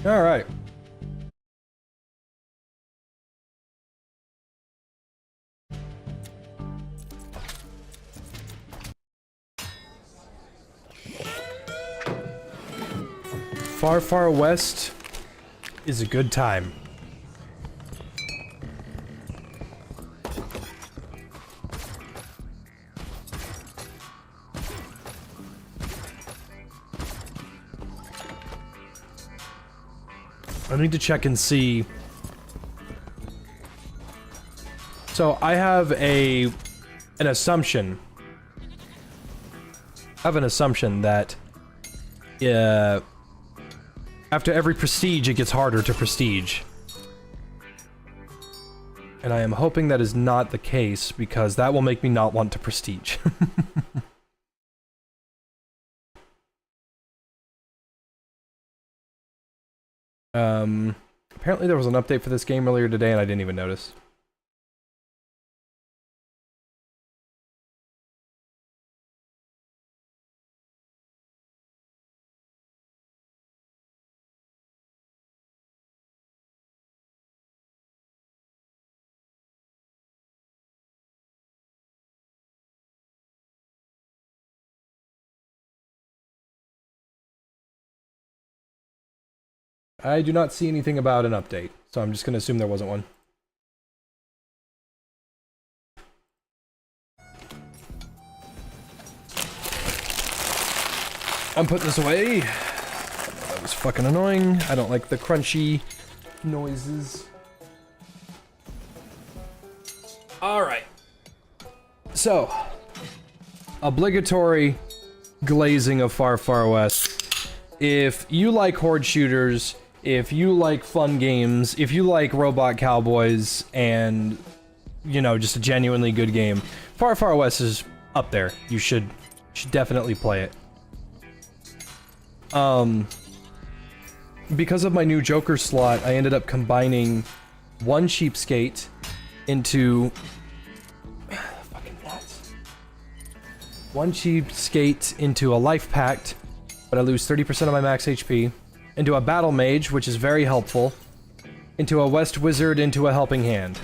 All right. Far, far west is a good time. I need to check and see. So I have an assumption. I have an assumption that after every prestige, it gets harder to prestige. And I am hoping that is not the case, because that will make me not want to prestige. Apparently there was an update for this game earlier today and I didn't even notice. I do not see anything about an update, so I'm just going to assume there wasn't one. I'm putting this away. That was fucking annoying. I don't like the crunchy noises. Alright. So, obligatory glazing of Far Far West. If you like horde shooters, if you like fun games, if you like Robot Cowboys, and, you know, just a genuinely good game, Far Far West is up there. You should definitely play it. Because of my new Joker slot, I ended up combining one Cheapskate into... fucking nuts. One Cheapskate into a Life Pact, but I lose 30% of my max HP. Into a Battle Mage, which is very helpful. Into a West Wizard, into a Helping Hand.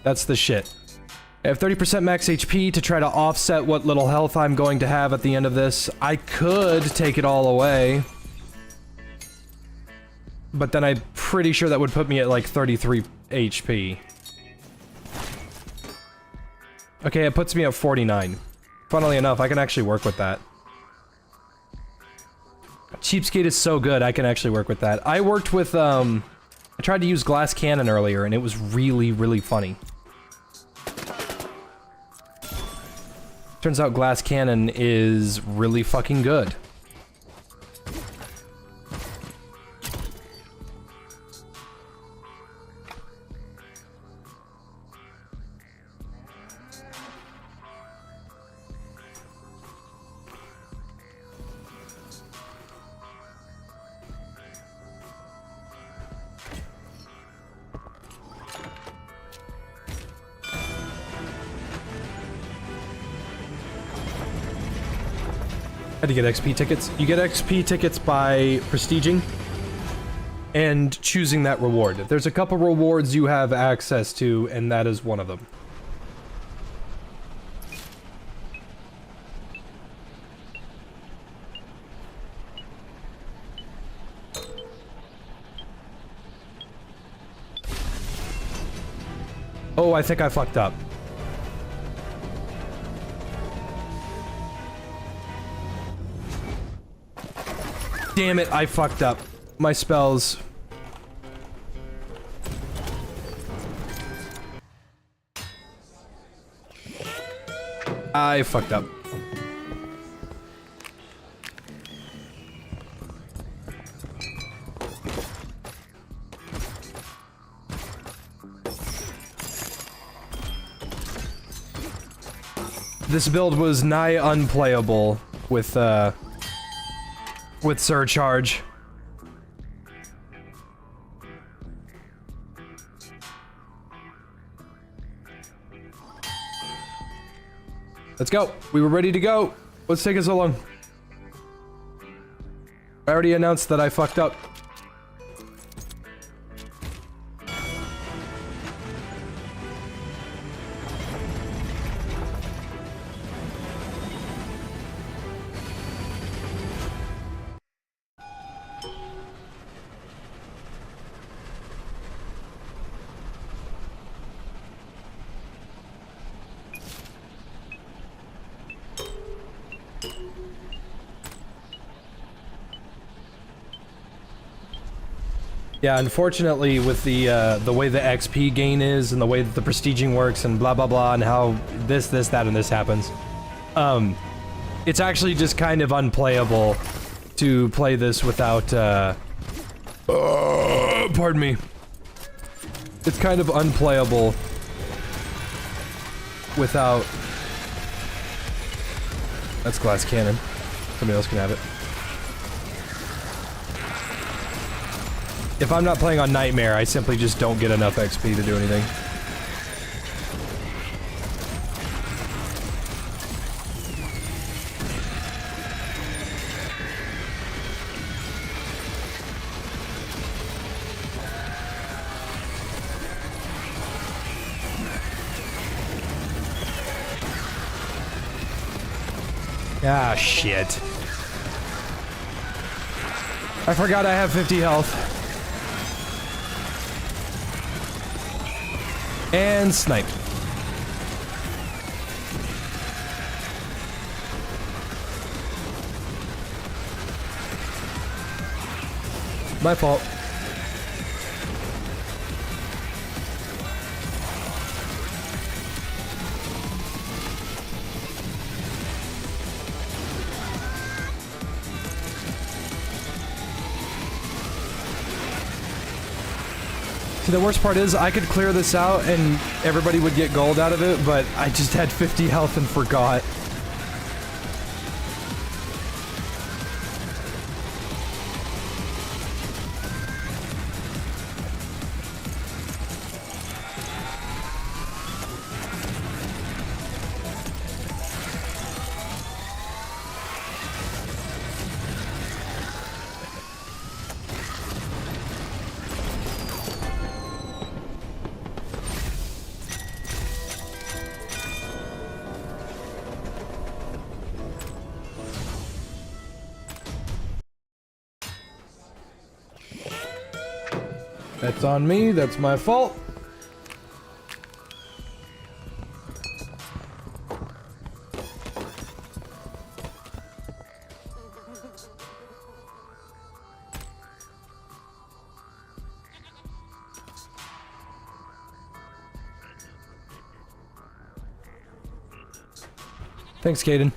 That's the shit. I have 30% max HP to try to offset what little health I'm going to have at the end of this. I could take it all away. But then I'm pretty sure that would put me at like 33 HP. Okay, it puts me at 49. Funnily enough, I can actually work with that. Cheapskate is so good, I can actually work with that. I worked with, I tried to use Glass Cannon earlier, and it was really, really funny. Turns out Glass Cannon is really fucking good. How do you get XP tickets? You get XP tickets by prestiging and choosing that reward. There's a couple rewards you have access to, and that is one of them. Oh, I think I fucked up. Damn it, I fucked up. My spells. I fucked up. This build was nigh unplayable with Surcharge. Let's go. We were ready to go. What's taking so long? I already announced that I fucked up. Yeah, unfortunately, with the way the XP gain is, and the way that the prestiging works, and blah blah blah, and how this, that, and this happens, it's actually just kind of unplayable to play this without, pardon me. It's kind of unplayable without... That's glass cannon. Somebody else can have it. If I'm not playing on Nightmare, I simply just don't get enough XP to do anything. Ah, shit. I forgot I have 50 health. And snipe. My fault. See, the worst part is I could clear this out and everybody would get gold out of it, but I just had 50 health and forgot. That's on me, that's my fault. Thanks, Caden.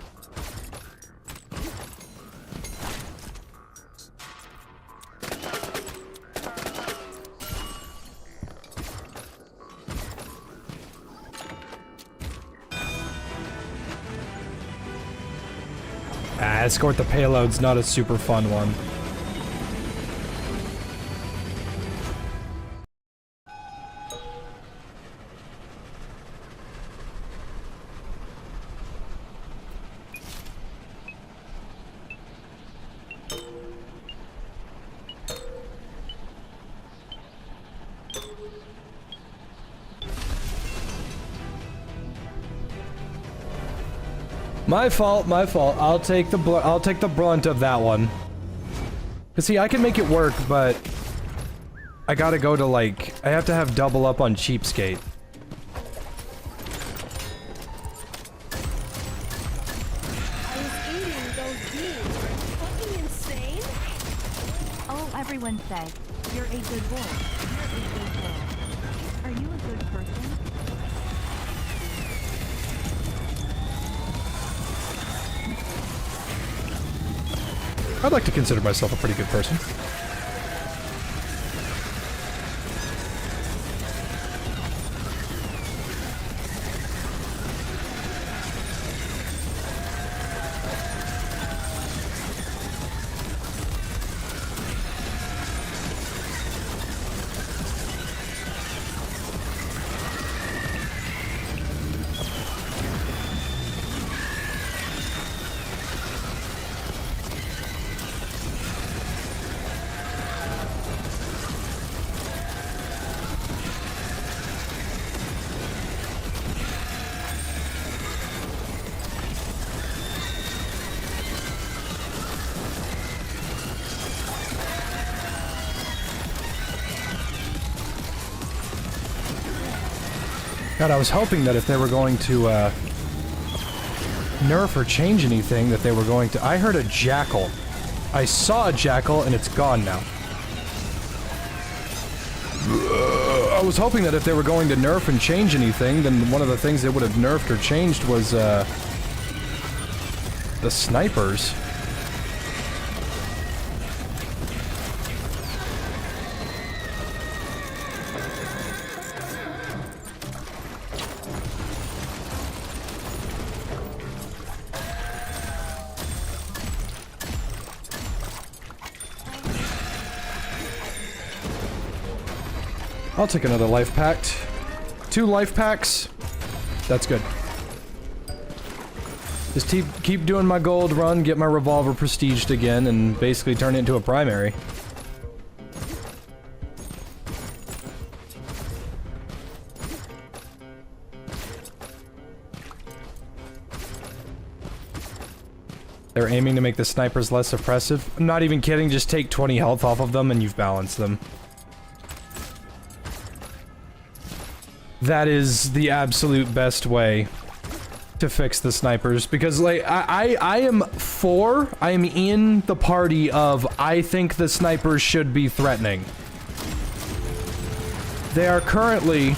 Escort the payload's not a super fun one. My fault, my fault. I'll take the brunt of that one. Cause see, I can make it work, but I gotta go to like, I have to have double up on Cheapskate. I was eating those beans. Are you fucking insane? Oh, everyone said you're a good boy. You're a good girl. Are you a good person? I'd like to consider myself a pretty good person. God, I was hoping that if they were going to, nerf or change anything, that they were going to... I heard a jackal. I saw a jackal, and it's gone now. I was hoping that if they were going to nerf and change anything, then one of the things they would have nerfed or changed was, the snipers. I'll take another life pack. 2 life packs. That's good. Just keep doing my gold run, get my revolver prestiged again, and basically turn it into a primary. They're aiming to make the snipers less oppressive. I'm not even kidding, just take 20 health off of them and you've balanced them. That is the absolute best way to fix the snipers, because like I am in the party of I think the snipers should be threatening. They are currently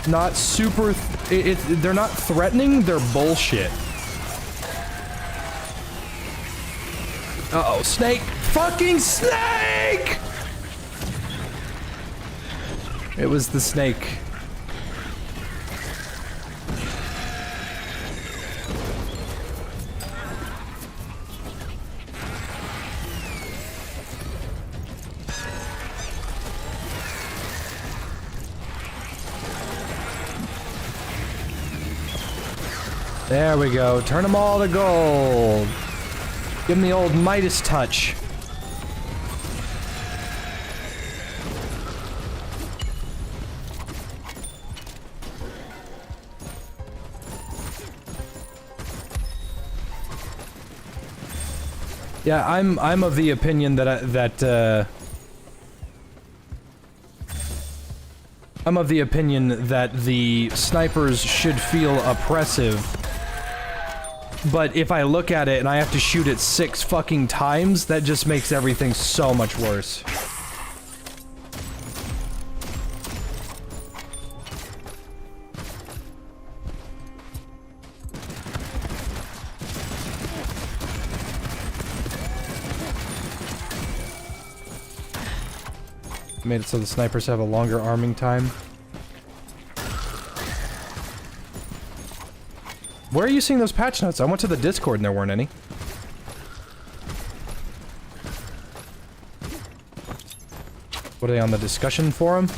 not super they're not threatening, they're bullshit. Uh-oh, snake! Fucking snake! It was the snake. There we go. Turn them all to gold. Give them the old Midas touch. Yeah, I'm of the opinion that I'm of the opinion that the snipers should feel oppressive. But if I look at it and I have to shoot it 6 fucking times, that just makes everything so much worse. Made it so the snipers have a longer arming time. Where are you seeing those patch notes? I went to the Discord and there weren't any. What are they on the discussion forum?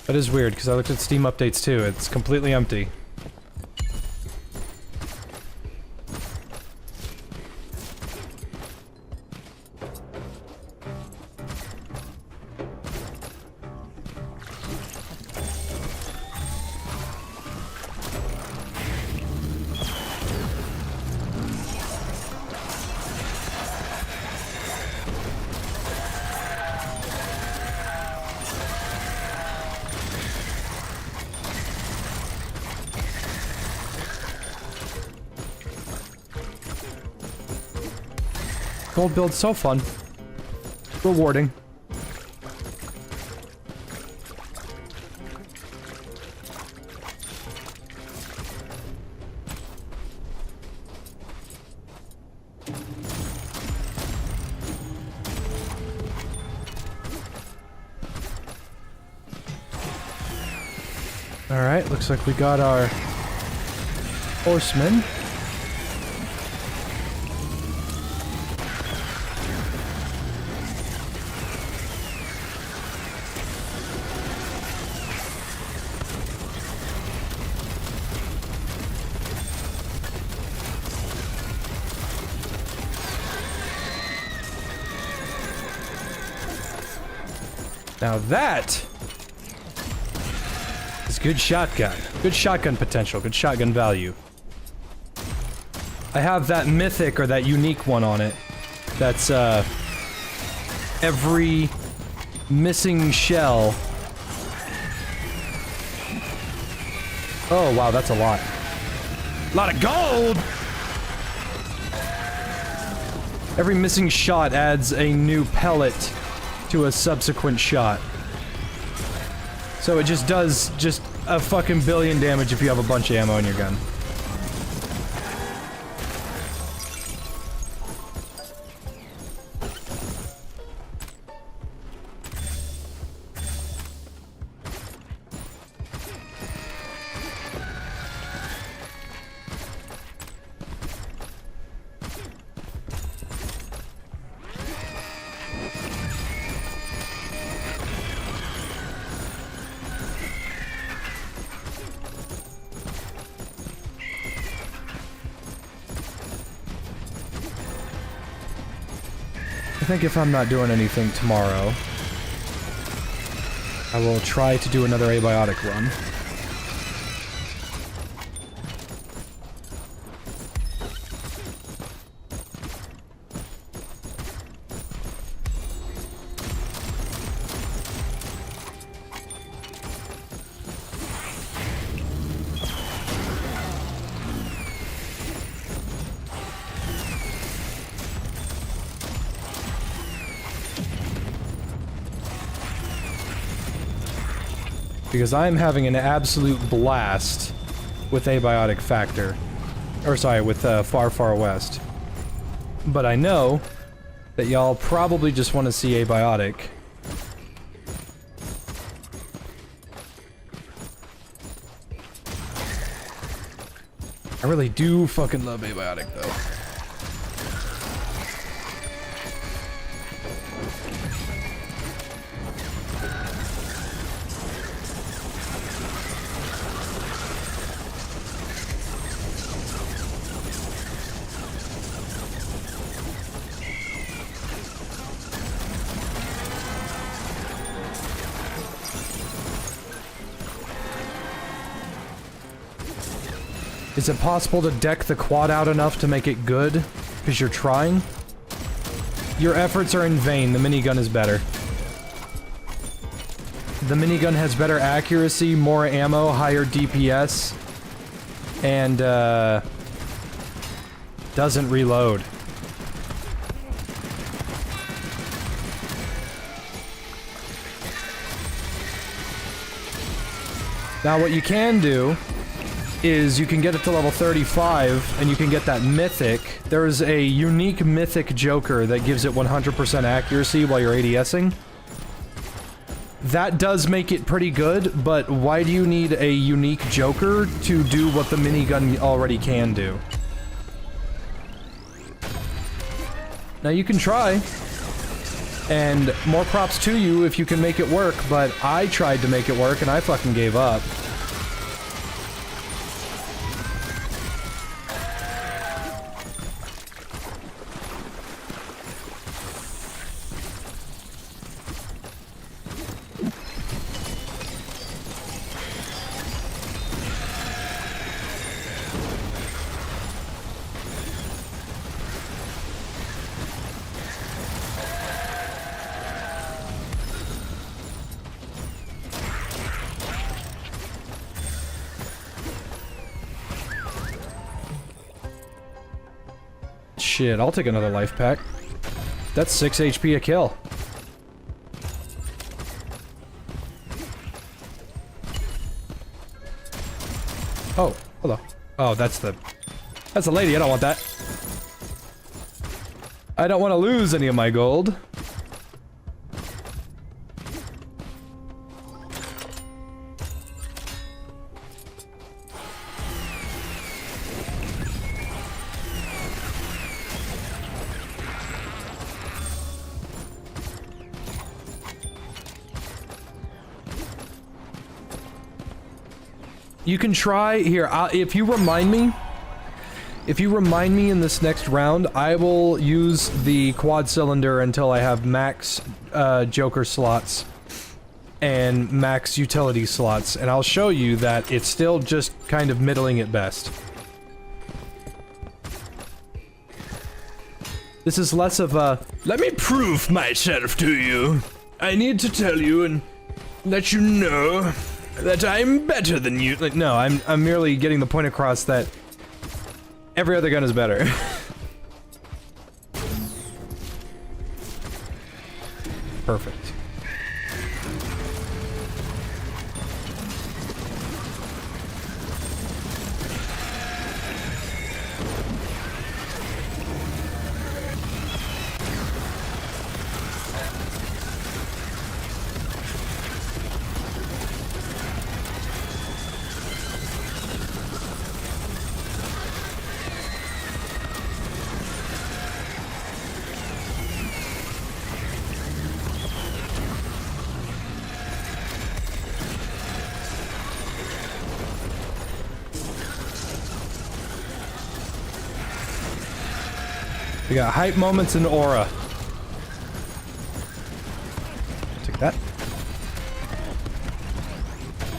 That is weird, because I looked at Steam updates too. It's completely empty. Gold build's so fun. Rewarding. Alright, looks like we got our horsemen. Now that good shotgun. Good shotgun potential. Good shotgun value. I have that mythic or that unique one on it. That's, every missing shell. Oh, wow, that's a lot. A lot of gold! Every missing shot adds a new pellet to a subsequent shot. So it just does just a fucking billion damage if you have a bunch of ammo in your gun. I think if I'm not doing anything tomorrow, I will try to do another abiotic run. Because I'm having an absolute blast with Abiotic Factor. Or sorry, with Far Far West. But I know that y'all probably just want to see Abiotic. I really do fucking love Abiotic though. Is it possible to deck the quad out enough to make it good? Because you're trying? Your efforts are in vain. The minigun is better. The minigun has better accuracy, more ammo, higher DPS, and, doesn't reload. Now what you can do is you can get it to level 35 and you can get that mythic. There is a unique mythic Joker that gives it 100% accuracy while you're ADSing. That does make it pretty good, but why do you need a unique Joker to do what the minigun already can do? Now you can try, and more props to you if you can make it work, but I tried to make it work and I fucking gave up. Shit, I'll take another life pack. That's 6 HP a kill. Oh, hello. Oh, that's a lady. I don't want that. I don't want to lose any of my gold. You can try here. If you remind me in this next round, I will use the quad cylinder until I have max Joker slots. and max utility slots, and I'll show you that it's still just kind of middling at best. This is less of a, let me prove myself to you. I need to tell you and let you know that I'm better than you. Like, no, I'm merely getting the point across that every other gun is better. Perfect. We got hype moments and aura. Take that.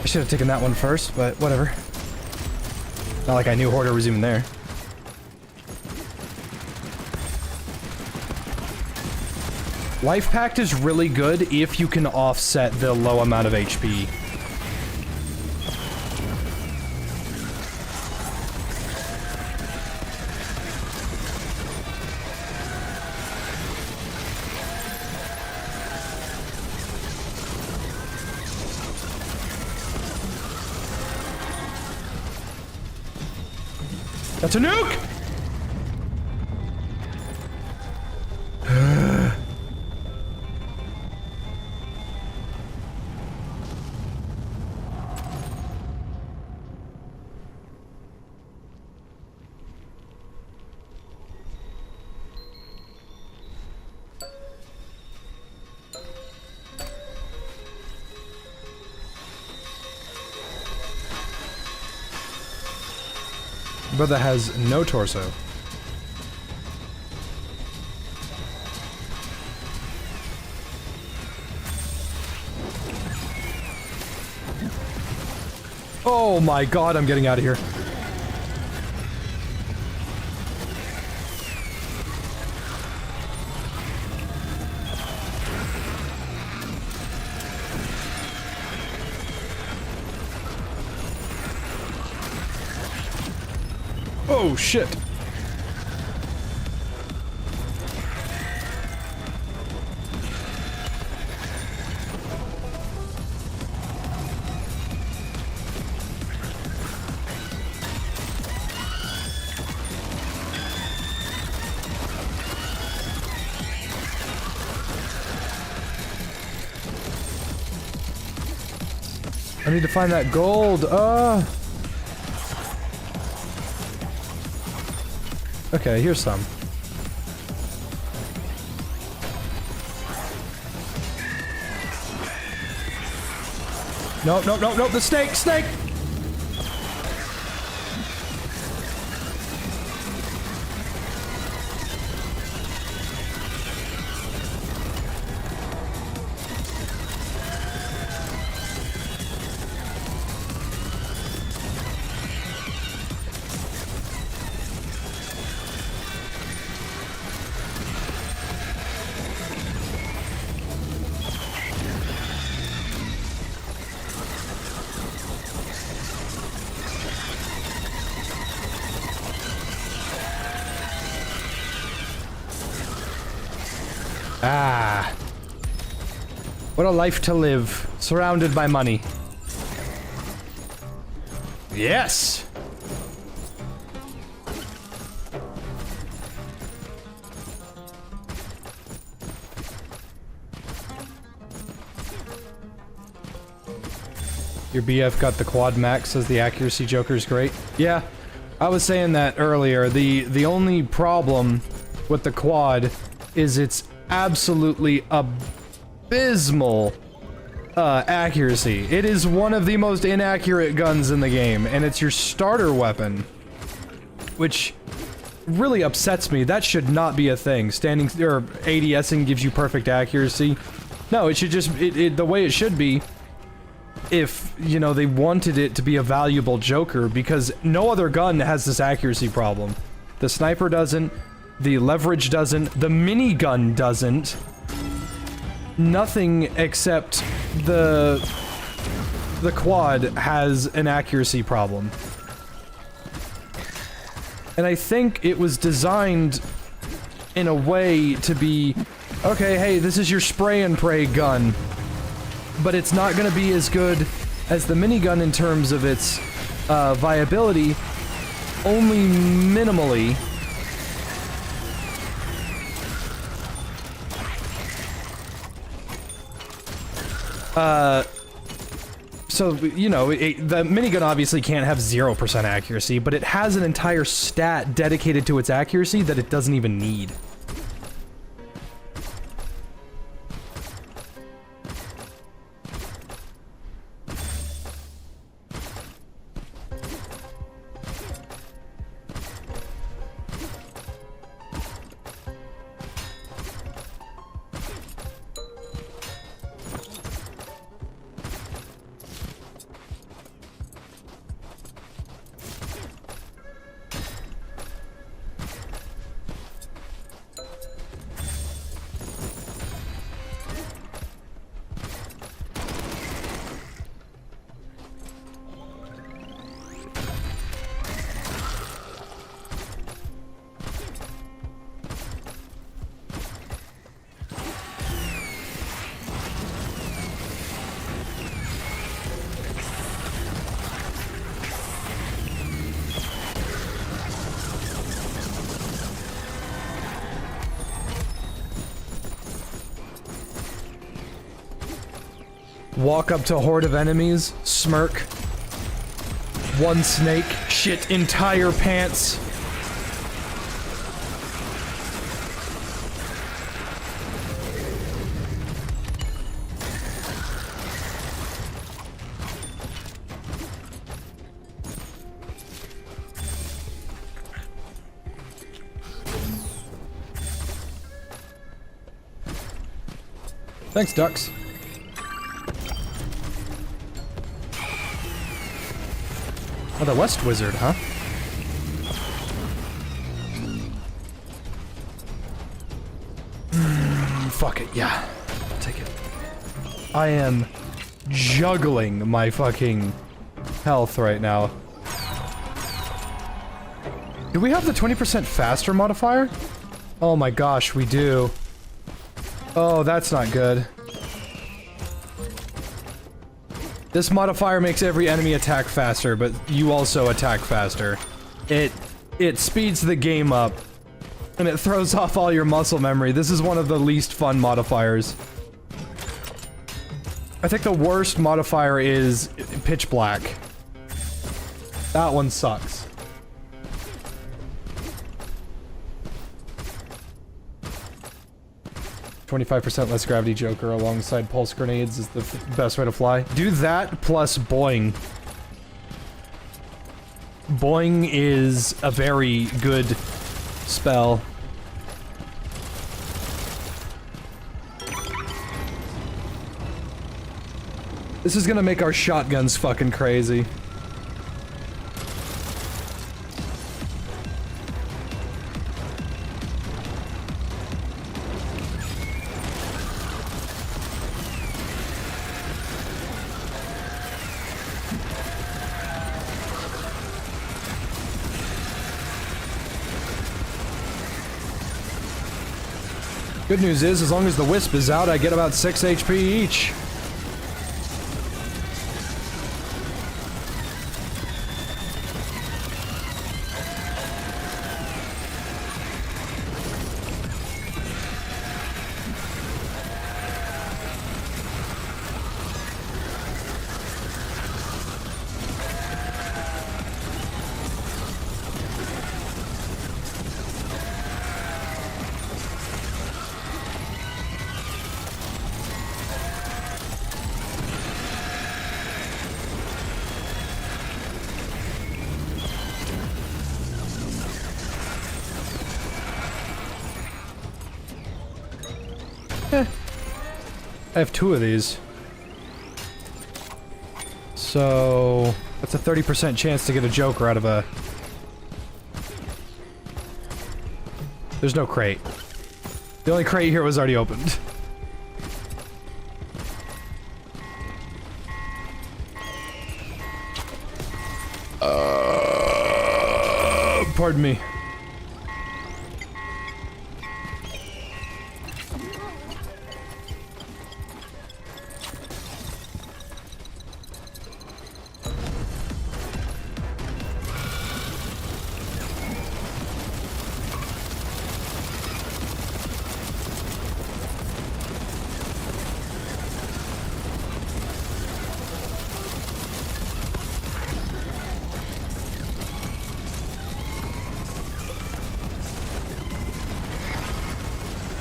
I should have taken that one first, but whatever. Not like I knew Hoarder was even there. Life Pact is really good if you can offset the low amount of HP. That's a nuke! Brother has no torso. Oh my god, I'm getting out of here. Oh shit. I need to find that gold. Okay, here's some. Nope, nope, nope, nope, the snake, snake! Ah. What a life to live, surrounded by money. Yes! Your BF got the quad max, says the accuracy joker's great. Yeah, I was saying that earlier. The only problem with the quad is it's absolutely abysmal accuracy. It is one of the most inaccurate guns in the game, and it's your starter weapon, which really upsets me. That should not be a thing. Standing or ADSing gives you perfect accuracy. No, it should just, the way it should be, if, you know, they wanted it to be a valuable Joker, because no other gun has this accuracy problem. The sniper doesn't, the leverage doesn't, the minigun doesn't. Nothing except the quad has an accuracy problem. And I think it was designed in a way to be, okay, hey, this is your spray and pray gun, but it's not gonna be as good as the minigun in terms of its viability, only minimally. So, you know, the minigun obviously can't have 0% accuracy, but it has an entire stat dedicated to its accuracy that it doesn't even need. Walk up to a horde of enemies, smirk. One snake, shit entire pants. Thanks, ducks. Oh, the West Wizard, huh? Fuck it, yeah. I'll take it. I am juggling my fucking health right now. Do we have the 20% faster modifier? Oh my gosh, we do. Oh, that's not good. This modifier makes every enemy attack faster, but you also attack faster. It speeds the game up, and it throws off all your muscle memory. This is one of the least fun modifiers. I think the worst modifier is pitch black. That one sucks. 25% less gravity Joker alongside pulse grenades is the best way to fly. Do that plus boing. Boing is a very good spell. This is gonna make our shotguns fucking crazy. Good news is, as long as the Wisp is out, I get about 6 HP each. I have 2 of these. So that's a 30% chance to get a Joker out of a... There's no crate. The only crate here was already opened. Pardon me.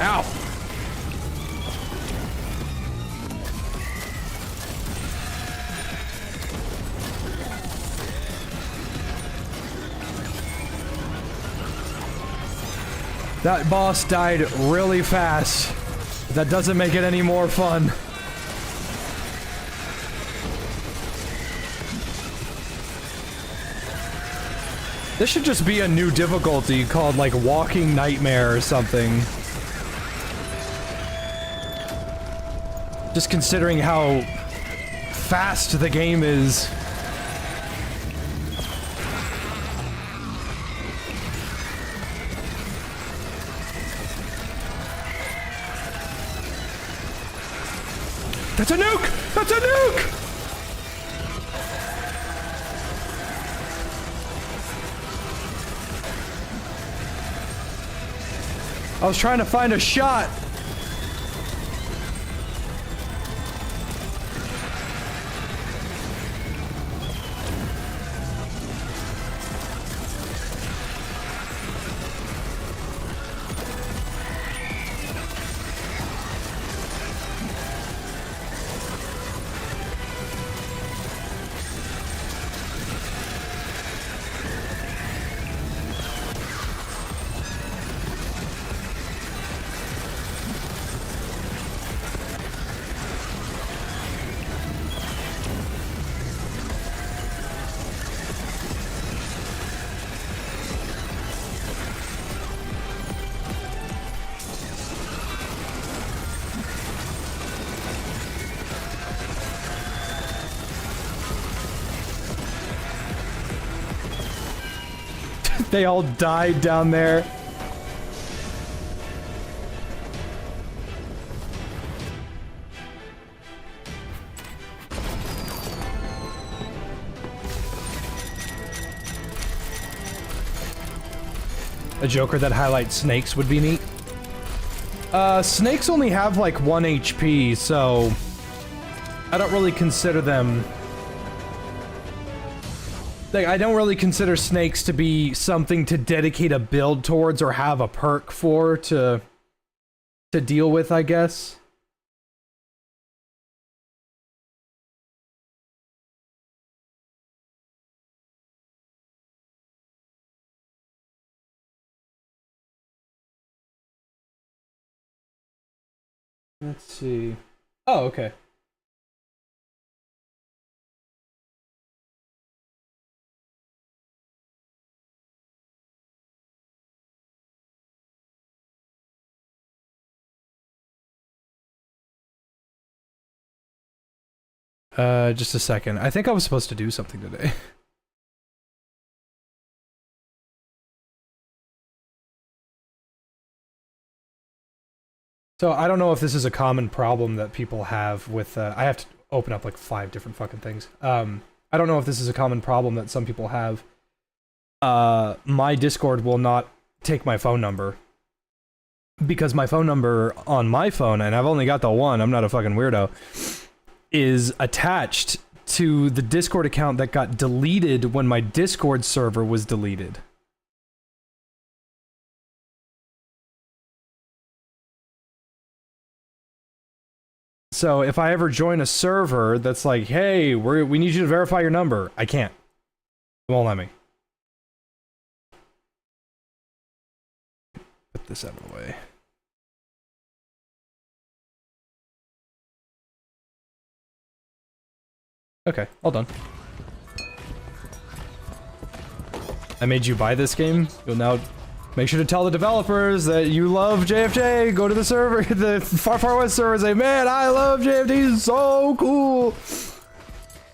Ow! That boss died really fast. That doesn't make it any more fun. This should just be a new difficulty called, like, Walking Nightmare or something. Just considering how fast the game is. That's a nuke! That's a nuke! I was trying to find a shot. They all died down there. A Joker that highlights snakes would be neat. Snakes only have like 1 HP, so I don't really consider them... Like, I don't really consider snakes to be something to dedicate a build towards or have a perk for to deal with, I guess. Let's see. Oh, okay. Just a second. I think I was supposed to do something today. So I don't know if this is a common problem that people have with, I have to open up like 5 different fucking things. I don't know if this is a common problem that some people have. My Discord will not take my phone number. Because my phone number on my phone, and I've only got the one, I'm not a fucking weirdo, is attached to the Discord account that got deleted when my Discord server was deleted. So if I ever join a server that's like, hey, we need you to verify your number, I can't. It won't let me. Put this out of the way. Okay, all done. I made you buy this game. You'll now make sure to tell the developers that you love JFJ. Go to the server, the Far Far West server, and say, man, I love JFJ, he's so cool.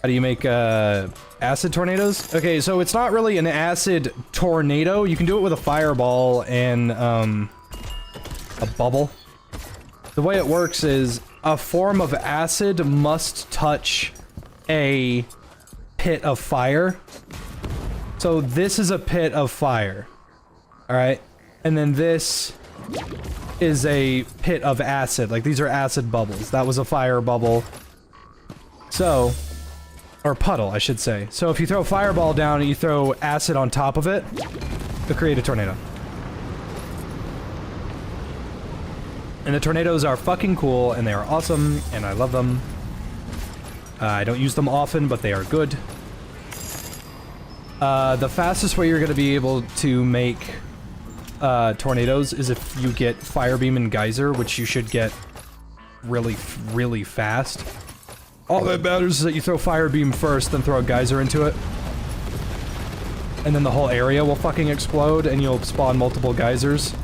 How do you make acid tornadoes? Okay, so it's not really an acid tornado. You can do it with a fireball and a bubble. The way it works is a form of acid must touch a pit of fire. So this is a pit of fire. Alright? And then this is a pit of acid. Like, these are acid bubbles. That was a fire bubble. So, or puddle, I should say. So if you throw a fireball down and you throw acid on top of it, it'll create a tornado. And the tornadoes are fucking cool, and they are awesome, and I love them. I don't use them often, but they are good. The fastest way you're going to be able to make tornadoes is if you get Fire Beam and Geyser, which you should get really, really fast. All that matters is that you throw Fire Beam first, then throw a Geyser into it. And then the whole area will fucking explode, and you'll spawn multiple Geysers.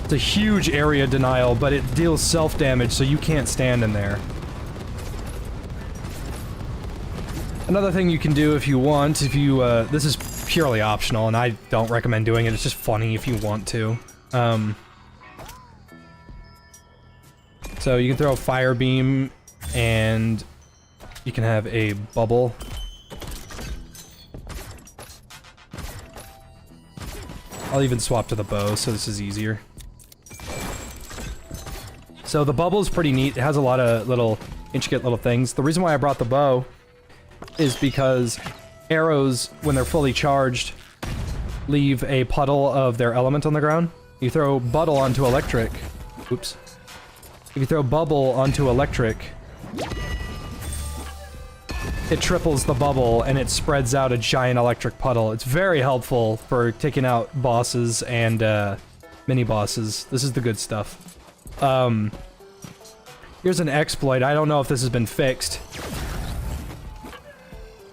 It's a huge area denial, but it deals self-damage, so you can't stand in there. Another thing you can do if you want, if you, this is purely optional, and I don't recommend doing it, it's just funny if you want to. So you can throw a Fire Beam, and you can have a bubble. I'll even swap to the bow, so this is easier. So the bubble is pretty neat. It has a lot of little intricate little things. The reason why I brought the bow is because arrows, when they're fully charged, leave a puddle of their element on the ground. You throw bubble onto electric. Oops. If you throw bubble onto electric, it triples the bubble and it spreads out a giant electric puddle. It's very helpful for taking out bosses and mini bosses. This is the good stuff. Here's an exploit. I don't know if this has been fixed.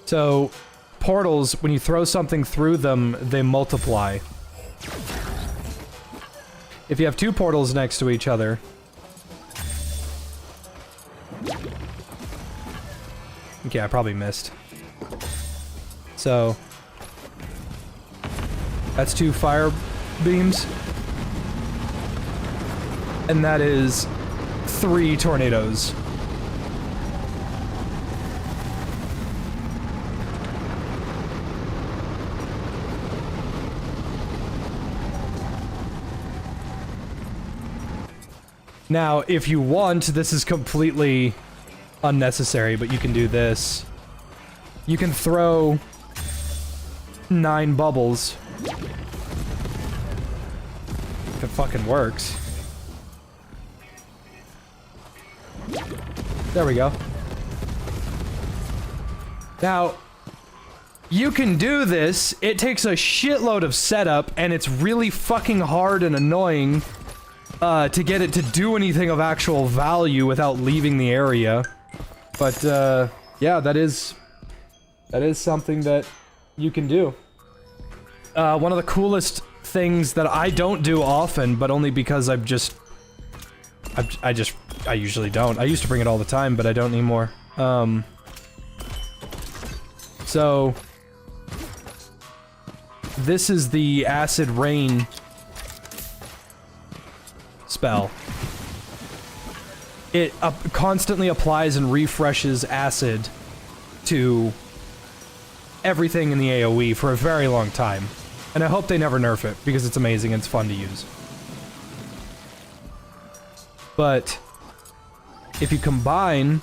So, portals, when you throw something through them, they multiply. If you have two portals next to each other, okay, I probably missed. So, that's 2 fire beams. And that is 3 tornadoes. Now, if you want, this is completely unnecessary, but you can do this. You can throw 9 bubbles. If it fucking works. There we go. Now, you can do this. It takes a shitload of setup, and it's really fucking hard and annoying to get it to do anything of actual value without leaving the area. But, yeah, that is something that you can do. One of the coolest things that I don't do often, but only because I usually don't. I used to bring it all the time, but I don't anymore. So, this is the acid rain spell. It constantly applies and refreshes acid to everything in the AoE for a very long time. And I hope they never nerf it, because it's amazing and it's fun to use. But if you combine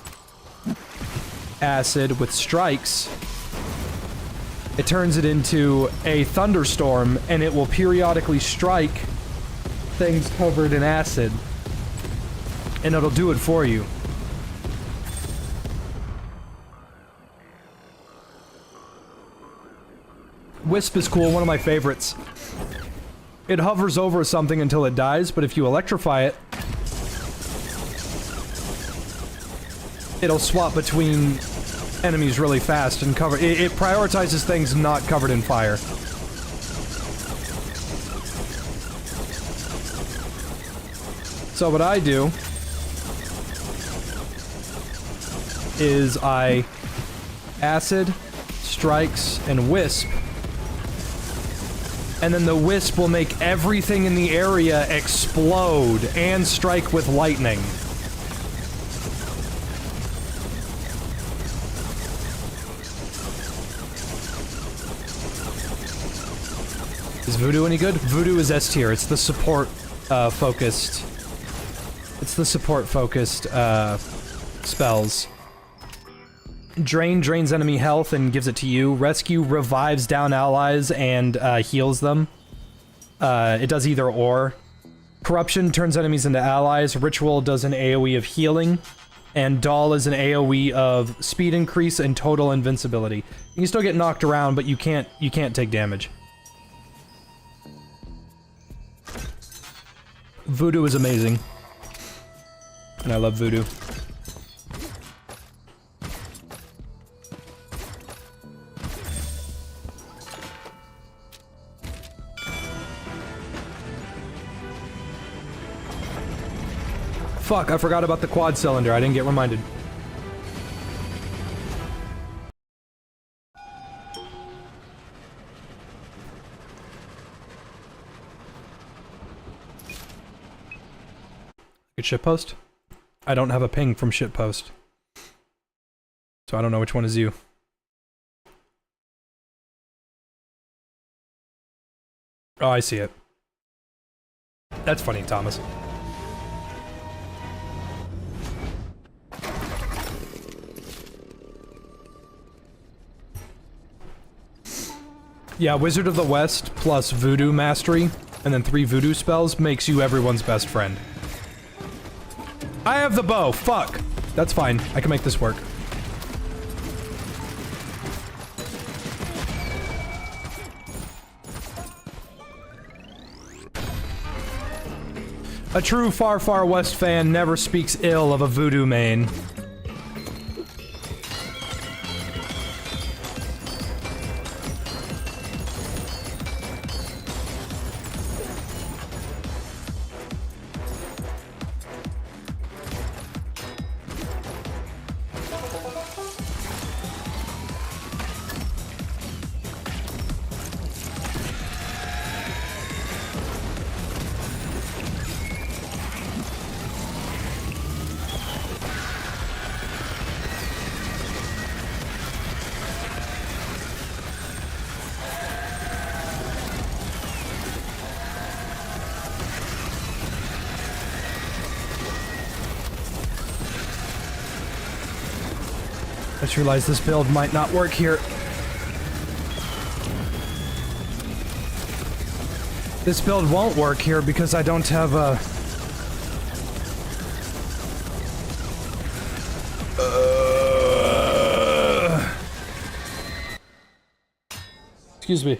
acid with strikes, it turns it into a thunderstorm, and it will periodically strike things covered in acid, and it'll do it for you. Wisp is cool, one of my favorites. It hovers over something until it dies, but if you electrify it, it'll swap between enemies really fast and cover. It prioritizes things not covered in fire. So what I do is I acid, strikes, and wisp. And then the wisp will make everything in the area explode and strike with lightning. Is Voodoo any good? Voodoo is S tier. It's the support focused. It's the support focused spells. Drain drains enemy health and gives it to you. Rescue revives down allies and heals them. It does either or. Corruption turns enemies into allies. Ritual does an AoE of healing. And Doll is an AoE of speed increase and total invincibility. You can still get knocked around, but you can't take damage. Voodoo is amazing. And I love Voodoo. Fuck, I forgot about the quad cylinder. I didn't get reminded. Good shitpost? I don't have a ping from shitpost. So I don't know which one is you. Oh, I see it. That's funny, Thomas. Yeah, Wizard of the West plus Voodoo Mastery, and then 3 Voodoo spells makes you everyone's best friend. I have the bow! Fuck! That's fine. I can make this work. A true Far Far West fan never speaks ill of a Voodoo main. I just realized this build might not work here. This build won't work here because I don't have a... Excuse me.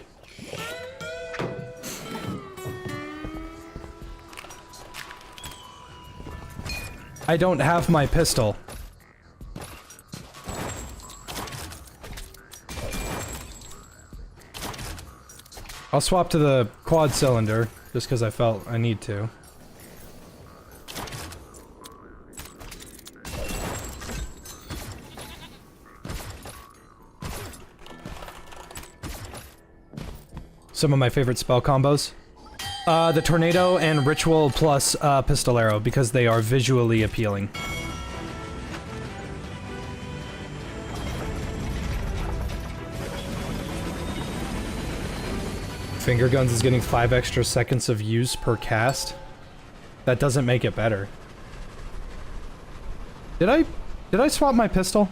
I don't have my pistol. I'll swap to the quad cylinder, just because I felt I need to. Some of my favorite spell combos. The Tornado and Ritual plus Pistolero, because they are visually appealing. Finger Guns is getting 5 extra seconds of use per cast. That doesn't make it better. Did I swap my pistol?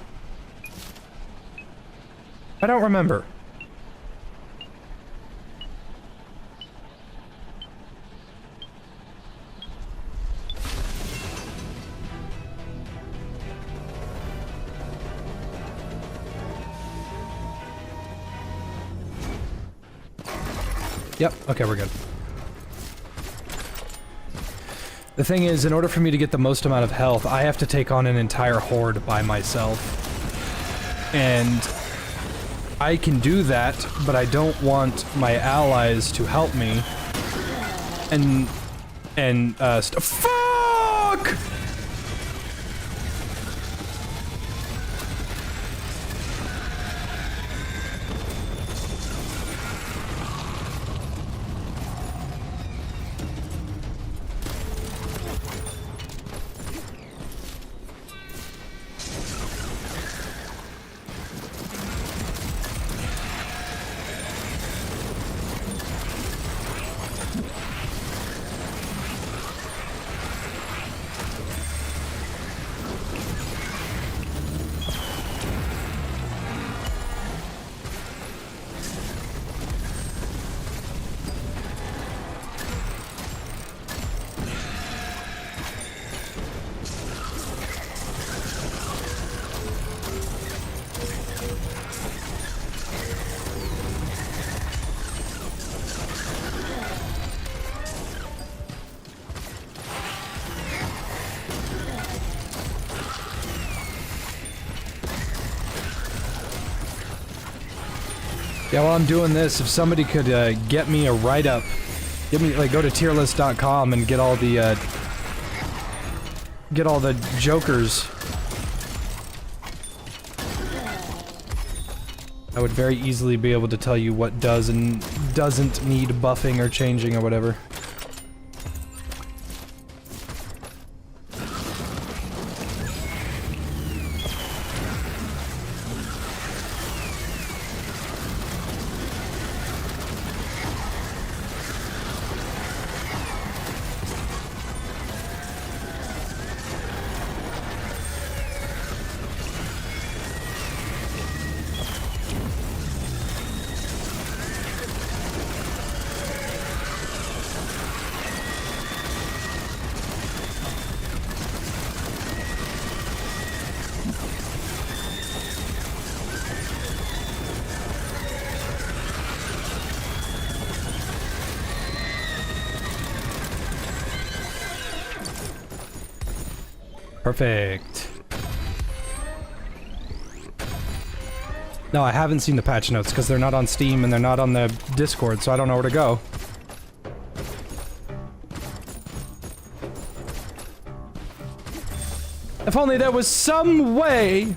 I don't remember. Yep, okay, we're good. The thing is, in order for me to get the most amount of health, I have to take on an entire horde by myself. And I can do that, but I don't want my allies to help me. Fuck! Yeah, while I'm doing this, if somebody could get me a write-up, get me like go to tierlist.com and get all the jokers. I would very easily be able to tell you what does and doesn't need buffing or changing or whatever. Perfect. No, I haven't seen the patch notes because they're not on Steam and they're not on the Discord, so I don't know where to go. If only there was some way.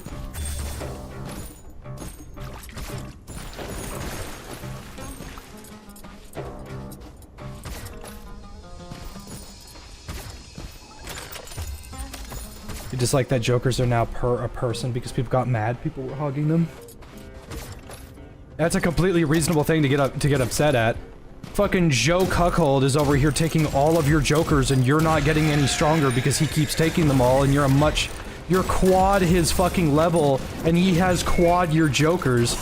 Just like that jokers are now per a person because people got mad, people were hogging them. That's a completely reasonable thing to get upset at. Fucking Joe Cuckold is over here taking all of your jokers and you're not getting any stronger because he keeps taking them all and you're quad his fucking level and he has quad your jokers.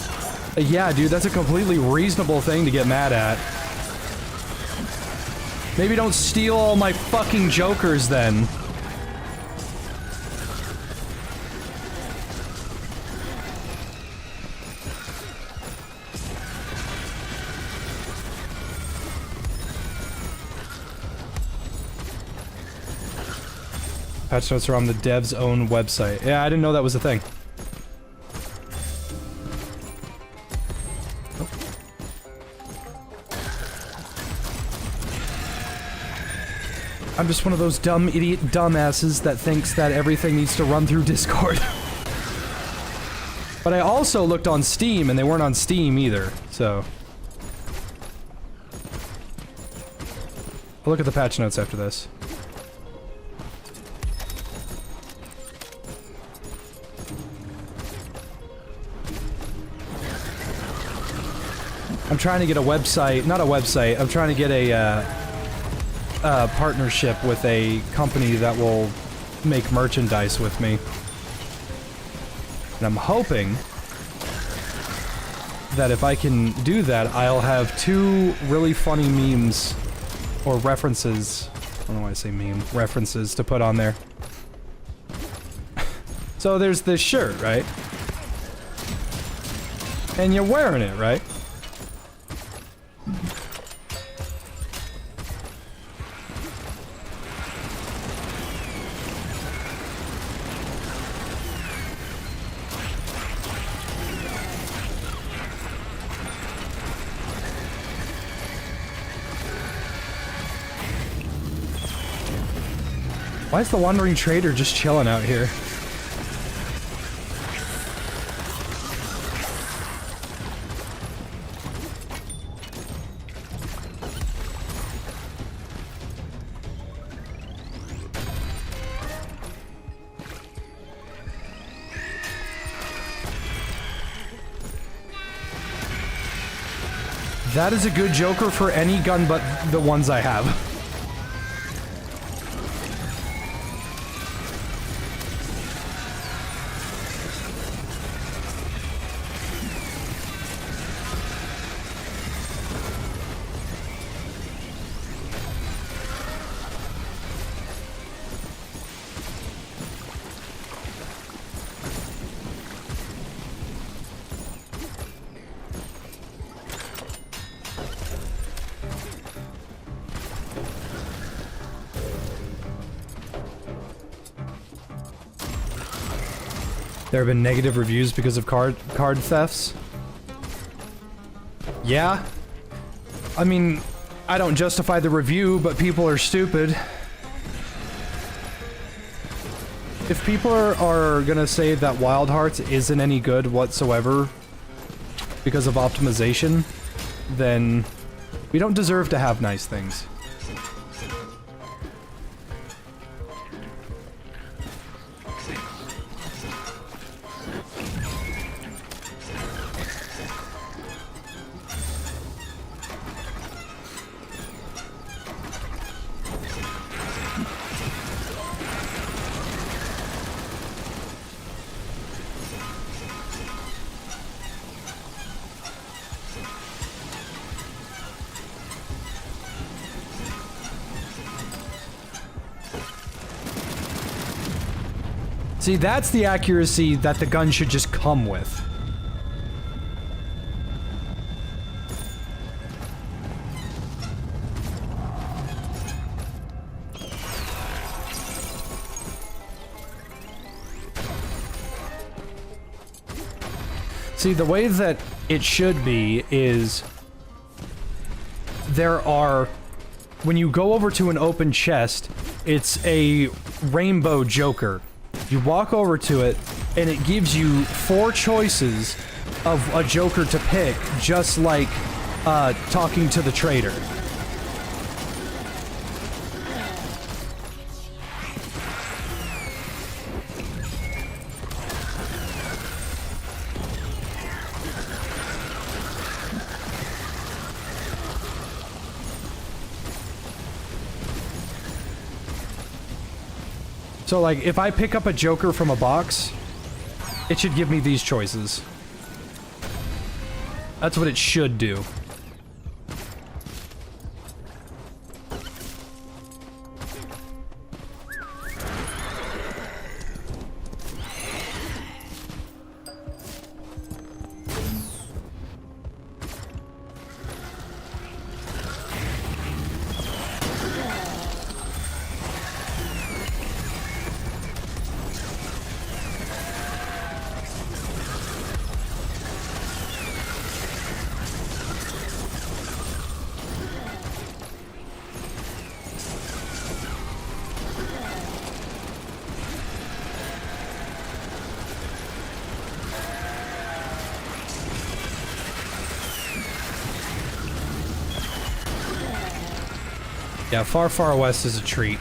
Yeah, dude, that's a completely reasonable thing to get mad at. Maybe don't steal all my fucking jokers then. Patch notes are on the dev's own website. Yeah, I didn't know that was a thing. I'm just one of those dumb idiot dumbasses that thinks that everything needs to run through Discord. But I also looked on Steam and they weren't on Steam either, so. I'll look at the patch notes after this. I'm trying to get a website, not a website, I'm trying to get a partnership with a company that will make merchandise with me. And I'm hoping that if I can do that, I'll have 2 really funny memes or references. I don't know why I say meme. References to put on there. So there's this shirt, right? And you're wearing it, right? Why is the Wandering Trader just chilling out here? That is a good Joker for any gun but the ones I have. There have been negative reviews because of card thefts. Yeah. I mean, I don't justify the review, but people are stupid. If people are gonna say that Wild Hearts isn't any good whatsoever because of optimization, then we don't deserve to have nice things. See, that's the accuracy that the gun should just come with. See, the way that it should be is there are, when you go over to an open chest, it's a rainbow Joker. You walk over to it, and it gives you 4 choices of a Joker to pick, just like talking to the trader. So, like, if I pick up a Joker from a box, it should give me these choices. That's what it should do. Yeah, Far Far West is a treat.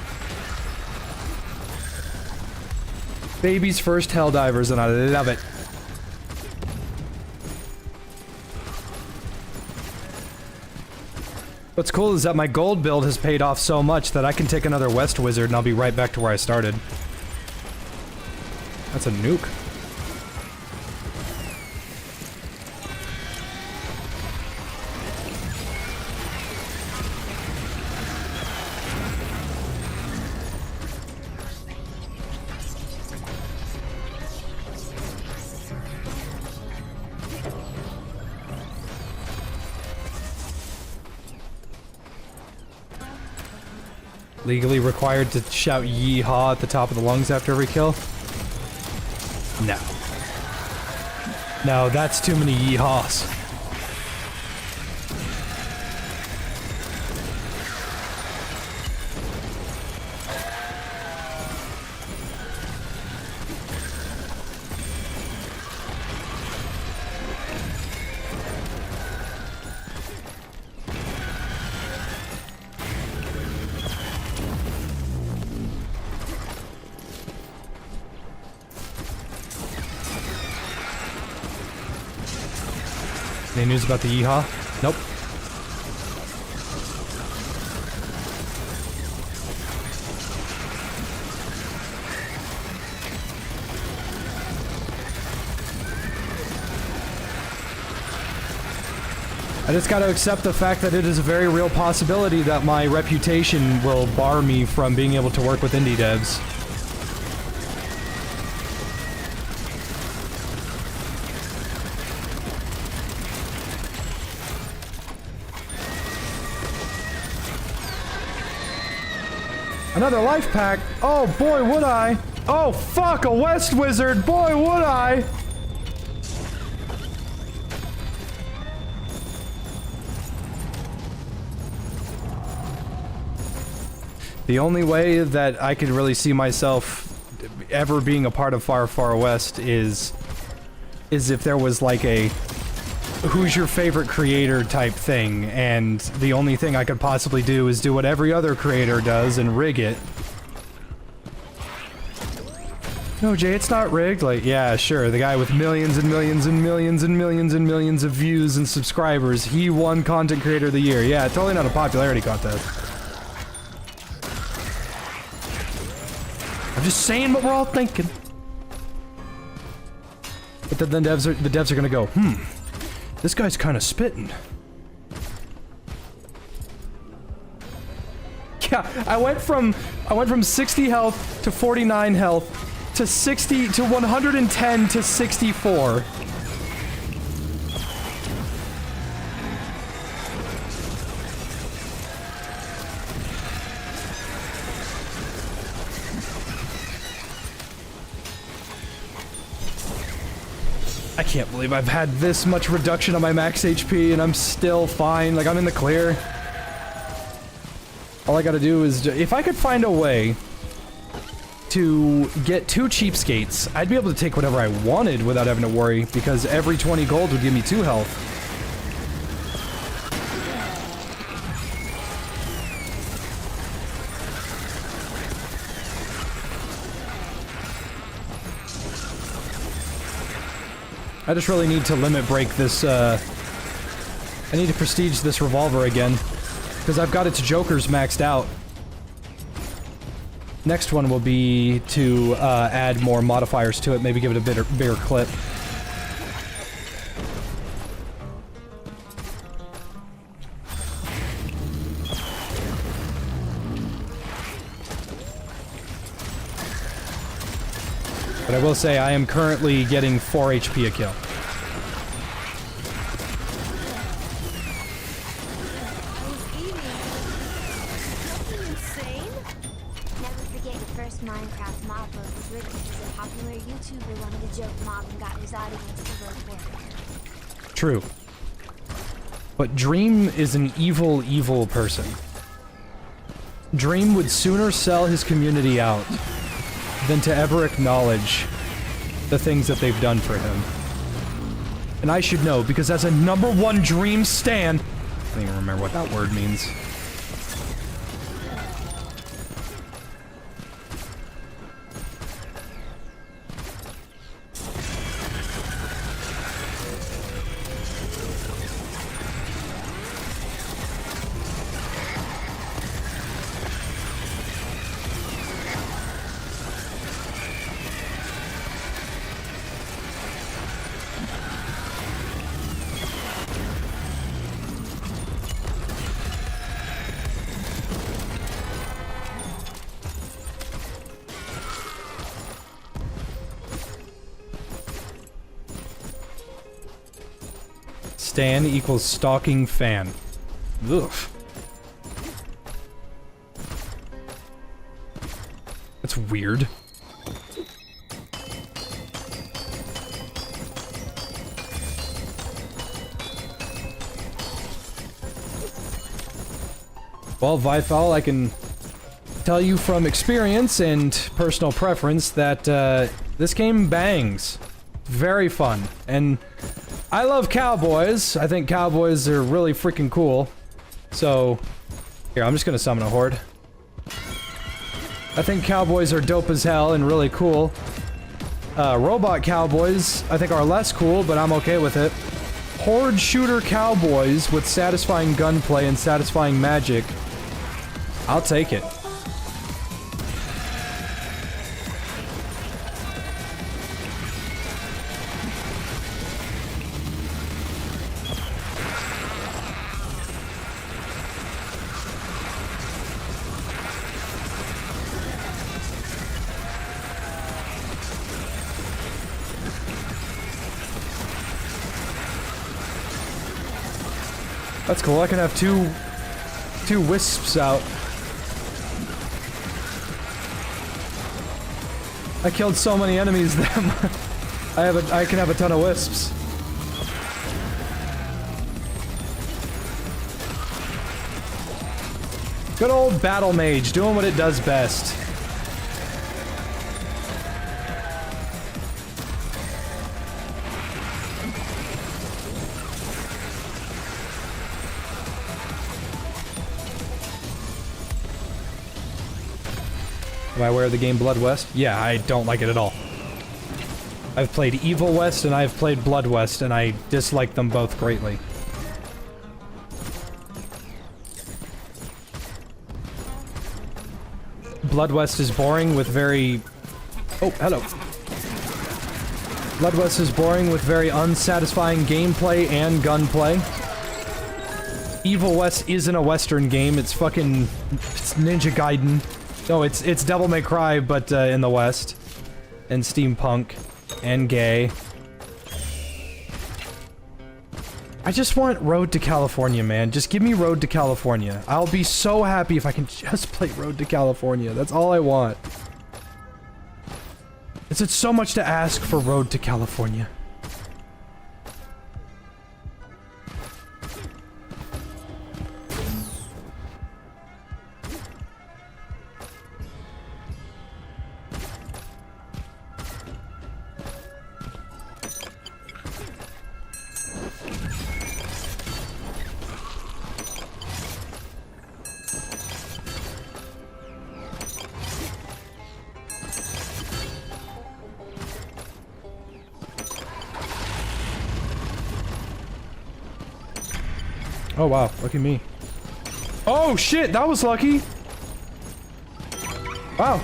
Baby's first Helldivers, and I love it. What's cool is that my gold build has paid off so much that I can take another West Wizard and I'll be right back to where I started. That's a nuke. Legally required to shout yeehaw at the top of the lungs after every kill? No. No, that's too many yeehaws. Any news about the yeehaw? Nope. I just gotta accept the fact that it is a very real possibility that my reputation will bar me from being able to work with indie devs. Another life pack? Oh boy would I! Oh fuck, a West Wizard! Boy would I! The only way that I could really see myself ever being a part of Far Far West is if there was like a who's your favorite creator type thing, and the only thing I could possibly do is do what every other creator does and rig it. No, Jay, it's not rigged. Like, yeah, sure, the guy with millions and millions and millions and millions and millions of views and subscribers, he won Content Creator of the Year. Yeah, totally not a popularity contest. I'm just saying what we're all thinking. But then the devs are gonna go, this guy's kind of spitting. Yeah, I went from 60 health to 49 health to 60 to 110 to 64. I can't believe I've had this much reduction on my max HP and I'm still fine. Like, I'm in the clear. All I gotta do is... if I could find a way to get 2 cheapskates, I'd be able to take whatever I wanted without having to worry, because every 20 gold would give me 2 health. I just really need to limit break this, I need to prestige this revolver again, because I've got its jokers maxed out. Next one will be to, add more modifiers to it, maybe give it a bigger clip. But I will say, I am currently getting 4 HP a kill. I was eating. Nothing insane? Never forget your first Minecraft mob vote was rigged because a popular YouTuber wanted to joke mob and got his audience to vote for it. True. But Dream is an evil, evil person. Dream would sooner sell his community out than to ever acknowledge the things that they've done for him. And I should know, because as a #1 Dream stan, I don't even remember what that word means. Stan equals stalking fan. Ugh. That's weird. Well, Vifal, I can tell you from experience and personal preference that this game bangs. Very fun. And I love cowboys. I think cowboys are really freaking cool. So, here, I'm just gonna summon a horde. I think cowboys are dope as hell and really cool. Robot cowboys, I think, are less cool, but I'm okay with it. horde shooter cowboys with satisfying gunplay and satisfying magic, I'll take it. That's cool. I can have two wisps out. I killed so many enemies them. I can have a ton of wisps. Good old battle mage doing what it does best. Am I aware of the game Blood West? Yeah, I don't like it at all. I've played Evil West and I've played Blood West, and I dislike them both greatly. Blood West is boring with very... Oh, hello. Blood West is boring with very unsatisfying gameplay and gunplay. Evil West isn't a Western game, it's fucking... It's Ninja Gaiden. No, it's Devil May Cry, but in the West. And steampunk. And gay. I just want Road to California, man. Just give me Road to California. I'll be so happy if I can just play Road to California. That's all I want. Is it so much to ask for Road to California? Oh wow, look at me. Oh shit, that was lucky! Wow.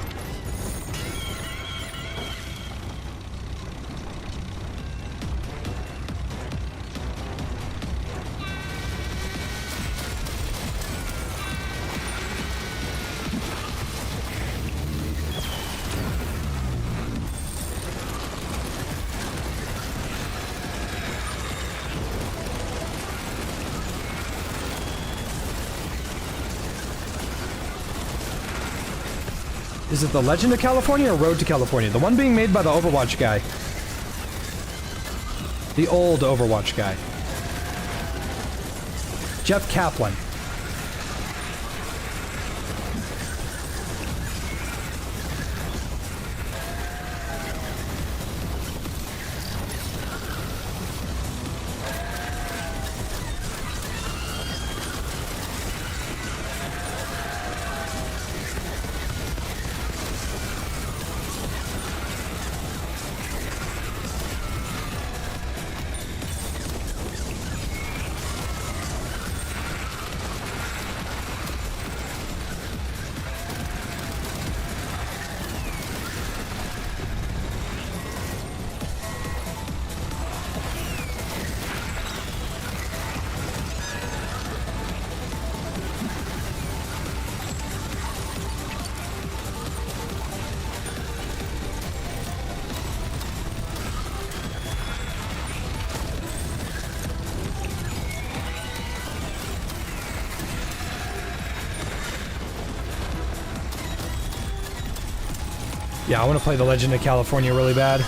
Is it The Legend of California or Road to California? The one being made by the Overwatch guy. The old Overwatch guy. Jeff Kaplan. Yeah, I want to play The Legend of California really bad.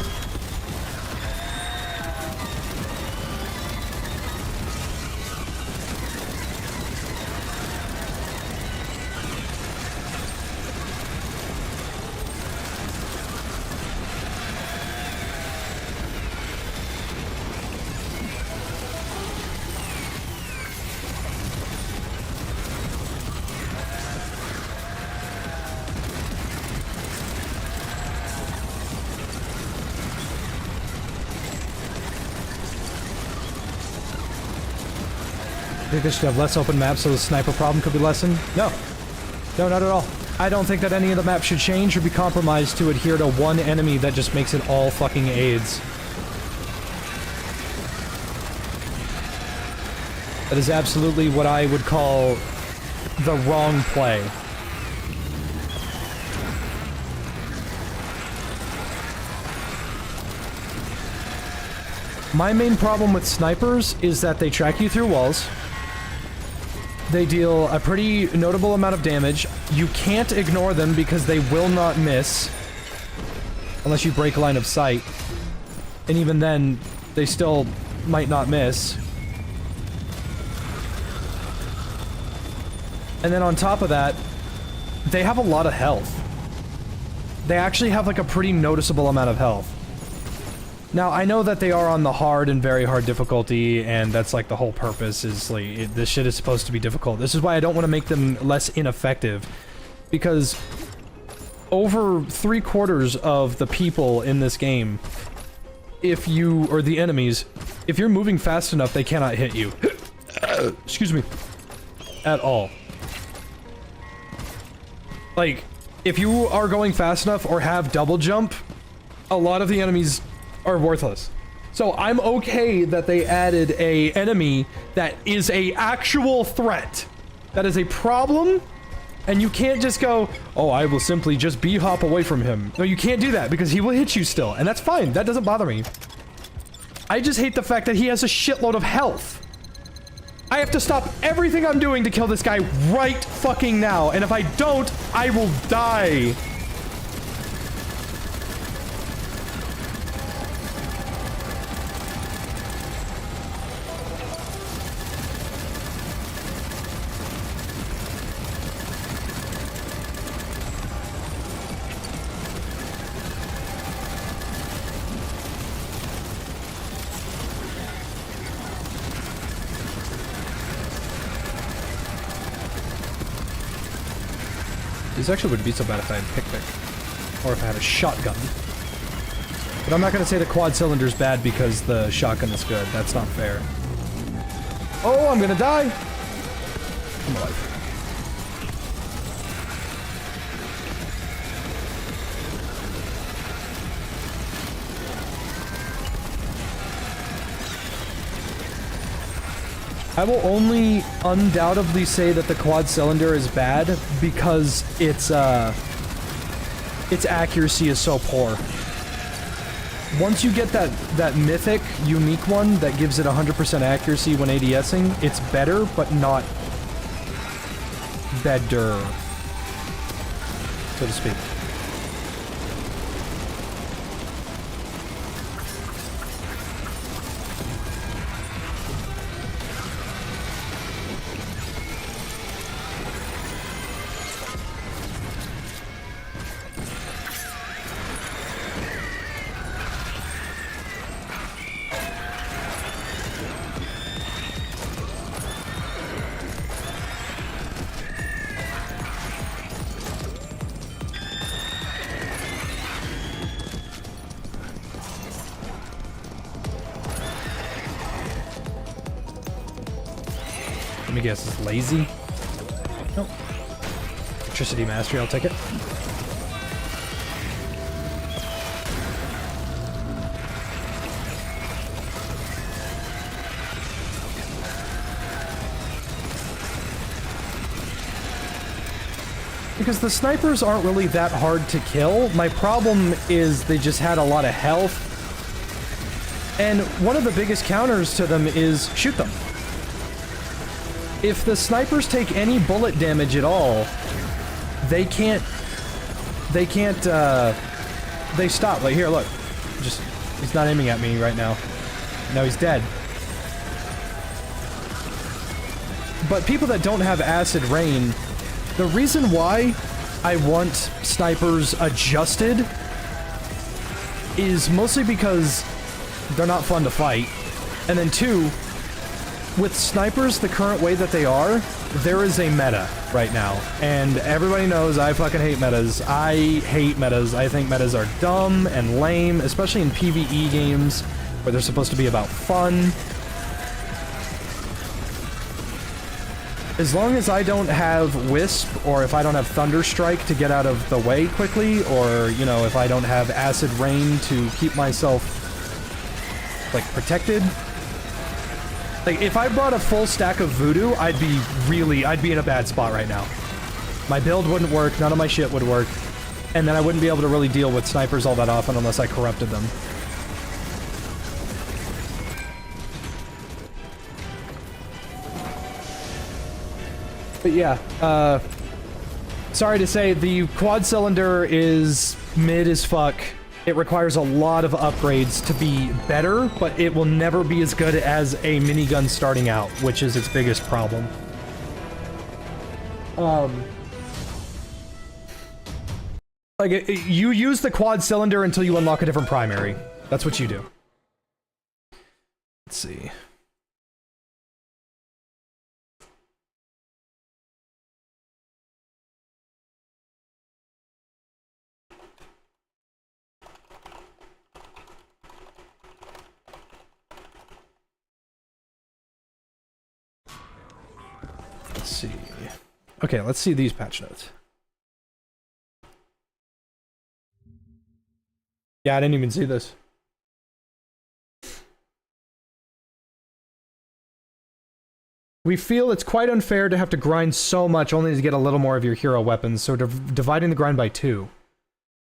think they should have less open maps so the sniper problem could be lessened? No. No, not at all. I don't think that any of the maps should change or be compromised to adhere to one enemy that just makes it all fucking AIDS. That is absolutely what I would call the wrong play. My main problem with snipers is that they track you through walls. They deal a pretty notable amount of damage. You can't ignore them because they will not miss. Unless you break line of sight. And even then, they still might not miss. And then on top of that, they have a lot of health. They actually have like a pretty noticeable amount of health. Now, I know that they are on the hard and very hard difficulty, and that's like the whole purpose is like, this shit is supposed to be difficult. This is why I don't want to make them less ineffective. Because over 3/4 of the people in this game, if you, or the enemies, if you're moving fast enough, they cannot hit you. Excuse me. At all. Like, if you are going fast enough or have double jump, a lot of the enemies are worthless. So I'm okay that they added a enemy that is a actual threat. That is a problem, and you can't just go, oh, I will simply just B-hop away from him. No, you can't do that because he will hit you still, and that's fine. That doesn't bother me. I just hate the fact that he has a shitload of health. I have to stop everything I'm doing to kill this guy right fucking now, and if I don't, I will die. This actually wouldn't be so bad if I had picnic. Or if I had a shotgun. But I'm not gonna say the quad cylinder's bad because the shotgun is good. That's not fair. Oh, I'm gonna die! I'm alive. I will only undoubtedly say that the quad cylinder is bad because its accuracy is so poor. Once you get that mythic, unique one that gives it 100% accuracy when ADSing, it's better, but not better, so to speak. Let me guess, it's lazy? Nope. Electricity mastery, I'll take it. Because the snipers aren't really that hard to kill. My problem is they just had a lot of health. And one of the biggest counters to them is shoot them. If the snipers take any bullet damage at all, they stop. Like, here, look. Just, he's not aiming at me right now. No, he's dead. But people that don't have acid rain, the reason why I want snipers adjusted is mostly because they're not fun to fight. And then two, with snipers the current way that they are, there is a meta right now. And everybody knows I fucking hate metas. I hate metas. I think metas are dumb and lame, especially in PvE games where they're supposed to be about fun. As long as I don't have Wisp, or if I don't have Thunderstrike to get out of the way quickly, or, you know, if I don't have Acid Rain to keep myself, like, protected. Like, if I brought a full stack of Voodoo, I'd be in a bad spot right now. My build wouldn't work, none of my shit would work, and then I wouldn't be able to really deal with snipers all that often unless I corrupted them. But yeah, sorry to say, the quad cylinder is mid as fuck. It requires a lot of upgrades to be better, but it will never be as good as a minigun starting out, which is its biggest problem. Like, you use the quad cylinder until you unlock a different primary. That's what you do. Let's see. Let's see. Okay, let's see these patch notes. Yeah, I didn't even see this. We feel it's quite unfair to have to grind so much only to get a little more of your hero weapons, so dividing the grind by 2.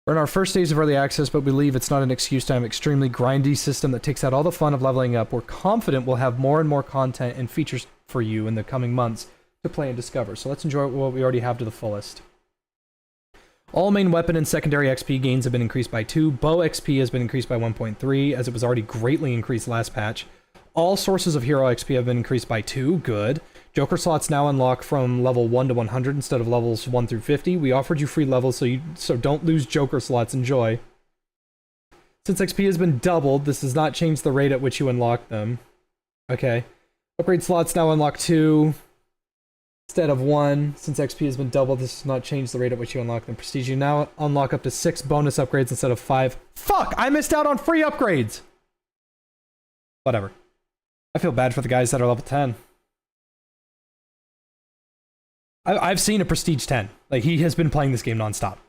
We're in our first days of early access, but we believe it's not an excuse to have an extremely grindy system that takes out all the fun of leveling up. We're confident we'll have more and more content and features for you in the coming months to play and discover, so let's enjoy what we already have to the fullest. All main weapon and secondary XP gains have been increased by 2. Bow XP has been increased by 1.3, as it was already greatly increased last patch. All sources of hero XP have been increased by 2. Good. Joker slots now unlock from level 1 to 100 instead of levels 1 through 50. We offered you free levels, so don't lose Joker slots. Enjoy. Since XP has been doubled, this does not change the rate at which you unlock them. Okay. Upgrade slots now unlock 2 instead of 1. Since XP has been doubled, this does not change the rate at which you unlock them. Prestige, you now unlock up to 6 bonus upgrades instead of 5. Fuck! I missed out on free upgrades! Whatever. I feel bad for the guys that are level 10. I've seen a Prestige 10. Like, he has been playing this game nonstop.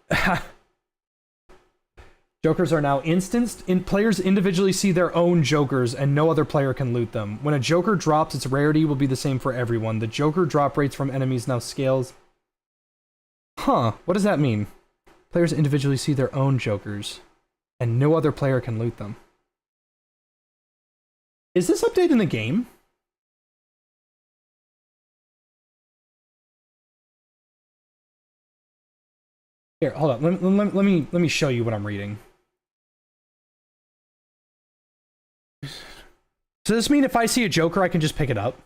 Jokers are now instanced. Players individually see their own Jokers, and no other player can loot them. When a Joker drops, its rarity will be the same for everyone. The Joker drop rates from enemies now scales. Huh, what does that mean? Players individually see their own Jokers, and no other player can loot them. Is this update in the game? Here, hold on. Let me show you what I'm reading. So does this mean if I see a Joker, I can just pick it up?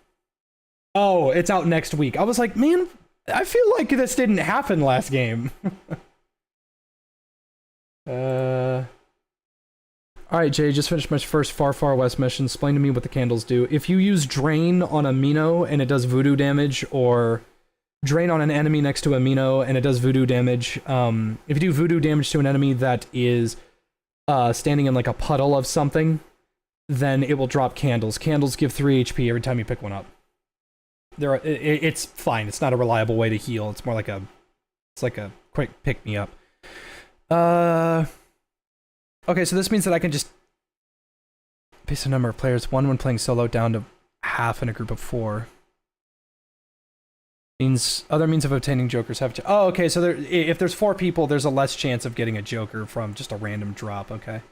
Oh, it's out next week. I was like, man, I feel like this didn't happen last game. Alright, Jay, just finished my first Far Far West mission. Explain to me what the candles do. If you use Drain on a Mino and it does Voodoo damage, or Drain on an enemy next to a Mino and it does Voodoo damage, if you do Voodoo damage to an enemy that is standing in like a puddle of something, then it will drop candles. Candles give 3 HP every time you pick one up. It's fine. It's not a reliable way to heal. It's more like a quick pick-me-up. Okay, so this means that I can just base the number of players, 1 when playing solo, down to half in a group of 4. Means other means of obtaining Jokers have to... Oh, okay, so if there's 4 people, there's a less chance of getting a Joker from just a random drop, okay.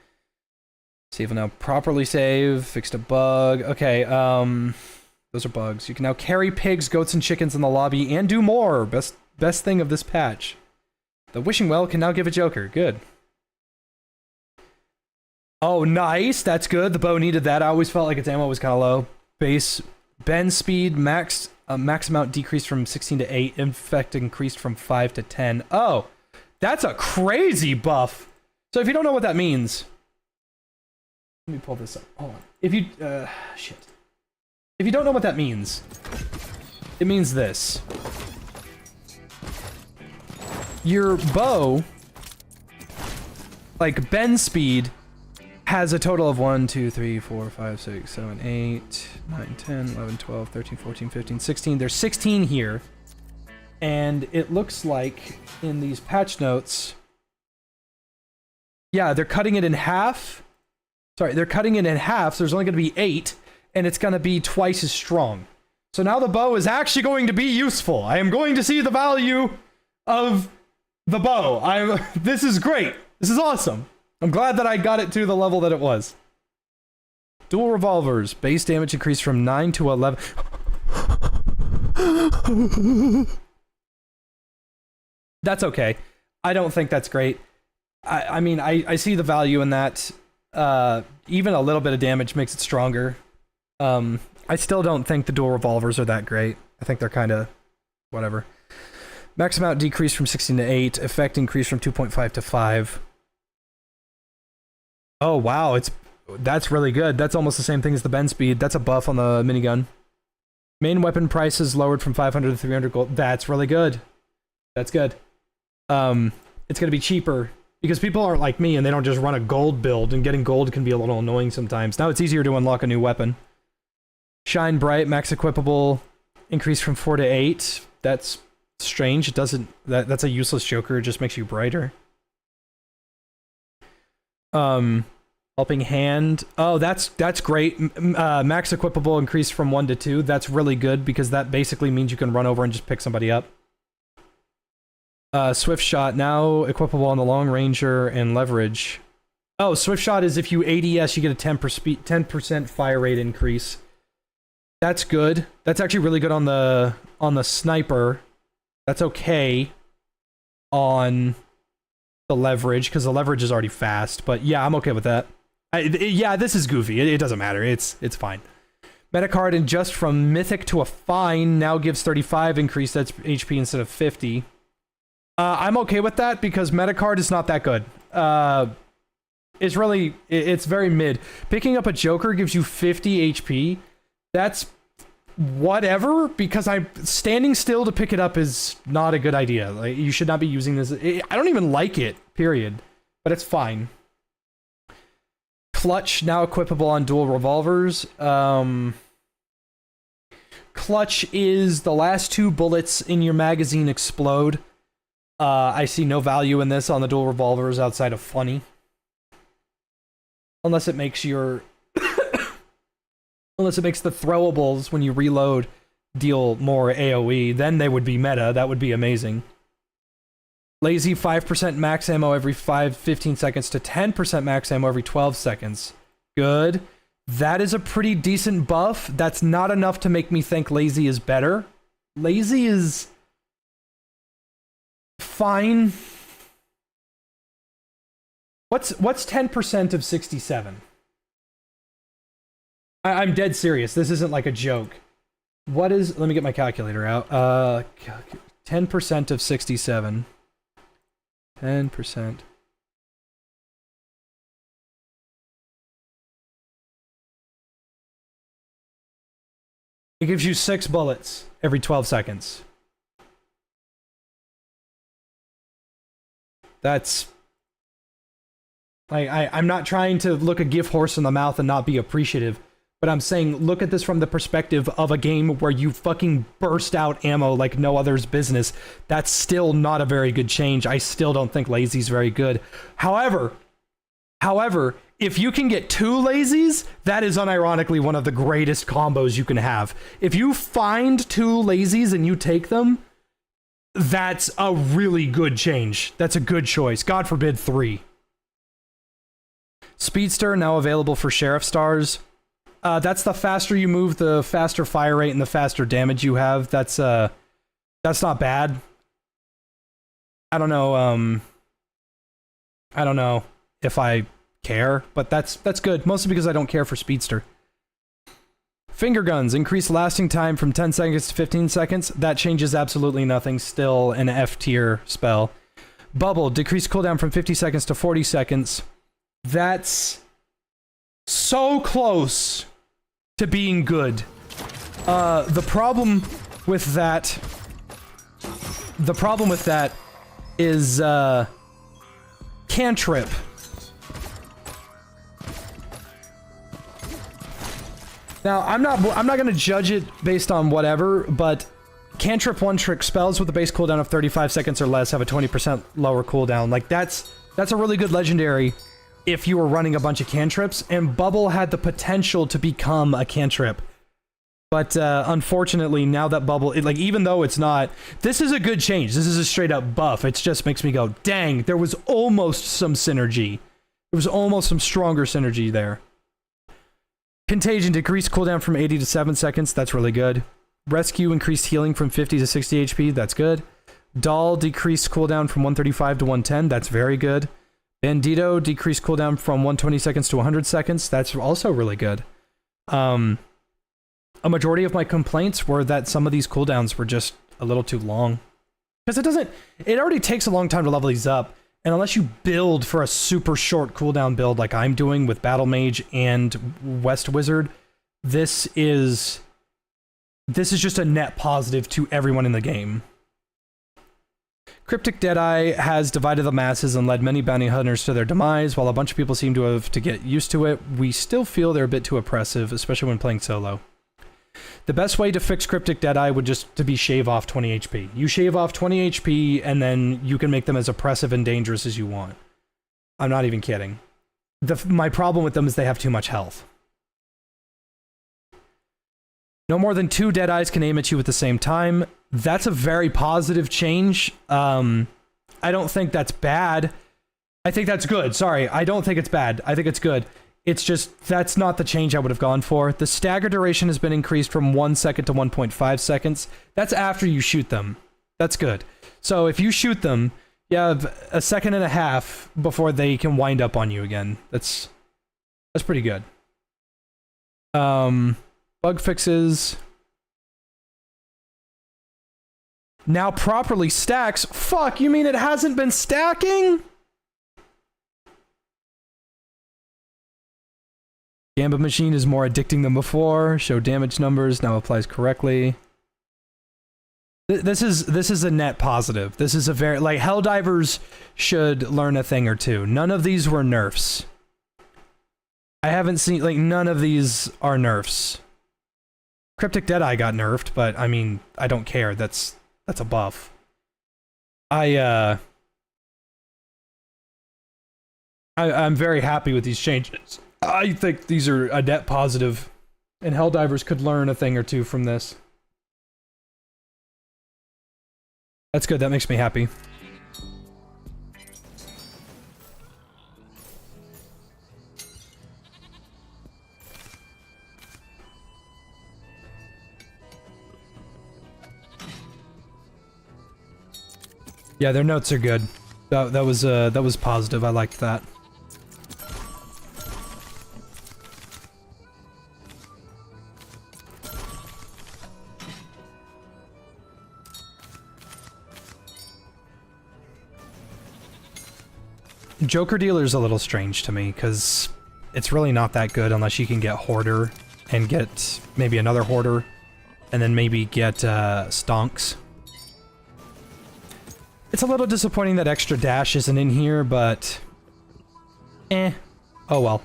Save will now properly save, fixed a bug. Okay, those are bugs. You can now carry pigs, goats, and chickens in the lobby, and do more! Best thing of this patch. The Wishing Well can now give a Joker. Good. Oh, nice! That's good. The bow needed that. I always felt like its ammo was kind of low. Base bend speed, max amount decreased from 16 to 8. Infect increased from 5 to 10. Oh! That's a crazy buff! So if you don't know what that means... Let me pull this up. Hold on. If you... shit. If you don't know what that means, it means this. Your bow, like, bend speed, has a total of 1, 2, 3, 4, 5, 6, 7, 8, 9, 10, 11, 12, 13, 14, 15, 16. There's 16 here. And it looks like in these patch notes, yeah, they're cutting it in half. Sorry, they're cutting it in half, so there's only going to be 8, and it's going to be twice as strong. So now the bow is actually going to be useful. I am going to see the value of the bow. This is great. This is awesome. I'm glad that I got it to the level that it was. Dual revolvers. Base damage increased from 9 to 11. That's okay. I don't think that's great. I mean, I see the value in that. Even a little bit of damage makes it stronger. I still don't think the dual revolvers are that great. I think they're kind of whatever. Max amount decreased from 16 to 8. Effect increased from 2.5 to 5. Oh, wow. That's really good. That's almost the same thing as the bend speed. That's a buff on the minigun. Main weapon prices lowered from 500 to 300 gold. That's really good. That's good. It's going to be cheaper because people aren't like me and they don't just run a gold build, and getting gold can be a little annoying sometimes. Now it's easier to unlock a new weapon. Shine Bright, max equipable, increased from 4 to 8. That's strange. It doesn't... That's a useless joker. It just makes you brighter. Helping Hand. Oh, that's great. Max equipable increased from 1 to 2. That's really good because that basically means you can run over and just pick somebody up. Swift Shot, now equipable on the Long Ranger and Leverage. Oh, Swift Shot is if you ADS, you get a 10% fire rate increase. That's good. That's actually really good on the Sniper. That's okay on the Leverage, because the Leverage is already fast. But yeah, I'm okay with that. Yeah, this is goofy. It doesn't matter. It's fine. Metacard adjust from Mythic to a Fine now gives 35 increased HP instead of 50. I'm okay with that because Metacard is not that good. It's very mid. Picking up a Joker gives you 50 HP. That's whatever, because standing still to pick it up is not a good idea. Like, you should not be using this. I don't even like it, period. But it's fine. Clutch, now equipable on dual revolvers. Clutch is the last 2 bullets in your magazine explode. I see no value in this on the dual revolvers outside of funny. Unless it makes your... Unless it makes the throwables when you reload deal more AoE, then they would be meta. That would be amazing. Lazy 5% max ammo every 15 seconds to 10% max ammo every 12 seconds. Good. That is a pretty decent buff. That's not enough to make me think Lazy is better. Lazy is fine. What's 10% of 67? I'm dead serious. This isn't like a joke. What is... Let me get my calculator out. 10% of 67. 10%. It gives you 6 bullets every 12 seconds. That's... I'm not trying to look a gift horse in the mouth and not be appreciative. But I'm saying, look at this from the perspective of a game where you fucking burst out ammo like no other's business. That's still not a very good change. I still don't think Lazy's very good. However, if you can get 2 Lazies, that is unironically one of the greatest combos you can have. If you find 2 Lazies and you take them, that's a really good change. That's a good choice. God forbid 3. Speedster, now available for Sheriff Stars. That's the faster you move, the faster fire rate and the faster damage you have. That's not bad. I don't know if I care, but that's good. Mostly because I don't care for Speedster. Finger guns, increase lasting time from 10 seconds to 15 seconds. That changes absolutely nothing. Still an F tier spell. Bubble, decrease cooldown from 50 seconds to 40 seconds. That's so close to being good. The problem with that is cantrip. Now, I'm not gonna judge it based on whatever, but cantrip one-trick spells with a base cooldown of 35 seconds or less have a 20% lower cooldown. Like, that's a really good legendary if you were running a bunch of cantrips, and Bubble had the potential to become a cantrip. But unfortunately, now that Bubble, like, even though it's not, this is a good change. This is a straight up buff. It just makes me go, dang, there was almost some synergy. There was almost some stronger synergy there. Contagion decreased cooldown from 80 to 7 seconds. That's really good. Rescue increased healing from 50 to 60 HP. That's good. Doll decreased cooldown from 135 to 110. That's very good. Bandito decreased cooldown from 120 seconds to 100 seconds. That's also really good. A majority of my complaints were that some of these cooldowns were just a little too long. Because it already takes a long time to level these up. And unless you build for a super short cooldown build like I'm doing with Battle Mage and West Wizard, this is just a net positive to everyone in the game. Cryptic Deadeye has divided the masses and led many bounty hunters to their demise. While a bunch of people seem to have to get used to it, we still feel they're a bit too oppressive, especially when playing solo. The best way to fix Cryptic Deadeye would just to be shave off 20 HP. You shave off 20 HP, and then you can make them as oppressive and dangerous as you want. I'm not even kidding. My problem with them is they have too much health. No more than 2 Deadeyes can aim at you at the same time. That's a very positive change. I don't think that's bad. I think that's good. Sorry, I don't think it's bad. I think it's good. It's just, that's not the change I would have gone for. The stagger duration has been increased from 1 second to 1.5 seconds. That's after you shoot them. That's good. So if you shoot them, you have a second and a half before they can wind up on you again. That's pretty good. Bug fixes. Now properly stacks. Fuck, you mean it hasn't been stacking? Gambit Machine is more addicting than before. Show damage numbers now applies correctly. This is a net positive. This is a very, like, Helldivers should learn a thing or two. None of these were nerfs. I haven't seen, like, none of these are nerfs. Cryptic Deadeye got nerfed, but I mean, I don't care. That's a buff. I'm very happy with these changes. I think these are a net positive, and Helldivers could learn a thing or two from this. That's good, that makes me happy. Yeah, their notes are good. That was positive, I liked that. Joker Dealer's a little strange to me, because it's really not that good unless you can get Hoarder, and get maybe another Hoarder, and then maybe get Stonks. It's a little disappointing that extra dash isn't in here, but... oh well.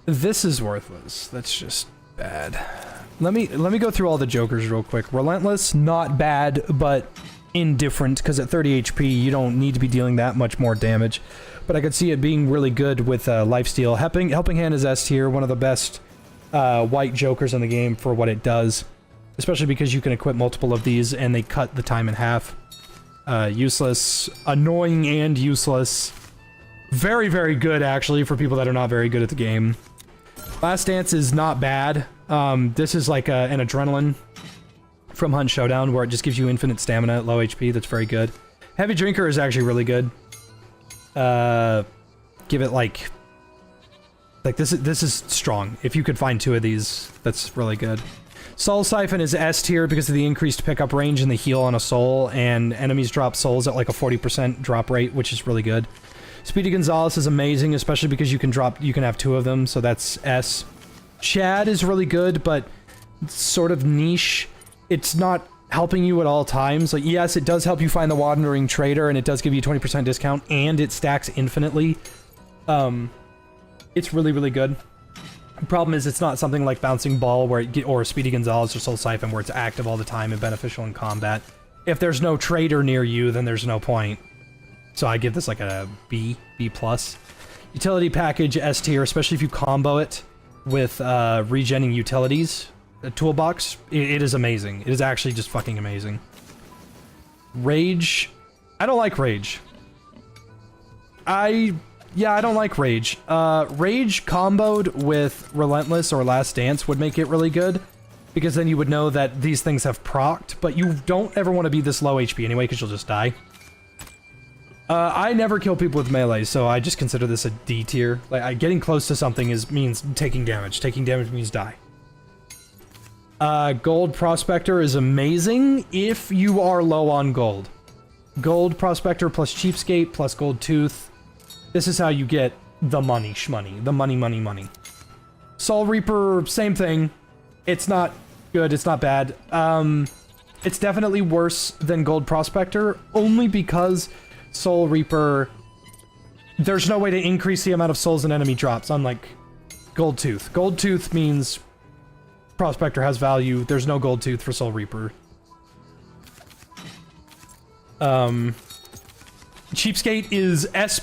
This is worthless. That's just bad. Let me go through all the Jokers real quick. Relentless, not bad, but indifferent, because at 30 HP, you don't need to be dealing that much more damage. But I could see it being really good with lifesteal. Helping Hand is S tier, one of the best white Jokers in the game for what it does. Especially because you can equip multiple of these, and they cut the time in half. Useless. Annoying and useless. Very, very good, actually, for people that are not very good at the game. Last Dance is not bad. This is like an adrenaline from Hunt Showdown, where it just gives you infinite stamina at low HP. That's very good. Heavy Drinker is actually really good. Give it like this is strong. If you could find 2 of these, that's really good. Soul Siphon is S tier because of the increased pickup range and the heal on a soul, and enemies drop souls at like a 40% drop rate, which is really good. Speedy Gonzalez is amazing, especially because you can have 2 of them, so that's S. Chad is really good, but sort of niche. It's not helping you at all times. Like, yes, it does help you find the Wandering Trader, and it does give you a 20% discount, and it stacks infinitely. It's really, really good. The problem is it's not something like Bouncing Ball or Speedy Gonzalez or Soul Siphon where it's active all the time and beneficial in combat. If there's no trader near you, then there's no point. So I give this like a B+. Utility package S tier, especially if you combo it with regenning utilities. A toolbox, it is amazing. It is actually just fucking amazing. Rage, I don't like Rage. Yeah, I don't like Rage. Rage comboed with Relentless or Last Dance would make it really good, because then you would know that these things have procced, but you don't ever want to be this low HP anyway, because you'll just die. I never kill people with melee, so I just consider this a D tier. Like, getting close to something means taking damage. Taking damage means die. Gold Prospector is amazing if you are low on gold. Gold Prospector plus Cheapskate plus Gold Tooth. This is how you get the money shmoney. The money. Soul Reaper, same thing. It's not good, it's not bad. It's definitely worse than Gold Prospector, only because Soul Reaper, there's no way to increase the amount of souls an enemy drops, unlike Gold Tooth. Gold Tooth means Prospector has value. There's no Gold Tooth for Soul Reaper. Cheapskate is S+.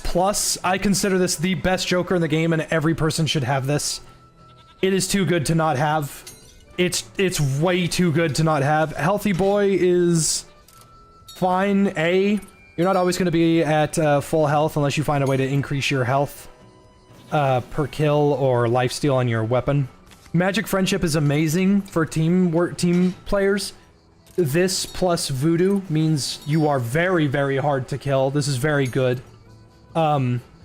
I consider this the best Joker in the game, and every person should have this. It is too good to not have. It's way too good to not have. Healthy Boy is fine, A. You're not always going to be at full health unless you find a way to increase your health per kill or lifesteal on your weapon. Magic Friendship is amazing for team players. This plus Voodoo means you are very, very hard to kill. This is very good.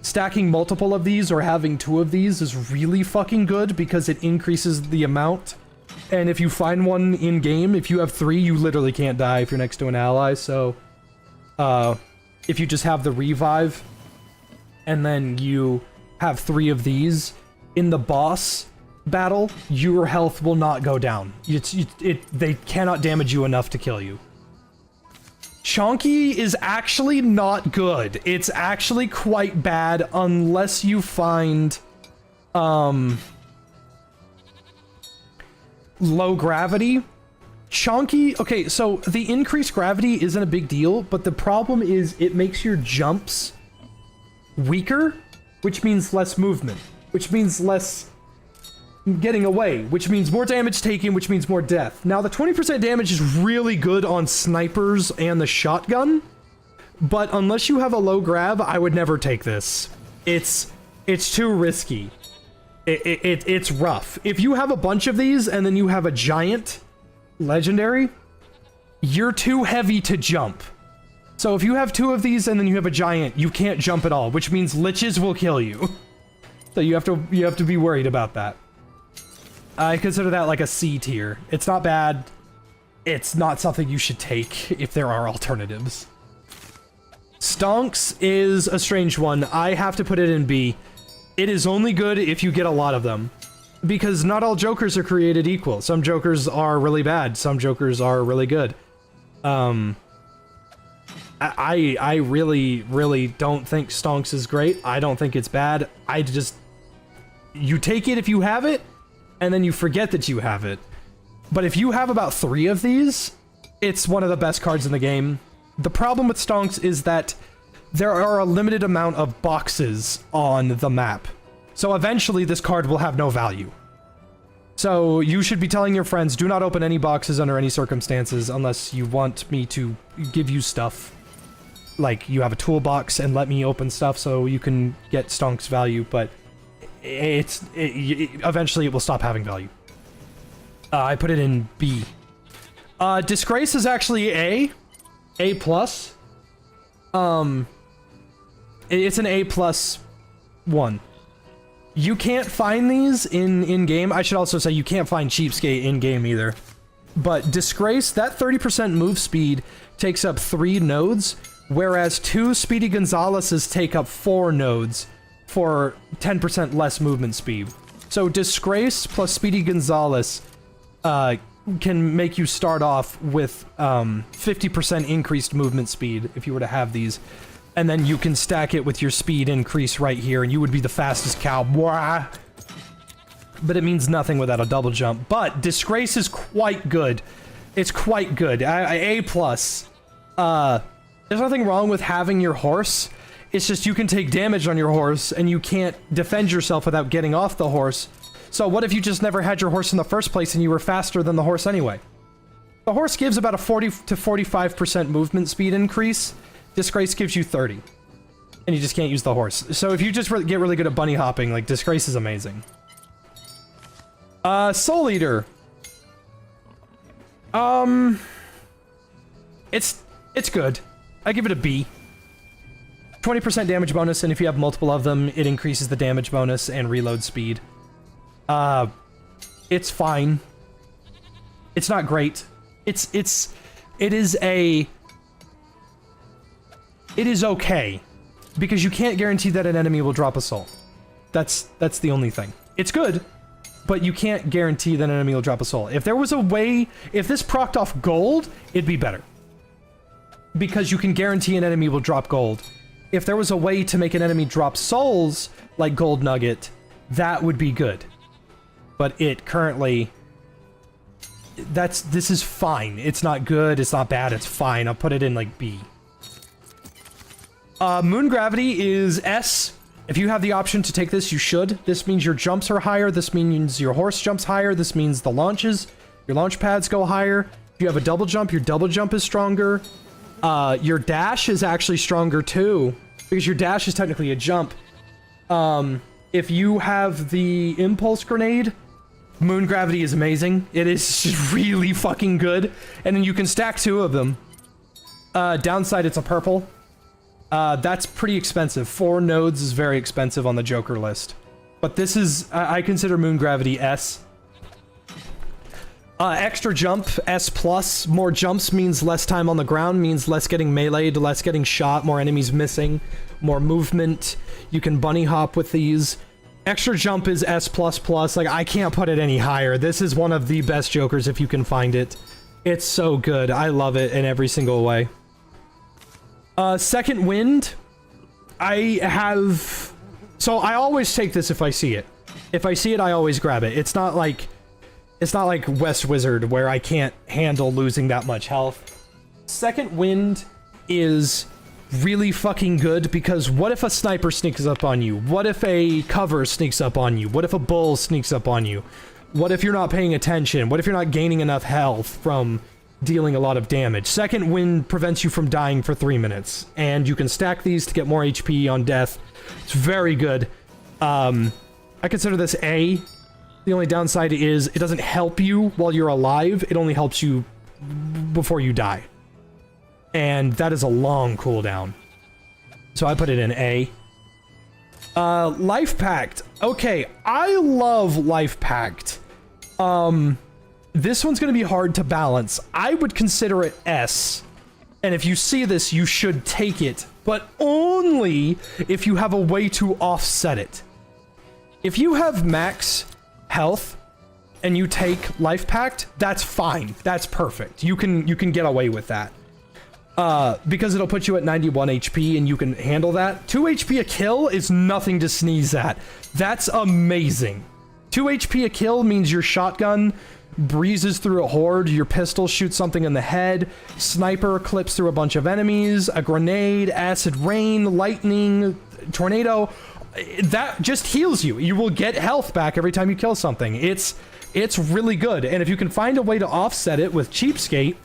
Stacking multiple of these or having 2 of these is really fucking good because it increases the amount. And if you find one in-game, if you have 3, you literally can't die if you're next to an ally, so... if you just have the revive, and then you have 3 of these, in the boss battle, your health will not go down. They cannot damage you enough to kill you. Chonky is actually not good. It's actually quite bad unless you find low gravity. Chonky, okay, so the increased gravity isn't a big deal, but the problem is it makes your jumps weaker, which means less movement, which means less getting away, which means more damage taken, which means more death. Now, the 20% damage is really good on snipers and the shotgun, but unless you have a low grav, I would never take this. It's too risky. It's rough. If you have a bunch of these and then you have a giant legendary, you're too heavy to jump. So if you have 2 of these and then you have a giant, you can't jump at all, which means liches will kill you. So you have to be worried about that. I consider that like a C tier. It's not bad. It's not something you should take if there are alternatives. Stonks is a strange one. I have to put it in B. It is only good if you get a lot of them. Because not all Jokers are created equal. Some Jokers are really bad. Some Jokers are really good. I really, really don't think Stonks is great. I don't think it's bad. You take it if you have it, and then you forget that you have it. But if you have about 3 of these, it's one of the best cards in the game. The problem with Stonks is that there are a limited amount of boxes on the map. So eventually this card will have no value. So you should be telling your friends, do not open any boxes under any circumstances unless you want me to give you stuff. Like, you have a toolbox and let me open stuff so you can get Stonks value, but eventually it will stop having value. I put it in B. Disgrace is actually A+. It's an A+1. You can't find these in-game. I should also say you can't find Cheapskate in-game either. But Disgrace, that 30% move speed takes up 3 nodes, whereas 2 Speedy Gonzaleses take up 4 nodes for 10% less movement speed. So Disgrace plus Speedy Gonzales can make you start off with 50% increased movement speed if you were to have these. And then you can stack it with your speed increase right here, and you would be the fastest cow. Bwah. But it means nothing without a double jump. But Disgrace is quite good. It's quite good. A+. There's nothing wrong with having your horse. It's just you can take damage on your horse, and you can't defend yourself without getting off the horse. So what if you just never had your horse in the first place and you were faster than the horse anyway? The horse gives about a 40 to 45% movement speed increase. Disgrace gives you 30. And you just can't use the horse. So if you just get really good at bunny hopping, like, Disgrace is amazing. Soul Eater. It's good. I give it a B. 20% damage bonus, and if you have multiple of them, it increases the damage bonus and reload speed. It's fine. It's not great. It is okay. Because you can't guarantee that an enemy will drop a soul. That's the only thing. It's good, but you can't guarantee that an enemy will drop a soul. If there was a way, if this procced off gold, it'd be better. Because you can guarantee an enemy will drop gold. If there was a way to make an enemy drop souls, like Gold Nugget, that would be good. But it currently... This is fine. It's not good, it's not bad, it's fine. I'll put it in, like, B. Moon Gravity is S. If you have the option to take this, you should. This means your jumps are higher, this means your horse jumps higher, this means the launches, your launch pads go higher. If you have a double jump, your double jump is stronger. Your dash is actually stronger too, because your dash is technically a jump. If you have the impulse grenade, Moon Gravity is amazing. It is just really fucking good. And then you can stack 2 of them. Downside, it's a purple. That's pretty expensive. 4 nodes is very expensive on the Joker list. But this is, I consider Moon Gravity S. Extra jump, S+. More jumps means less time on the ground, means less getting meleeed, less getting shot, more enemies missing, more movement. You can bunny hop with these. Extra jump is S++. Like, I can't put it any higher. This is one of the best Jokers if you can find it. It's so good. I love it in every single way. Second Wind, I have... So I always take this if I see it. If I see it, I always grab it. It's not like West Wizard, where I can't handle losing that much health. Second Wind is really fucking good, because what if a sniper sneaks up on you? What if a cover sneaks up on you? What if a bull sneaks up on you? What if you're not paying attention? What if you're not gaining enough health from dealing a lot of damage? Second Wind prevents you from dying for 3 minutes, and you can stack these to get more HP on death. It's very good. I consider this A. The only downside is it doesn't help you while you're alive, it only helps you before you die. And that is a long cooldown. So I put it in A. Life Pact. Okay, I love Life Pact. This one's gonna be hard to balance. I would consider it S. And if you see this, you should take it. But only if you have a way to offset it. If you have max health and you take Life Pact, that's fine. That's perfect. You can get away with that. Because it'll put you at 91 HP and you can handle that. 2 HP a kill is nothing to sneeze at. That's amazing. 2 HP a kill means your shotgun breezes through a horde, your pistol shoots something in the head, sniper clips through a bunch of enemies, a grenade, acid rain, lightning, tornado. That just heals you. You will get health back every time you kill something. It's really good. And if you can find a way to offset it with Cheapskate,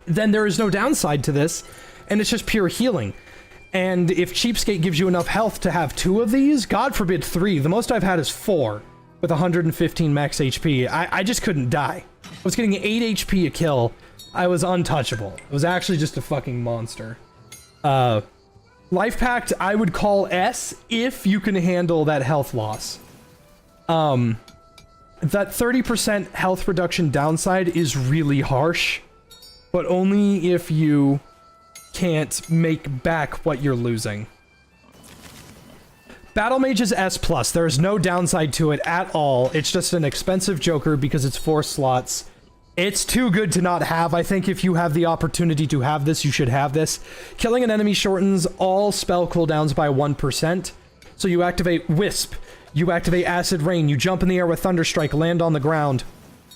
then there is no downside to this, and it's just pure healing. And if Cheapskate gives you enough health to have 2 of these, God forbid 3, the most I've had is 4, with 115 max HP. I just couldn't die. I was getting 8 HP a kill. I was untouchable. It was actually just a fucking monster. Life Pact, I would call S if you can handle that health loss. that 30% health reduction downside is really harsh, but only if you can't make back what you're losing. Battle Mage is S+. There's no downside to it at all. It's just an expensive Joker because it's 4 slots. It's too good to not have. I think if you have the opportunity to have this, you should have this. Killing an enemy shortens all spell cooldowns by 1%. So you activate Wisp, you activate Acid Rain, you jump in the air with Thunderstrike, land on the ground.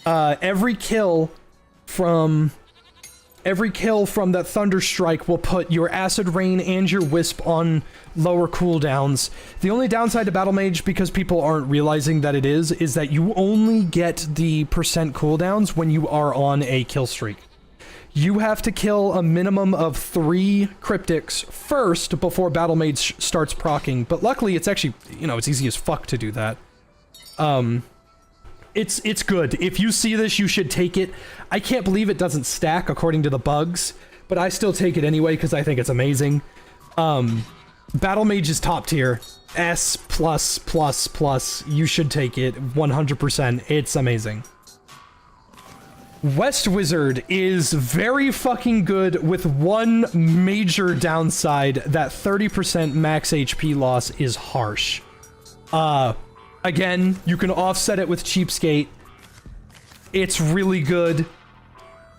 Every kill from that Thunderstrike will put your Acid Rain and your Wisp on lower cooldowns. The only downside to Battle Mage, because people aren't realizing that it is that you only get the percent cooldowns when you are on a kill streak. You have to kill a minimum of 3 cryptics first before Battle Mage starts proccing, but luckily it's actually, you know, it's easy as fuck to do that. It's good. If you see this, you should take it. I can't believe it doesn't stack according to the bugs, but I still take it anyway because I think it's amazing. Battle Mage is top tier. S+++. You should take it 100%. It's amazing. West Wizard is very fucking good with one major downside. That 30% max HP loss is harsh. Again, you can offset it with Cheapskate. It's really good.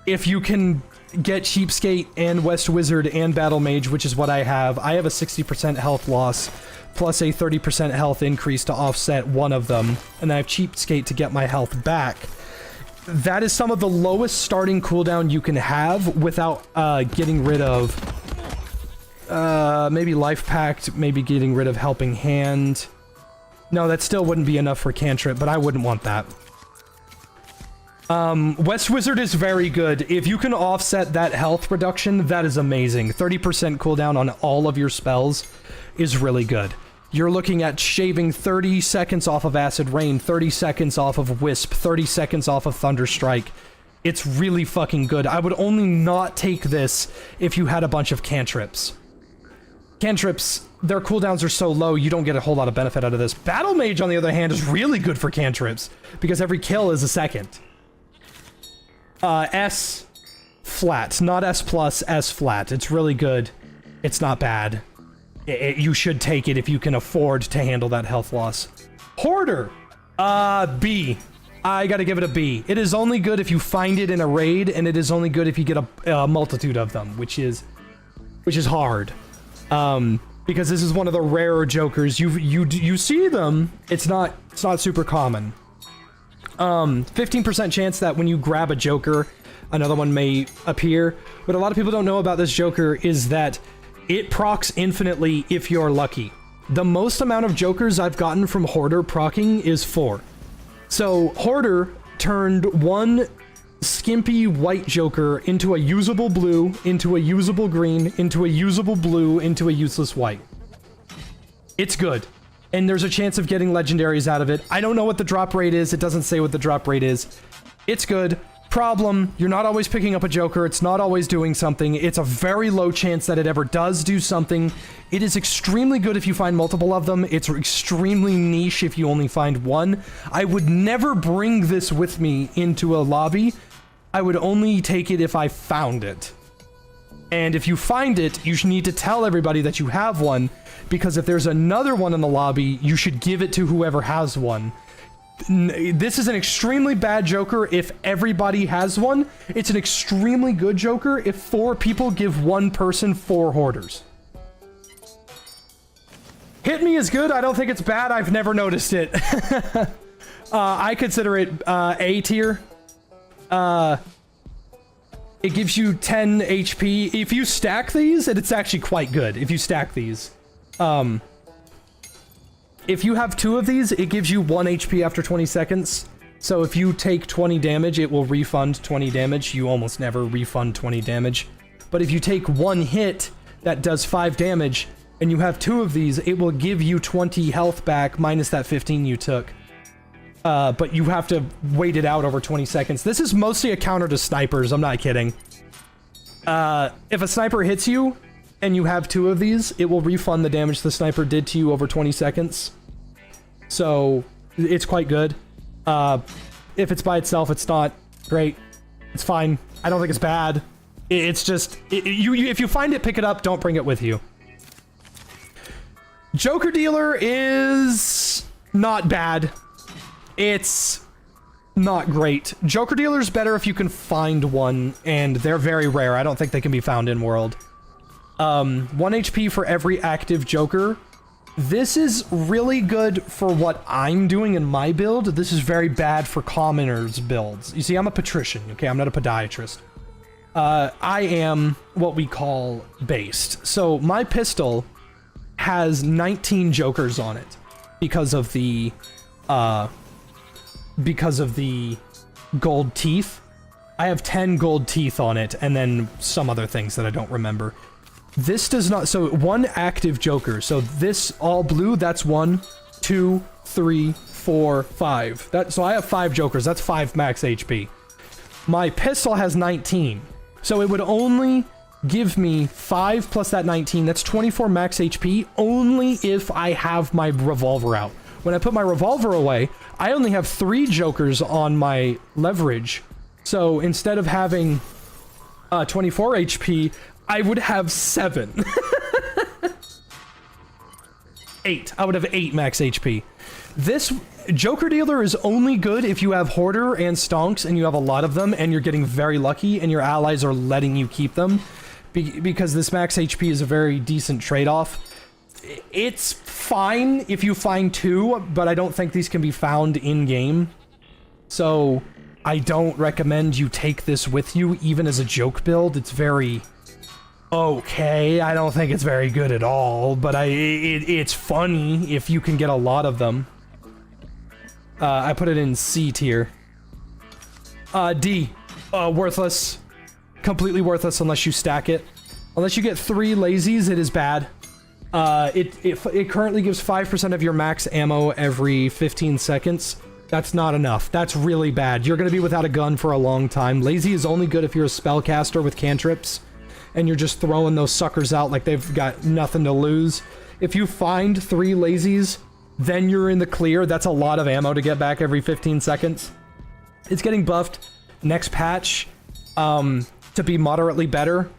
If you can get Cheapskate and West Wizard and Battle Mage, which is what I have a 60% health loss plus a 30% health increase to offset one of them, and I have Cheapskate to get my health back. That is some of the lowest starting cooldown you can have without getting rid of maybe Life Pact, maybe getting rid of Helping Hand. No, that still wouldn't be enough for Cantrip, but I wouldn't want that. West Wizard is very good. If you can offset that health reduction, that is amazing. 30% cooldown on all of your spells is really good. You're looking at shaving 30 seconds off of Acid Rain, 30 seconds off of Wisp, 30 seconds off of Thunderstrike. It's really fucking good. I would only not take this if you had a bunch of cantrips. Cantrips, their cooldowns are so low, you don't get a whole lot of benefit out of this. Battle Mage, on the other hand, is really good for cantrips, because every kill is a second. S flat, not S+, S flat. It's really good. It's not bad. You should take it if you can afford to handle that health loss. Hoarder! B. I gotta give it a B. It is only good if you find it in a raid, and it is only good if you get a multitude of them, which is hard. Because this is one of the rarer jokers. You see them, it's not super common. 15% chance that when you grab a joker, another one may appear. What a lot of people don't know about this joker is that it procs infinitely if you're lucky. The most amount of jokers I've gotten from Hoarder proccing is 4. So Hoarder turned one skimpy white joker into a usable blue, into a usable green, into a usable blue, into a useless white. It's good. And there's a chance of getting legendaries out of it. I don't know what the drop rate is. It doesn't say what the drop rate is. It's good. Problem, you're not always picking up a joker. It's not always doing something. It's a very low chance that it ever does do something. It is extremely good if you find multiple of them. It's extremely niche if you only find one. I would never bring this with me into a lobby. I would only take it if I found it. And if you find it, you need to tell everybody that you have one, because if there's another one in the lobby, you should give it to whoever has one. This is an extremely bad joker if everybody has one. It's an extremely good joker if 4 people give one person 4 hoarders. Hit Me is good. I don't think it's bad. I've never noticed it. I consider it A tier. It gives you 10 HP. If you stack these, and it's actually quite good if you stack these. If you have 2 of these, it gives you 1 HP after 20 seconds. So if you take 20 damage, it will refund 20 damage. You almost never refund 20 damage. But if you take 1 hit that does 5 damage, and you have 2 of these, it will give you 20 health back minus that 15 you took. But you have to wait it out over 20 seconds. This is mostly a counter to snipers, I'm not kidding. If a sniper hits you, and you have 2 of these, it will refund the damage the sniper did to you over 20 seconds. So, it's quite good. If it's by itself, it's not great. It's fine. I don't think it's bad. It's just, if you find it, pick it up. Don't bring it with you. Joker Dealer is not bad. It's not great. Joker Dealer's better if you can find one, and they're very rare. I don't think they can be found in world. 1 HP for every active Joker. This is really good for what I'm doing in my build. This is very bad for commoners' builds. You see, I'm a patrician, okay? I'm not a podiatrist. I am what we call based. So my pistol has 19 Jokers on it because of the gold teeth. I have 10 gold teeth on it, and then some other things that I don't remember. This does not, so 1 active Joker. So this all blue, that's 1, 2, 3, 4, 5. So I have 5 Jokers, that's 5 max HP. My pistol has 19. So it would only give me 5 plus that 19, that's 24 max HP, only if I have my revolver out. When I put my revolver away, I only have 3 Jokers on my leverage. So instead of having 24 HP, I would have 7. 8. I would have 8 max HP. This Joker Dealer is only good if you have Hoarder and Stonks and you have a lot of them and you're getting very lucky and your allies are letting you keep them. Because this max HP is a very decent trade-off. It's fine if you find 2, but I don't think these can be found in-game. So I don't recommend you take this with you, even as a joke build. It's very okay. I don't think it's very good at all, but it's funny if you can get a lot of them. I put it in C tier. D. Worthless. Completely worthless unless you stack it. Unless you get 3 lazies, it is bad. It currently gives 5% of your max ammo every 15 seconds. That's not enough. That's really bad. You're going to be without a gun for a long time. Lazy is only good if you're a spellcaster with cantrips, and you're just throwing those suckers out like they've got nothing to lose. If you find 3 lazies, then you're in the clear. That's a lot of ammo to get back every 15 seconds. It's getting buffed next patch to be moderately better,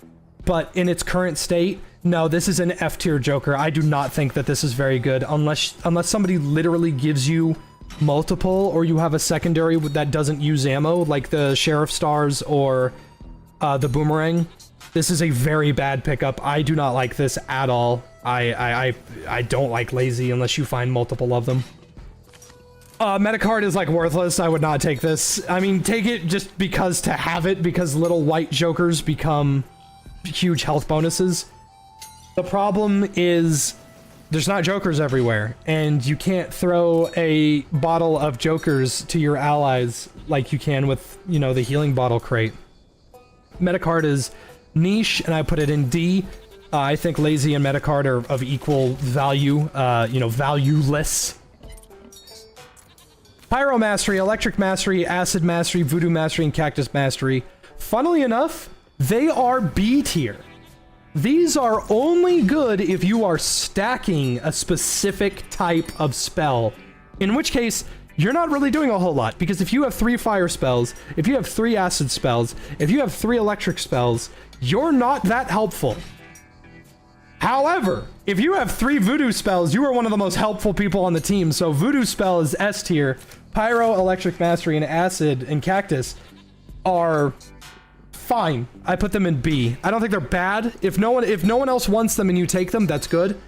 but in its current state, no, this is an F tier Joker. I do not think that this is very good unless somebody literally gives you multiple, or you have a secondary that doesn't use ammo, like the Sheriff Stars or the Boomerang. This is a very bad pickup. I do not like this at all. I don't like lazy unless you find multiple of them. Metacard is like worthless. I would not take this. I mean, take it just because to have it, because little white Jokers become huge health bonuses. The problem is there's not Jokers everywhere, and you can't throw a bottle of Jokers to your allies like you can with, you know, the healing bottle crate. Metacard is niche, and I put it in D. I think lazy and Metacard are of equal value, you know, valueless. Pyro Mastery, Electric Mastery, Acid Mastery, Voodoo Mastery, and Cactus Mastery. Funnily enough, they are B tier. These are only good if you are stacking a specific type of spell. In which case, you're not really doing a whole lot, because if you have 3 fire spells, if you have 3 acid spells, if you have 3 electric spells, you're not that helpful. However, if you have 3 voodoo spells, you are one of the most helpful people on the team. So voodoo spell is S tier. Pyro, Electric Mastery, and Acid and Cactus are fine. I put them in B. I don't think they're bad. If no one else wants them and you take them, that's good.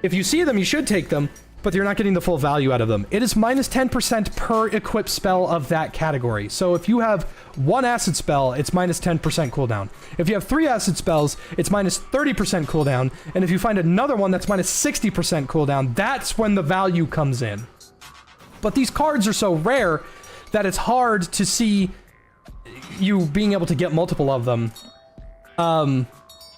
If you see them, you should take them, but you're not getting the full value out of them. It is minus 10% per equipped spell of that category. So if you have 1 acid spell, it's minus 10% cooldown. If you have 3 acid spells, it's minus 30% cooldown. And if you find another one that's minus 60% cooldown, that's when the value comes in. But these cards are so rare that it's hard to see you being able to get multiple of them.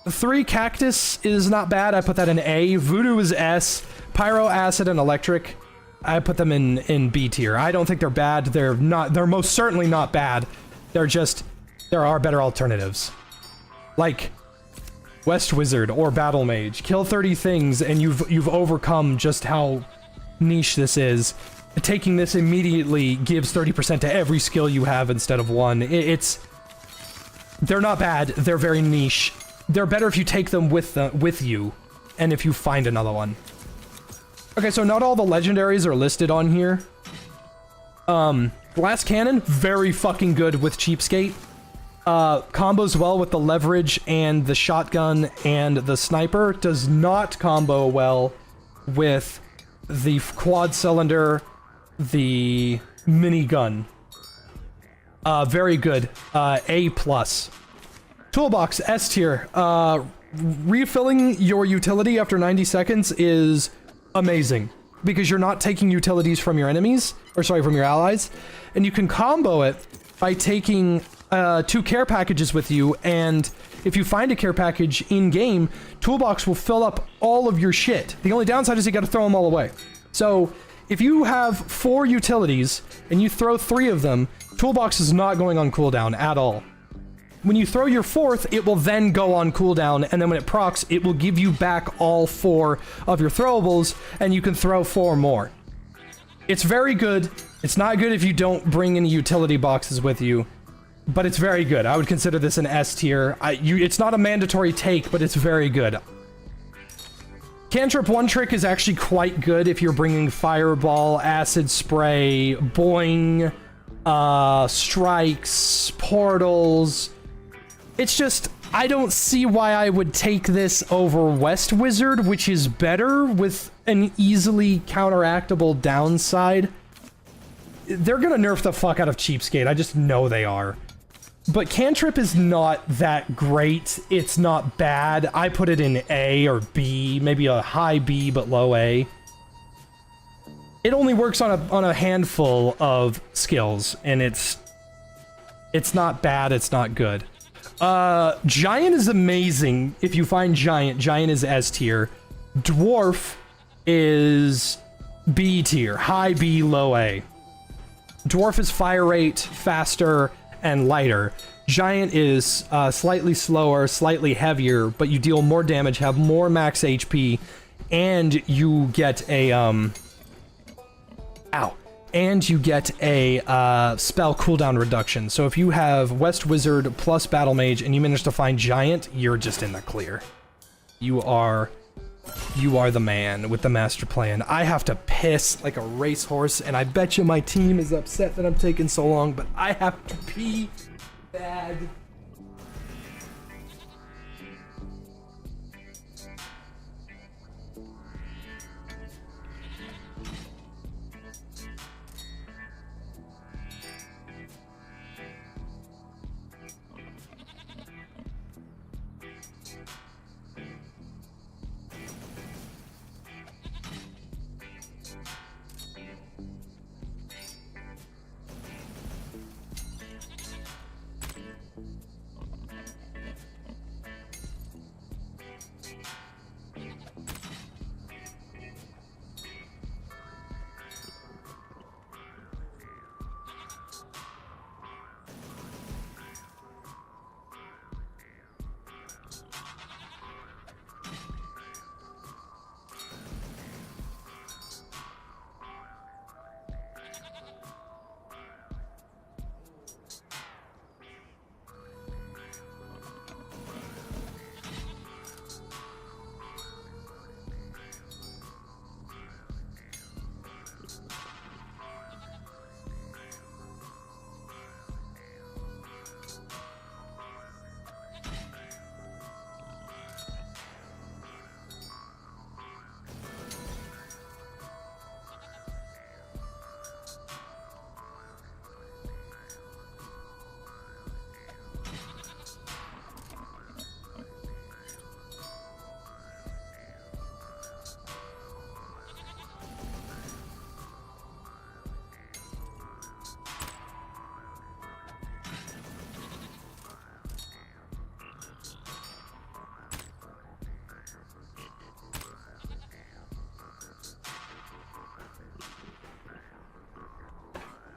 3 Cactus is not bad. I put that in A. Voodoo is S. Pyro, Acid, and Electric, I put them in B tier. I don't think they're bad. They're most certainly not bad. They're just, there are better alternatives. Like West Wizard or Battle Mage. Kill 30 things and you've overcome just how niche this is. taking this immediately gives 30% to every skill you have instead of one. They're not bad, they're very niche. They're better if you take them with you, and if you find another one. Okay, so not all the legendaries are listed on here. Glass Cannon, very fucking good with Cheapskate. Combos well with the leverage and the shotgun and the sniper. Does not combo well with the quad cylinder, the minigun. Very good. A+. Toolbox, S tier. Refilling your utility after 90 seconds is amazing, because you're not taking utilities from your enemies, or sorry, from your allies, and you can combo it by taking 2 care packages with you, and if you find a care package in-game, Toolbox will fill up all of your shit. The only downside is you gotta throw them all away. So, if you have 4 utilities, and you throw 3 of them, Toolbox is not going on cooldown at all. When you throw your 4th, it will then go on cooldown, and then when it procs, it will give you back all 4 of your throwables, and you can throw 4 more. It's very good. It's not good if you don't bring any utility boxes with you, but it's very good. I would consider this an S tier. It's not a mandatory take, but it's very good. Cantrip One Trick is actually quite good if you're bringing Fireball, Acid Spray, Boing, Strikes, Portals. It's just, I don't see why I would take this over West Wizard, which is better with an easily counteractable downside. They're gonna nerf the fuck out of Cheapskate, I just know they are. But Cantrip is not that great, it's not bad. I put it in A or B, maybe a high B but low A. It only works on a handful of skills, and it's not bad, it's not good. Giant is amazing. If you find Giant, Giant is S tier. Dwarf is B tier. High B, low A. Dwarf is fire rate, faster, and lighter. Giant is slightly slower, slightly heavier, but you deal more damage, have more max HP, and you get a, and you get a spell cooldown reduction. So if you have West Wizard plus Battle Mage and you manage to find Giant, you're just in the clear. You are the man with the master plan. I have to piss like a racehorse, and I bet you my team is upset that I'm taking so long, but I have to pee bad.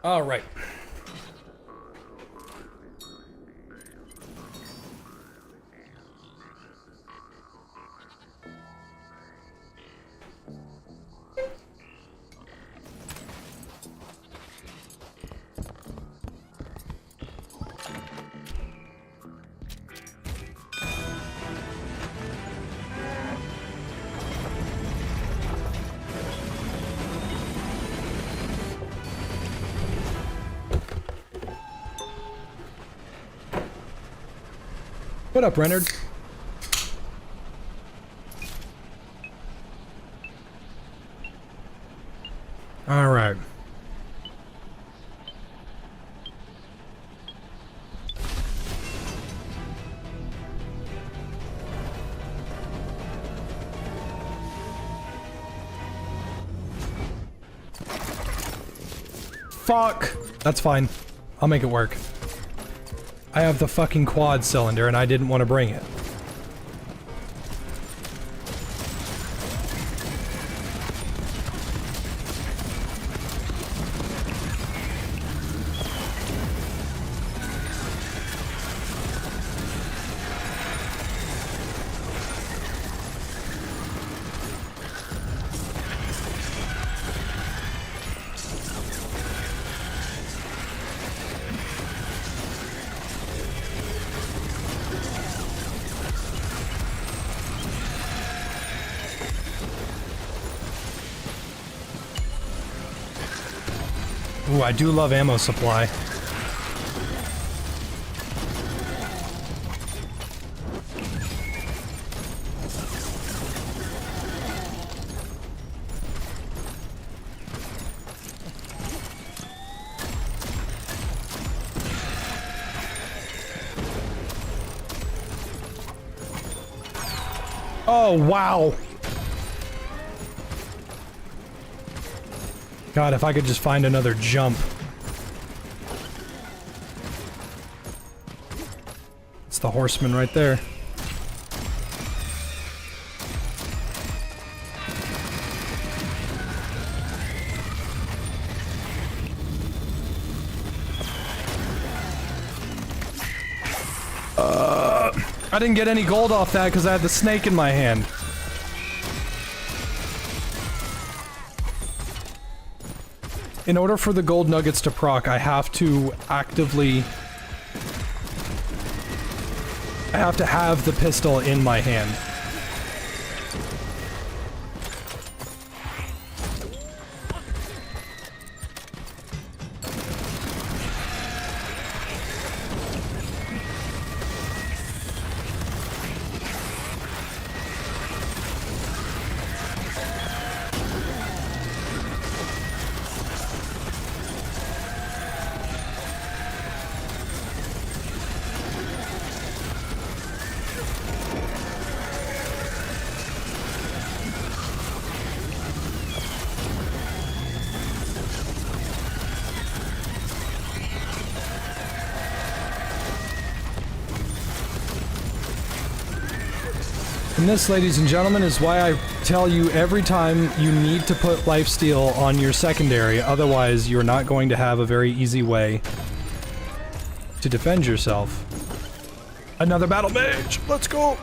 All right. What up, Renard? Alright. Fuck! That's fine. I'll make it work. I have the fucking quad cylinder and I didn't want to bring it. Ooh, I do love ammo supply. Oh, wow! God, if I could just find another jump. It's the horseman right there. I didn't get any gold off that because I had the snake in my hand. In order for the gold nuggets to proc, I have to actively... I have to have the pistol in my hand. And this, ladies and gentlemen, is why I tell you every time you need to put lifesteal on your secondary, otherwise you're not going to have a very easy way to defend yourself. Another battle mage! Let's go!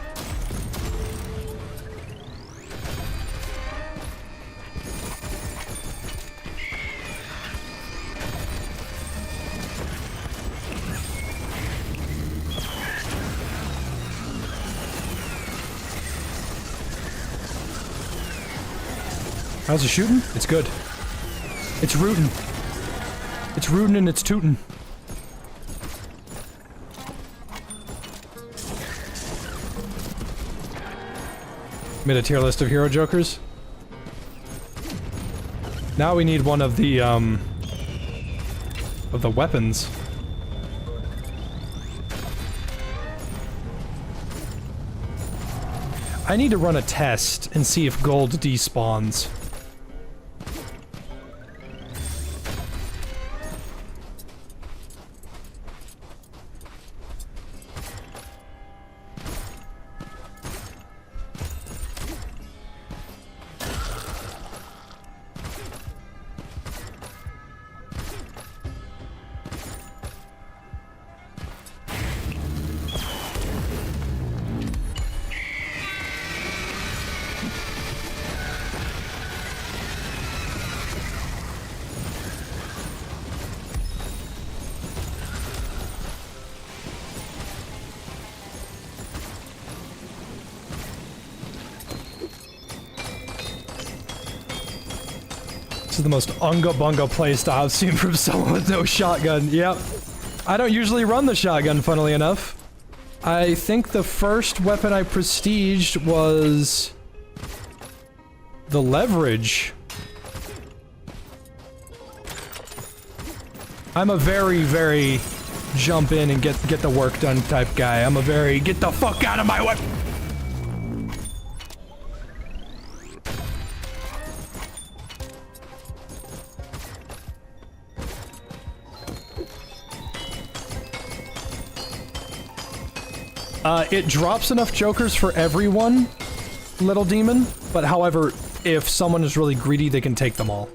How's it shooting? It's good. It's rootin'. It's rootin' and it's tootin'. Made a tier list of hero jokers. Now we need one of the weapons. I need to run a test and see if gold despawns. This is the most unga-bunga playstyle I've seen from someone with no shotgun. Yep. I don't usually run the shotgun, funnily enough. I think the first weapon I prestiged was the leverage. I'm a very, very jump in and get the work done type guy. I'm a very get the fuck out of my way. It drops enough jokers for everyone, little demon, but however, if someone is really greedy, they can take them all.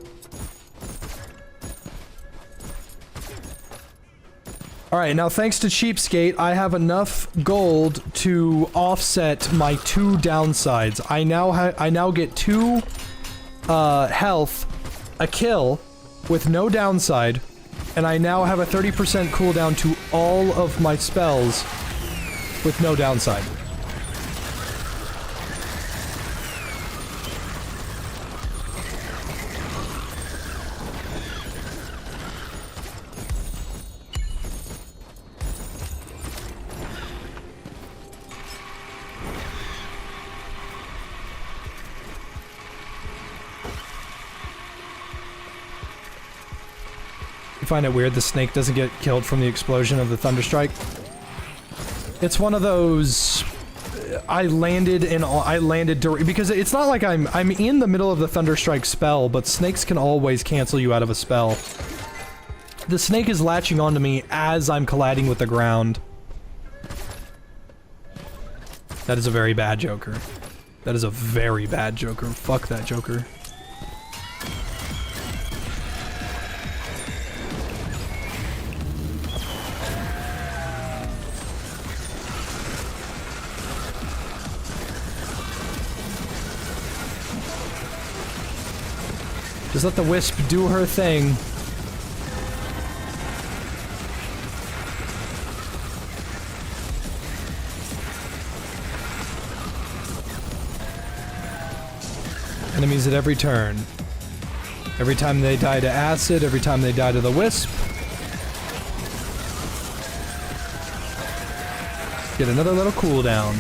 Alright, now thanks to Cheapskate, I have enough gold to offset my 2 downsides. I now get 2 health, a kill, with no downside, and I now have a 30% cooldown to all of my spells with no downside. You find it weird the snake doesn't get killed from the explosion of the Thunderstrike? It's one of those... I landed during... Because it's not like I'm in the middle of the Thunderstrike spell, but snakes can always cancel you out of a spell. The snake is latching onto me as I'm colliding with the ground. That is a very bad Joker. That is a very bad Joker. Fuck that Joker. Just let the wisp do her thing. Enemies at every turn. Every time they die to acid, every time they die to the wisp. Get another little cooldown.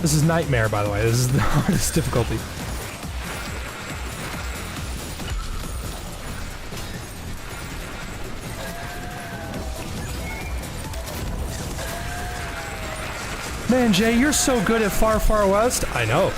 This is Nightmare, by the way. This is the hardest difficulty. Man, Jay, you're so good at Far Far West. I know.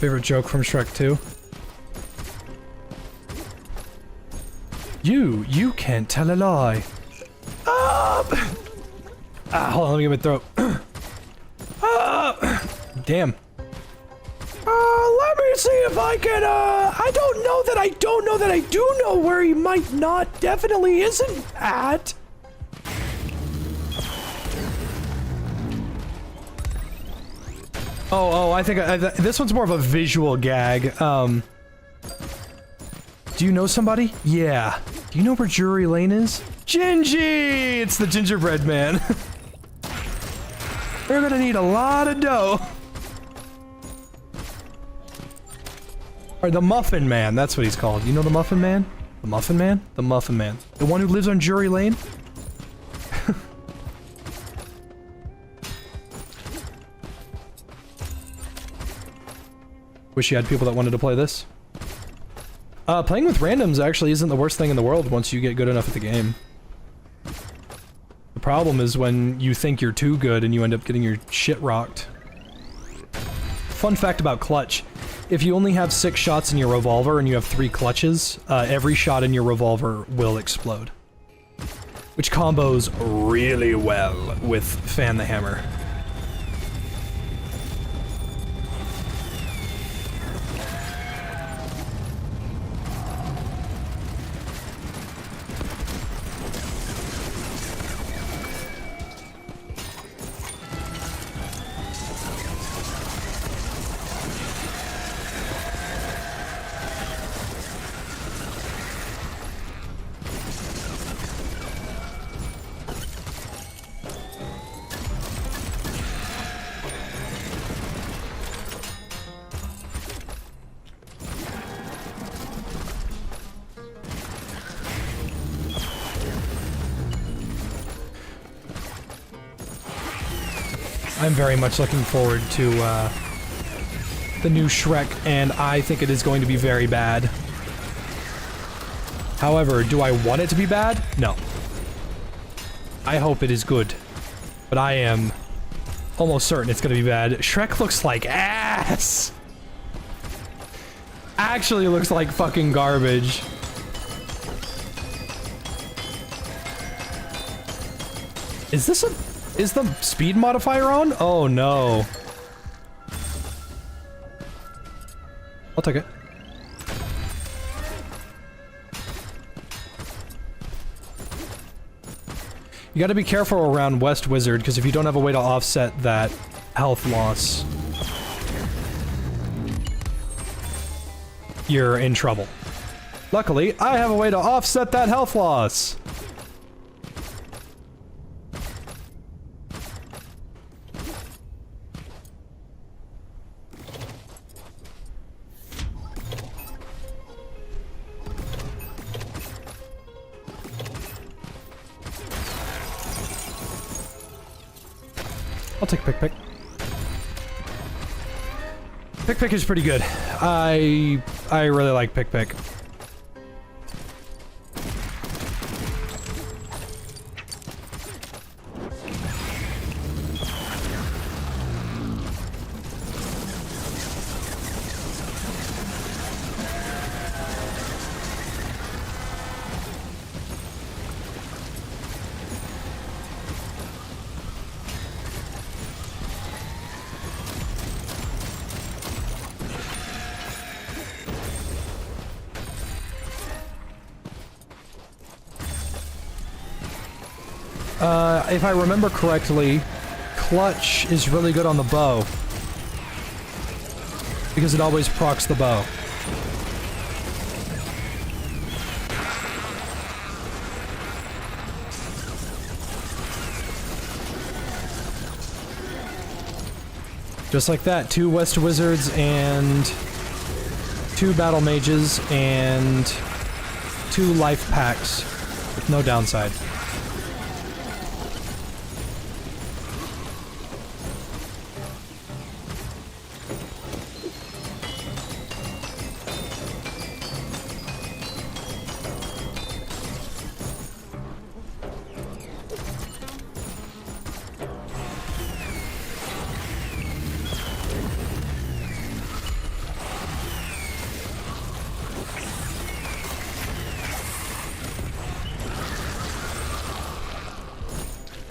Favorite joke from Shrek 2? You can't tell a lie. Hold on, let me get my throat. Damn. Let me see if I can, I don't know that I do know where he might not, definitely isn't at. Oh, I think this one's more of a visual gag. Do you know somebody? Yeah. Do you know where Drury Lane is? Gingy! It's the gingerbread man. They're gonna need a lot of dough. Or the Muffin Man, that's what he's called. You know the Muffin Man? The Muffin Man? The Muffin Man. The one who lives on Drury Lane? Wish you had people that wanted to play this. Playing with randoms actually isn't the worst thing in the world once you get good enough at the game. The problem is when you think you're too good and you end up getting your shit rocked. Fun fact about clutch. If you only have 6 shots in your revolver and you have 3 clutches, every shot in your revolver will explode. which combos really well with Fan the Hammer. I'm very much looking forward to the new Shrek, and I think it is going to be very bad. However, do I want it to be bad? No. I hope it is good, but I am almost certain it's going to be bad. Shrek looks like ass! Actually looks like fucking garbage. Is this a... Is the speed modifier on? Oh no. I'll take it. You gotta be careful around West Wizard, because if you don't have a way to offset that health loss, you're in trouble. Luckily, I have a way to offset that health loss. I'll take Pick Pick. Pick Pick is pretty good. I really like Pick Pick. If I remember correctly, Clutch is really good on the bow, because it always procs the bow. Just like that, 2 West Wizards and 2 Battle Mages and 2 life packs with no downside.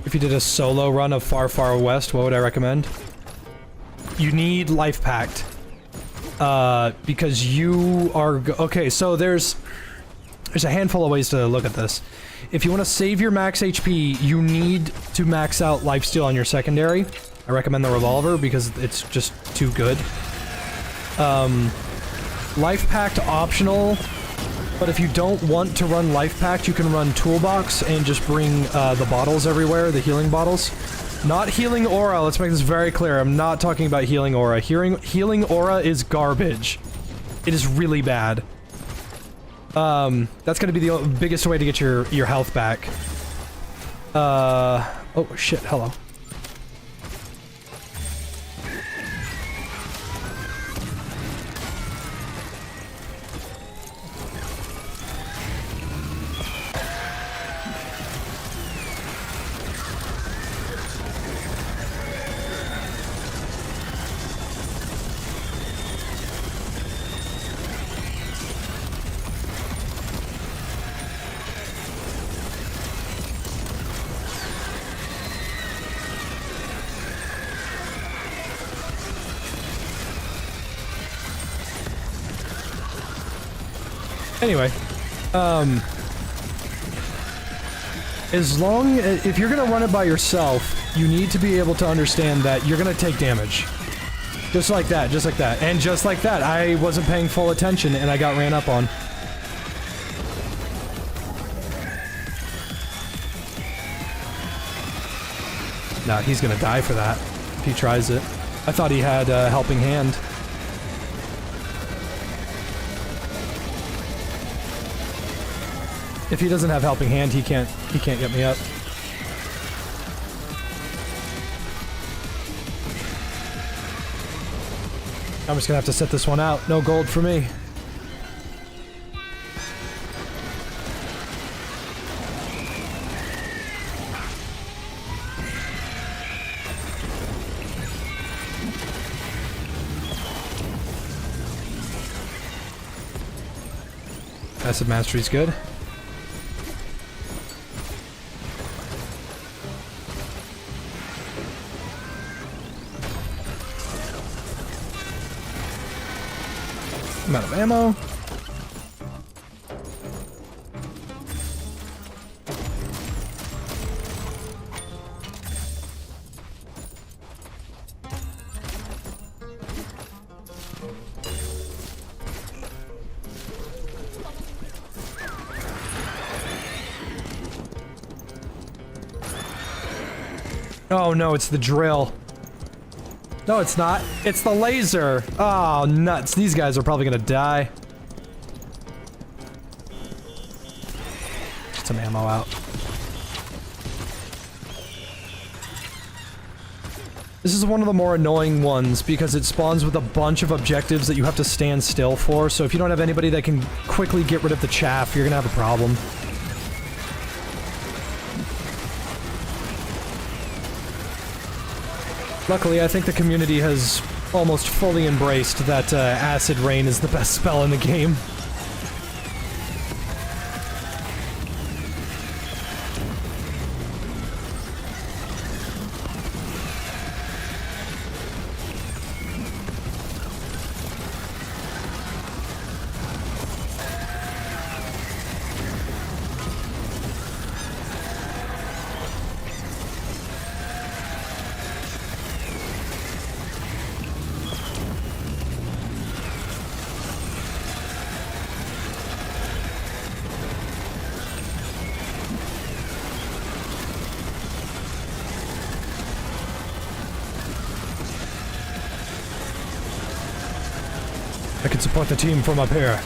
If you did a solo run of Far Far West, what would I recommend? You need Life Pact. Because you are... Okay, so there's a handful of ways to look at this. If you want to save your max HP, you need to max out lifesteal on your secondary. I recommend the Revolver because it's just too good. Life Pact optional, but if you don't want to run Life Pact, you can run Toolbox and just bring the bottles everywhere, the healing bottles. Not Healing Aura, let's make this very clear. I'm not talking about Healing Aura. Healing Aura is garbage. It is really bad. That's gonna be the biggest way to get your health back. Oh shit, hello. Anyway, if you're gonna run it by yourself, you need to be able to understand that you're gonna take damage. Just like that, just like that. And just like that, I wasn't paying full attention and I got ran up on. Nah, he's gonna die for that if he tries it. I thought he had a helping hand. If he doesn't have helping hand, he can't get me up. I'm just gonna have to set this one out. No gold for me. Acid Mastery's good. I'm out of ammo. Oh no, it's the drill. No, it's not. It's the laser. Oh, nuts. These guys are probably gonna die. Get some ammo out. This is one of the more annoying ones because it spawns with a bunch of objectives that you have to stand still for, so if you don't have anybody that can quickly get rid of the chaff, you're gonna have a problem. Luckily, I think the community has almost fully embraced that Acid Rain is the best spell in the game. I can support the team from up here.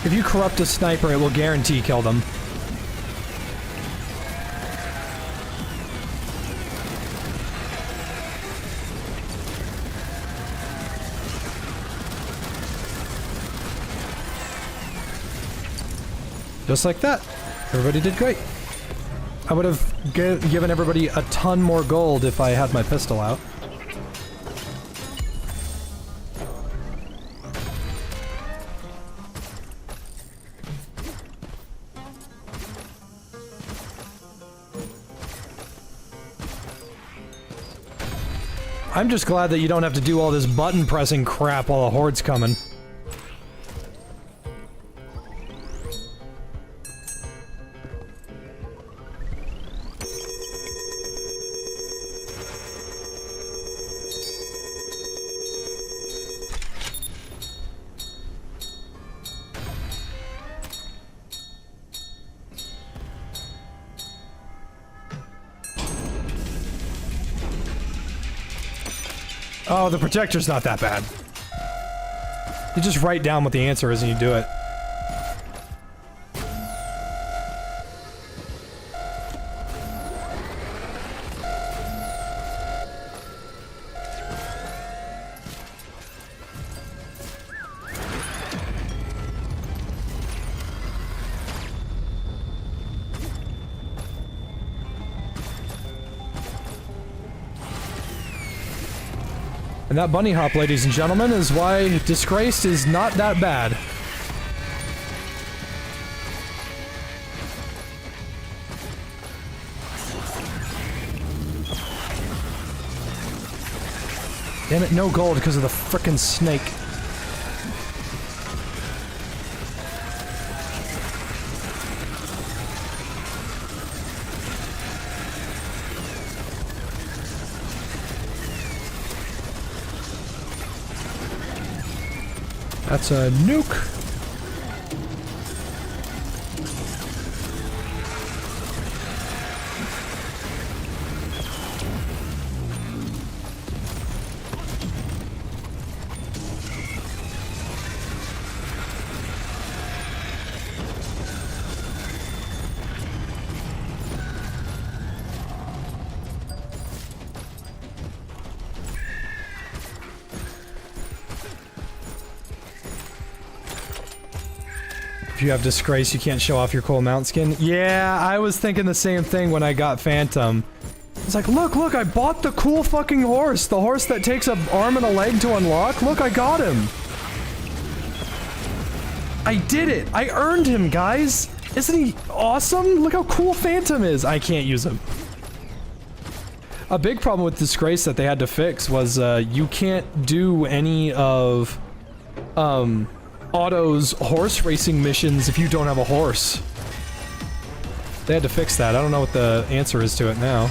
If you corrupt a sniper, it will guarantee kill them. Just like that. Everybody did great. I would have given everybody a ton more gold if I had my pistol out. I'm just glad that you don't have to do all this button pressing crap while the horde's coming. Oh, the protector's not that bad. You just write down what the answer is and you do it. And that bunny hop, ladies and gentlemen, is why Disgraced is not that bad. Damn it, no gold because of the frickin' snake. That's a nuke. If you have Disgrace, you can't show off your cool mount skin. Yeah, I was thinking the same thing when I got Phantom. It's like, look, I bought the cool fucking horse. The horse that takes an arm and a leg to unlock. Look, I got him. I did it. I earned him, guys. Isn't he awesome? Look how cool Phantom is. I can't use him. A big problem with Disgrace that they had to fix was, you can't do any of, Otto's horse racing missions if you don't have a horse. They had to fix that. I don't know what the answer is to it now.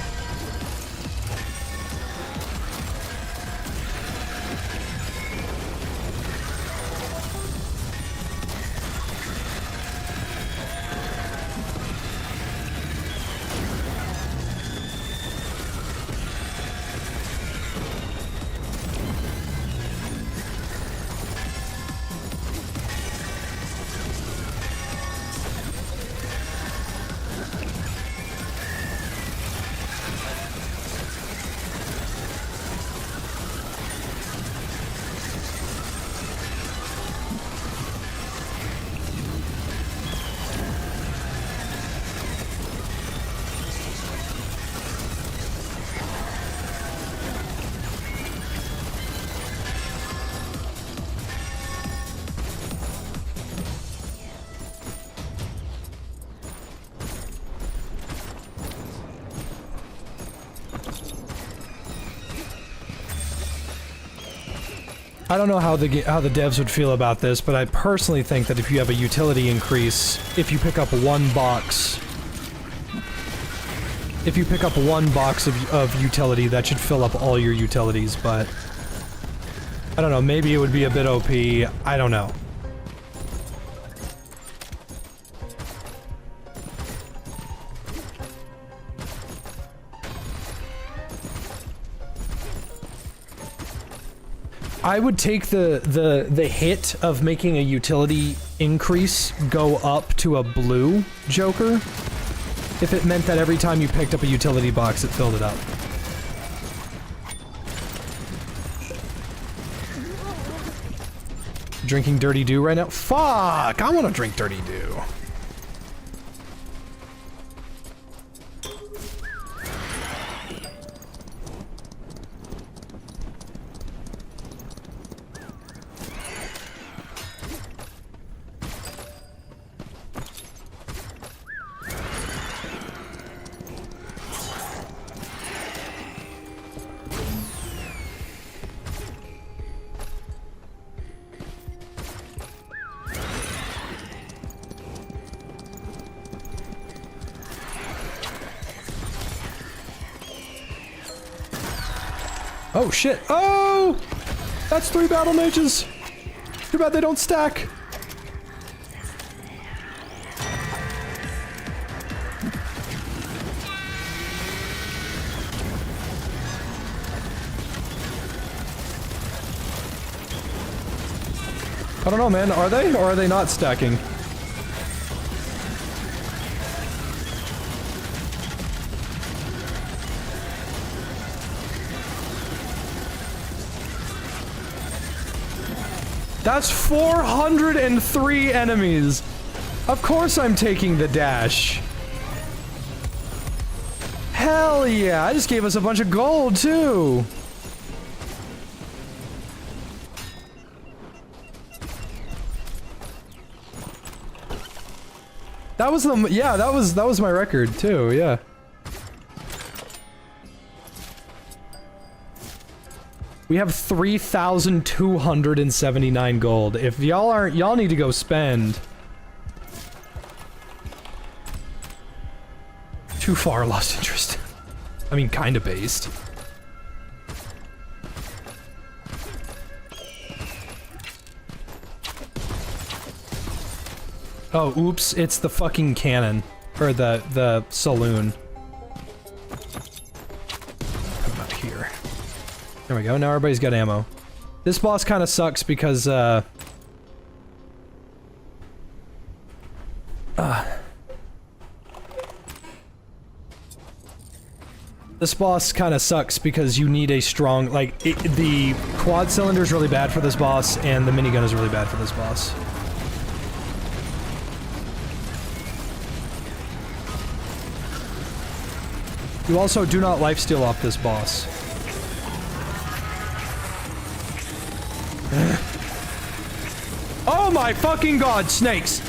I don't know how the devs would feel about this, but I personally think that if you have a utility increase, if you pick up one box... If you pick up one box of utility, that should fill up all your utilities, but... I don't know, maybe it would be a bit OP, I don't know. I would take the hit of making a utility increase go up to a blue Joker if it meant that every time you picked up a utility box it filled it up. Drinking Dirty Dew right now? Fuck! I want to drink Dirty Dew. Oh shit! Oh! That's 3 battle mages! Too bad they don't stack! I don't know, man. Are they? Or are they not stacking? That's 403 enemies! Of course I'm taking the dash! Hell yeah! I just gave us a bunch of gold, too! That was the yeah. That was my record too. Yeah. We have 3,279 gold. If y'all aren't, y'all need to go spend. Too far lost interest. I mean, kinda based. Oh, oops, it's the fucking cannon. Or the saloon. Come out here. There we go, now everybody's got ammo. This boss kinda sucks because, this boss kinda sucks because you need a strong, like, the quad cylinder is really bad for this boss, and the minigun is really bad for this boss. You also do not lifesteal off this boss. Oh my fucking god, snakes!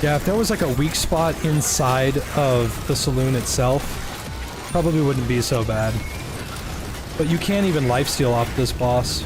Yeah, if there was like a weak spot inside of the saloon itself, probably wouldn't be so bad. But you can't even lifesteal off this boss.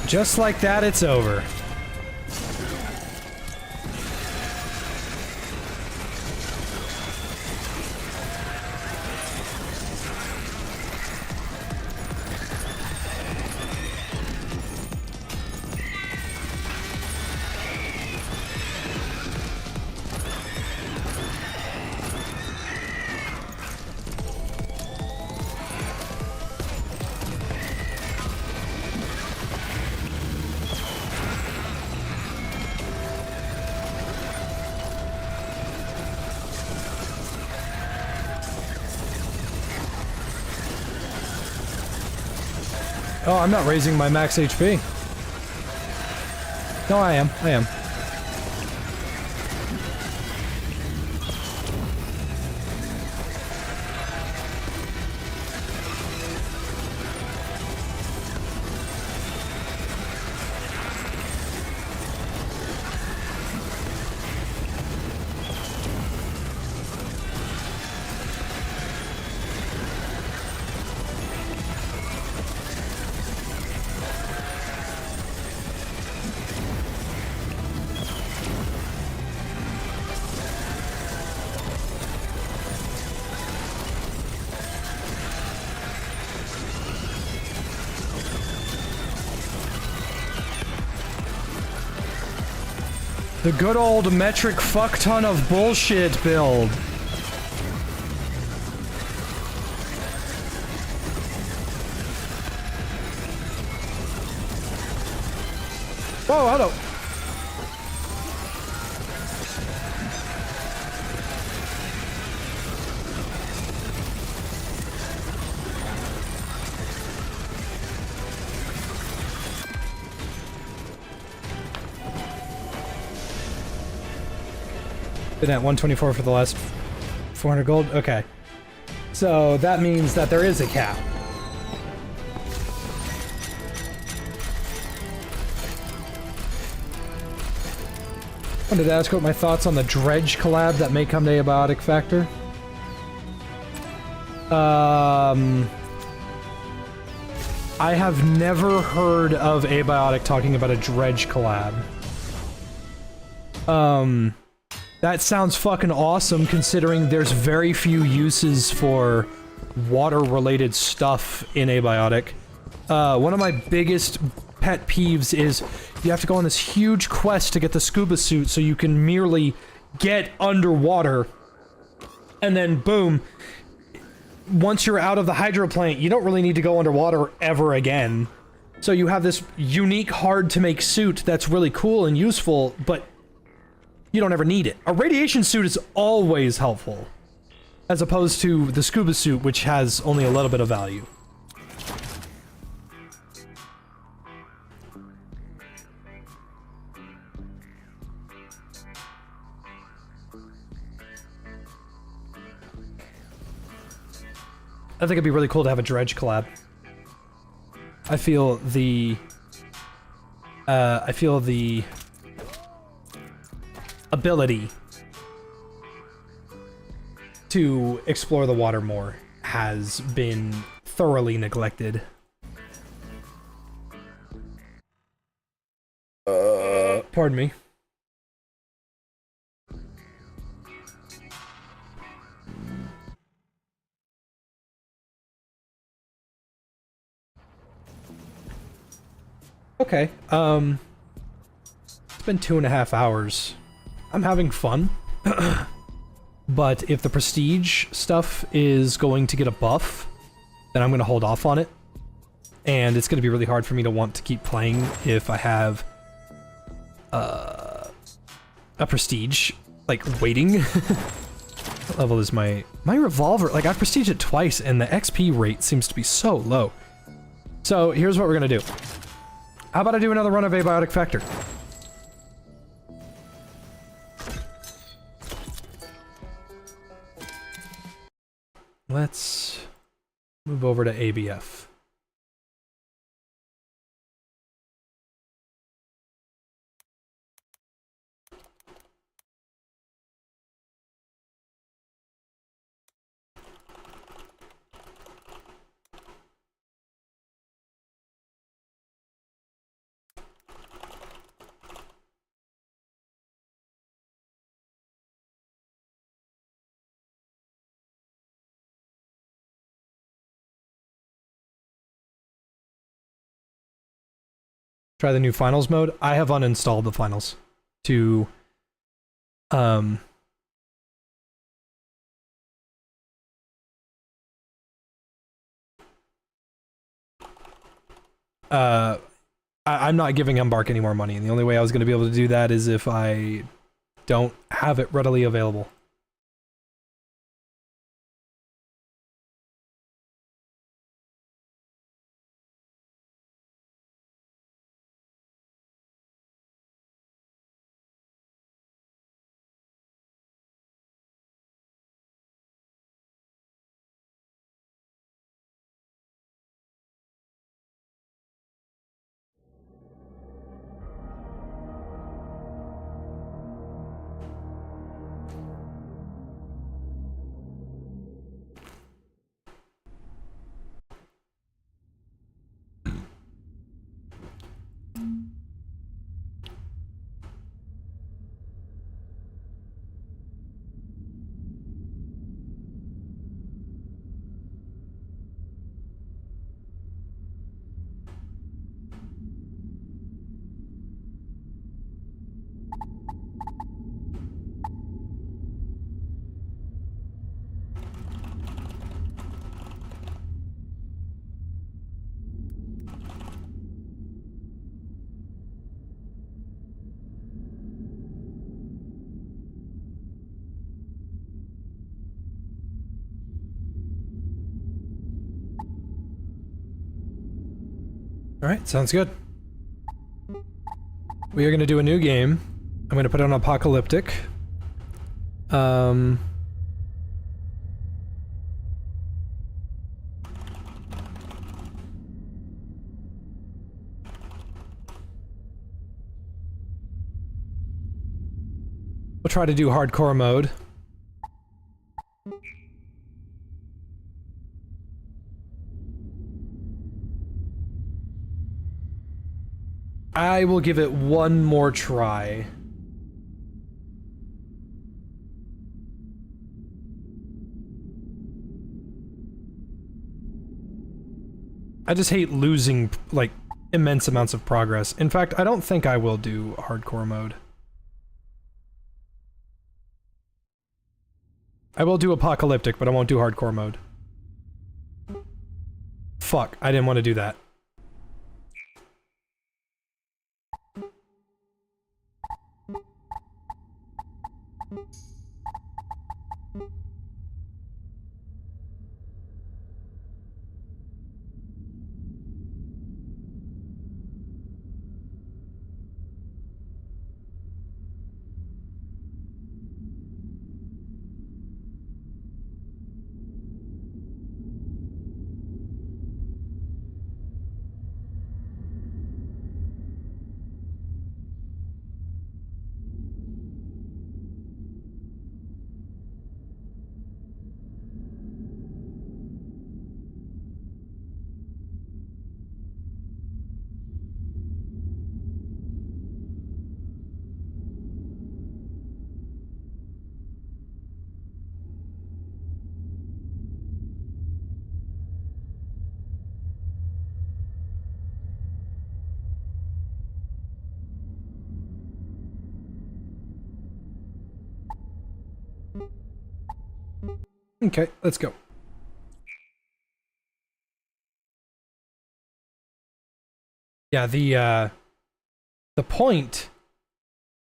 Just like that, it's over. Oh, I'm not raising my max HP. No, I am. I am. The good old metric fuck ton of bullshit build. Whoa, hello. Been at 124 for the last 400 gold? Okay. So that means that there is a cap. Wanted to ask what my thoughts on the Dredge collab that may come to Abiotic Factor. I have never heard of Abiotic talking about a Dredge collab. That sounds fucking awesome considering there's very few uses for water-related stuff in Abiotic. One of my biggest pet peeves is you have to go on this huge quest to get the scuba suit so you can merely get underwater. And then boom, once you're out of the hydroplane, you don't really need to go underwater ever again. So you have this unique, hard-to-make suit that's really cool and useful, but you don't ever need it. A radiation suit is always helpful, as opposed to the scuba suit, which has only a little bit of value. I think it'd be really cool to have a Dredge collab. I feel the ability to explore the water more has been thoroughly neglected. Pardon me. Okay, it's been 2.5 hours. I'm having fun. But if the prestige stuff is going to get a buff, then I'm gonna hold off on it. And it's gonna be really hard for me to want to keep playing if I have a prestige, like, waiting. What level is my revolver? Like, I've prestiged it twice and the XP rate seems to be so low. So here's what we're gonna do. How about I do another run of Abiotic Factor? Let's move over to ABF. Try the new finals mode. I have uninstalled the finals to I'm not giving Embark any more money, and the only way I was going to be able to do that is if I don't have it readily available. Alright, sounds good. We are gonna do a new game. I'm gonna put on Apocalyptic. We'll try to do hardcore mode. I will give it one more try. I just hate losing, like, immense amounts of progress. In fact, I don't think I will do hardcore mode. I will do apocalyptic, but I won't do hardcore mode. Fuck, I didn't want to do that. Okay, let's go. Yeah, the point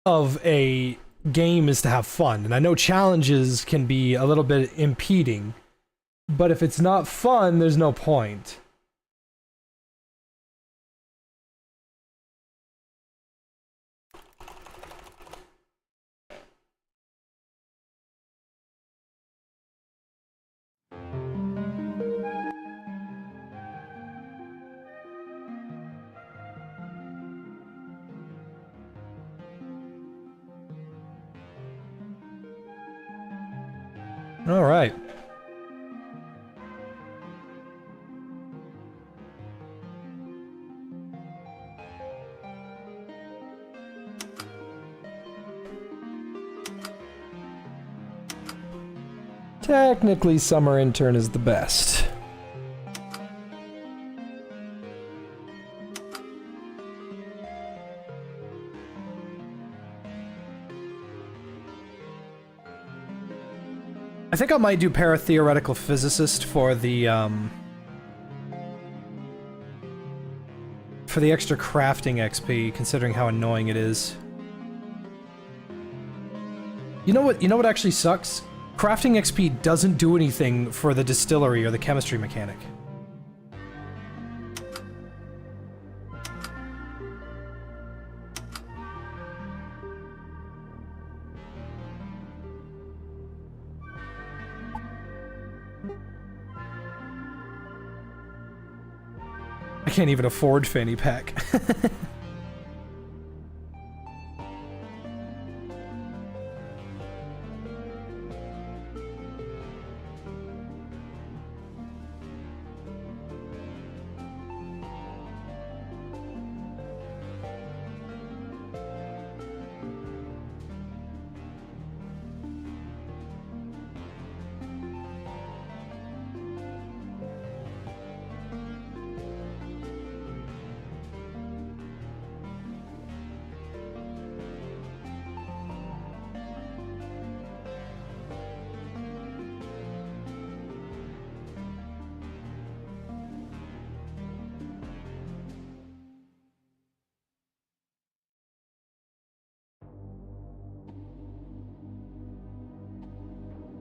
of a game is to have fun, and I know challenges can be a little bit impeding, but if it's not fun, there's no point. All right. Technically, summer intern is the best. I think I might do para-theoretical physicist for the extra crafting XP, considering how annoying it is. You know what actually sucks? Crafting XP doesn't do anything for the distillery or the chemistry mechanic. I can't even afford fanny pack.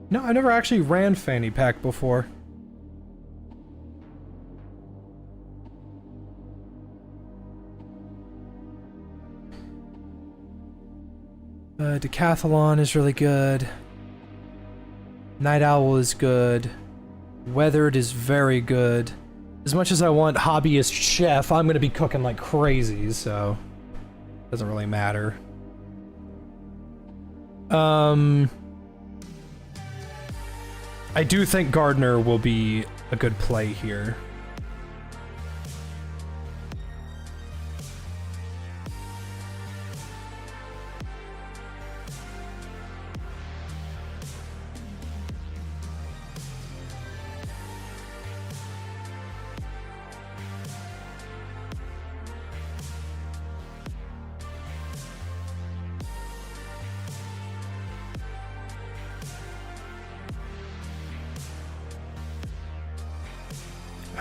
No, I never actually ran fanny pack before. Decathlon is really good. Night Owl is good. Weathered is very good. As much as I want hobbyist chef, I'm gonna be cooking like crazy, so doesn't really matter. I do think Gardener will be a good play here.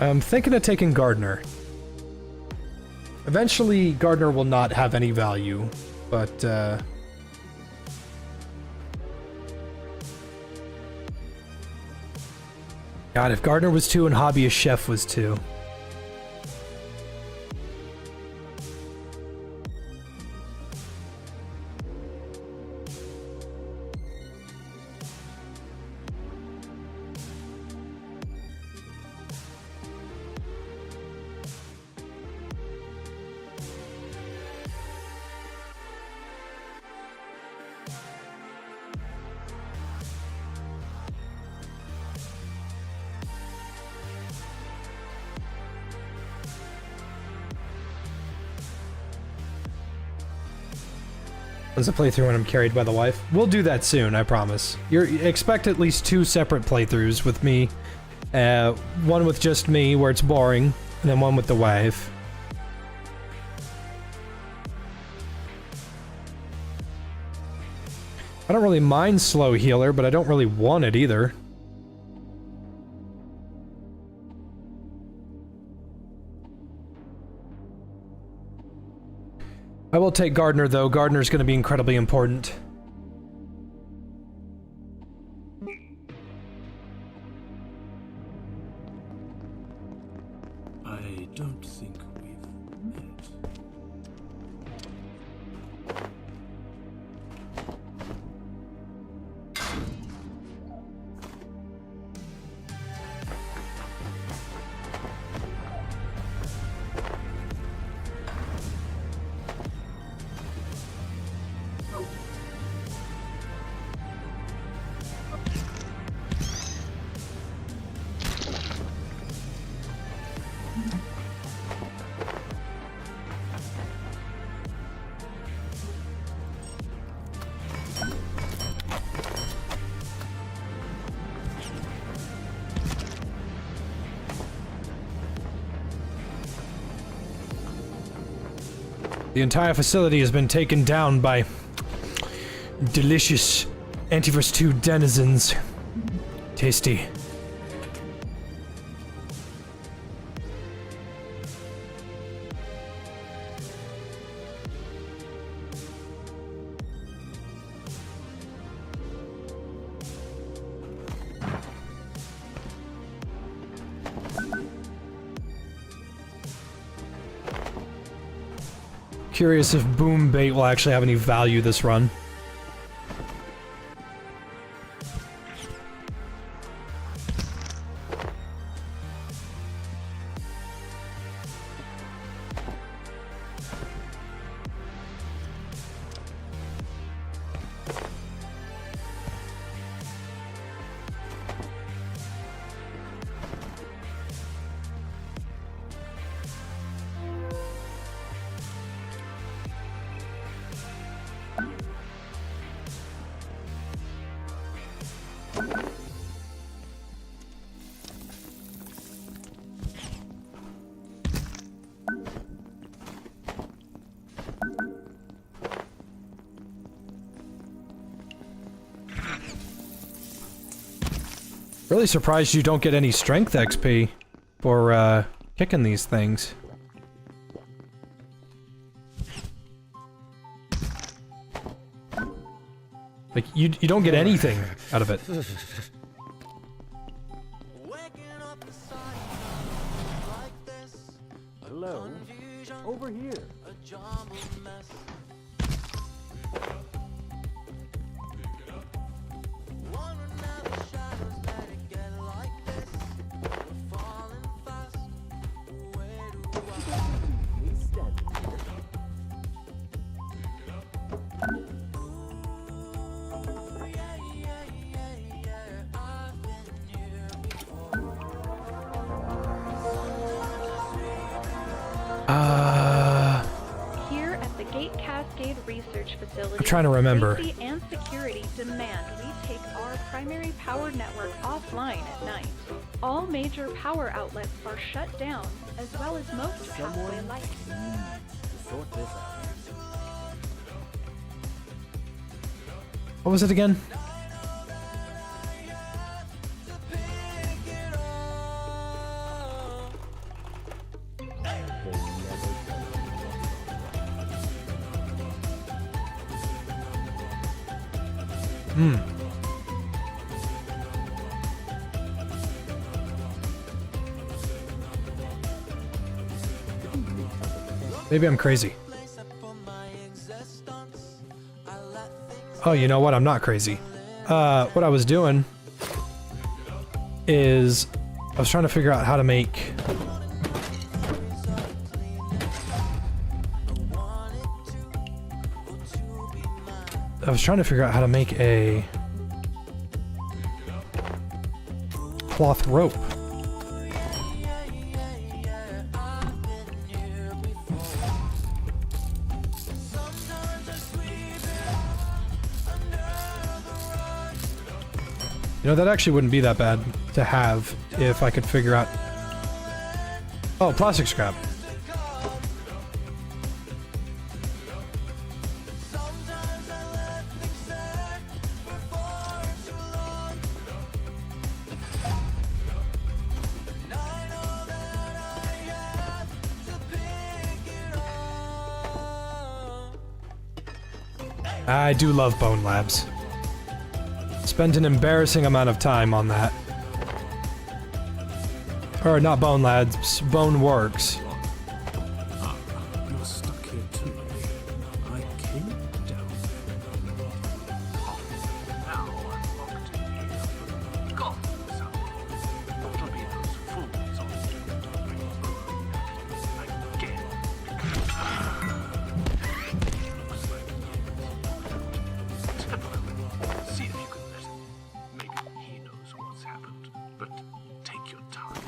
I'm thinking of taking Gardener. Eventually, Gardener will not have any value, but, God, if Gardener was 2 and Hobbyist Chef was 2. As a playthrough when I'm carried by the wife. We'll do that soon, I promise. Expect at least 2 separate playthroughs with me. One with just me, where it's boring, and then one with the wife. I don't really mind slow healer, but I don't really want it either. I will take Gardener, though. Gardener's going to be incredibly important. I don't think we've met. The entire facility has been taken down by delicious Antiverse 2 denizens. Tasty. Curious if Boom Bait will actually have any value this run. Really surprised you don't get any strength XP for, kicking these things. Like, you don't get anything out of it. Hello? Over here. Here at the Gate Cascade Research Facility, I'm trying to remember. Safety and security demand we take our primary power network offline at night. All major power outlets are shut down, as well as most pathway lights. Sort this out. What was it again? Maybe I'm crazy. Oh, you know what? I'm not crazy. What I was doing is I was trying to figure out how to make a cloth rope. You know, that actually wouldn't be that bad to have if I could figure out... Oh, plastic scrap. I do love Bone Labs. Spent an embarrassing amount of time on that. Or not Bone Labs, Bone Works. You're stuck here too. I came down. Now I'm locked in here. God, that'll be those fools on again. See if you can let him. Maybe he knows what's happened, but take your time.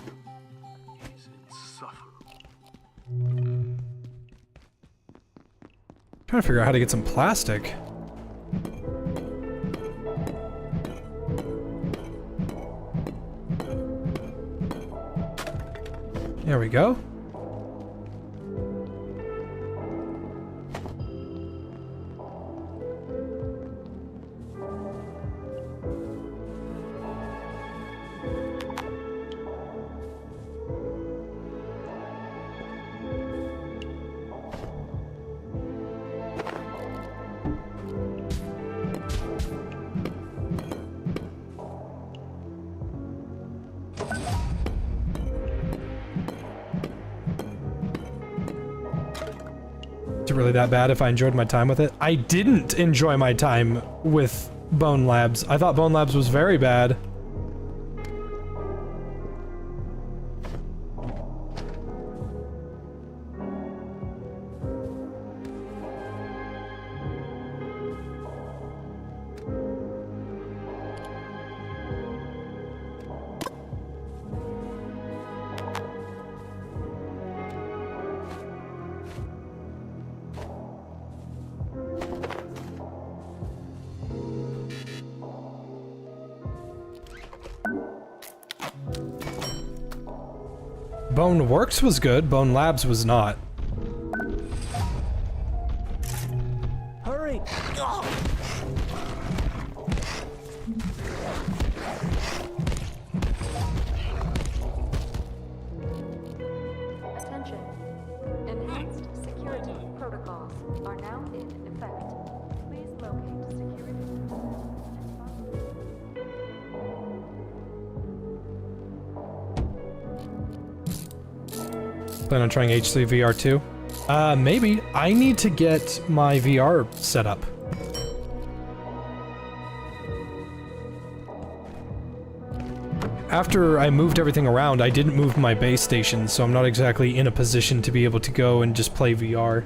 He's insufferable. Trying to figure out how to get some plastic. There we go. Is it really that bad if I enjoyed my time with it? I didn't enjoy my time with Bone Labs. I thought Bone Labs was very bad. Bone Works was good, Bone Labs was not. Hurry! Attention. Enhanced security protocols are now in effect. Please locate security. Plan on trying HC VR too? Maybe. I need to get my VR set up. After I moved everything around, I didn't move my base station, so I'm not exactly in a position to be able to go and just play VR.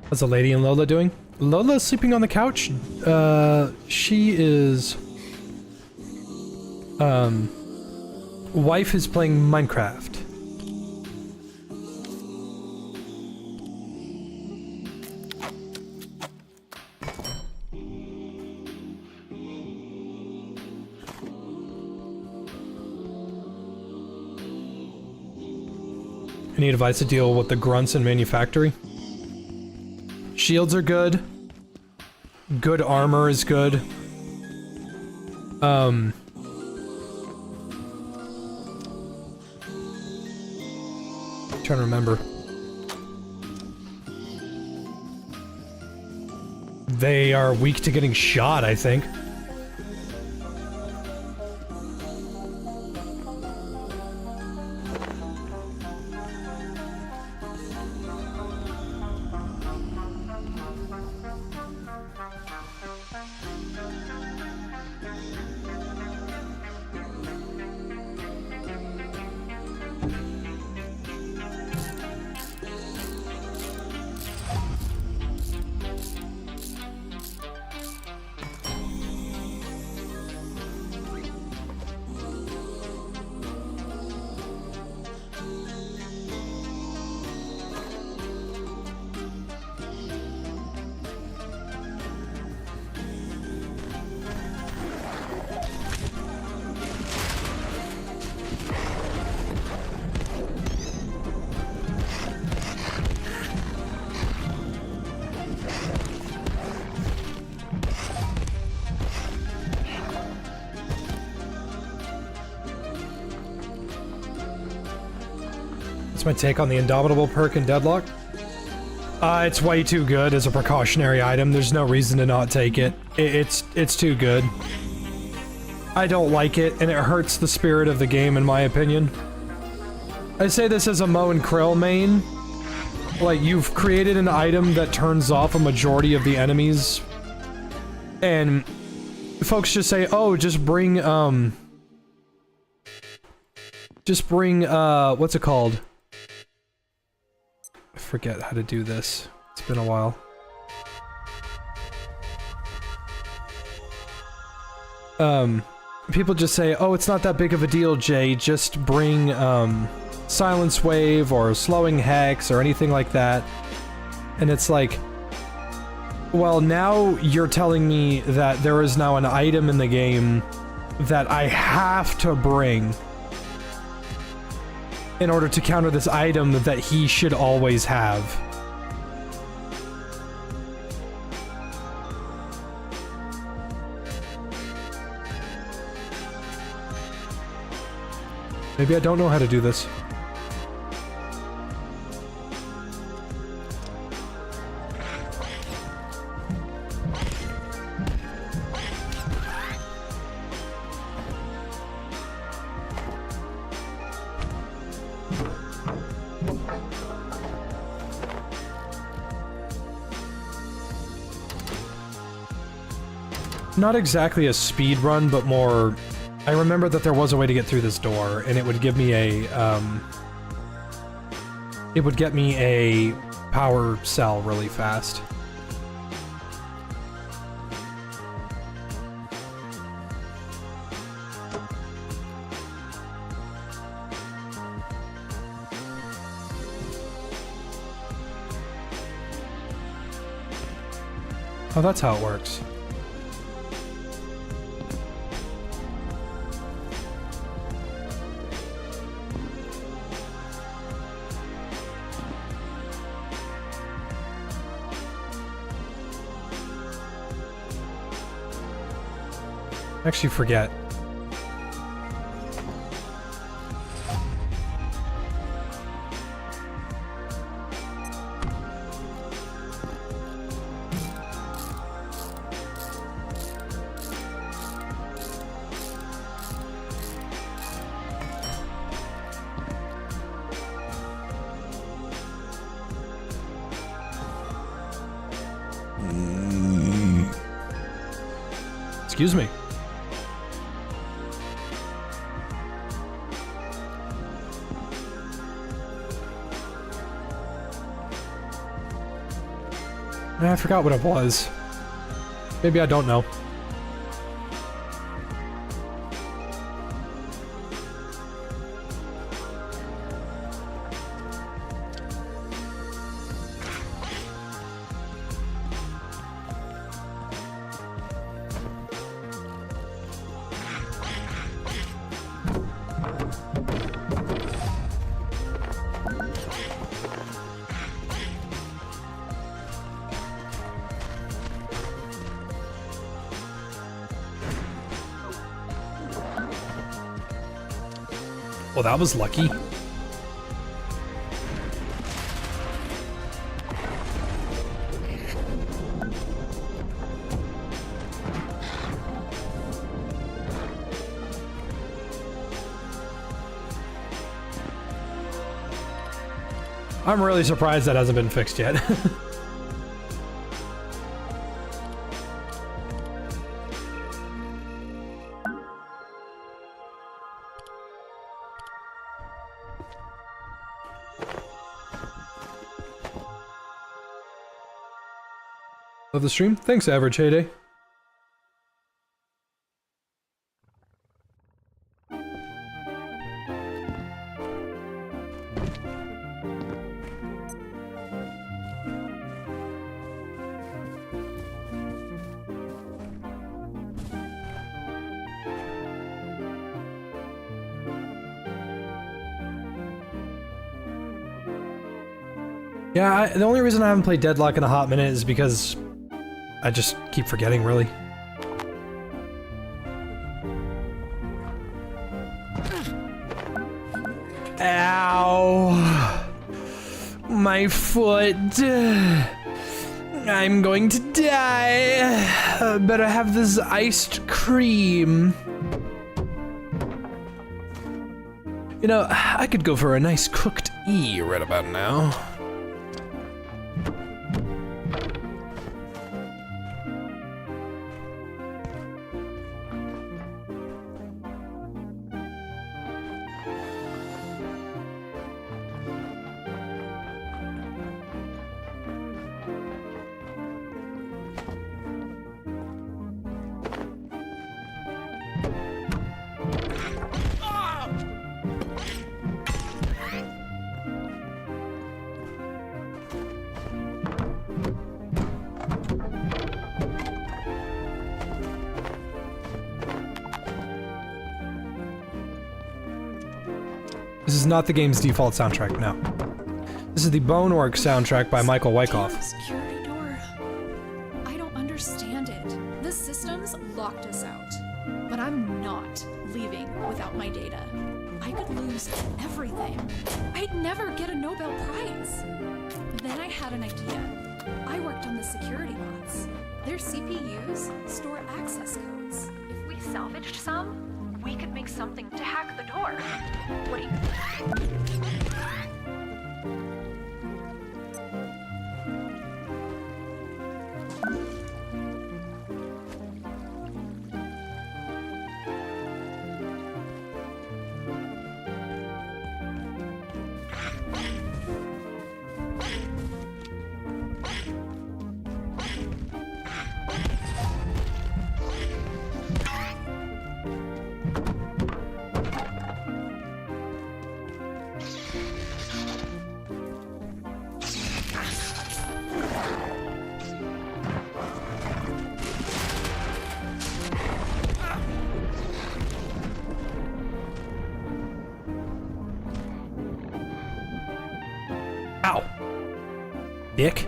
How's the lady and Lola doing? Lola's sleeping on the couch. She is... Wife is playing Minecraft. Any advice to deal with the grunts in manufactory? Shields are good. Good armor is good. Trying to remember. They are weak to getting shot, I think. My take on the Indomitable perk in Deadlock? It's way too good as a precautionary item. There's no reason to not take it. It's too good. I don't like it, and it hurts the spirit of the game, in my opinion. I say this as a Mo and Krill main. Like, you've created an item that turns off a majority of the enemies, and folks just say, oh, just bring, what's it called? I forget how to do this. It's been a while. People just say, oh, it's not that big of a deal, Jay. Just bring, Silence Wave or Slowing Hex or anything like that. And it's like, well, now you're telling me that there is now an item in the game that I have to bring in order to counter this item that he should always have. Maybe I don't know how to do this. Not exactly a speed run, but more... I remember that there was a way to get through this door, and it would give me a, it would get me a power cell really fast. Oh, that's how it works. Actually forget. Excuse me. I forgot what it was. Maybe I don't know. Well, that was lucky. I'm really surprised that hasn't been fixed yet. Love the stream. Thanks, Average Heyday. Yeah, the only reason I haven't played Deadlock in a hot minute is because I just keep forgetting, really. Ow! My foot! I'm going to die! Better have this iced cream. You know, I could go for a nice cooked E right about now. This is not the game's default soundtrack, no. This is the Bonework soundtrack by Michael Wyckoff. Damn security door. I don't understand it. The system's locked us out. But I'm not leaving without my data. I could lose everything. I'd never get a Nobel Prize. Then I had an idea. I worked on the security bots. Their CPUs store access codes. If we salvaged some, we could make something to hack the door. What do you... Ow! Dick.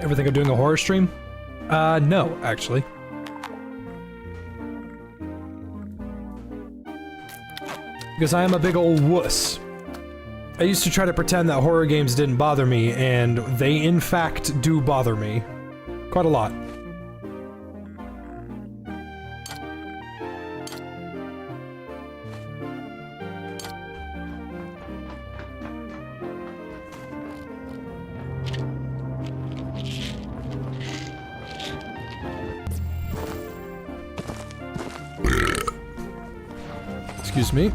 Ever think of doing a horror stream? No, actually. Because I am a big old wuss. I used to try to pretend that horror games didn't bother me, and they in fact do bother me. Quite a lot. Excuse me.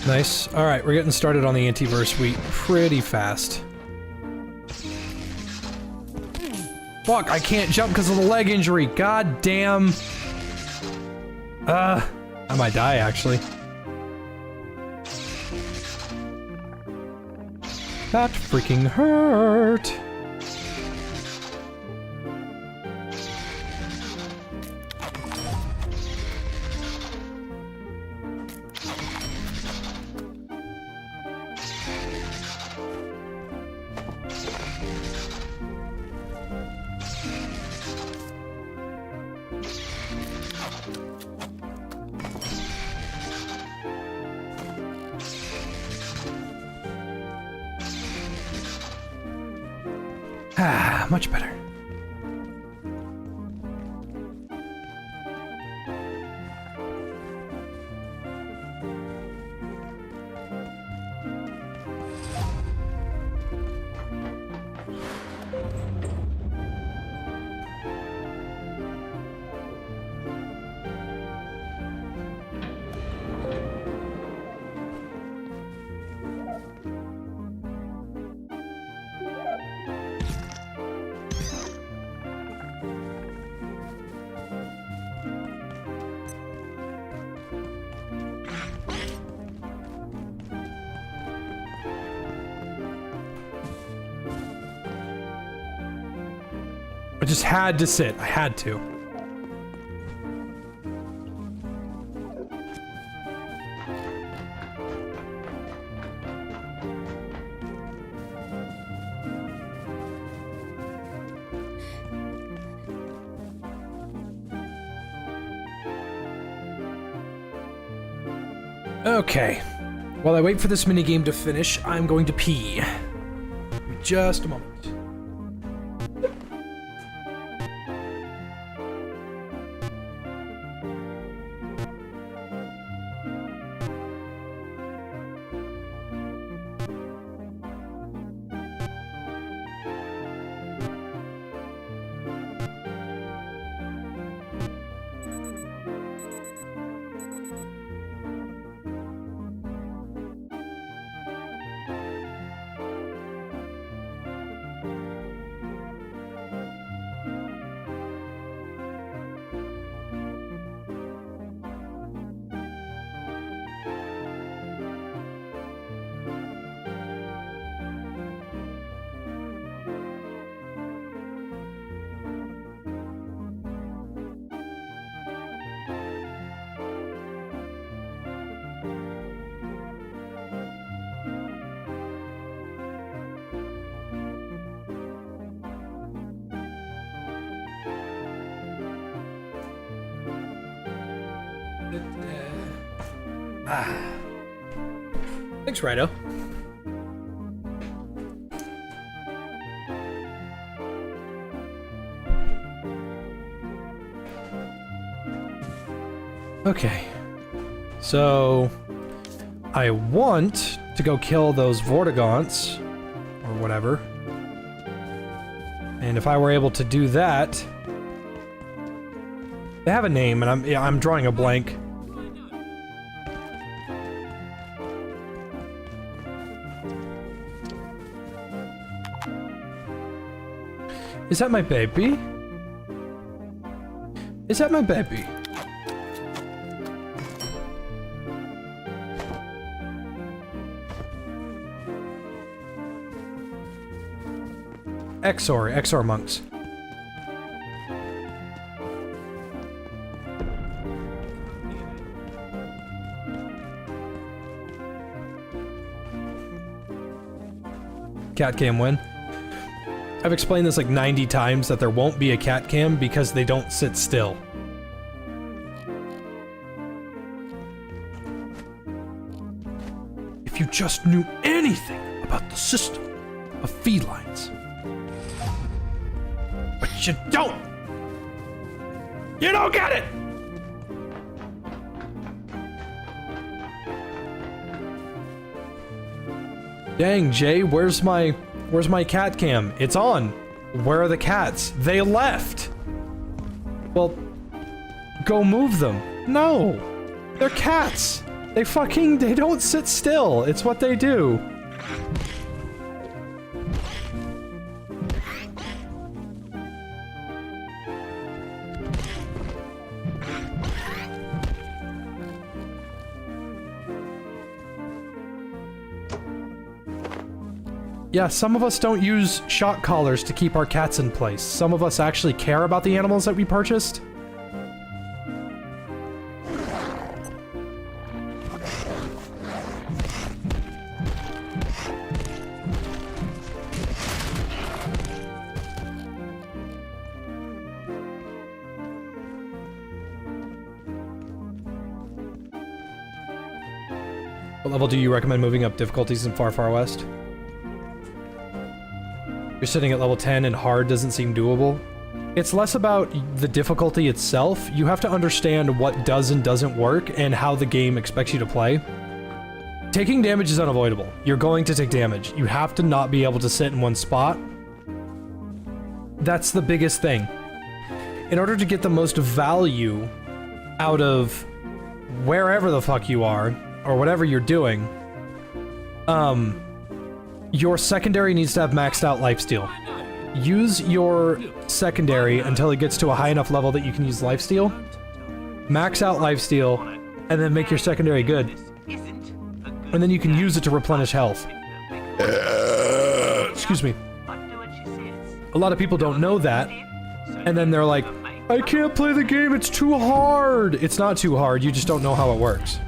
Nice. Alright, we're getting started on the anti-verse suite pretty fast. Fuck, I can't jump because of the leg injury. God damn. I might die, actually. That freaking hurt. Ah, much better. I just had to sit. I had to. Okay. While I wait for this minigame to finish, I'm going to pee. Just a moment. Thanks, Rido. Okay. So I want to go kill those Vortigaunts or whatever. And if I were able to do that, they have a name, and I'm drawing a blank. Is that my baby? Is that my baby? XOR monks. Cat cam win. I've explained this like 90 times that there won't be a cat cam because they don't sit still. If you just knew anything about the system of felines. But you don't! You don't get it! Dang, Jay, where's my cat cam? It's on. Where are the cats? They left! Well, go move them. No! They're cats! They don't sit still. It's what they do. Yeah, some of us don't use shock collars to keep our cats in place. Some of us actually care about the animals that we purchased. What level do you recommend moving up difficulties in Far Far West? You're sitting at level 10 and hard doesn't seem doable. It's less about the difficulty itself. You have to understand what does and doesn't work and how the game expects you to play. Taking damage is unavoidable. You're going to take damage. You have to not be able to sit in one spot. That's the biggest thing. In order to get the most value out of wherever the fuck you are, or whatever you're doing, your secondary needs to have maxed out lifesteal. Use your secondary until it gets to a high enough level that you can use lifesteal. Max out lifesteal, and then make your secondary good. And then you can use it to replenish health. Excuse me. A lot of people don't know that, and then they're like, I can't play the game, it's too hard! It's not too hard, you just don't know how it works.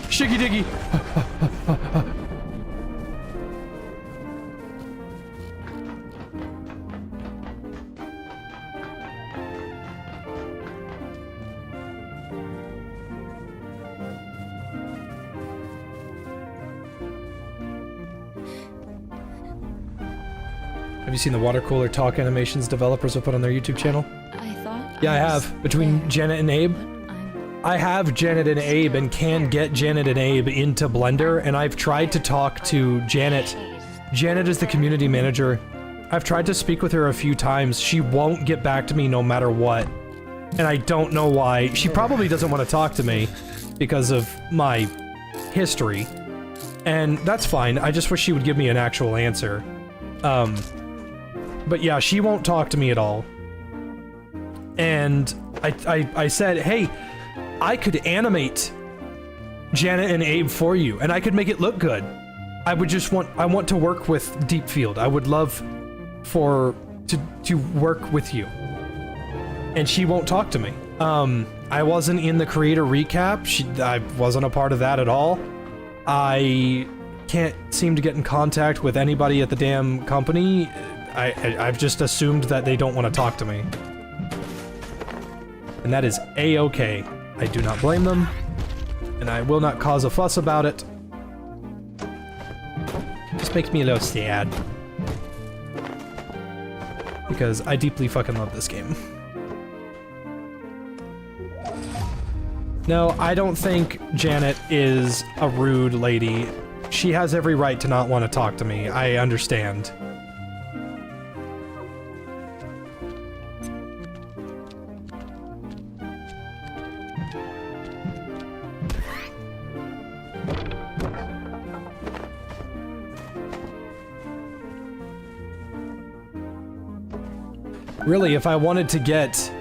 Shiggy diggy. Have you seen the water cooler talk animations developers have put on their YouTube channel? I thought. Yeah, I have. Between Janet and Abe. I have Janet and Abe and can get Janet and Abe into Blender, and I've tried to talk to Janet. Janet is the community manager. I've tried to speak with her a few times. She won't get back to me no matter what. And I don't know why. She probably doesn't want to talk to me because of my history. And that's fine. I just wish she would give me an actual answer. But yeah, she won't talk to me at all. And I said, hey, I could animate Janet and Abe for you, and I could make it look good. I want to work with Deepfield. I would love to work with you. And she won't talk to me. I wasn't in the creator recap. I wasn't a part of that at all. I can't seem to get in contact with anybody at the damn company. I've just assumed that they don't want to talk to me. And that is A-okay. I do not blame them. and I will not cause a fuss about it. Just makes me a little sad. Because I deeply fucking love this game. No, I don't think Janet is a rude lady. She has every right to not want to talk to me. I understand. Really, if I wanted to get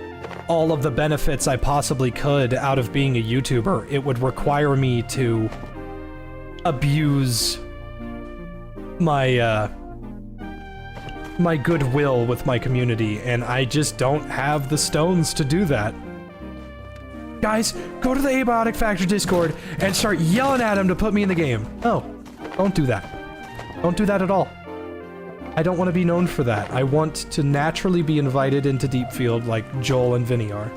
all of the benefits I possibly could out of being a YouTuber, it would require me to abuse my, my goodwill with my community, and I just don't have the stones to do that. Guys, go to the Abiotic Factor Discord and start yelling at him to put me in the game. No, don't do that. Don't do that at all. I don't want to be known for that. I want to naturally be invited into Deepfield like Joel and Vinny are.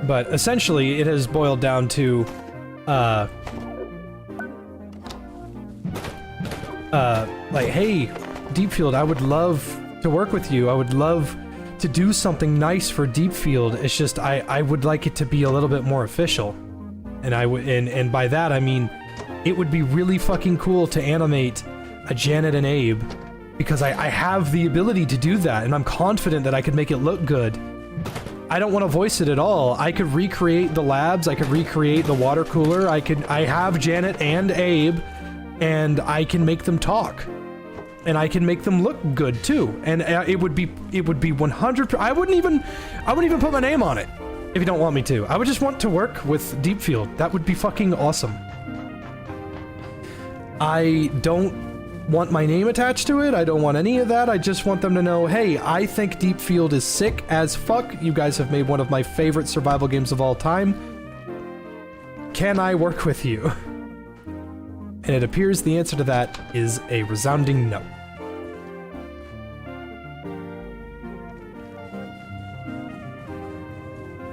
But essentially, it has boiled down to like, hey, Deepfield, I would love to work with you. I would love to do something nice for Deepfield. It's just, I would like it to be a little bit more official. And and by that, I mean, it would be really fucking cool to animate a Janet and Abe, because I have the ability to do that, and I'm confident that I could make it look good. I don't want to voice it at all. I could recreate the labs, I could recreate the water cooler, I have Janet and Abe, and I can make them talk. And I can make them look good too. And it would be 100%, I wouldn't even put my name on it if you don't want me to. I would just want to work with Deepfield. That would be fucking awesome. I don't want my name attached to it. I don't want any of that. I just want them to know, hey, I think Deepfield is sick as fuck. You guys have made one of my favorite survival games of all time. Can I work with you? And it appears the answer to that is a resounding no.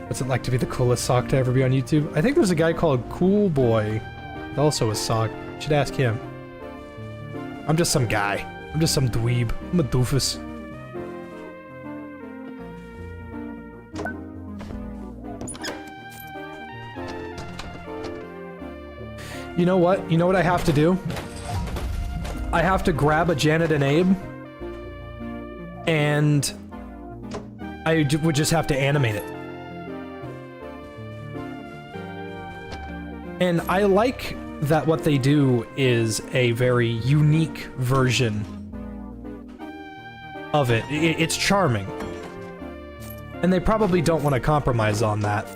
What's it like to be the coolest sock to ever be on YouTube? I think there's a guy called Cool Boy, also a sock. You should ask him. I'm just some guy. I'm just some dweeb. I'm a doofus. You know what? You know what I have to do? I have to grab a Janet and Abe, and I would just have to animate it. And I like that what they do is a very unique version of it. It's charming. And they probably don't want to compromise on that.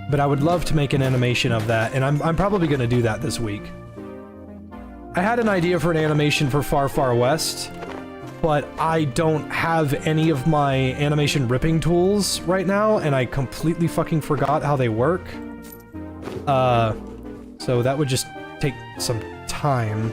But I would love to make an animation of that, and I'm probably going to do that this week. I had an idea for an animation for Far Far West, but I don't have any of my animation ripping tools right now, and I completely fucking forgot how they work. So that would just take some time.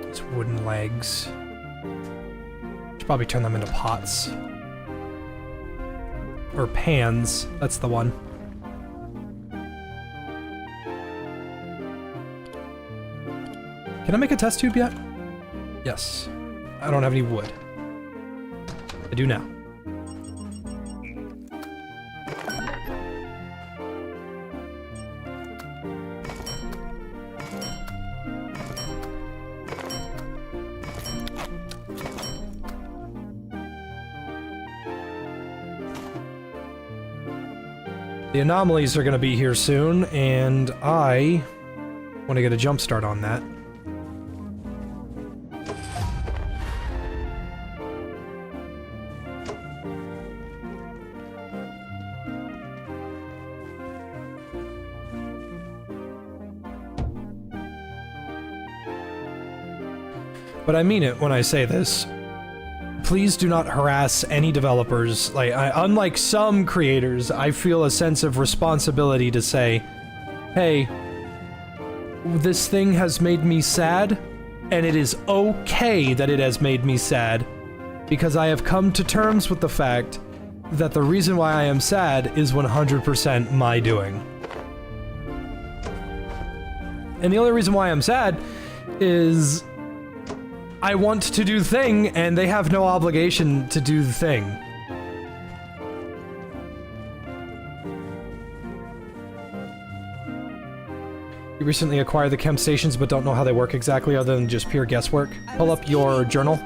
It's wooden legs. Should probably turn them into pots. Or pans, that's the one. Can I make a test tube yet? Yes. I don't have any wood. I do now. The anomalies are going to be here soon, and I want to get a jump start on that. But I mean it when I say this. Please do not harass any developers. Like, unlike some creators, I feel a sense of responsibility to say, hey, this thing has made me sad, and it is okay that it has made me sad, because I have come to terms with the fact that the reason why I am sad is 100% my doing. And the only reason why I'm sad is I want to do the thing, and they have no obligation to do the thing. You recently acquired the chem stations, but don't know how they work exactly other than just pure guesswork. Pull up your journal,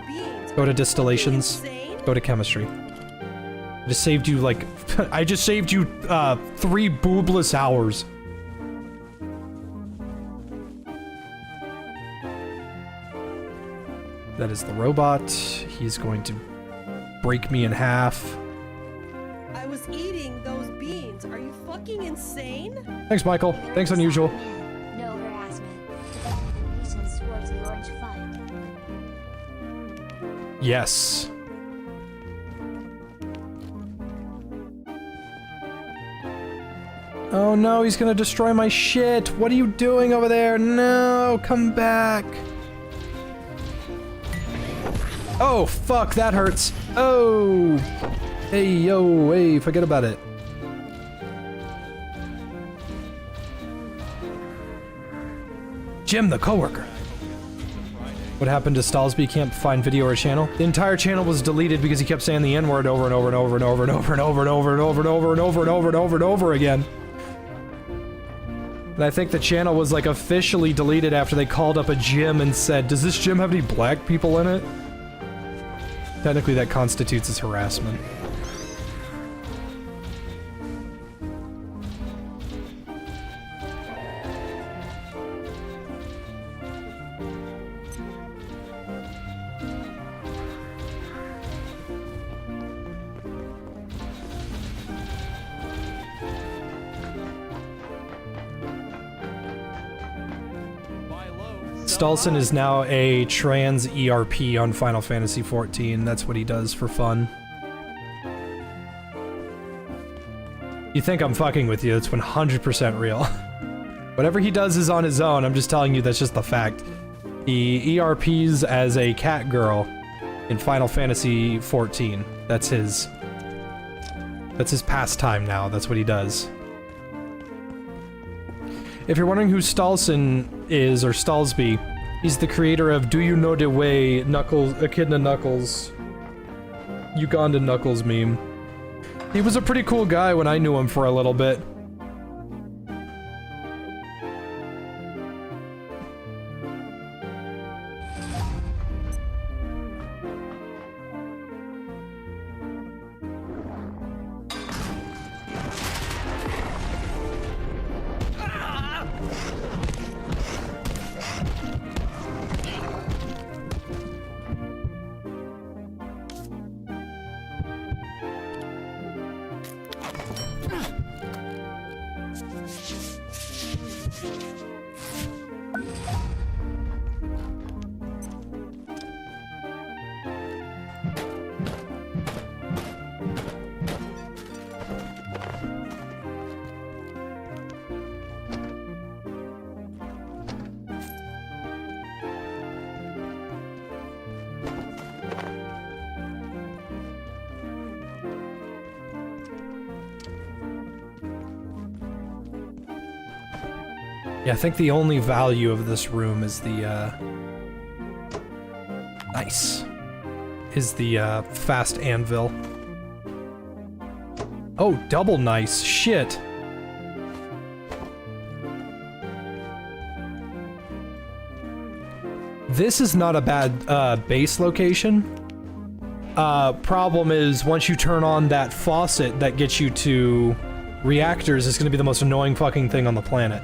go to distillations, go to chemistry. I just saved you, like, I just saved you, 3 boobless hours. That is the robot. He's going to break me in half. I was eating those beans. Are you fucking insane? Thanks, Michael. Thanks, Unusual. No harassment. Defending the patients towards the orange fund. Yes. Oh no, he's gonna destroy my shit. What are you doing over there? No, come back. Oh, fuck, that hurts. Oh. Hey, yo, hey, forget about it. Jim, the coworker. What happened to Stalsby? Can't find video or channel? The entire channel was deleted because he kept saying the N-word over and over and over and over and over and over and over and over and over and over and over and over and over again. And I think the channel was like officially deleted after they called up a gym and said, does this gym have any black people in it? Technically, that constitutes as harassment. Stalson is now a trans ERP on Final Fantasy XIV. That's what he does for fun. You think I'm fucking with you, it's 100% real. Whatever he does is on his own, I'm just telling you that's just the fact. He ERPs as a cat girl in Final Fantasy XIV. That's his pastime now, that's what he does. If you're wondering who Stalson is, or Stalsby, he's the creator of Do You Know the Way, Knuckles, Echidna Knuckles, Uganda Knuckles meme. He was a pretty cool guy when I knew him for a little bit. Yeah, I think the only value of this room is the, nice. is the fast anvil. Oh, double nice. Shit. This is not a bad base location. Problem is, once you turn on that faucet that gets you to reactors, it's gonna be the most annoying fucking thing on the planet.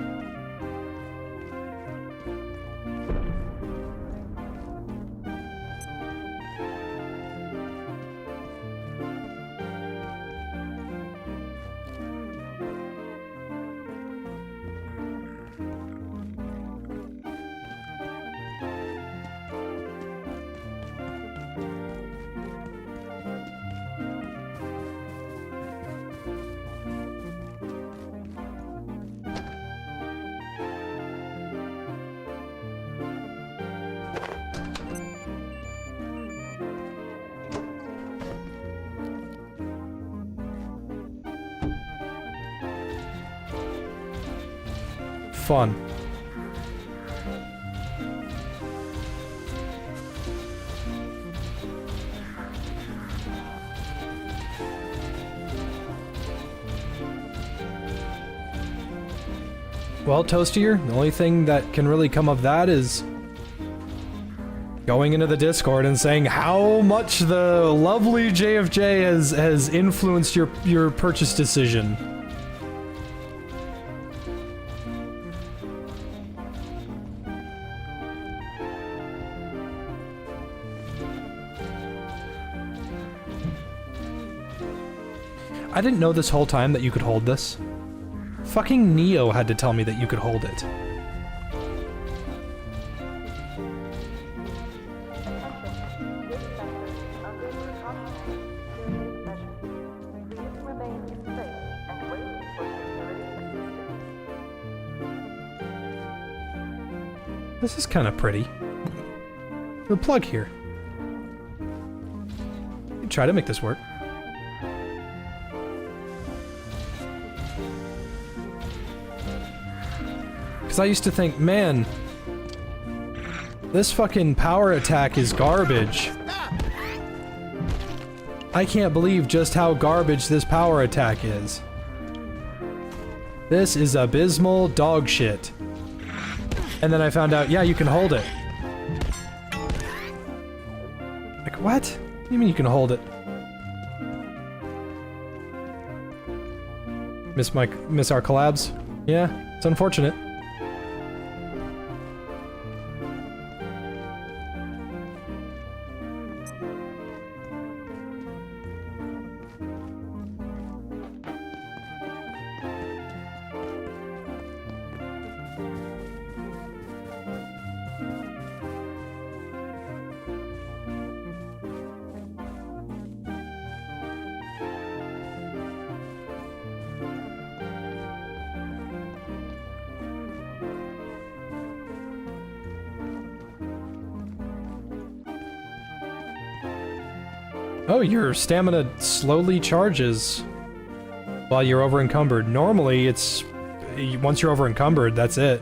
Fun. Well, Toastier, the only thing that can really come of that is going into the Discord and saying how much the lovely JFJ has influenced your purchase decision. I didn't know this whole time that you could hold this. Fucking Neo had to tell me that you could hold it. This is kind of pretty. The plug here. Try to make this work. I used to think, man, this fucking power attack is garbage. I can't believe just how garbage this power attack is. This is abysmal dog shit. And then I found out, yeah, you can hold it. Like, what? What do you mean you can hold it? Miss our collabs? Yeah, it's unfortunate. Oh, your stamina slowly charges while you're over encumbered. Normally, it's once you're over encumbered, that's it.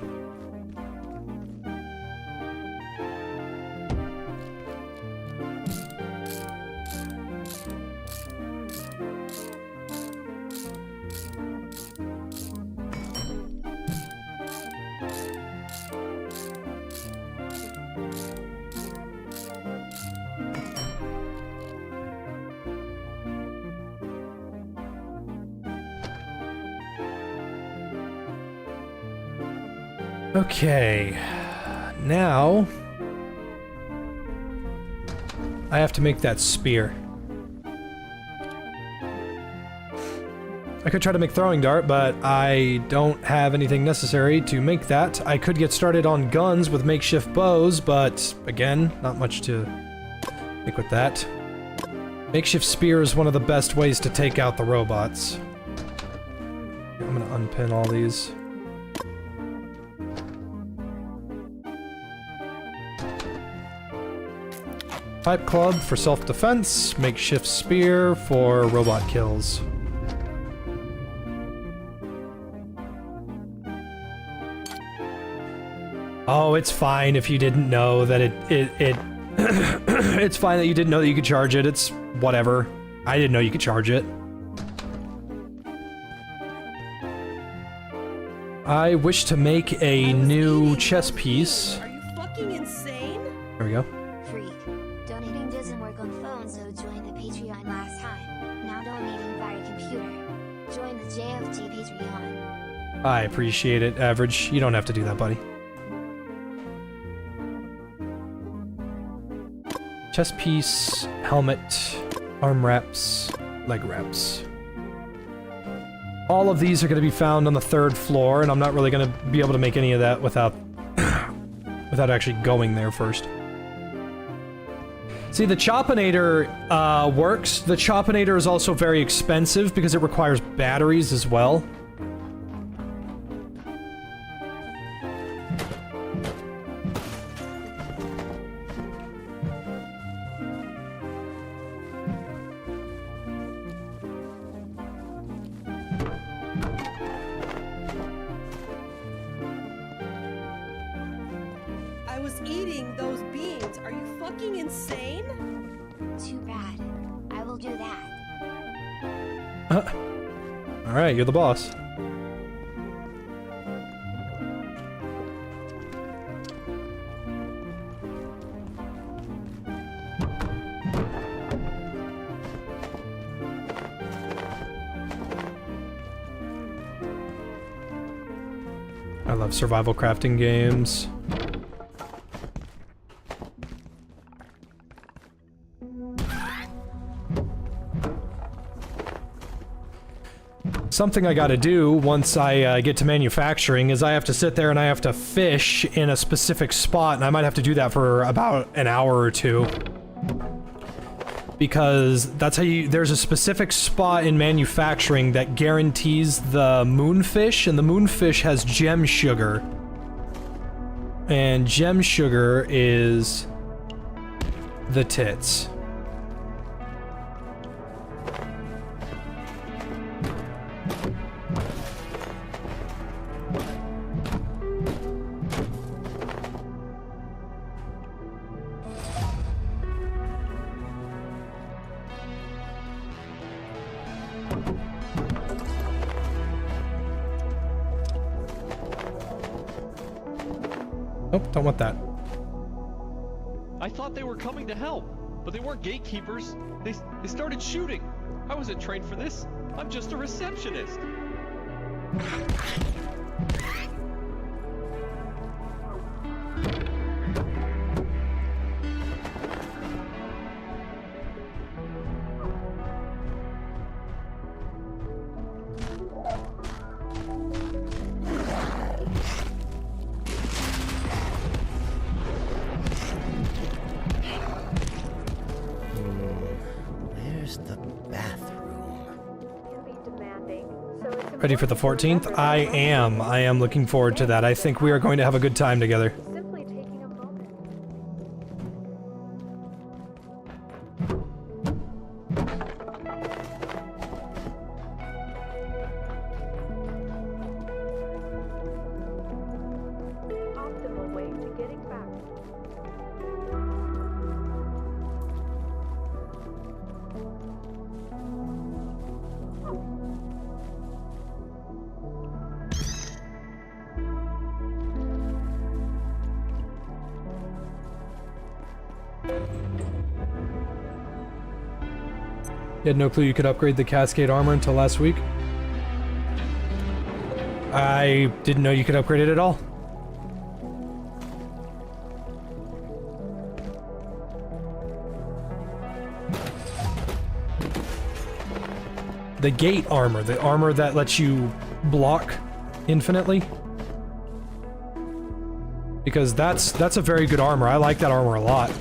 Okay, now I have to make that spear. I could try to make throwing dart, but I don't have anything necessary to make that. I could get started on guns with makeshift bows, but again, not much to make with that. Makeshift spear is one of the best ways to take out the robots. I'm gonna unpin all these. Pipe club for self-defense, makeshift spear for robot kills. Oh, it's fine if you didn't know that it It's fine that you didn't know that you could charge it. It's whatever. I didn't know you could charge it. I wish to make a new chess piece. Are you fucking insane? There we go. Freak. Donating doesn't work on phones, so join the Patreon last time. Now donating via computer. Join the JFT Patreon. I appreciate it, Average. You don't have to do that, buddy. Chest piece, helmet, arm wraps, leg wraps. All of these are going to be found on the 3rd floor, and I'm not really going to be able to make any of that without without actually going there first. See, the Chopinator works. The Chopinator is also very expensive because it requires batteries as well. I was eating those beans. Are you fucking insane? Too bad. I will do that. Alright, you're the boss. I love survival crafting games. Something I gotta do once I get to manufacturing is I have to sit there and I have to fish in a specific spot, and I might have to do that for about an hour or two. Because that's how you— there's a specific spot in manufacturing that guarantees the moonfish, and the moonfish has gem sugar. And gem sugar is the tits. Oh, don't want that. I thought they were coming to help, but they weren't gatekeepers. They started shooting. I wasn't trained for this. I'm just a receptionist. Where's the bathroom? Ready for the 14th? I am looking forward to that. I think we are going to have a good time together. Simply taking a moment. Optimal way to getting back. You had no clue you could upgrade the Cascade armor until last week? I didn't know you could upgrade it at all. The gate armor, the armor that lets you block infinitely. Because that's a very good armor. I like that armor a lot.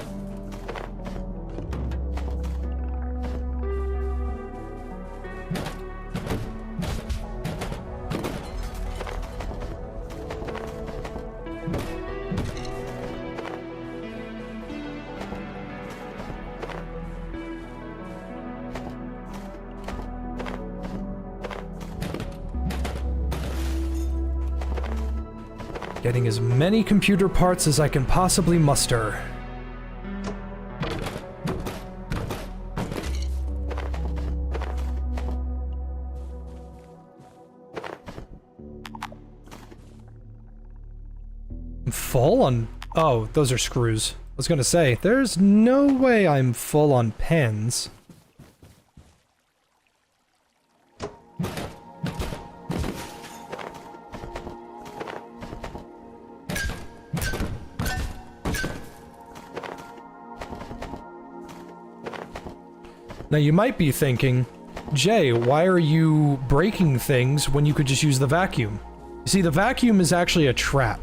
Getting as many computer parts as I can possibly muster. full on... Oh, those are screws. I was gonna say, there's no way I'm full on pens. Now you might be thinking, Jay, why are you breaking things when you could just use the vacuum? You see, the vacuum is actually a trap.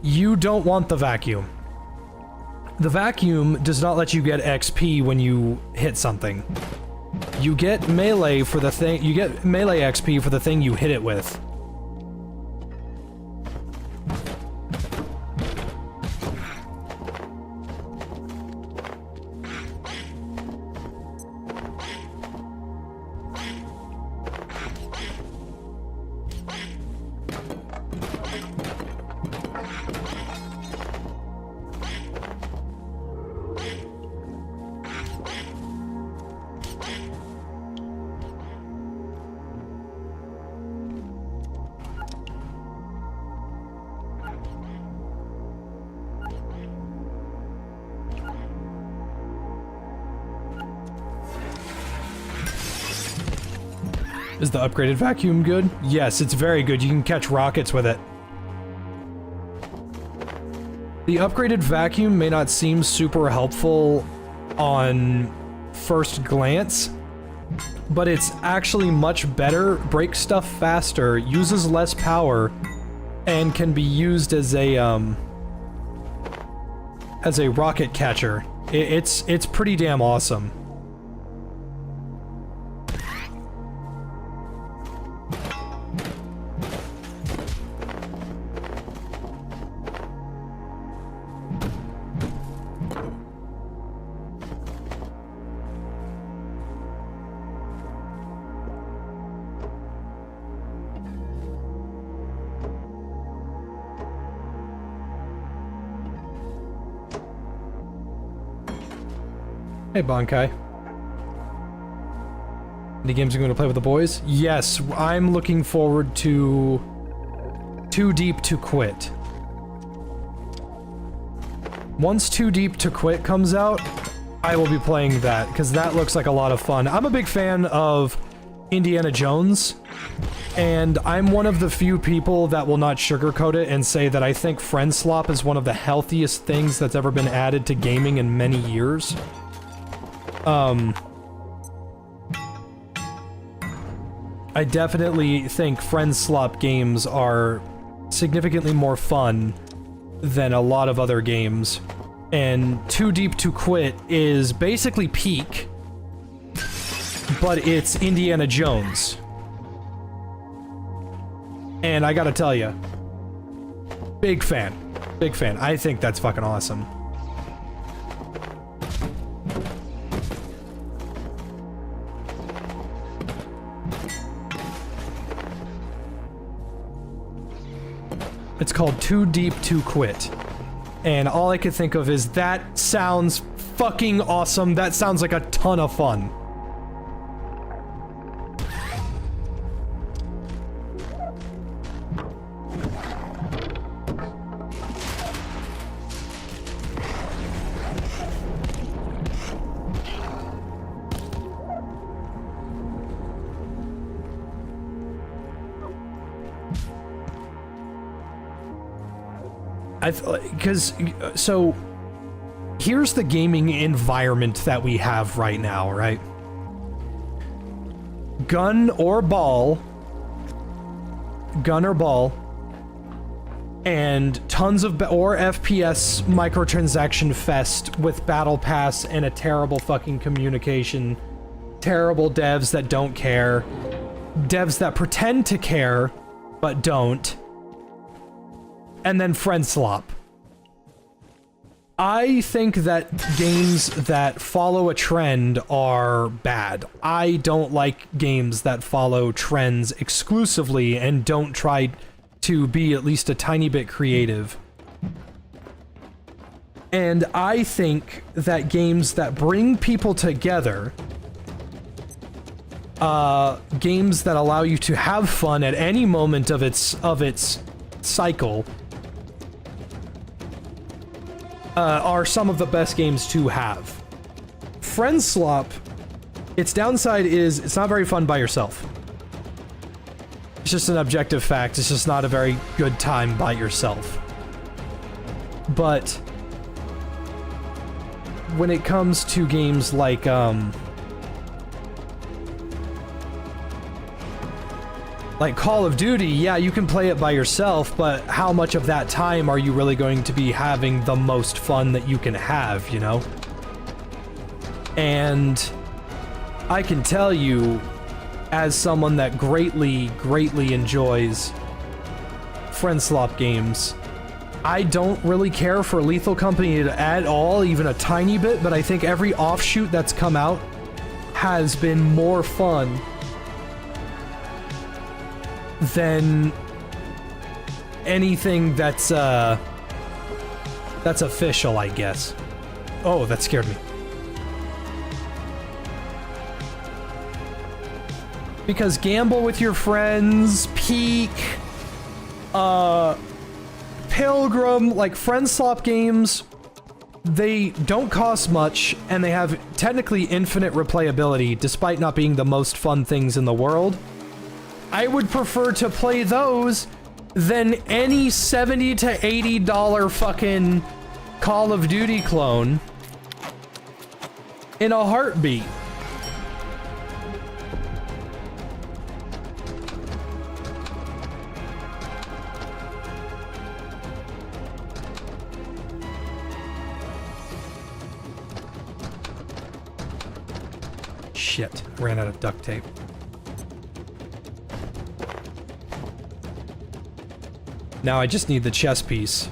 You don't want the vacuum. The vacuum does not let you get XP when you hit something. You get melee for the thing, you get melee XP for the thing you hit it with. Is the upgraded vacuum good? Yes, it's very good. You can catch rockets with it. The upgraded vacuum may not seem super helpful on first glance, but it's actually much better, breaks stuff faster, uses less power, and can be used as a rocket catcher. It's pretty damn awesome. Hey, Bonkai. Any games you're going to play with the boys? Yes, I'm looking forward to Too Deep to Quit. Once Too Deep to Quit comes out, I will be playing that, because that looks like a lot of fun. I'm a big fan of Indiana Jones, and I'm one of the few people that will not sugarcoat it and say that I think friend slop is one of the healthiest things that's ever been added to gaming in many years. I definitely think friend slop games are significantly more fun than a lot of other games. And Too Deep to Quit is basically Peak, but it's Indiana Jones. And I gotta tell you, big fan. Big fan. I think that's fucking awesome. It's called Too Deep to Quit. And all I could think of is, that sounds fucking awesome. That sounds like a ton of fun. So, here's the gaming environment that we have right now, right? Gun or ball, and tons of, or FPS microtransaction fest with Battle Pass and a terrible fucking communication, terrible devs that don't care, devs that pretend to care, but don't, and then friend slop. I think that games that follow a trend are bad. I don't like games that follow trends exclusively and don't try to be at least a tiny bit creative. And I think that games that bring people together, games that allow you to have fun at any moment of its cycle, are some of the best games to have. Friend Slop, its downside is it's not very fun by yourself. It's just an objective fact. It's just not a very good time by yourself. But when it comes to games like Call of Duty, yeah, you can play it by yourself, but how much of that time are you really going to be having the most fun that you can have, you know? And I can tell you, as someone that greatly enjoys Friend Slop games, I don't really care for Lethal Company at all, even a tiny bit, but I think every offshoot that's come out has been more fun than anything that's official, I guess. Oh, that scared me. Because Gamble with Your Friends, Peak, Pilgrim, like Friend Slop games, they don't cost much, and they have technically infinite replayability, despite not being the most fun things in the world. I would prefer to play those than any $70 to $80 fucking Call of Duty clone in a heartbeat. Shit, ran out of duct tape. Now I just need the chess piece.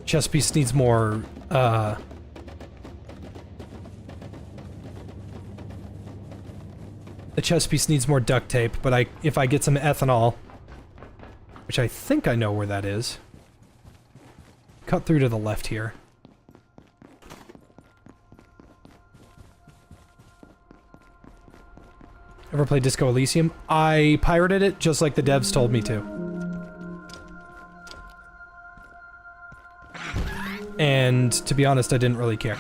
Chess piece needs more, the chess piece needs more duct tape, but if I get some ethanol, which I think I know where that is. Cut through to the left here. Ever played Disco Elysium? I pirated it just like the devs told me to. And to be honest, I didn't really care.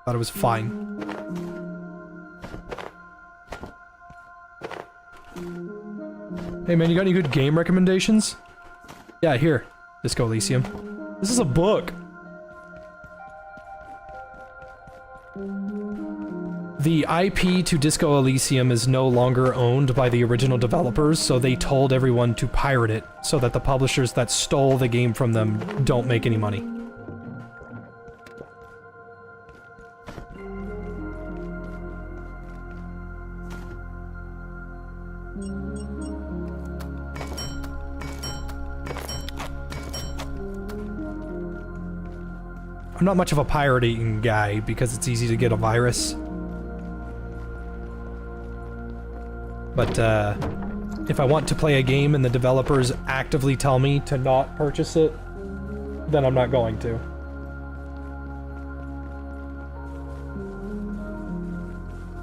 Thought it was fine. Hey man, you got any good game recommendations? Yeah, here. Disco Elysium. This is a book. The IP to Disco Elysium is no longer owned by the original developers, so they told everyone to pirate it so that the publishers that stole the game from them don't make any money. I'm not much of a pirating guy because it's easy to get a virus. But, if I want to play a game and the developers actively tell me to not purchase it, then I'm not going to.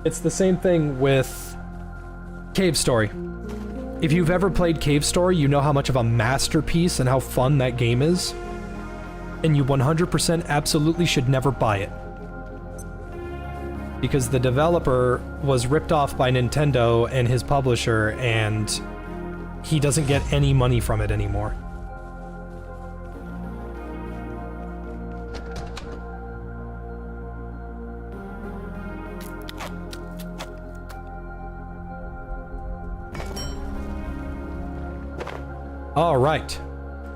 It's the same thing with Cave Story. If you've ever played Cave Story, you know how much of a masterpiece and how fun that game is. And you 100% absolutely should never buy it. Because the developer was ripped off by Nintendo and his publisher, and he doesn't get any money from it anymore. Alright.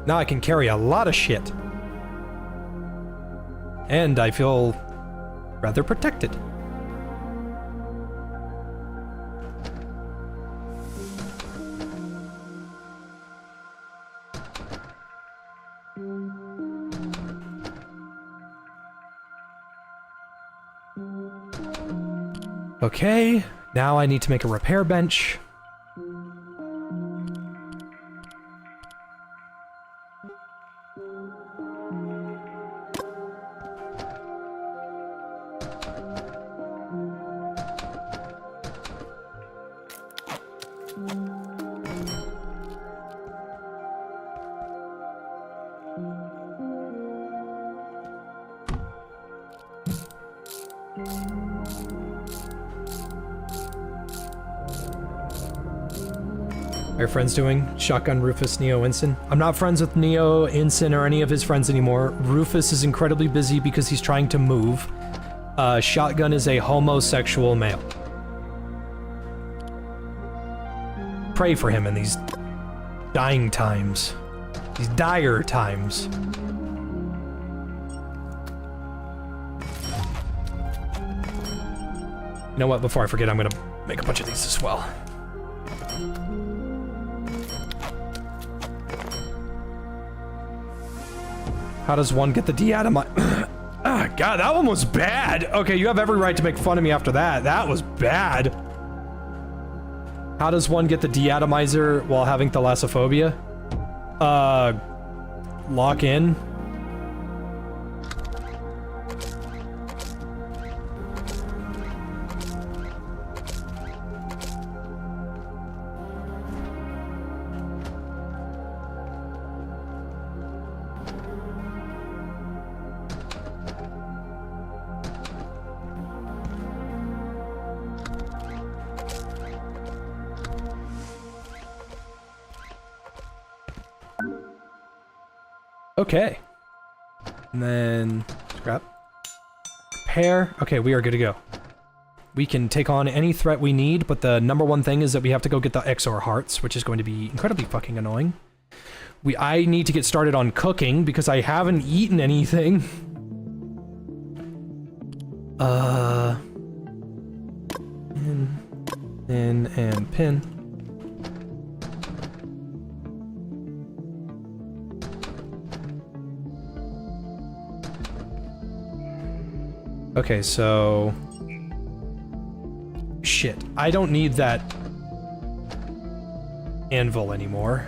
Now I can carry a lot of shit. And I feel rather protected. Okay, now I need to make a repair bench. How are your friends doing? Shotgun, Rufus, Neo, Ensign. I'm not friends with Neo, Ensign, or any of his friends anymore. Rufus is incredibly busy because he's trying to move. Shotgun is a homosexual male. Pray for him in these dying times. These dire times. You know what? Before I forget, I'm gonna make a bunch of these as well. How does one get the deatomizer? Ah, God, that one was bad. Okay, you have every right to make fun of me after that. That was bad. How does one get the deatomizer while having thalassophobia? Lock in. Okay. And then scrap. Repair. Okay, we are good to go. We can take on any threat we need, but the number one thing is that we have to go get the XOR hearts, which is going to be incredibly fucking annoying. I need to get started on cooking because I haven't eaten anything. Pin and pin. Okay, so... Shit, I don't need that anvil anymore.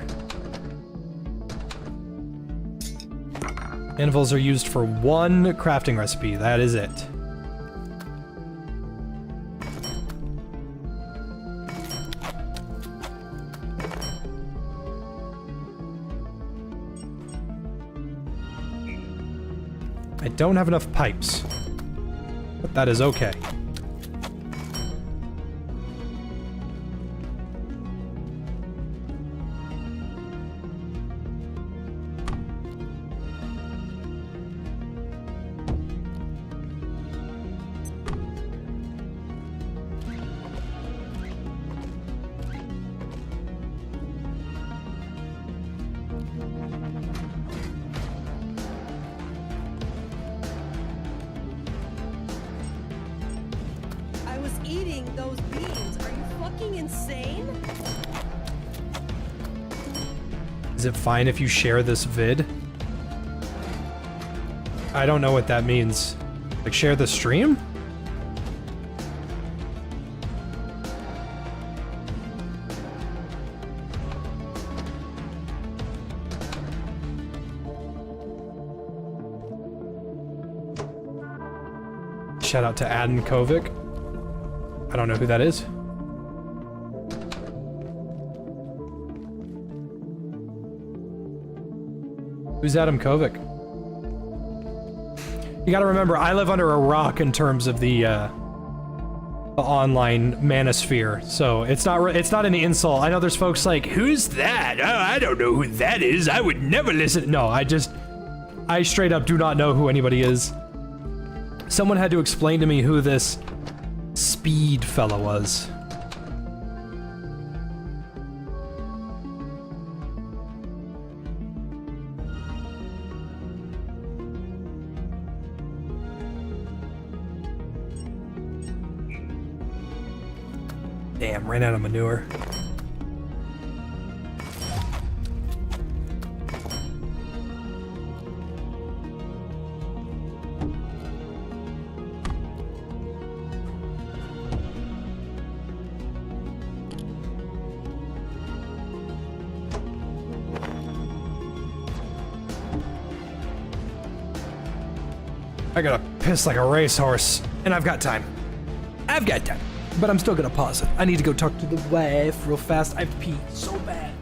Anvils are used for one crafting recipe, that is it. I don't have enough pipes. But that is okay. Is it fine if you share this vid? I don't know what that means. Like, share the stream? Shout out to Adam Kovic. I don't know who that is. Who's Adam Kovic? You gotta remember, I live under a rock in terms of the online manosphere, so it's not an insult. I know there's folks like, who's that? Oh, I don't know who that is. I would never listen. No, I straight up do not know who anybody is. Someone had to explain to me who this Speed fella was. Damn, ran out of manure. I gotta piss like a racehorse, and I've got time. I've got time. But I'm still gonna pause it. I need to go talk to the wife real fast. I have to pee so bad.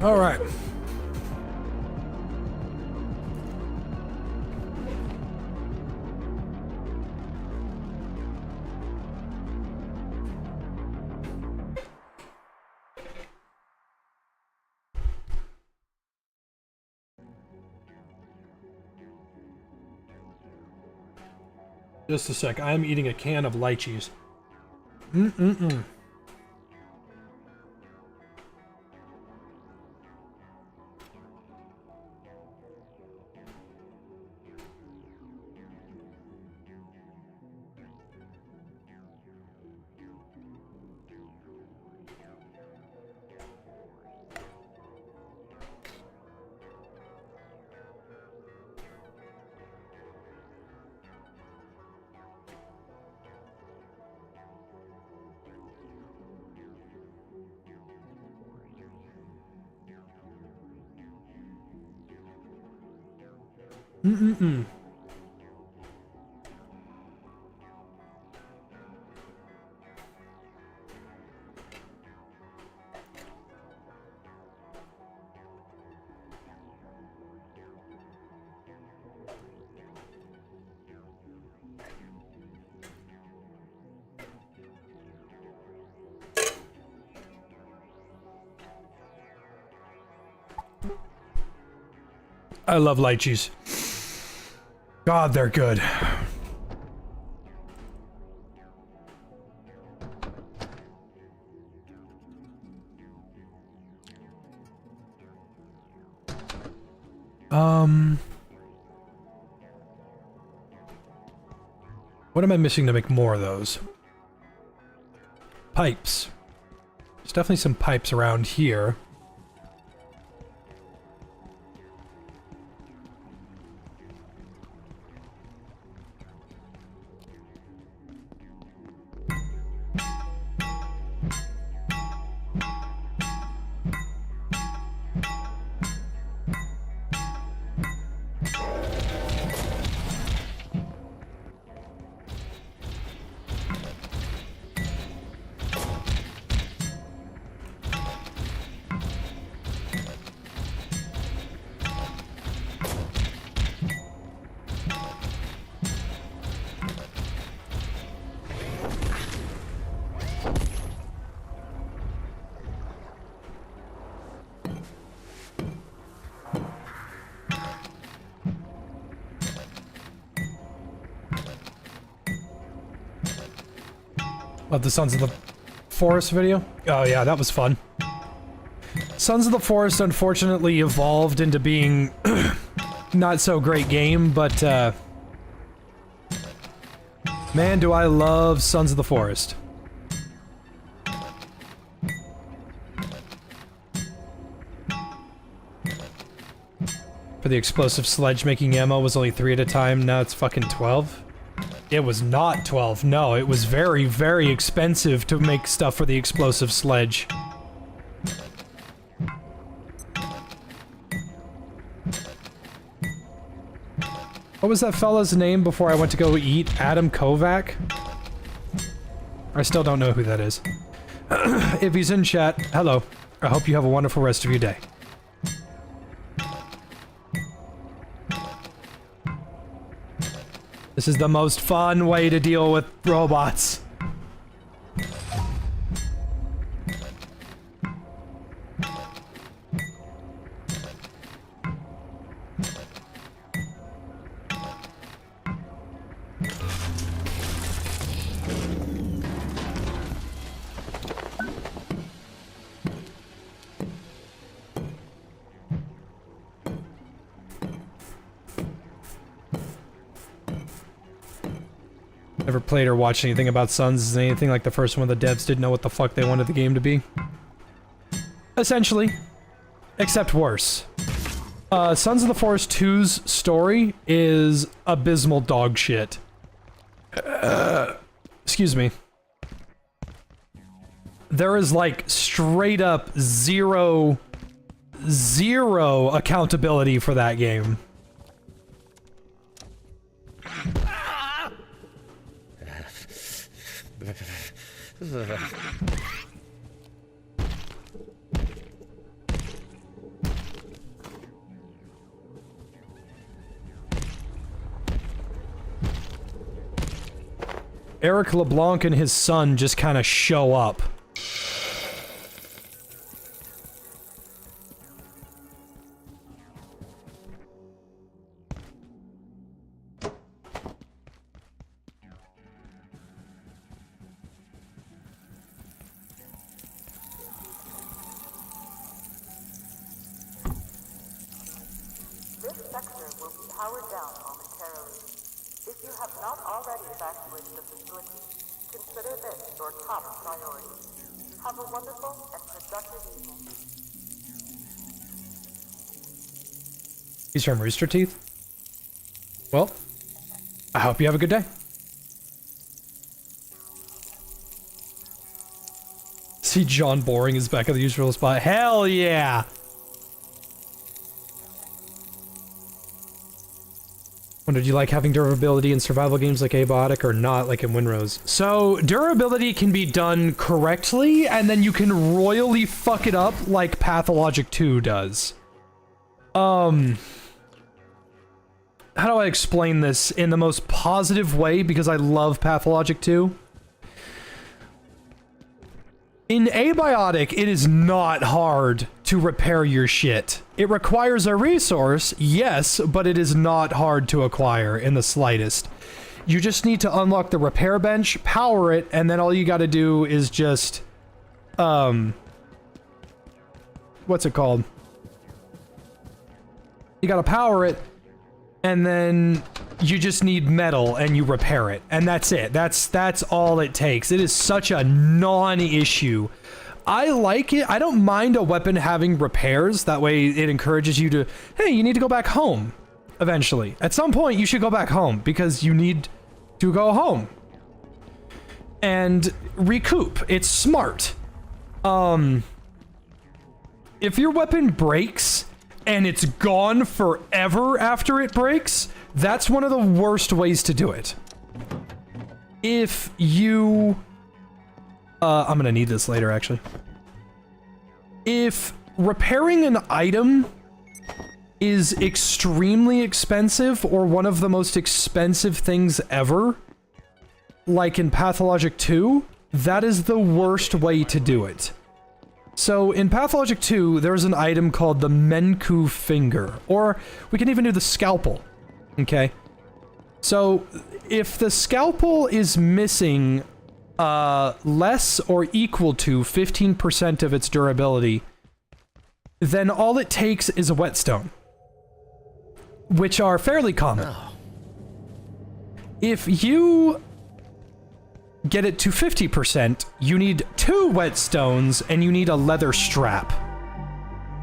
All right. Just a sec. I am eating a can of lychees. Mm-mm-mm. Mm-mm-mm. I love lychees. God, they're good. What am I missing to make more of those? Pipes. There's definitely some pipes around here. Of the Sons of the Forest video? Oh yeah, that was fun. Sons of the Forest unfortunately evolved into being not so great game, but man, do I love Sons of the Forest. For the explosive sledge making ammo was only 3 at a time, now it's fucking 12. It was not 12, no, it was very, very expensive to make stuff for the explosive sledge. What was that fella's name before I went to go eat? Adam Kovac? I still don't know who that is. If he's in chat, hello. I hope you have a wonderful rest of your day. This is the most fun way to deal with robots. Never played or watched anything about Sons. Is anything like the first one? The devs didn't know what the fuck they wanted the game to be. Essentially. Except worse. Sons of the Forest 2's story is abysmal dog shit. Excuse me. There is like straight up zero accountability for that game. Eric LeBlanc and his son just kind of show up. This sector will be powered down momentarily. If you have not already evacuated the facility, consider this your top priority. Have a wonderful and productive evening. He's from Rooster Teeth? Well, I hope you have a good day. See, John Boring is back at the usual spot. Hell yeah! Did you like having durability in survival games like Abiotic or not like in Winrose? So, durability can be done correctly, and then you can royally fuck it up like Pathologic 2 does. How do I explain this in the most positive way, because I love Pathologic 2? In Abiotic, it is not hard to repair your shit. It requires a resource, yes, but it is not hard to acquire in the slightest. You just need to unlock the repair bench, power it, and then all you gotta do is just, what's it called? You gotta power it, and then you just need metal and you repair it. And that's it. That's all it takes. It is such a non-issue. I like it. I don't mind a weapon having repairs. That way it encourages you to, hey, you need to go back home eventually. At some point you should go back home because you need to go home and recoup. It's smart. If your weapon breaks and it's gone forever after it breaks, that's one of the worst ways to do it. If you... I'm gonna need this later, actually. If repairing an item is extremely expensive or one of the most expensive things ever, like in Pathologic 2, that is the worst way to do it. So in Pathologic 2, there's an item called the Menku Finger, or we can even do the Scalpel, okay? So if the Scalpel is missing less or equal to 15% of its durability, then all it takes is a whetstone, which are fairly common. Oh. If you get it to 50%, you need 2 whetstones and you need a leather strap.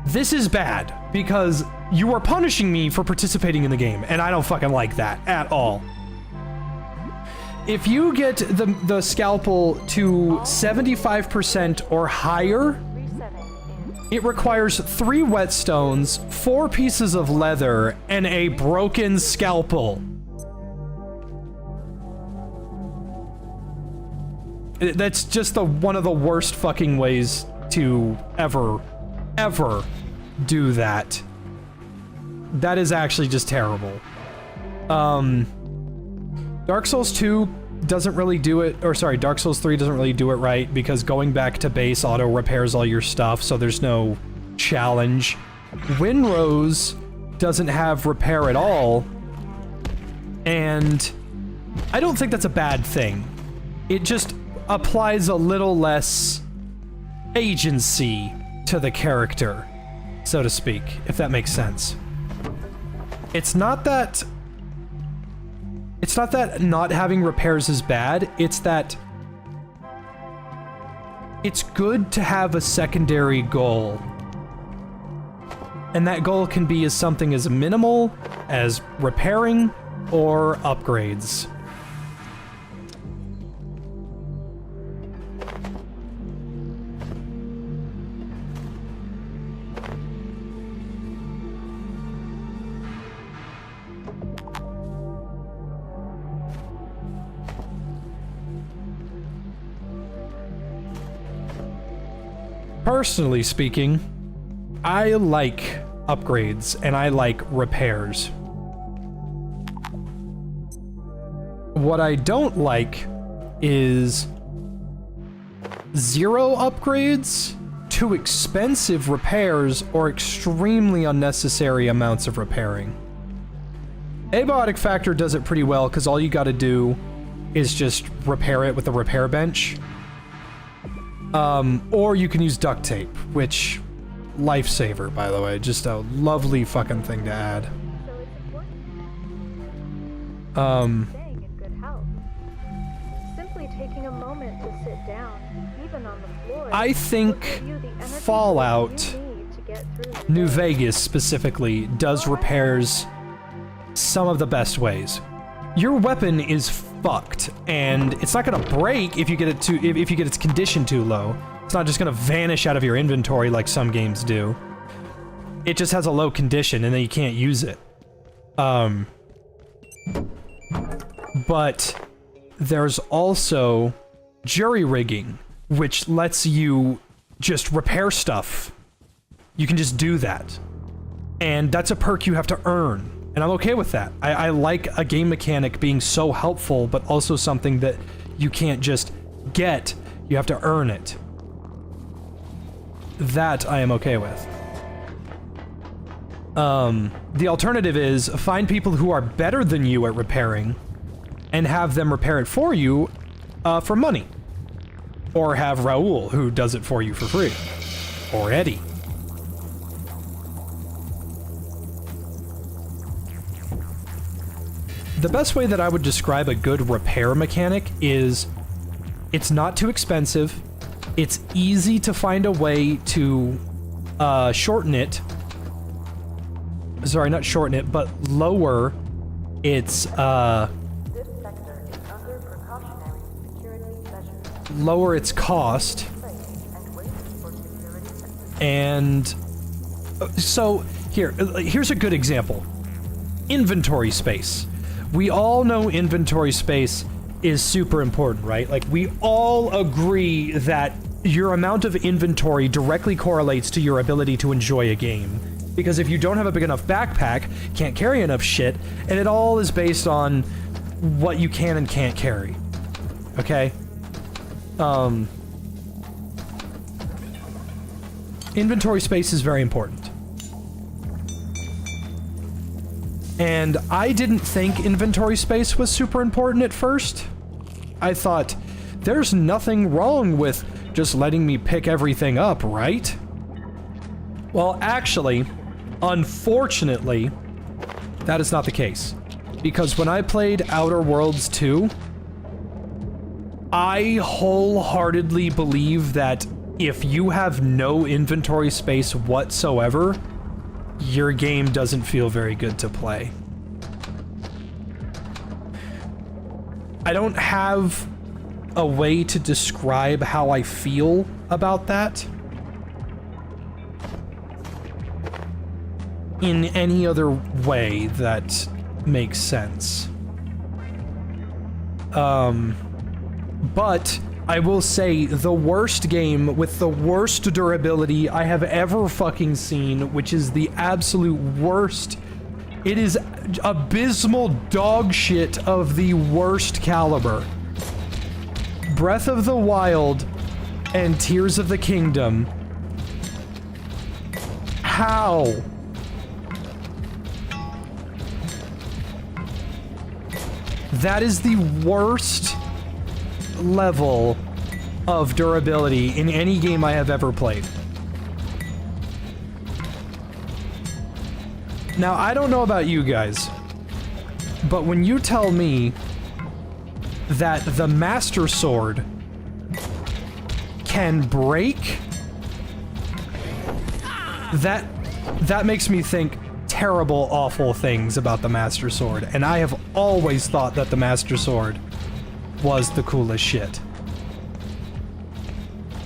This is bad because you are punishing me for participating in the game, and I don't fucking like that at all. If you get the scalpel to 75% or higher, it requires 3 whetstones, 4 pieces of leather, and a broken scalpel. That's just one of the worst fucking ways to ever do that. That is actually just terrible. Dark Souls 2 doesn't really do it, or sorry, Dark Souls 3 doesn't really do it right because going back to base auto repairs all your stuff, so there's no challenge. Winrose doesn't have repair at all, and I don't think that's a bad thing. It just applies a little less agency to the character, so to speak, if that makes sense. It's not that not having repairs is bad, it's that it's good to have a secondary goal. And that goal can be as something as minimal as repairing or upgrades. Personally speaking, I like upgrades and I like repairs. What I don't like is 0 upgrades, too expensive repairs, or extremely unnecessary amounts of repairing. Abiotic Factor does it pretty well because all you gotta do is just repair it with a repair bench. Or you can use duct tape, which, lifesaver, by the way, just a lovely fucking thing to add. So it's important. Staying in good health. Simply taking a moment to sit down, even on the floor. I think Fallout New Vegas specifically does repairs some of the best ways. Your weapon is fucked, and it's not gonna break if you get it too if you get its condition too low. It's not just gonna vanish out of your inventory like some games do. It just has a low condition and then you can't use it. But there's also jury rigging, which lets you just repair stuff. You can just do that. And that's a perk you have to earn. And I'm okay with that. I like a game mechanic being so helpful, but also something that you can't just get. You have to earn it. That I am okay with. The alternative is find people who are better than you at repairing and have them repair it for you for money. Or have Raul, who does it for you for free. Or Eddie. The best way that I would describe a good repair mechanic is it's not too expensive, it's easy to find a way to shorten it. Sorry, not shorten it, but lower its lower its cost. And so here's a good example. Inventory space. We all know inventory space is super important, right? Like, we all agree that your amount of inventory directly correlates to your ability to enjoy a game. Because if you don't have a big enough backpack, can't carry enough shit, and it all is based on what you can and can't carry. Okay? Inventory space is very important. And I didn't think inventory space was super important at first. I thought, there's nothing wrong with just letting me pick everything up, right? Well, actually, unfortunately, that is not the case. Because when I played Outer Worlds 2, I wholeheartedly believe that if you have no inventory space whatsoever, your game doesn't feel very good to play. I don't have a way to describe how I feel about that in any other way that makes sense. But I will say the worst game with the worst durability I have ever fucking seen, which is the absolute worst. It is abysmal dog shit of the worst caliber. Breath of the Wild and Tears of the Kingdom. How? That is the worst level of durability in any game I have ever played. Now, I don't know about you guys, but when you tell me that the Master Sword can break, that makes me think terrible, awful things about the Master Sword, and I have always thought that the Master Sword was the coolest shit.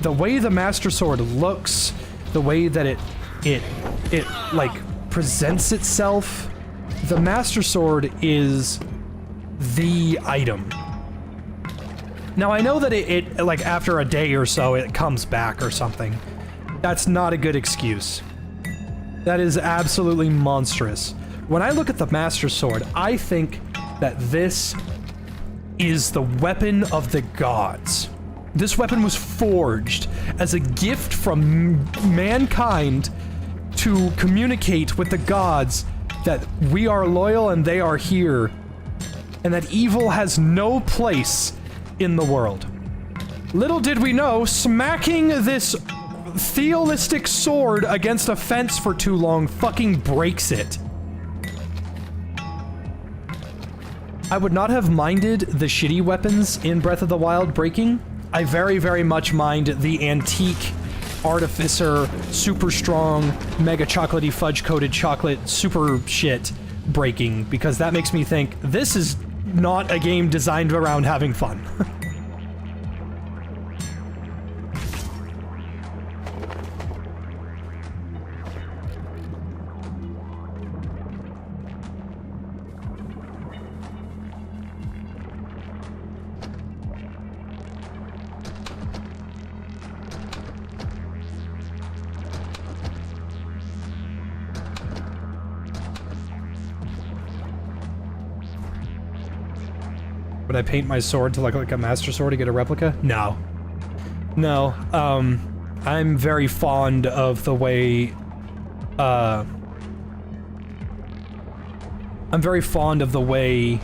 The way the Master Sword looks, the way that it like presents itself, the Master Sword is the item. Now I know that it like after a day or so it comes back or something. That's not a good excuse. That is absolutely monstrous. When I look at the Master Sword, I think that this is the weapon of the gods. This weapon was forged as a gift from mankind to communicate with the gods that we are loyal and they are here, and that evil has no place in the world. Little did we know, smacking this theistic sword against a fence for too long fucking breaks it. I would not have minded the shitty weapons in Breath of the Wild breaking. I very, very much mind the antique artificer, super strong, mega chocolatey fudge-coated chocolate super shit breaking, because that makes me think this is not a game designed around having fun. Would I paint my sword to look like a Master Sword to get a replica? No. No. I'm very fond of the way, I'm very fond of the way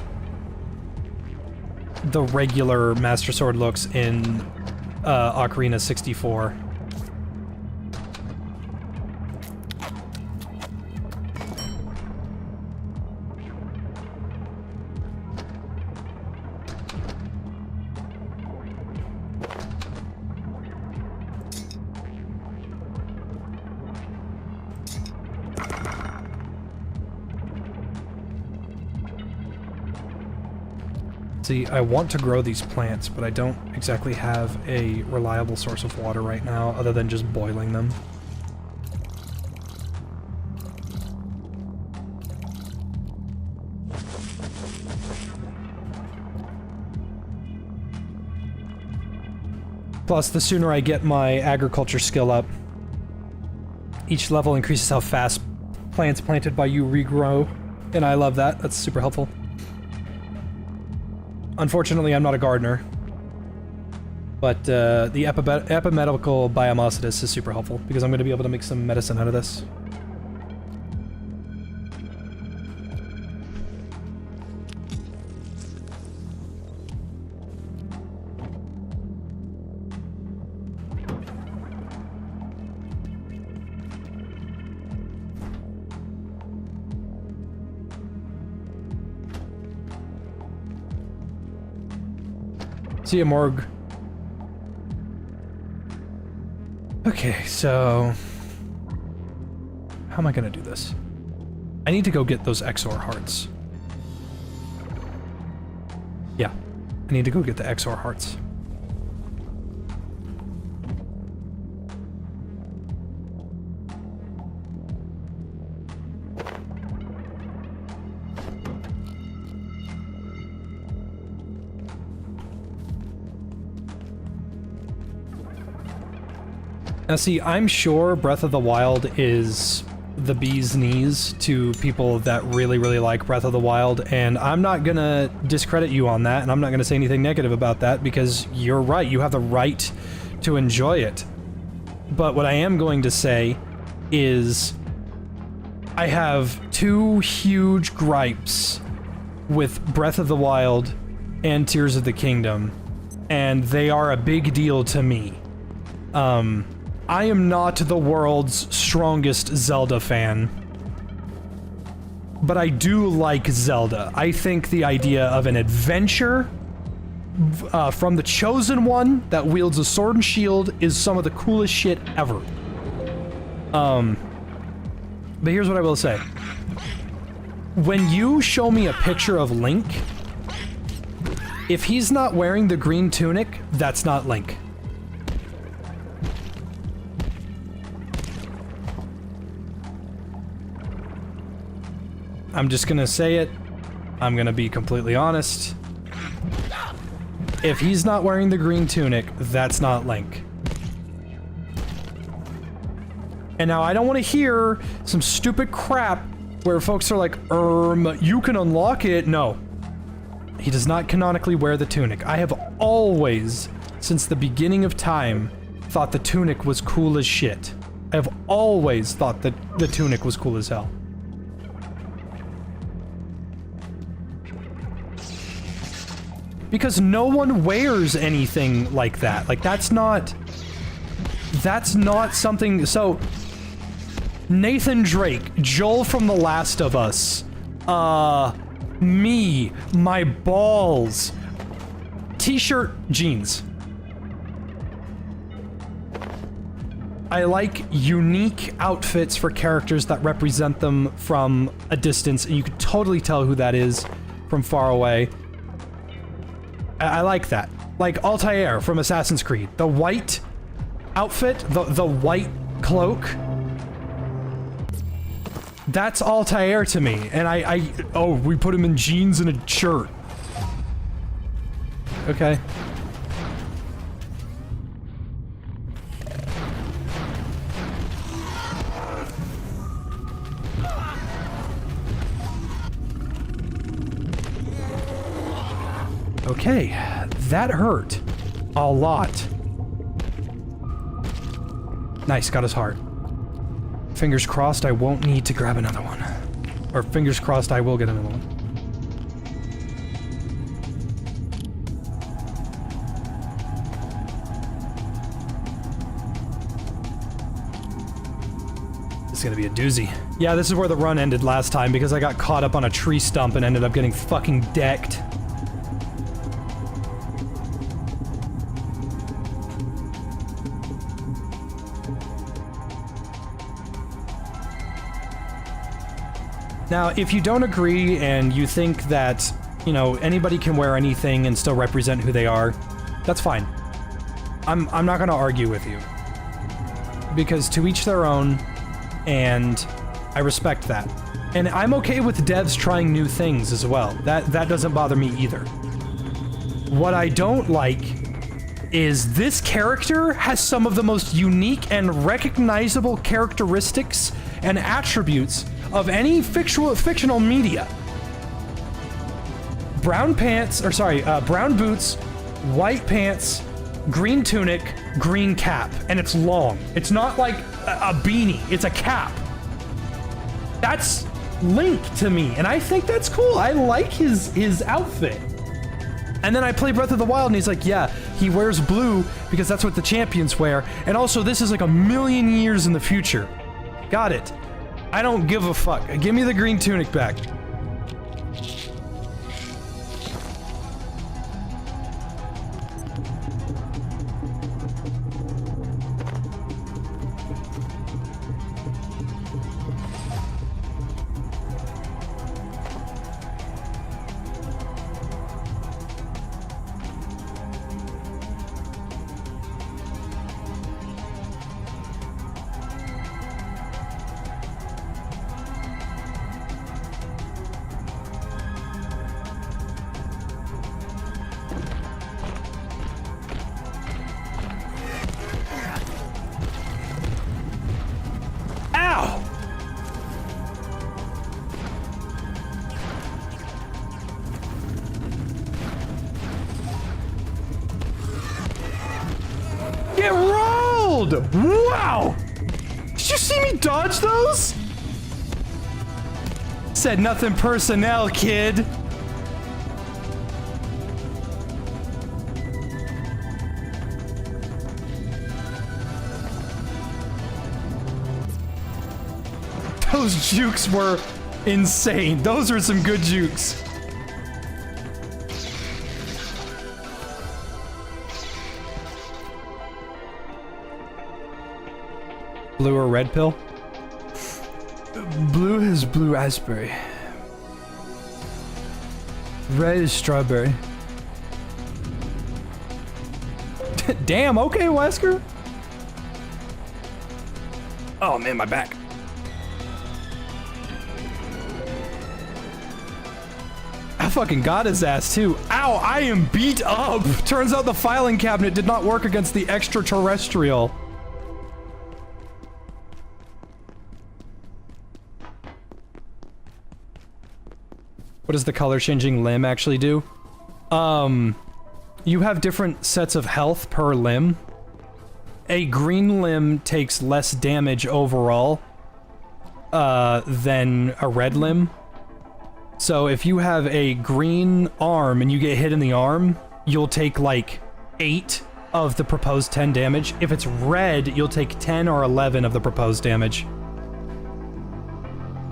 the regular Master Sword looks in, Ocarina 64. See, I want to grow these plants, but I don't exactly have a reliable source of water right now, other than just boiling them. Plus, the sooner I get my agriculture skill up, each level increases how fast plants planted by you regrow, and I love that. That's super helpful. Unfortunately, I'm not a gardener, but the epimedical biomocitus is super helpful, because I'm going to be able to make some medicine out of this. See ya, Morg. Okay, so... how am I gonna do this? I need to go get those XOR hearts. Yeah, I need to go get the XOR hearts. Now see, I'm sure Breath of the Wild is the bee's knees to people that really, really like Breath of the Wild, and I'm not gonna discredit you on that, and I'm not gonna say anything negative about that, because you're right, you have the right to enjoy it. But what I am going to say is, I have two huge gripes with Breath of the Wild and Tears of the Kingdom, and they are a big deal to me. I am not the world's strongest Zelda fan, but I do like Zelda. I think the idea of an adventure from the Chosen One that wields a sword and shield is some of the coolest shit ever. But here's what I will say. When you show me a picture of Link, if he's not wearing the green tunic, that's not Link. I'm just gonna say it. I'm gonna be completely honest. If he's not wearing the green tunic, that's not Link. And now I don't want to hear some stupid crap where folks are like, you can unlock it. No. He does not canonically wear the tunic. I have always, since the beginning of time, thought the tunic was cool as shit. I have always thought that the tunic was cool as hell. Because no one wears anything like that. Like, that's not something... So, Nathan Drake, Joel from The Last of Us, me, my balls, t-shirt, jeans. I like unique outfits for characters that represent them from a distance, and you can totally tell who that is from far away. I like that. Like Altair from Assassin's Creed. The white outfit, the white cloak. That's Altair to me, and oh, we put him in jeans and a shirt. Okay. Okay, that hurt a lot. Nice, got his heart. Fingers crossed I won't need to grab another one. Or fingers crossed I will get another one. This is gonna be a doozy. Yeah, this is where the run ended last time because I got caught up on a tree stump and ended up getting fucking decked. Now, if you don't agree and you think that, you know, anybody can wear anything and still represent who they are, that's fine. I'm not gonna argue with you. Because to each their own, and I respect that. And I'm okay with devs trying new things as well. That doesn't bother me either. What I don't like is this character has some of the most unique and recognizable characteristics and attributes of any fictional media. Brown pants, or sorry, brown boots, white pants, green tunic, green cap, and it's long. It's not like a beanie, it's a cap. That's Link to me, and I think that's cool. I like his outfit. And then I play Breath of the Wild, and he's like, yeah, he wears blue because that's what the champions wear, and also this is like a million years in the future. Got it. I don't give a fuck. Give me the green tunic back. Wow! Did you see me dodge those? Said nothing personnel, kid. Those jukes were insane. Those are some good jukes. Blue or red pill? Blue is blue raspberry. Red is strawberry. Damn, okay, Wesker. Oh man, my back. I fucking got his ass too. Ow, I am beat up. Turns out the filing cabinet did not work against the extraterrestrial. What does the color changing limb actually do? you have different sets of health per limb. A green limb takes less damage overall than a red limb. So if you have a green arm and you get hit in the arm, you'll take like 8 of the proposed 10 damage. If it's red, you'll take 10 or 11 of the proposed damage.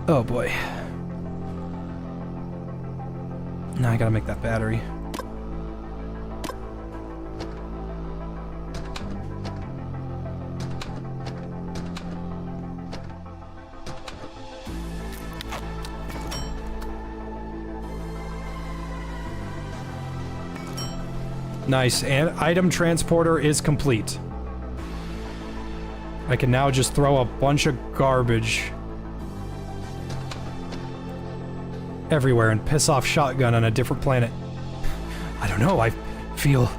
Oh boy. Now I gotta make that battery. Nice, and item transporter is complete. I can now just throw a bunch of garbage everywhere and piss off Shotgun on a different planet. I don't know, I feel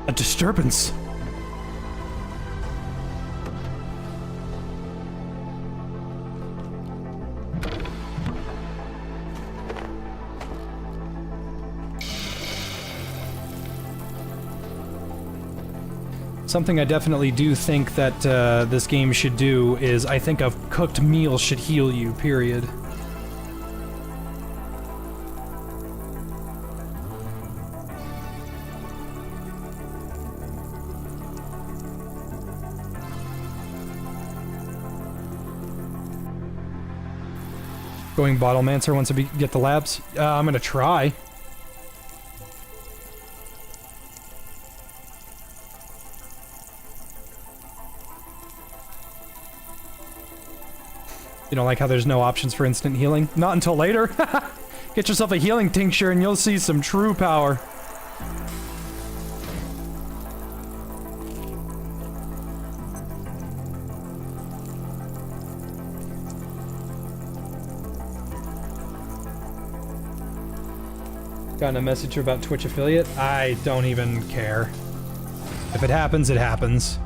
a disturbance. Something I definitely do think that this game should do is I think a cooked meal should heal you, period. Going Bottlemancer once I get the labs? I'm gonna try. You don't like how there's no options for instant healing? Not until later. Get yourself a healing tincture and you'll see some true power. Gotten a message about Twitch affiliate? I don't even care. If it happens, it happens.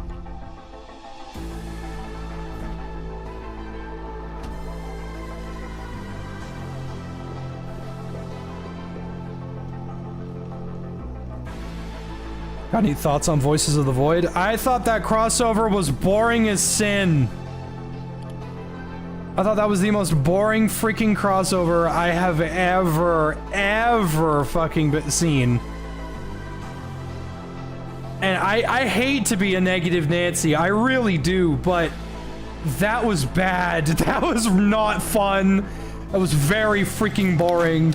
Got any thoughts on Voices of the Void? I thought that crossover was boring as sin. I thought that was the most boring freaking crossover I have ever fucking seen. And I hate to be a negative Nancy, I really do, but that was bad. That was not fun. That was very freaking boring.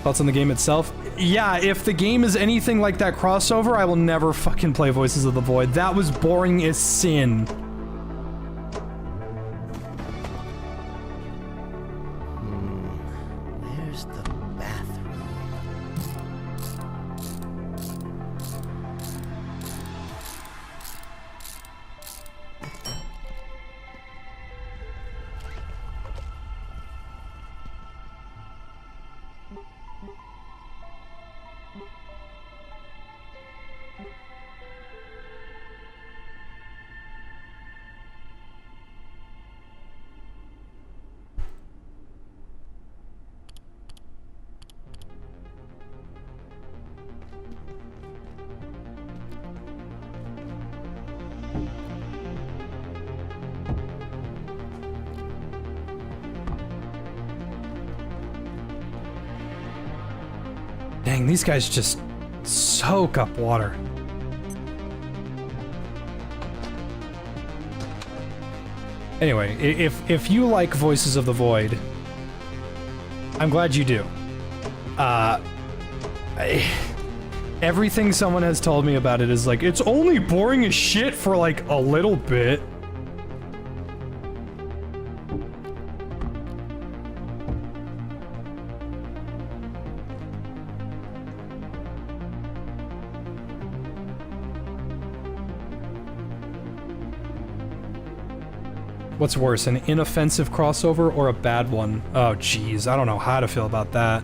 Thoughts on the game itself? Yeah, if the game is anything like that crossover, I will never fucking play Voices of the Void. That was boring as sin. Where's the bathroom? Dang, these guys just soak up water. Anyway, if you like Voices of the Void, I'm glad you do. Everything someone has told me about it is like, it's only boring as shit for like a little bit. What's worse, an inoffensive crossover or a bad one? Oh, jeez, I don't know how to feel about that.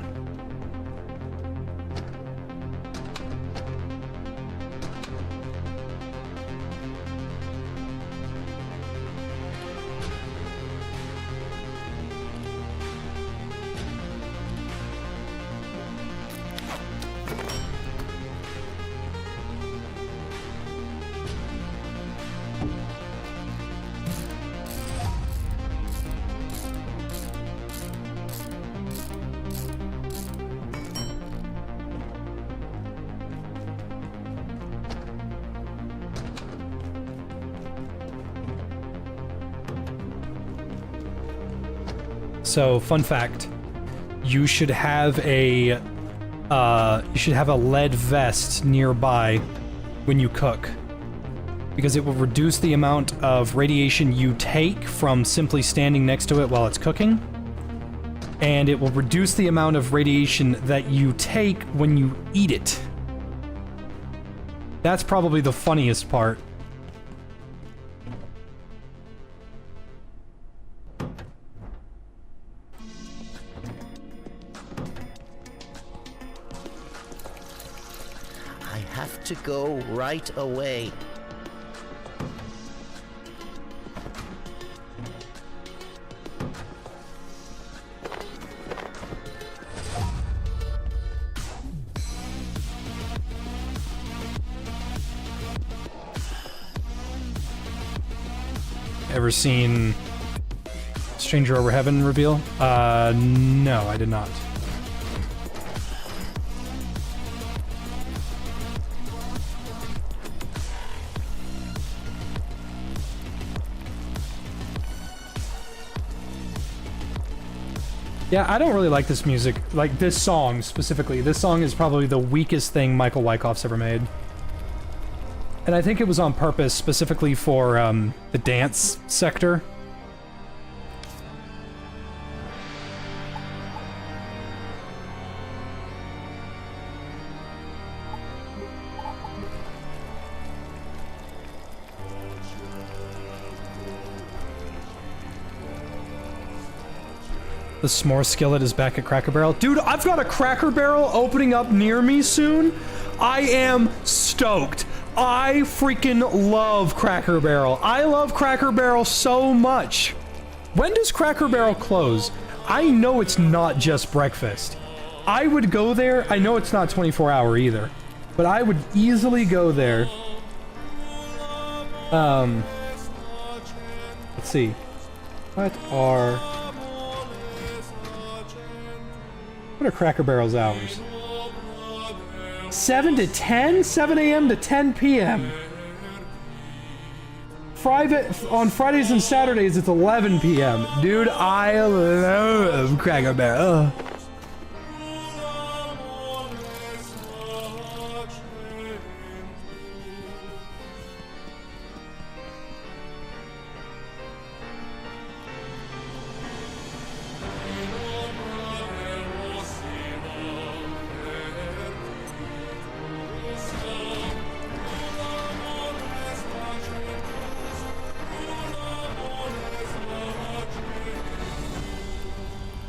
So, fun fact. You should have a lead vest nearby when you cook. Because it will reduce the amount of radiation you take from simply standing next to it while it's cooking. And it will reduce the amount of radiation that you take when you eat it. That's probably the funniest part. I have to go right away. Ever seen Stranger Over Heaven reveal? No, I did not. Yeah, I don't really like this music. Like, this song, specifically. This song is probably the weakest thing Michael Wyckoff's ever made. And I think it was on purpose, specifically for, the dance sector. The s'more skillet is back at Cracker Barrel. Dude, I've got a Cracker Barrel opening up near me soon. I am stoked. I freaking love Cracker Barrel. I love Cracker Barrel so much. When does Cracker Barrel close? I know it's not just breakfast. I would go there. I know it's not 24-hour either, but I would easily go there. Let's see. What are Cracker Barrel's hours? 7 to 10? 7 a.m. to 10 p.m. On Fridays and Saturdays, it's 11 p.m. Dude, I love Cracker Barrel.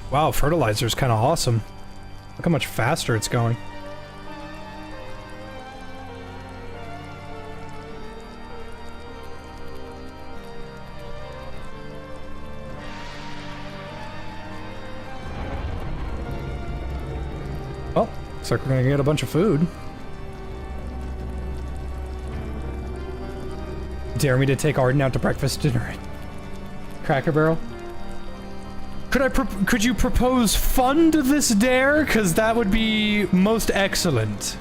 Wow, fertilizer's kind of awesome. Look how much faster it's going. Well, looks like we're gonna get a bunch of food. Dare me to take Arden out to breakfast dinner at Cracker Barrel? Could you propose fund this dare? Because that would be most excellent.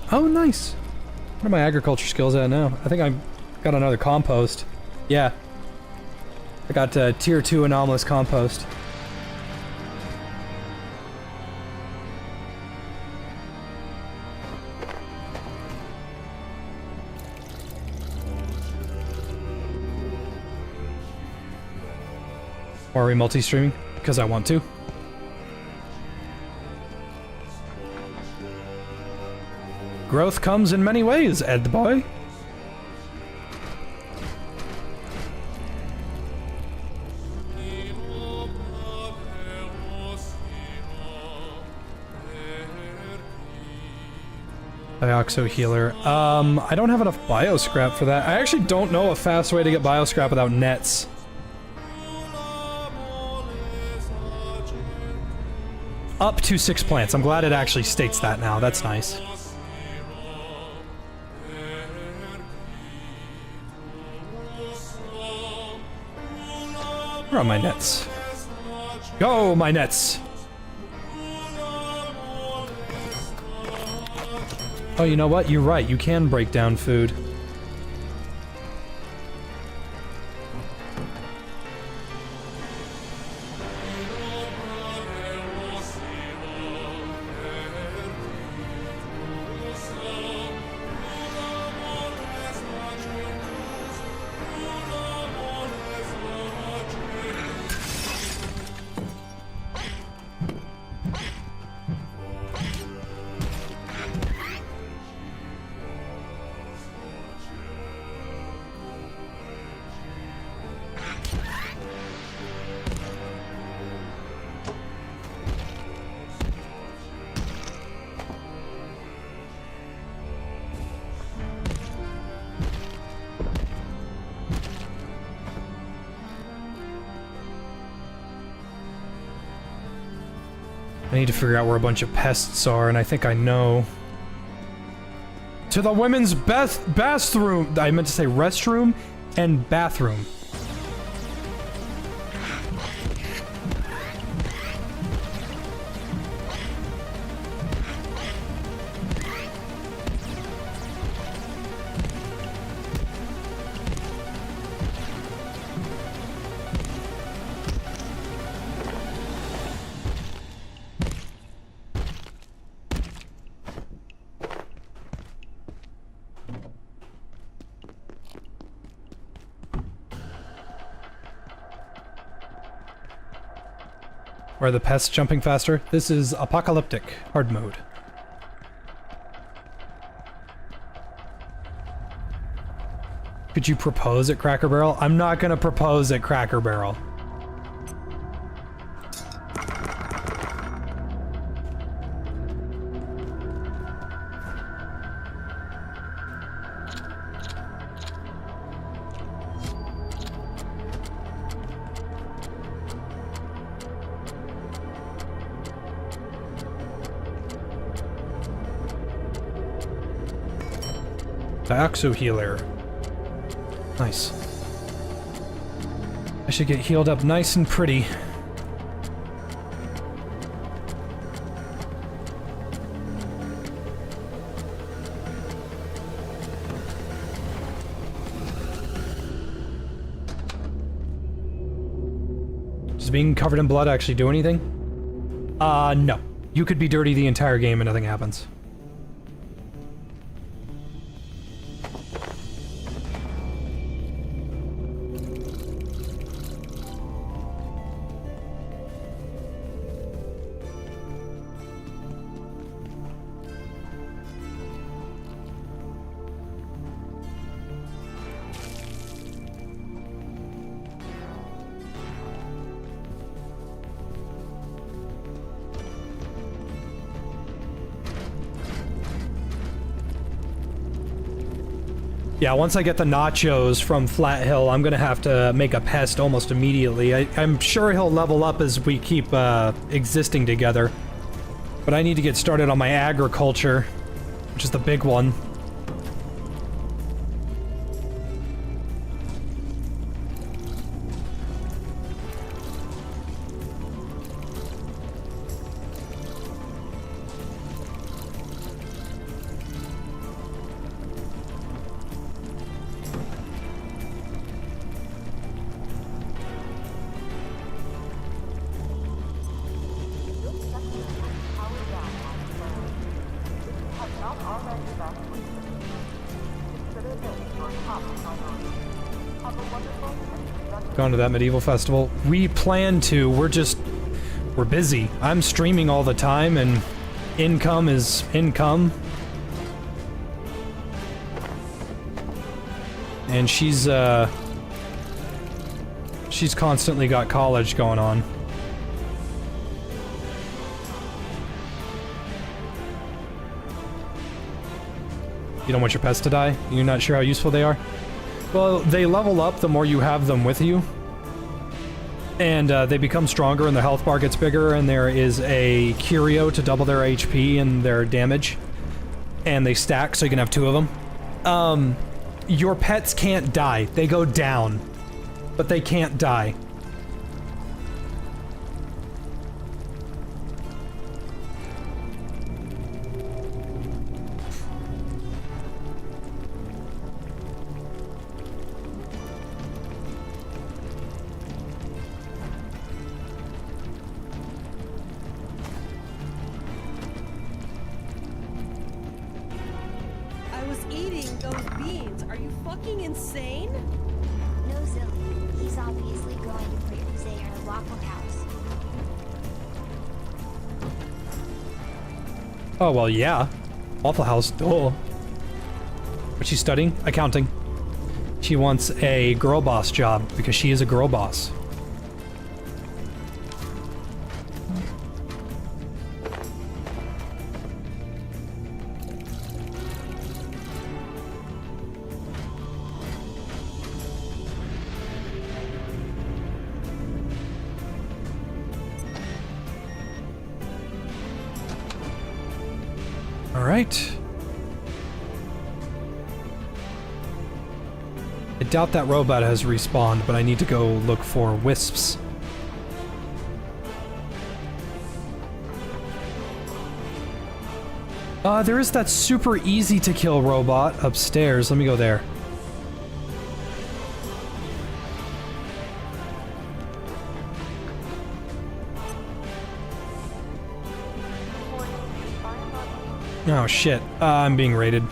Oh, nice. What are my agriculture skills at now? I think I got another compost. Yeah. I got tier 2 anomalous compost. Or are we multi-streaming? Because I want to. Growth comes in many ways, Ed boy. Dioxo healer. I don't have enough bioscrap for that. I actually don't know a fast way to get bioscrap without nets. Up to 6 plants. I'm glad it actually states that now. That's nice. Where are my nets? Go, my nets! Oh, you know what? You're right. You can break down food. I need to figure out where a bunch of pests are, and I think I know. To the women's bathroom! I meant to say restroom and bathroom. Are the pests jumping faster? This is apocalyptic hard mode. Could you propose at Cracker Barrel? I'm not gonna propose at Cracker Barrel. Dioxo healer. Nice. I should get healed up nice and pretty. Does being covered in blood actually do anything? No. You could be dirty the entire game and nothing happens. Yeah, once I get the nachos from Flat Hill, I'm gonna have to make a pest almost immediately. I'm sure he'll level up as we keep existing together. But I need to get started on my agriculture, which is the big one. Gone to that medieval festival? We plan to, we're busy. I'm streaming all the time and income is income. And she's constantly got college going on. You don't want your pets to die? You're not sure how useful they are? Well, they level up the more you have them with you. And they become stronger and their health bar gets bigger, and there is a curio to double their HP and their damage. And they stack, so you can have two of them. Your pets can't die. They go down. But they can't die. fucking insane? No, silly. He's obviously going for your Zaire at Waffle House. Oh, well, yeah. Waffle House, duh. What's she studying? Accounting. She wants a girl boss job because she is a girl boss. All right. I doubt that robot has respawned, but I need to go look for wisps. There is that super easy to kill robot upstairs. Let me go there. Oh shit, I'm being raided.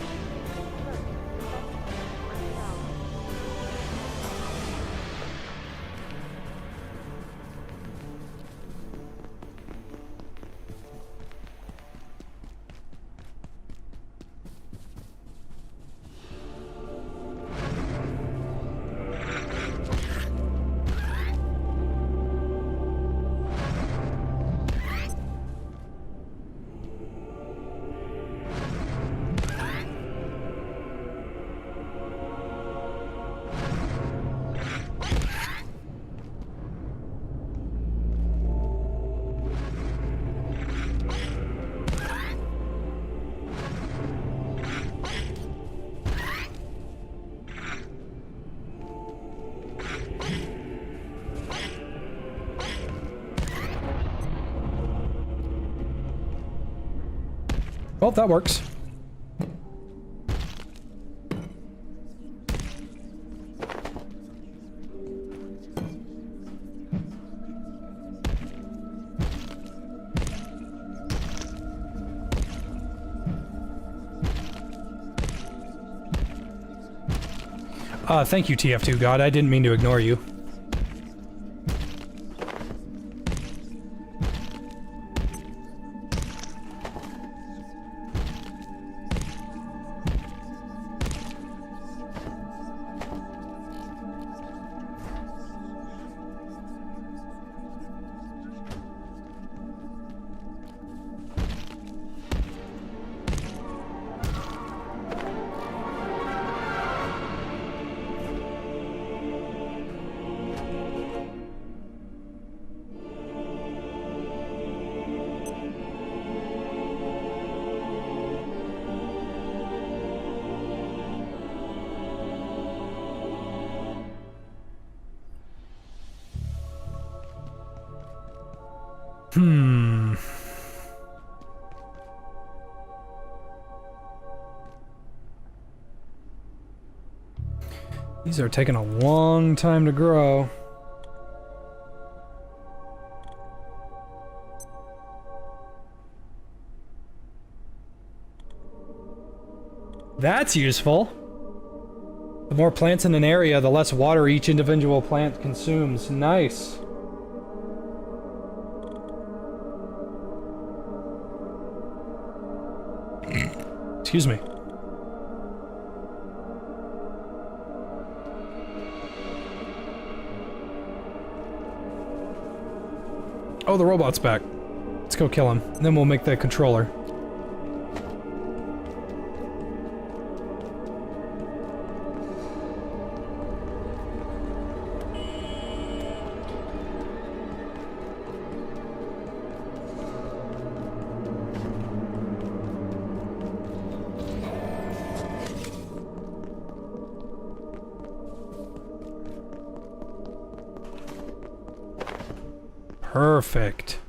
Well, that works. Thank you, TF2 God. I didn't mean to ignore you. These are taking a long time to grow. That's useful. The more plants in an area, the less water each individual plant consumes. Nice. Excuse me. Oh, the robot's back. Let's go kill him. And then we'll make the controller. Perfect.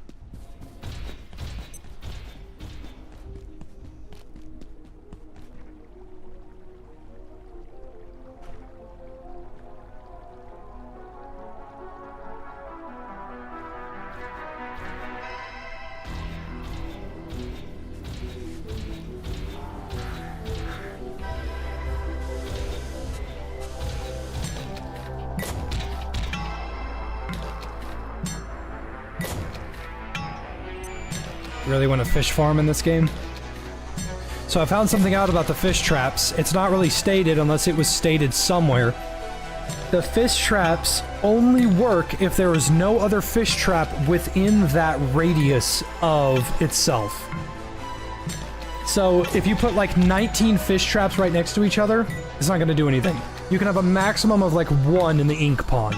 Really want a fish farm in this game? So I found something out about the fish traps. It's not really stated unless it was stated somewhere. The fish traps only work if there is no other fish trap within that radius of itself. So if you put like 19 fish traps right next to each other, it's not going to do anything. You can have a maximum of like 1 in the ink pond.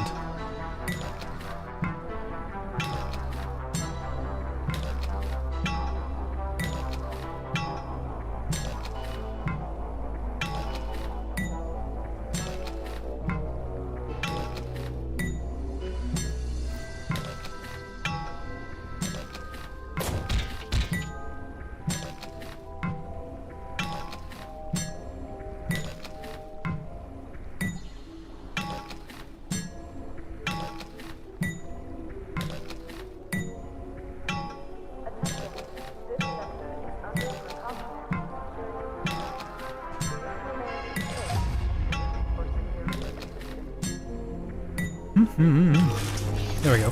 There we go.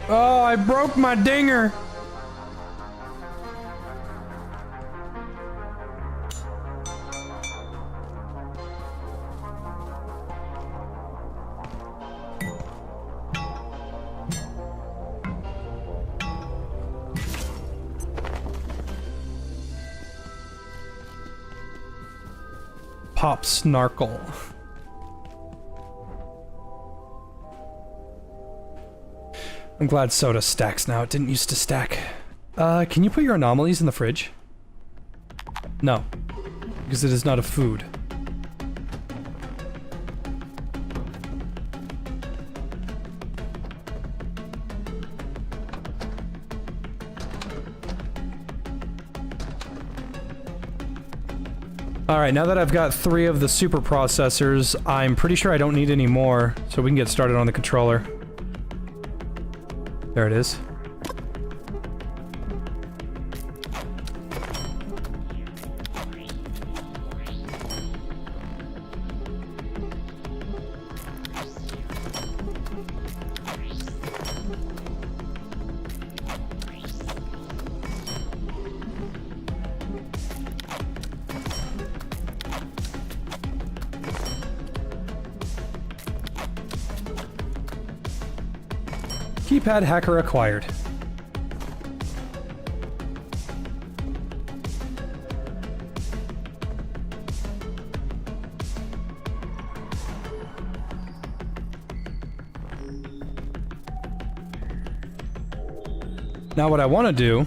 Oh, I broke my dinger. Pop snarkle. I'm glad soda stacks now. It didn't used to stack. Can you put your anomalies in the fridge? No. Because it is not a food. Alright, now that I've got 3 of the super processors, I'm pretty sure I don't need any more, so we can get started on the controller. There it is. Keypad hacker acquired. Now what I want to do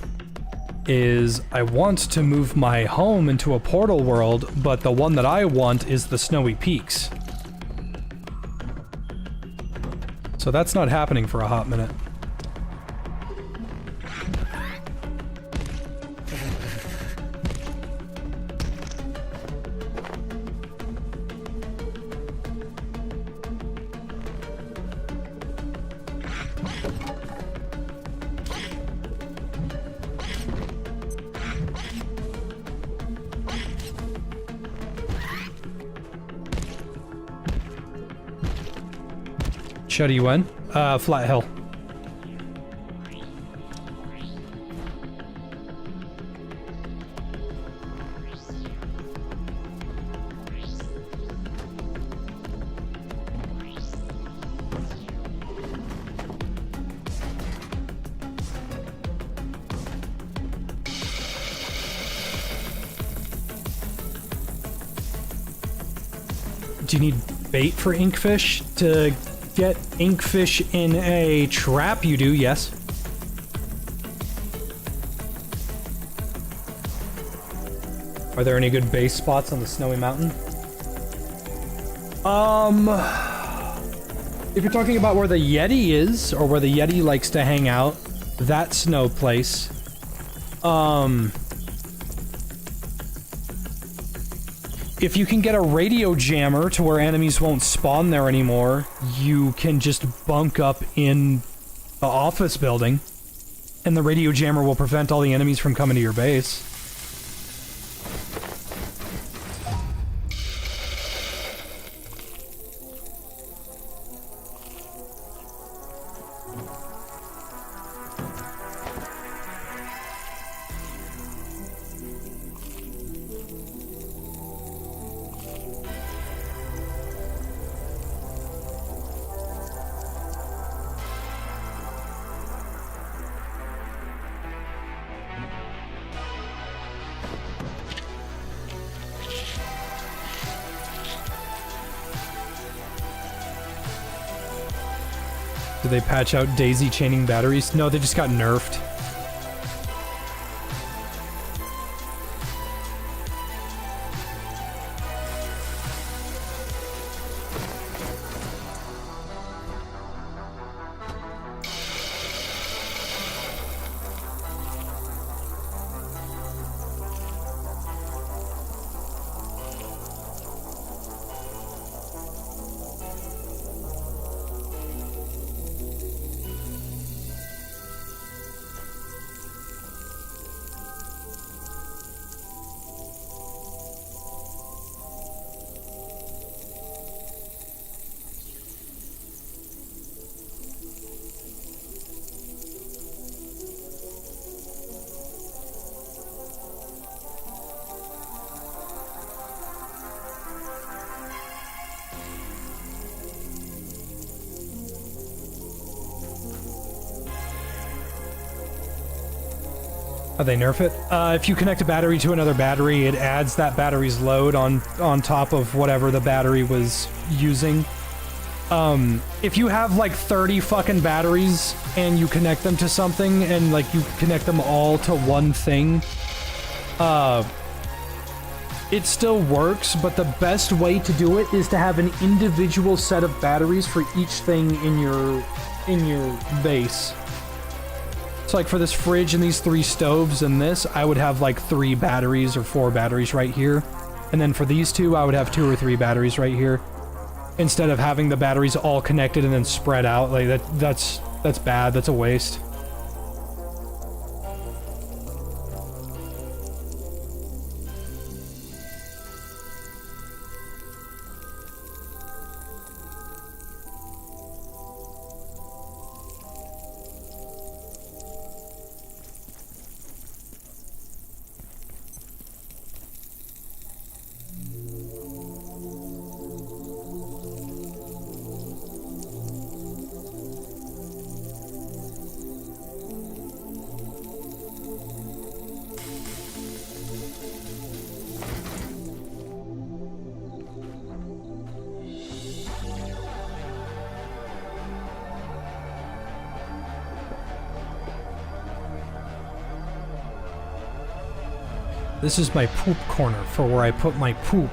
is I want to move my home into a portal world, but the one that I want is the Snowy Peaks. So that's not happening for a hot minute. Shut you in? Flat Hill. Do you need bait for inkfish to get inkfish in a trap? You do, yes. Are there any good base spots on the Snowy Mountain? If you're talking about where the Yeti is, or where the Yeti likes to hang out, that snow place. If you can get a radio jammer to where enemies won't spawn there anymore, you can just bunk up in the office building, and the radio jammer will prevent all the enemies from coming to your base. Did they patch out daisy chaining batteries? No, they just got nerfed. How'd they nerf it? If you connect a battery to another battery, it adds that battery's load on top of whatever the battery was using. If you have like 30 fucking batteries and you connect them to something and like you connect them all to one thing, it still works, but the best way to do it is to have an individual set of batteries for each thing in your base. So like for this fridge and these 3 stoves and this, I would have like 3 batteries or 4 batteries right here. And then for these 2, I would have 2 or 3 batteries right here. Instead of having the batteries all connected and then spread out, like that's bad, that's a waste. This is my poop corner for where I put my poop.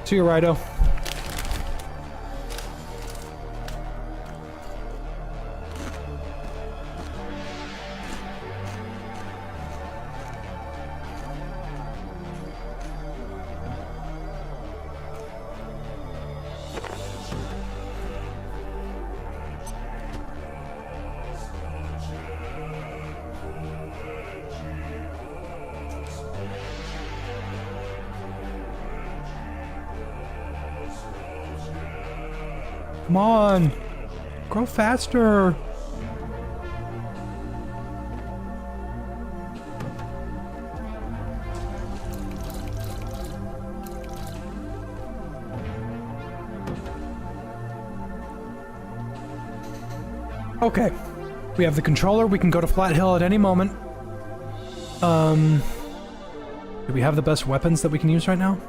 See you, Rido. Come on. Grow faster. Okay. We have the controller. We can go to Flat Hill at any moment. Do we have the best weapons that we can use right now?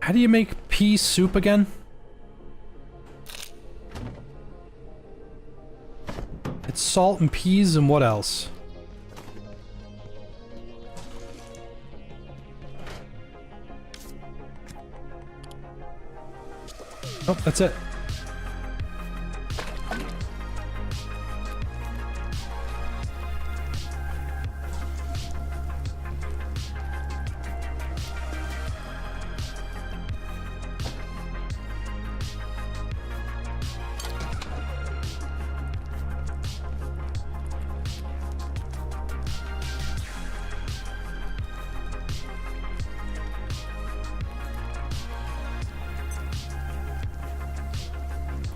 How do you make pea soup again? It's salt and peas and what else? Oh, that's it.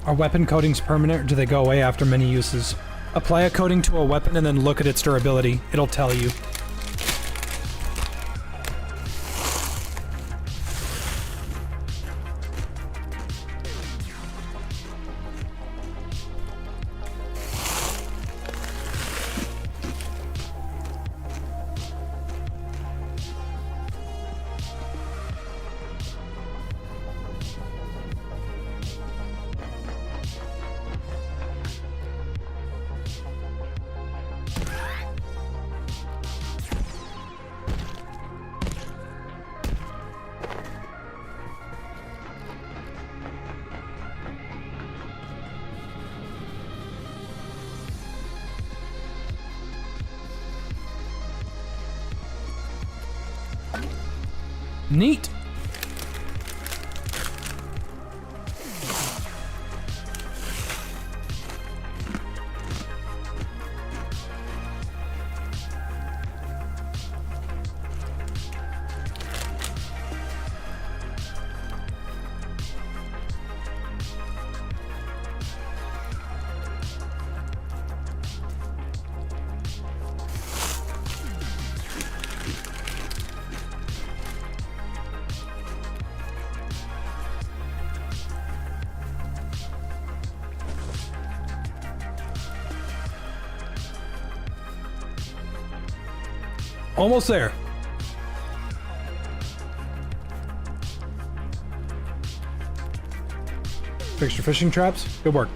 Are weapon coatings permanent, or do they go away after many uses? Apply a coating to a weapon and then look at its durability. It'll tell you. Neat. Almost there. Fix your fishing traps. Good work.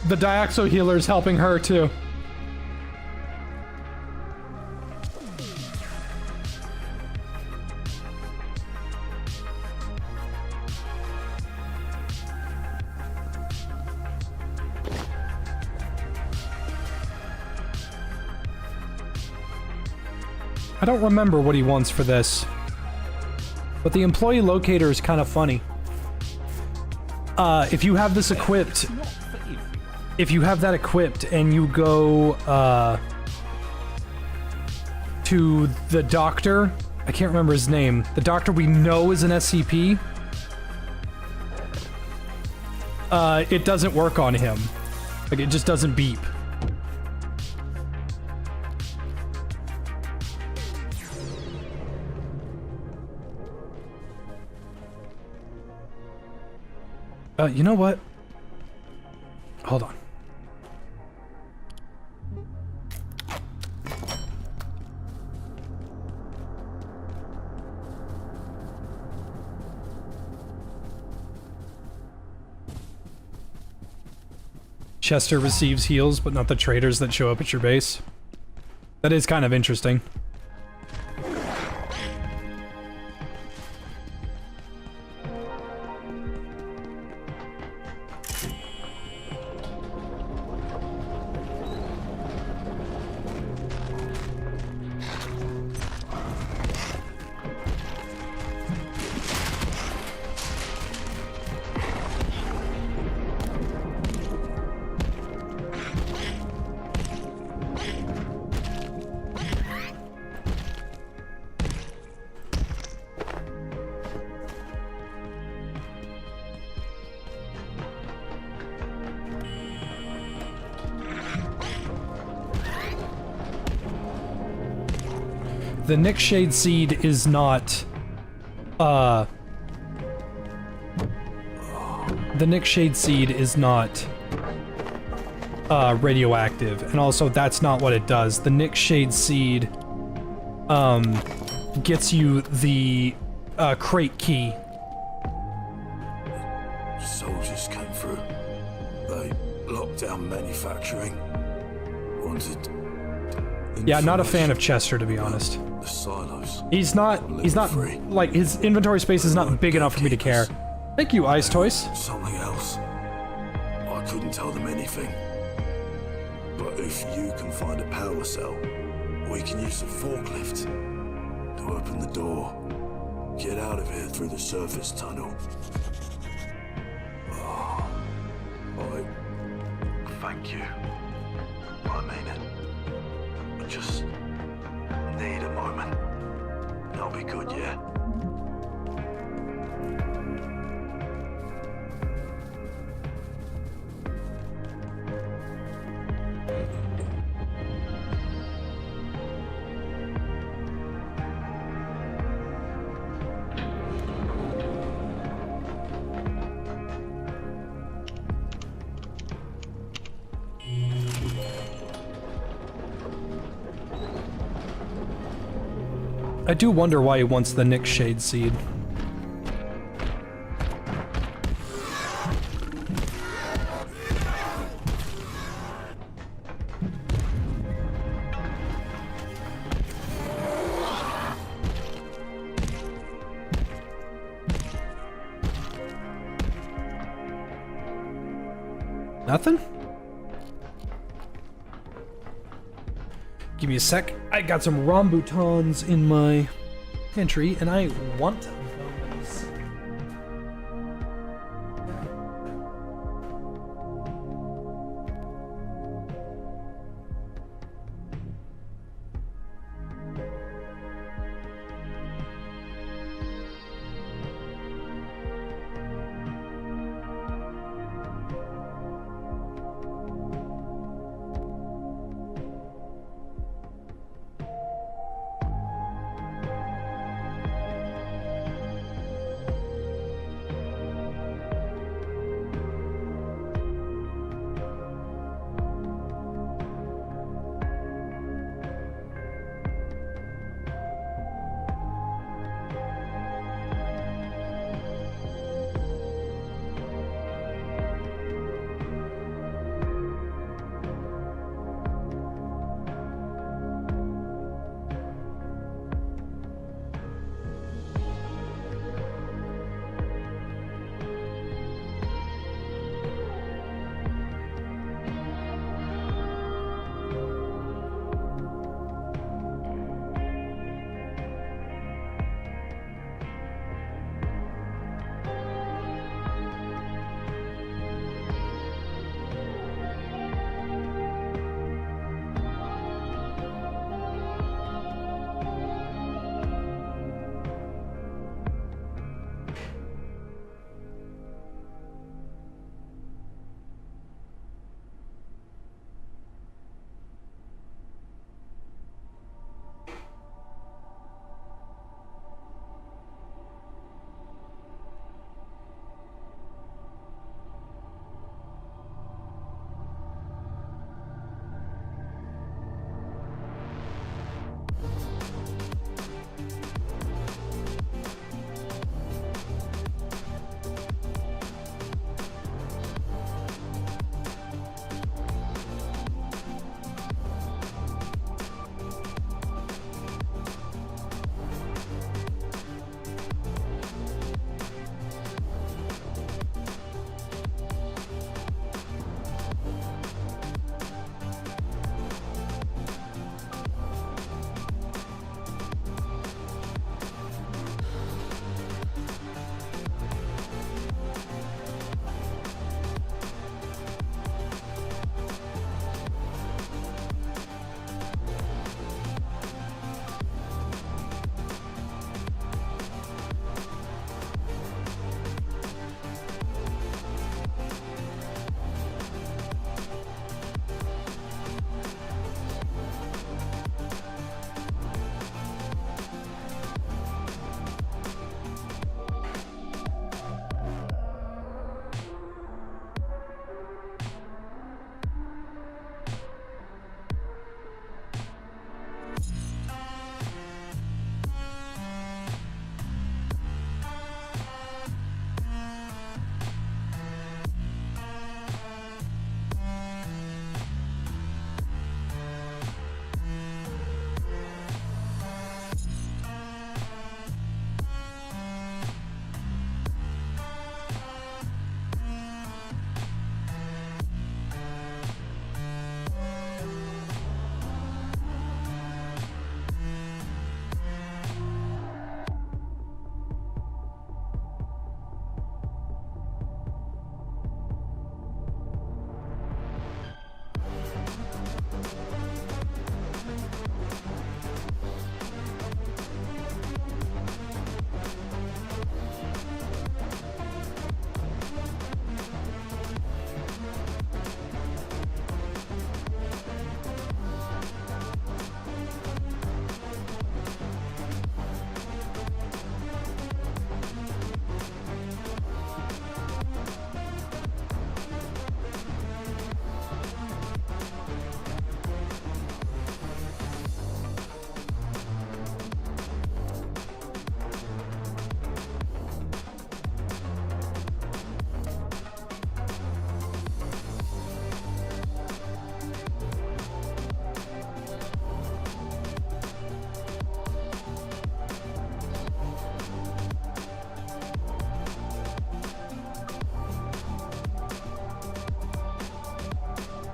The Diaxo healer is helping her too. I don't remember what he wants for this, but the employee locator is kind of funny. If you have this equipped, if you have that equipped and you go to the doctor, I can't remember his name, the doctor we know is an SCP, it doesn't work on him. Like, it just doesn't beep. You know what? Hold on. Chester receives heals, but not the traders that show up at your base. That is kind of interesting. The Nightshade Seed is not, the Nightshade Seed is not, radioactive, and also that's not what it does. The Nightshade Seed, gets you the, crate key. Soldiers came through. They locked down manufacturing. Wanted... Yeah, not a fan of Chester, to be honest. The silos. He's not, like, his inventory space is not big enough for me to care. Thank you, Ice Toys. Something else. I couldn't tell them anything. But if you can find a power cell, we can use the forklift to open the door. Get out of here through the surface tunnel. Oh, thank you. I mean it. I just need a moment. I'll be good, yeah? I do wonder why he wants the Nightshade Seed. Nothing? Give me a sec. I got some rambutans in my pantry, and I want those.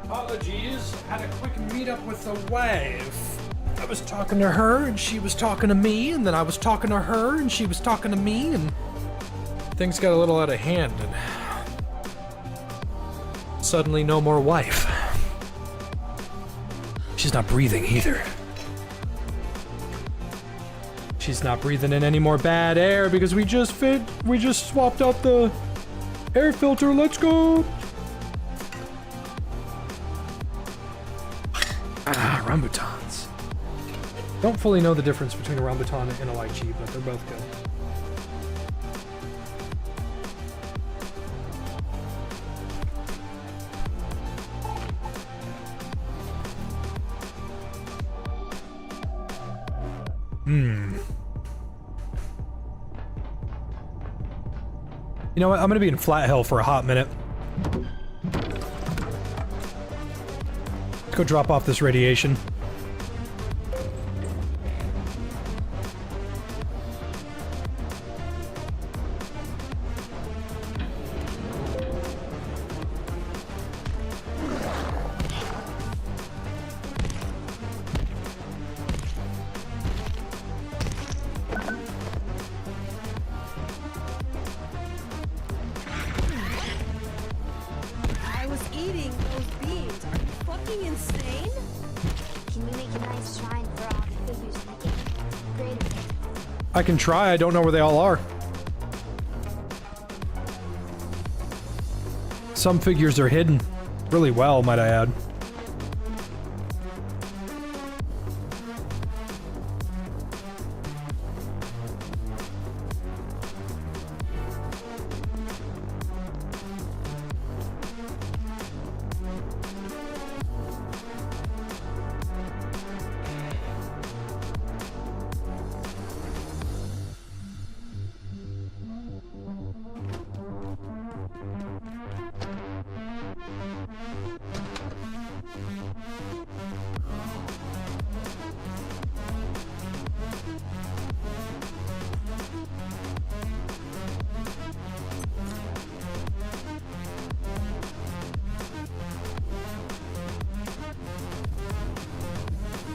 Apologies. Had a quick meetup with the wife. I was talking to her and she was talking to me, and then I was talking to her and she was talking to me, and things got a little out of hand, and suddenly no more wife. She's not breathing either. She's not breathing in any more bad air because we just swapped out the air filter. Let's go. Ah, rambutans. Don't fully know the difference between a rambutan and a lychee, but they're both good. You know what? I'm gonna be in Flat Hill for a hot minute. Let's go drop off this radiation. I was eating those beans. Are you fucking insane? Can we make a nice shrine for all the figures in the game? Great idea. I can try. I don't know where they all are. Some figures are hidden really well, might I add.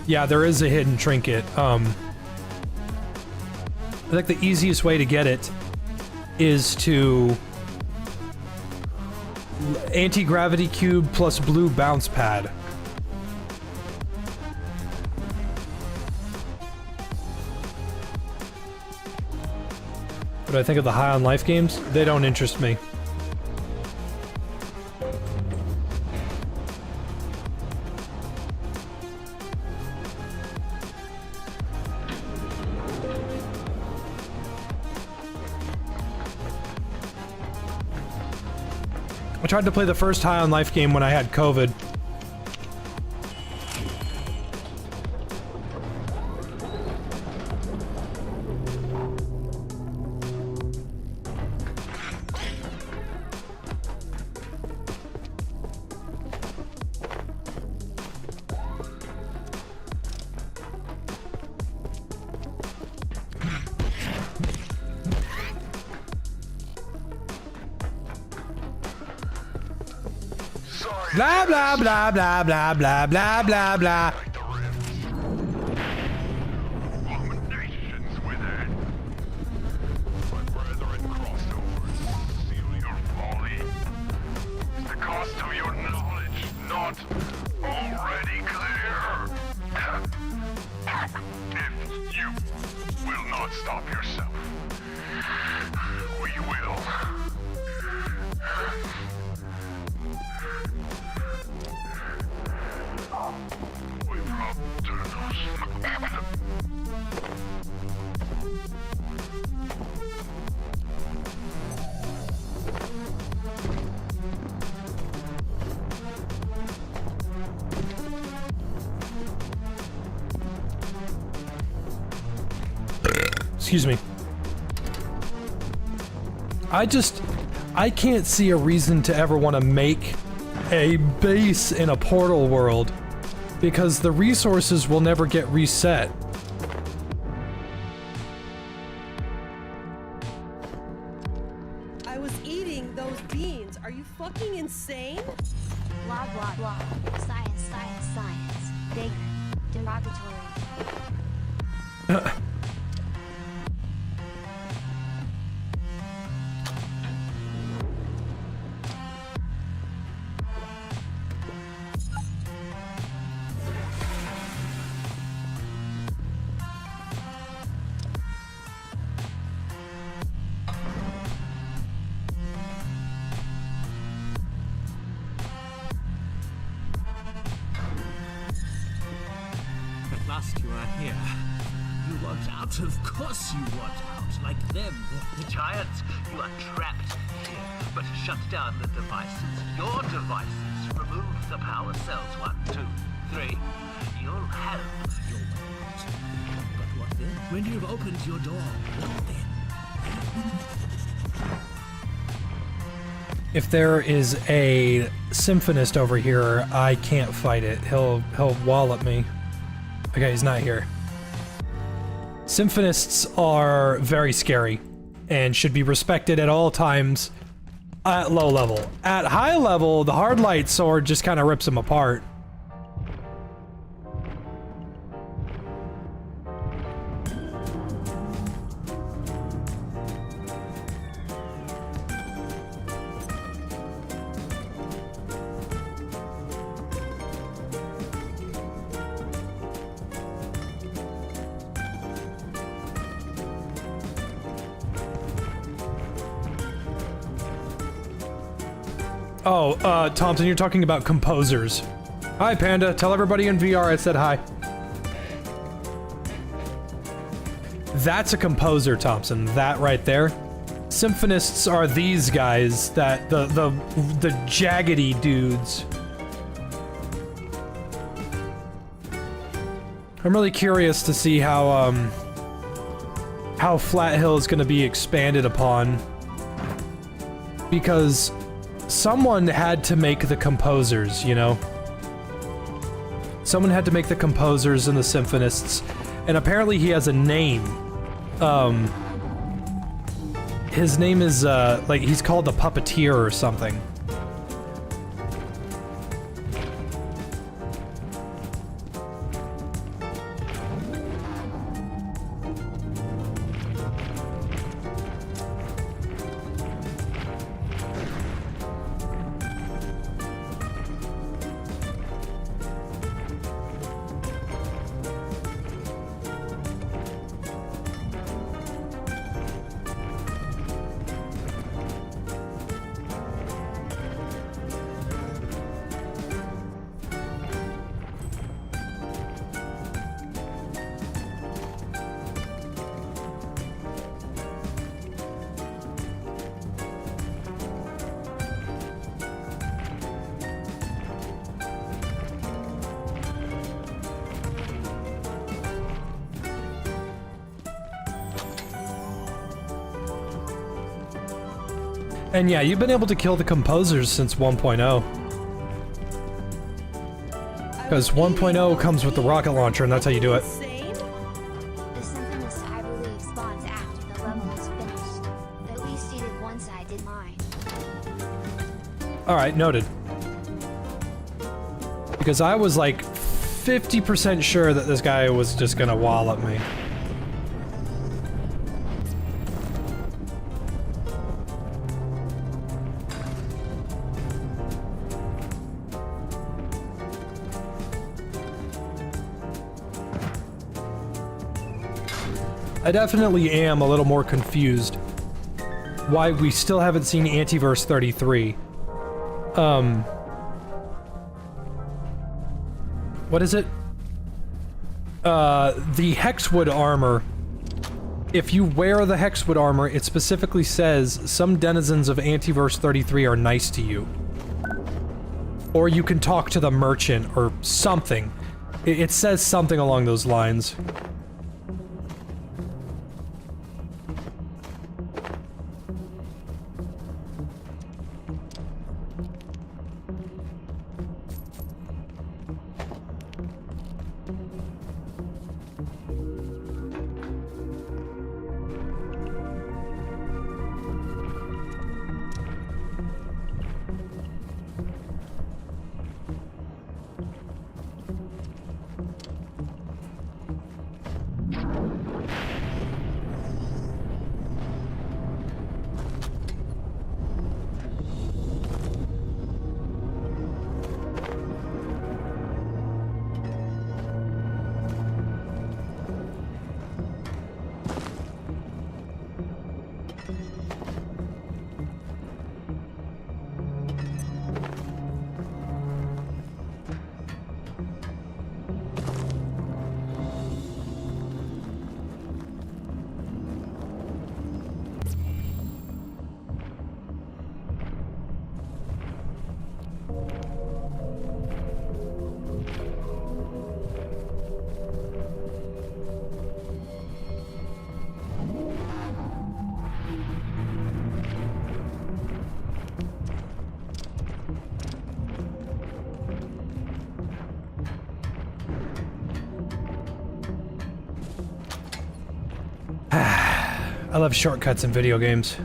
Yeah, there is a hidden trinket. I think the easiest way to get it is to anti-gravity cube plus blue bounce pad. What do I think of the High on Life games? They don't interest me. I tried to play the first High on Life game when I had COVID. Blah blah blah blah blah blah blah blah blah. Excuse me. I can't see a reason to ever want to make a base in a Portal world because the resources will never get reset. I was eating those beans. Are you fucking insane? Blah blah blah. Science, science, science. Bigger. Derogatory. At last you are here. You want out, of course you want out, like them, the giants. You are trapped here, but shut down the devices. Your devices. Remove the power cells. 1, 2, 3. You'll have your moment. But what then? When you've opened your door, what then? If there is a symphonist over here, I can't fight it. He'll wallop me. Okay, he's not here. Symphonists are very scary and should be respected at all times at low level. At high level, the hard light sword just kind of rips them apart. Oh, Thompson, you're talking about composers. Hi, Panda. Tell everybody in VR I said hi. That's a composer, Thompson. That right there. Symphonists are these guys, that the jaggedy dudes. I'm really curious to see how Flat Hill is going to be expanded upon, because someone had to make the composers, you know? Someone had to make the composers and the symphonists, and apparently he has a name. His name is, like, he's called the Puppeteer or something. And yeah, you've been able to kill the composers since 1.0. Because 1.0 comes with the rocket launcher, and that's how you do it. The symphonist, I believe, spawns after the level is finished. At least he did once I did mine. Alright, noted. Because I was like 50% sure that this guy was just gonna wallop me. I definitely am a little more confused why we still haven't seen Antiverse 33. What is it? The Hexwood armor. If you wear the Hexwood armor, it specifically says some denizens of Antiverse 33 are nice to you. Or you can talk to the merchant, or something. It says something along those lines. I love shortcuts in video games.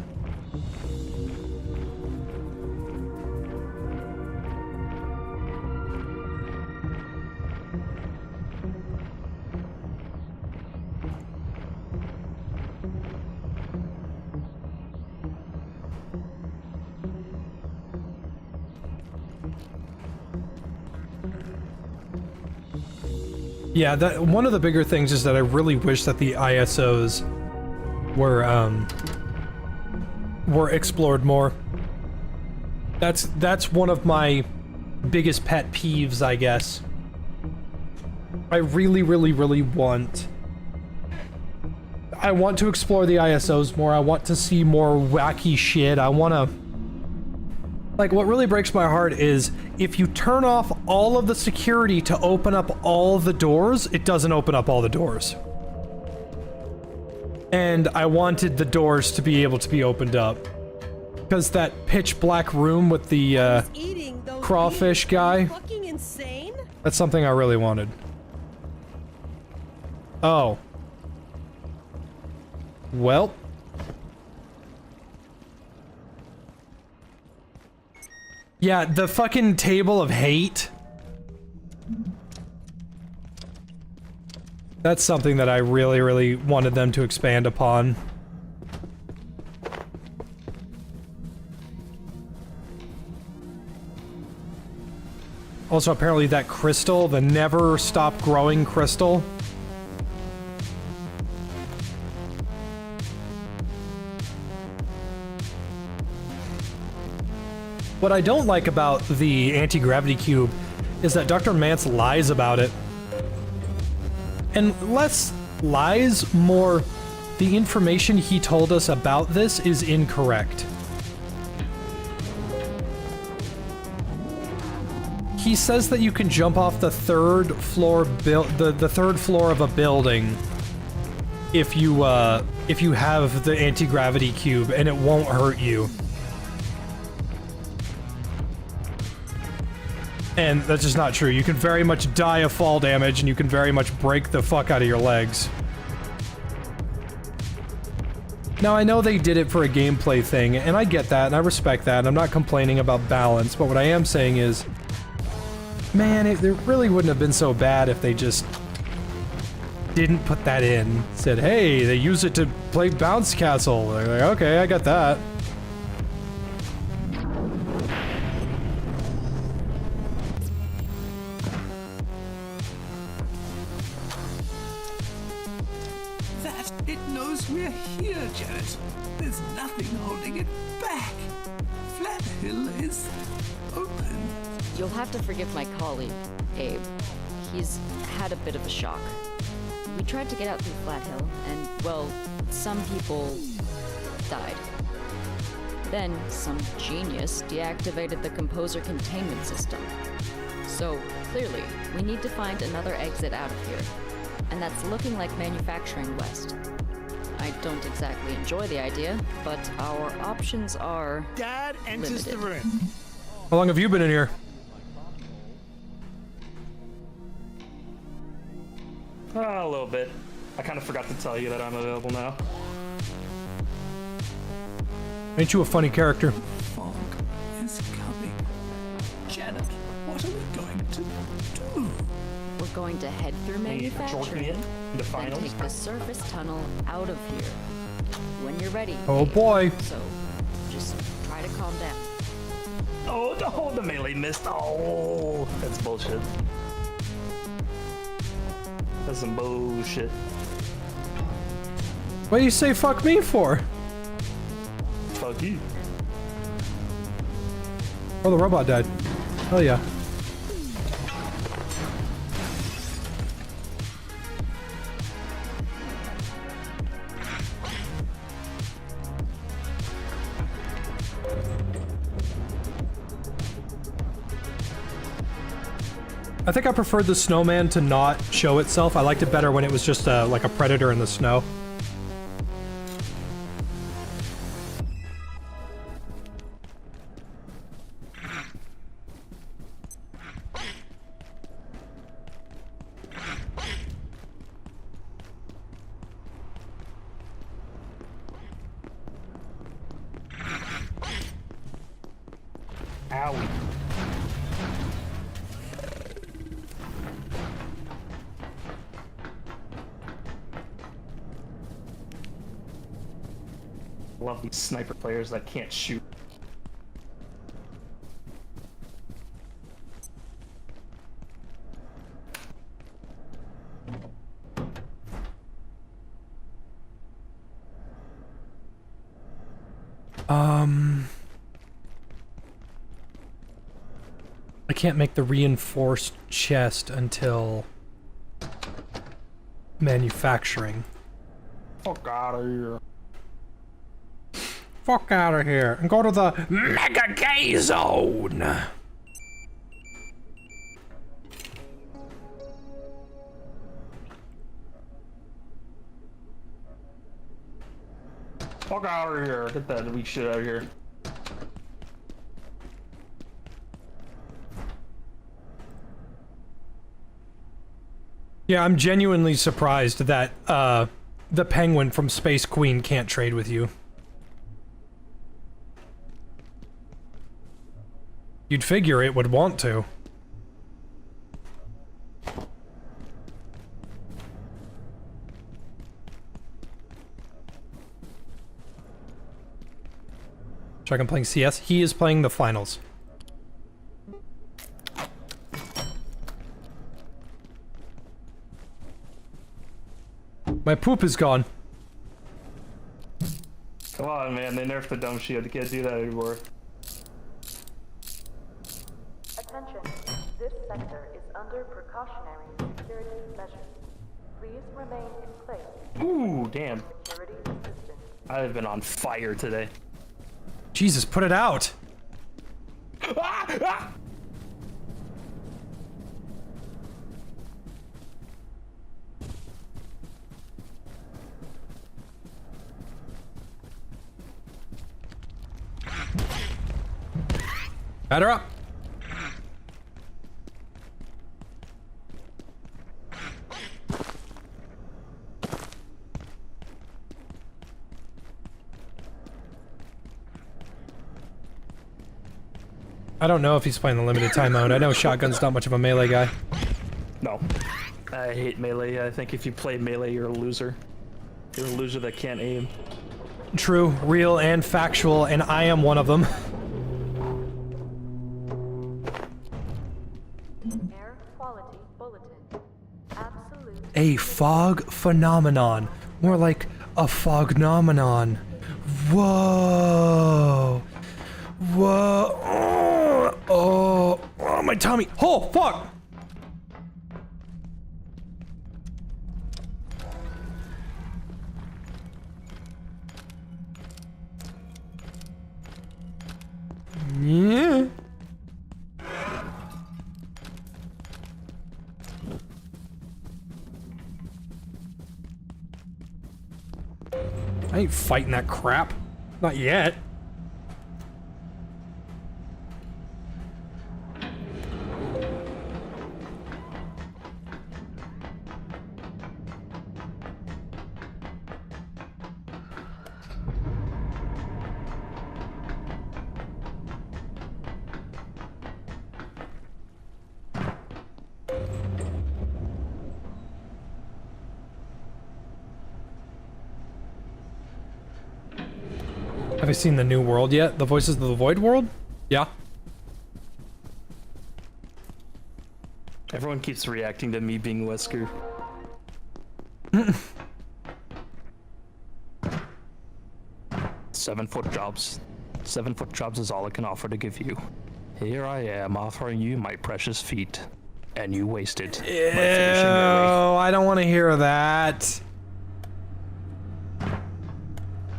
Yeah, that one of the bigger things is that I really wish that the ISOs were explored more. That's one of my biggest pet peeves, I guess. I really want... I want to explore the ISOs more. I want to see more wacky shit. I want to... Like, what really breaks my heart is if you turn off all of the security to open up all the doors, it doesn't open up all the doors. And I wanted the doors to be able to be opened up. Because that pitch black room with the crawfish guy, Fucking insane? that's something I really wanted. Oh. Well. Yeah, the fucking table of hate. That's something that I really wanted them to expand upon. Also, apparently that crystal, the never stop growing crystal. What I don't like about the anti-gravity cube is that Dr. Mance lies about it. And less lies, more the information he told us about this is incorrect. He says that you can jump off the third floor the third floor of a building if you have the anti-gravity cube and it won't hurt you. And that's just not true. You can very much die of fall damage, and you can very much break the fuck out of your legs. Now, I know they did it for a gameplay thing, and I get that, and I respect that, and I'm not complaining about balance, but what I am saying is, man, it really wouldn't have been so bad if they just didn't put that in. Said, hey, they use it to play Bounce Castle. They're like, okay, I got that. It knows we're here, Janet. There's nothing holding it back. Flat Hill is open. You'll have to forgive my colleague, Abe. He's had a bit of a shock. We tried to get out through Flat Hill, and, well, some people died. Then, some genius deactivated the composer containment system. So, clearly, we need to find another exit out of here. And that's looking like Manufacturing West. I don't exactly enjoy the idea, but our options are Dad enters limited. the room. How long have you been in here? A little bit. I kind of forgot to tell you that I'm available now. Ain't you a funny character? Fog is coming. Janet, what are we going to do? We're going to head through manufacturing, The then finals. take the surface tunnel out of here. When you're ready. Oh Abe. boy. So, just try to calm down. Oh, the melee missed. Oh, that's bullshit. That's some bullshit. What do you say fuck me for? Fuck you. Oh, the robot died. Hell yeah. I think I preferred the snowman to not show itself. I liked it better when it was just like a predator in the snow. Yowie. Love these sniper players that can't shoot. I can't make the reinforced chest until manufacturing. Fuck out of here. Fuck out of here and go to the Mega Gay Zone. Fuck out of here. Get that weak shit out of here. Yeah, I'm genuinely surprised that the penguin from Space Queen can't trade with you. You'd figure it would want to. Check, I'm playing CS. He is playing the finals. My poop is gone. Come on, man. They nerfed the dumb shield. You can't do that anymore. Attention. This sector is under precautionary security measures. Please remain in place. Ooh, damn. Security assistance. I've been on fire today. Jesus, put it out! Batter up! I don't know if he's playing the limited time mode. I know Shotgun's not much of a melee guy. No. I hate melee. I think if you play melee, you're a loser. You're a loser that can't aim. True, real and factual, and I am one of them. Air quality bulletin. Absolute. A fog phenomenon. More like a fognomenon. Whoa. Whoa. Oh, my tummy. Oh, fuck. Yeah. I ain't fighting that crap. Not yet. Have I seen the new world yet? The Voices of the Void world? Yeah. Everyone keeps reacting to me being Wesker. 7-foot jobs. 7-foot jobs is all I can offer to give you. Here I am offering you my precious feet. And you wasted. Ew, I don't want to hear that.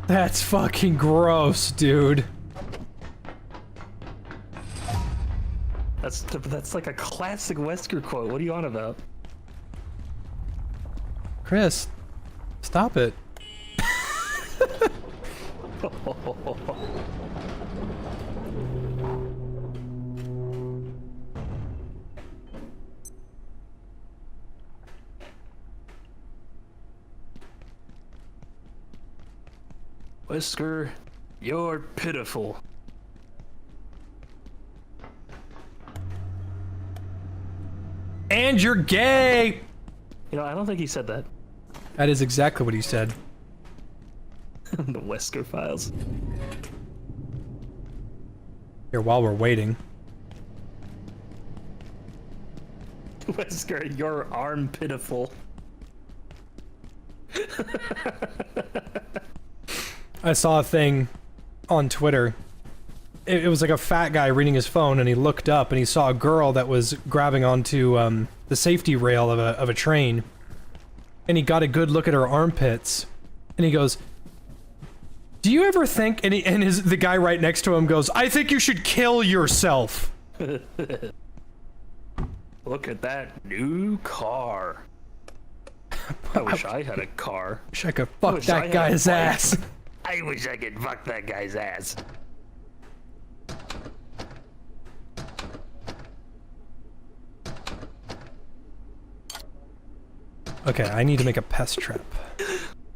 That's fucking gross, dude. That's like a classic Wesker quote. What are you on about? Chris, stop it. Wesker, you're pitiful. And you're gay! You know, I don't think he said that. That is exactly what he said. The Wesker files. Here, while we're waiting. Wesker, your arm pitiful. I saw a thing on Twitter. It was like a fat guy reading his phone, and he looked up and he saw a girl that was grabbing onto the safety rail of a train, and he got a good look at her armpits, and he goes, "Do you ever think?" And the guy right next to him goes, "I think you should kill yourself." Look at that new car. I wish I had a car. Wish I could fuck that guy's ass. I wish I could fuck that guy's ass. Okay, I need to make a pest trap.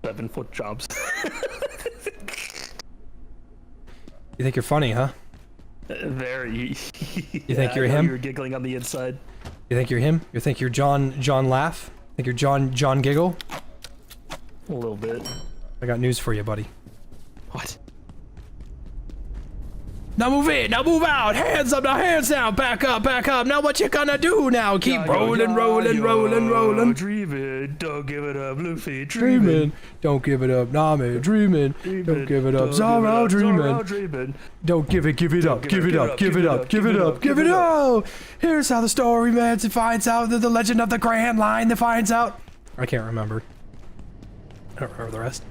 7-foot jumps. You think you're funny, huh? Very. You think you're him? You're giggling on the inside. You think you're him? You think you're John Laugh? Think you're John Giggle? A little bit. I got news for you, buddy. What? Now move in, now move out, hands up, now hands down, back up, now what you gonna do now? Keep rolling. Dreaming, don't give it up, Luffy, Dreaming, don't give it up, Nami, dreaming, don't give it up, Zoro, dreaming. Don't give it up, give it up. Here's how the story ends. It finds out that the legend of the Grand Line that finds out. I can't remember. I don't remember the rest.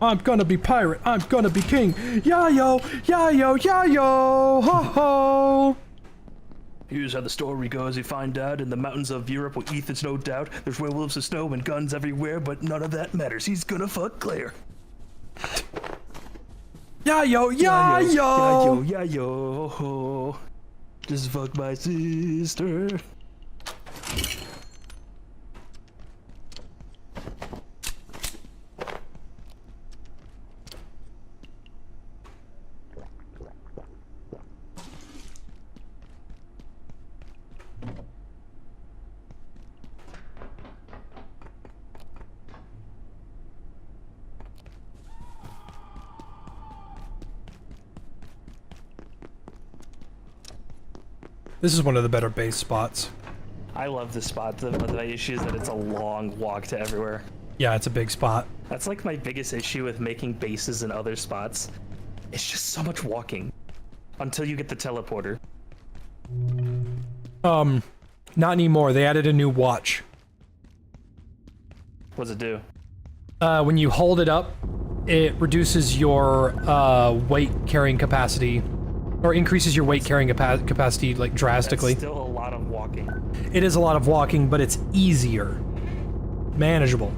I'm gonna be pirate, I'm gonna be king. Ya-yo, ya-yo, ya-yo, ho-ho. Here's how the story goes. You find out in the mountains of Europe where Ethan's no doubt. There's werewolves of snow and guns everywhere, but none of that matters. He's gonna fuck Claire. Ya-yo, ya-yo. Ya-yo. Just fuck my sister. This is one of the better base spots. I love this spot. The issue is that it's a long walk to everywhere. Yeah, it's a big spot. That's like my biggest issue with making bases in other spots. It's just so much walking. Until you get the teleporter. Not anymore. They added a new watch. What does it do? When you hold it up, it reduces your weight carrying capacity, or increases your weight carrying capacity like drastically. That's still a lot of walking. It is a lot of walking, but it's easier, manageable.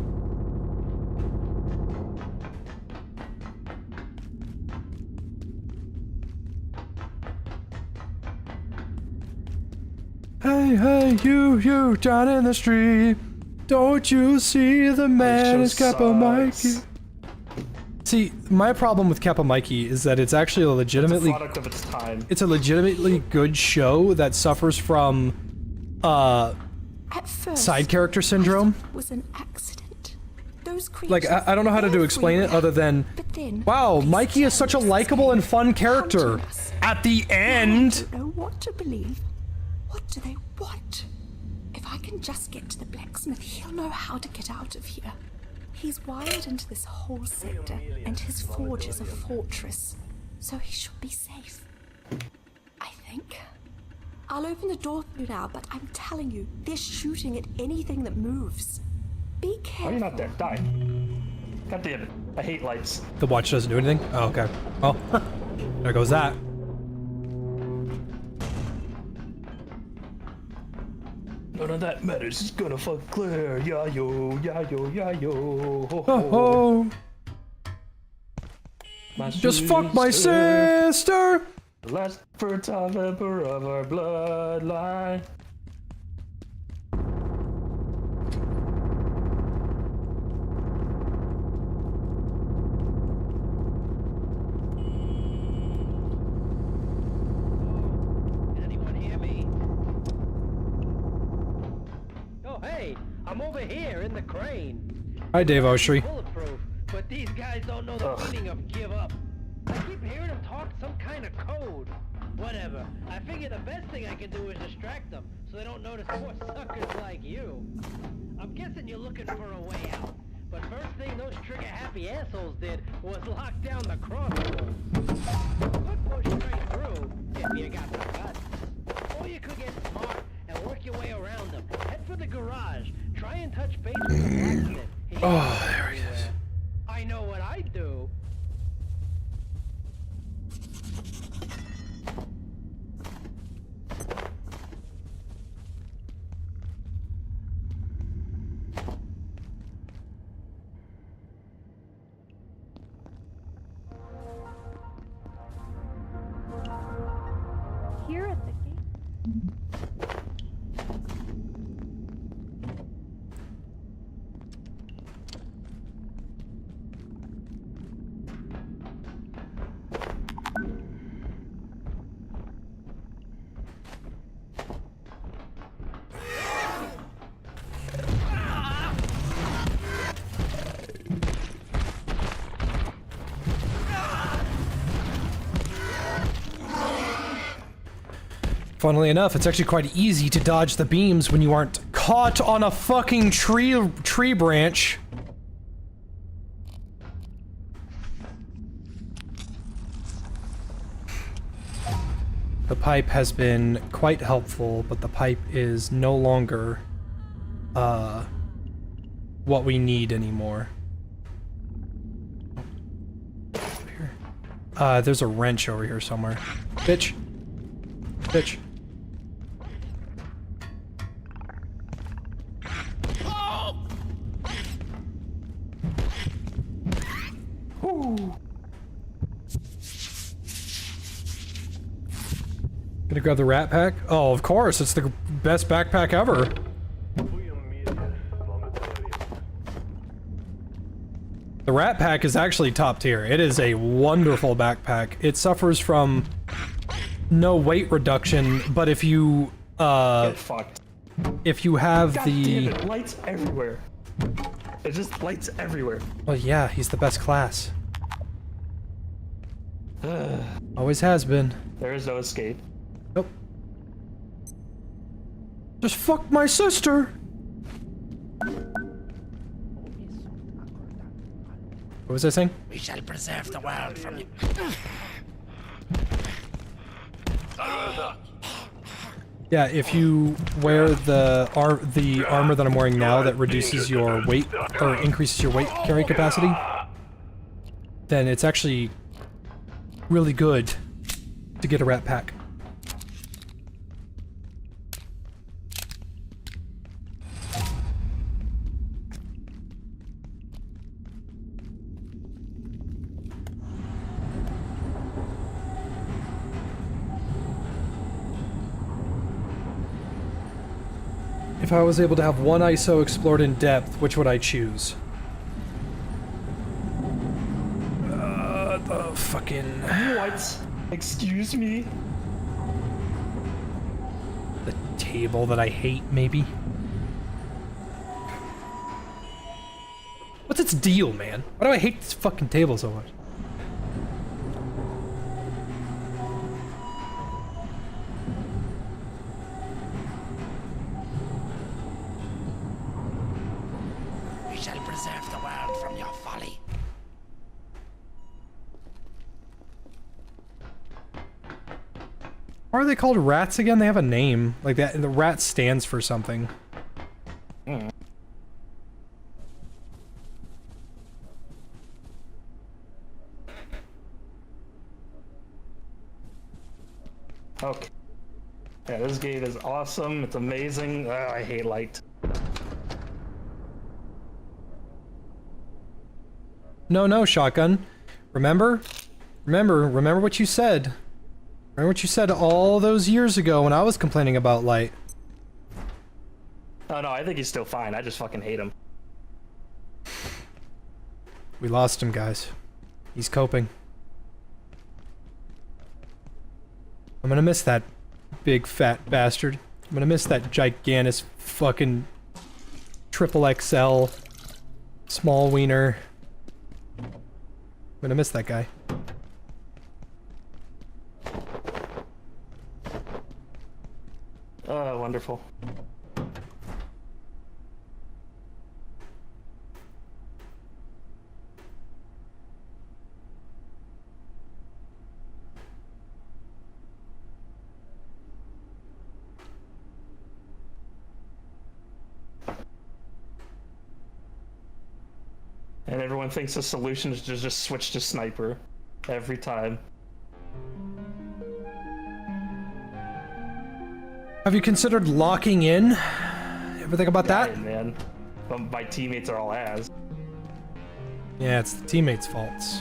Hey, you down in the street. Don't you see the man is Kappa Mikey? See, my problem with Kappa Mikey is that it's actually a legitimately... It's a product of its time. It's a legitimately good show that suffers from, At first, side character syndrome. it was an accident. Those creatures Like, I don't know how to explain it other than, wow, Mikey is such a likable and fun character. At the end... I don't know what to believe. What do they want? If I can just get to the blacksmith, he'll know how to get out of here. He's wired into this whole sector, and his forge is a fortress, so he should be safe. I think. I'll open the door for you now, but I'm telling you, they're shooting at anything that moves. Be careful. Oh, you're not there. Die. God damn it. I hate lights. The watch doesn't do anything? Oh, okay. Oh, there goes that. None of that matters. He's gonna fuck Claire. Ya-yo, ya-yo, ya-yo. Ho, ho. Just fuck my sister! The last fertile member of our bloodline. I'm over here in the crane. Hi, Dave Oshry. Bulletproof, but these guys don't know the meaning of give up. I keep hearing them talk some kind of code. Whatever. I figure the best thing I can do is distract them so they don't notice poor suckers like you. I'm guessing you're looking for a way out. But first thing those trigger-happy assholes did was lock down the crossroads. You could push straight through if you got the guts. Or you could get smart and work your way around them. Head for the garage. Try and touch base with the blacksmith. Oh, there he is. I know what I'd do. Here at the gate. Funnily enough, it's actually quite easy to dodge the beams when you aren't caught on a fucking tree branch. The pipe has been quite helpful, but the pipe is no longer what we need anymore. There's a wrench over here somewhere. Bitch. Bitch. Gonna grab the rat pack? Oh, of course, it's the best backpack ever. The rat pack is actually top tier. It is a wonderful backpack. It suffers from no weight reduction, but if you Get fucked. if you have God the damn it, lights everywhere. It just lights everywhere. well, yeah, he's the best class. Always has been. There is no escape. Nope. Just fuck my sister. What was I saying? We shall preserve the world from you. Yeah, if you wear the armor that I'm wearing now that reduces your weight or increases your weight carry capacity, then it's actually really good to get a rat pack. If I was able to have one ISO explored in depth, which would I choose? The fucking... What? Excuse me? The table that I hate, maybe? What's its deal, man? Why do I hate this fucking table so much? We shall preserve the world from your folly. Why are they called rats again? They have a name. Like that, the rat stands for something. Okay. Yeah, this gate is awesome. It's amazing. I hate light. No, shotgun. Remember what you said. Remember what you said all those years ago when I was complaining about light. Oh no, I think he's still fine. I just fucking hate him. We lost him, guys. He's coping. I'm gonna miss that big fat bastard. I'm gonna miss that gigantic fucking triple XL, small wiener. I'm gonna miss that guy. Oh, wonderful. And everyone thinks the solution is to just switch to sniper every time. Have you considered locking in? Ever think about that? Yeah, man. My teammates are all ass. Yeah, it's the teammates' faults.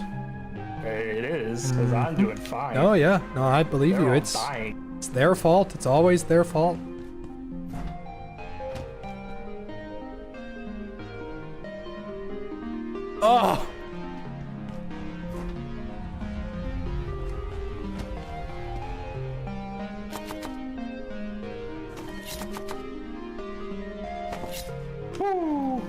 It is, because I'm doing fine. Oh yeah, no, I believe you. all It's dying. it's their fault. It's always their fault. Oh. Woo.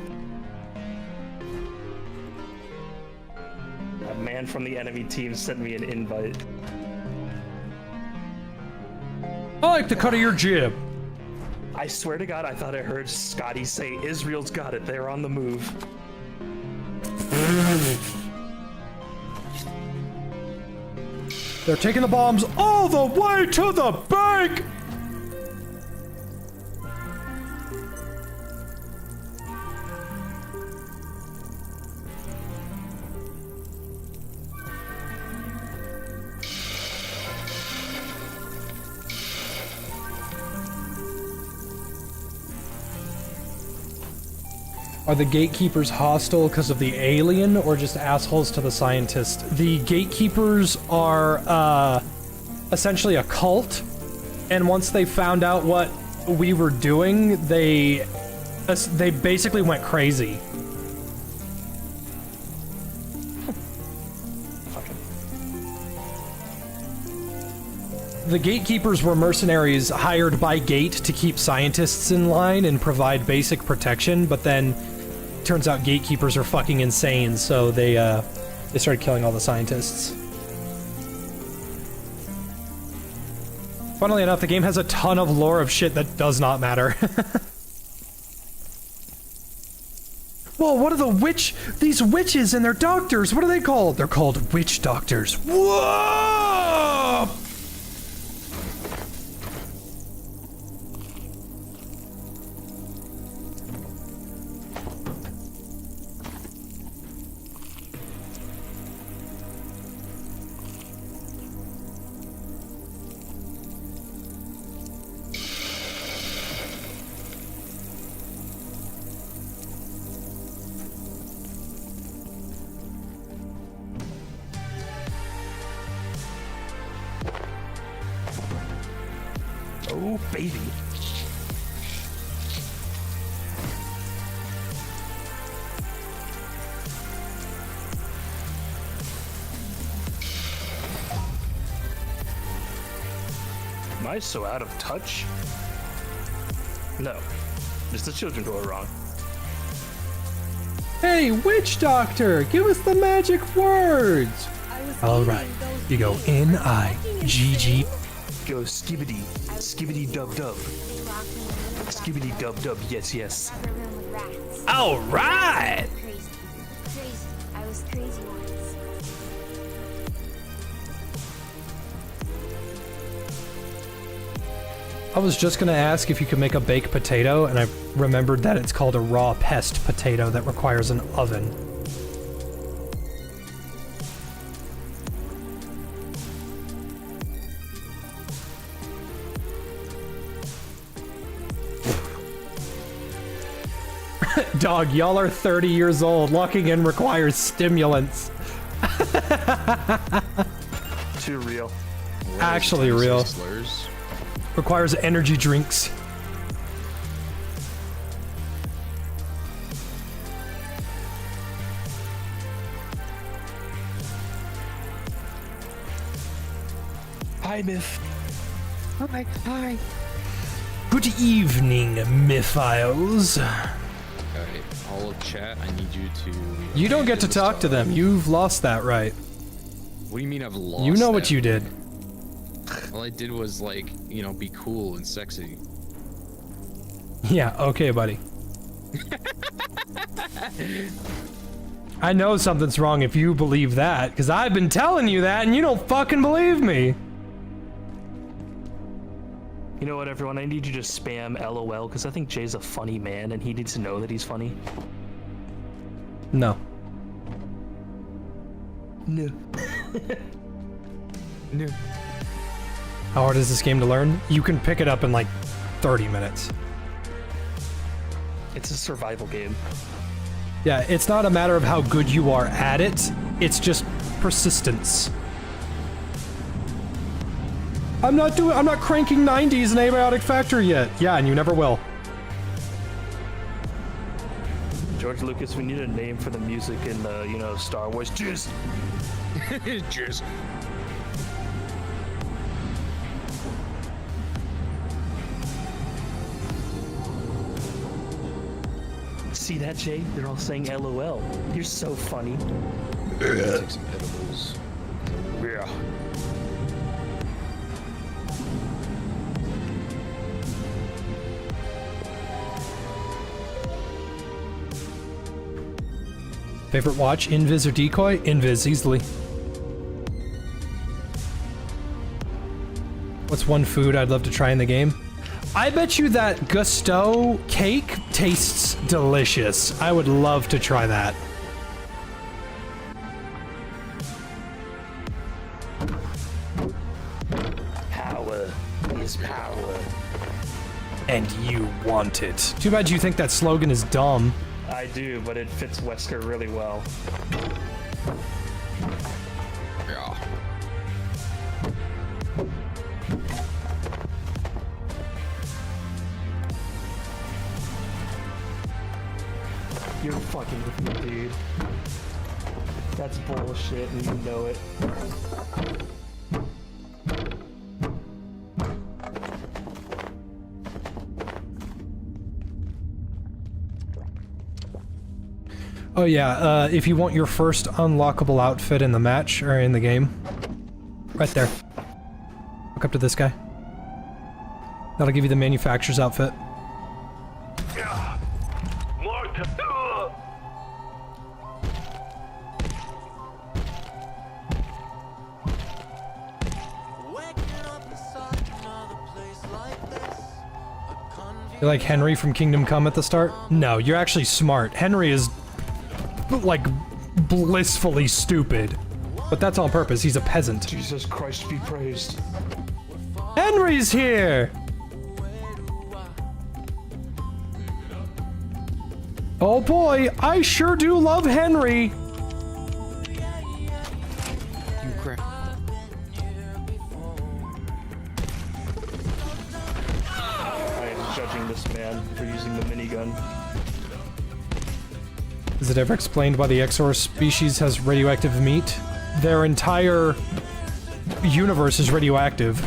A man from the enemy team sent me an invite. I like the cut of your jib. I swear to God, I thought I heard Scotty say, Israel's got it, they're on the move. They're taking the bombs all the way to the bank! Are the gatekeepers hostile because of the alien, or just assholes to the scientist? The gatekeepers are, essentially a cult, and once they found out what we were doing, they basically went crazy. The gatekeepers were mercenaries hired by Gate to keep scientists in line and provide basic protection, but then turns out gatekeepers are fucking insane, so they started killing all the scientists. Funnily enough, the game has a ton of lore of shit that does not matter. Whoa, what are these witches and their doctors? What are they called? They're called witch doctors. Whoa! Oh, baby. Am I so out of touch? No. It's the children who are wrong. Hey, witch doctor, give us the magic words. All right, you go N-I-G-G. Go skibbity, skibbity dub dub. Skibbity dub dub, yes, yes. All right. Crazy. Crazy. I was crazy once. I was just gonna ask if you could make a baked potato, and I remembered that it's called a raw pest potato that requires an oven. Dog, y'all are 30 years old. Locking in requires stimulants. Too real. Actually real. Requires energy drinks. Hi, Myth. Hi. Good evening, Mythiles. Alright, all of chat, I need you to... You don't get to talk to them. You've lost that right. What do you mean I've lost You know what that? you did. All I did was, like, you know, be cool and sexy. Yeah, okay, buddy. I know something's wrong if you believe that, because I've been telling you that and you don't fucking believe me. You know what, everyone? I need you to spam LOL because I think Jay's a funny man and he needs to know that he's funny. No. No. No. How hard is this game to learn? You can pick it up in like 30 minutes. It's a survival game. Yeah, it's not a matter of how good you are at it, it's just persistence. I'm not cranking 90s in Abiotic Factor yet. Yeah, and you never will. George Lucas, we need a name for the music in you know, Star Wars. Jizz! Jizz. See that, Jay? They're all saying LOL. You're so funny. Take some edibles. Yeah. Favorite watch, Invis or Decoy? Invis, easily. What's one food I'd love to try in the game? I bet you that Gusto cake tastes delicious. I would love to try that. Power is power. And you want it. Too bad you think that slogan is dumb. I do, but it fits Wesker really well. Yeah. You're fucking with me, dude. That's bullshit and you know it. Oh yeah, if you want your first unlockable outfit in the match, or in the game, right there. Look up to this guy. That'll give you the manufacturer's outfit. You're like Henry from Kingdom Come at the start? No, you're actually smart. Henry is, like, blissfully stupid. But that's on purpose, he's a peasant. Jesus Christ be praised. Henry's here! Oh boy, I sure do love Henry! You crap. I am judging this man for using the minigun. Is it ever explained why the Exor species has radioactive meat? Their entire universe is radioactive.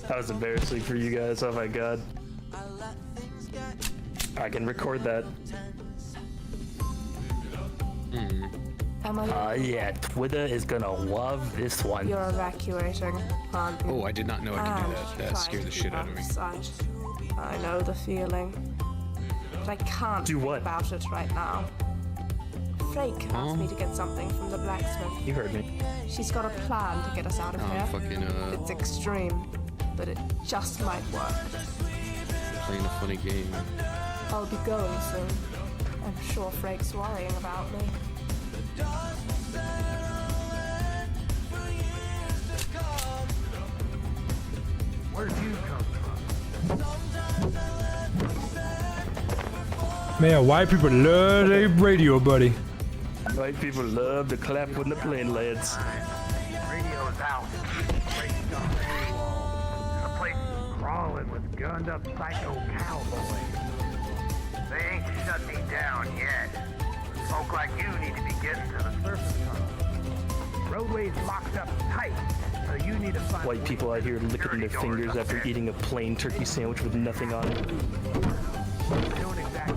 That was embarrassing for you guys, oh my god. I can record that. Yeah, Twitter is gonna love this one. You're evacuating, aren't you? Oh, I did not know I could do that. That scared the shit out of me. I know the feeling. But I can't do what about it right now. Frake asked me to get something from the blacksmith. You heard me. She's got a plan to get us out of here. Fucking, It's extreme, but it just might work. Playing a funny game. I'll be going soon. I'm sure Frake's worrying about me. Where'd you come from? Man, white people love their radio, buddy. White people love to clap when the plane lands. Radio's out. The place is crawling with gunned up psycho cowboys. They ain't shut me down yet. Folk like you need to be getting to the surface tunnel. Roadway's locked up tight, so you need to find White people out here licking their fingers after eating a plain turkey sandwich with nothing on it.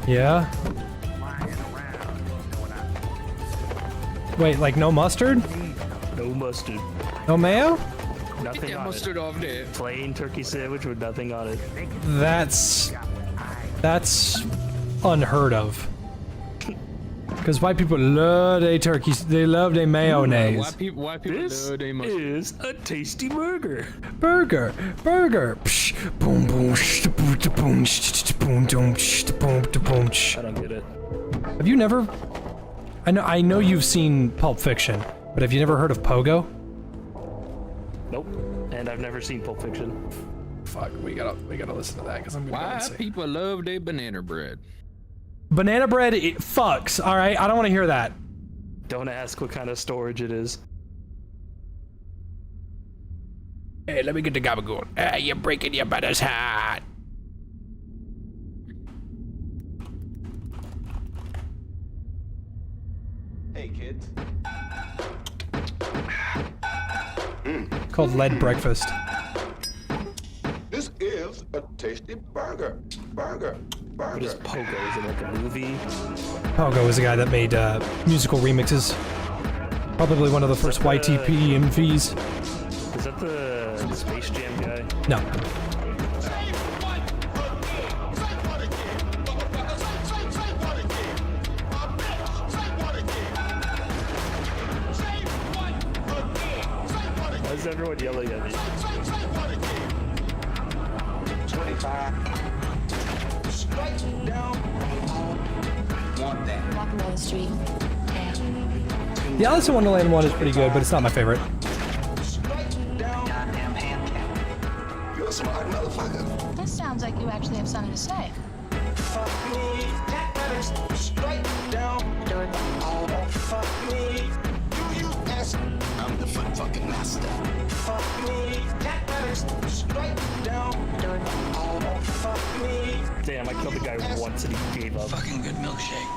Yeah? Wait, like no mustard? No mustard. No mayo? Nothing Get that on mustard it. off there. Plain turkey sandwich with nothing on it. That's unheard of. Because white people love their turkeys. They love their mayonnaise. White people This love their mustard. is a tasty burger. Burger. Psh, boom, boom, sh, boom, boom, sh, boom, boom, sh, boom, boom, sh. I don't get it. Have you never? I know you've seen Pulp Fiction, but have you never heard of Pogo? Nope. And I've never seen Pulp Fiction. Fuck, we gotta listen to that because I'm gonna go Why and see. people love their banana bread? Banana bread, it fucks. All right, I don't want to hear that. Don't ask what kind of storage it is. Hey, let me get the gabagool. Ah, you're breaking your mother's heart. Hey, kids. Called Lead Breakfast. This is a tasty burger. Burger. What is Pogo? Is it like a movie? Pogo is a guy that made musical remixes. Probably one of the first YTP MVs. Is that the Space Jam guy? No. Why is everyone yelling at me? 25. Straight down. Want that. Walking down the street. The Alice in Wonderland one is pretty good, but it's not my favorite. Goddamn handcap. You're a smart motherfucker. This sounds like you actually have something to say. Fuck me. Straight down. Oh, fuck me. Do you ask? I'm the fucking master. Fuck me. Straight down. Oh, fuck me. Damn, I killed the guy once and he gave up. Fucking good milkshake.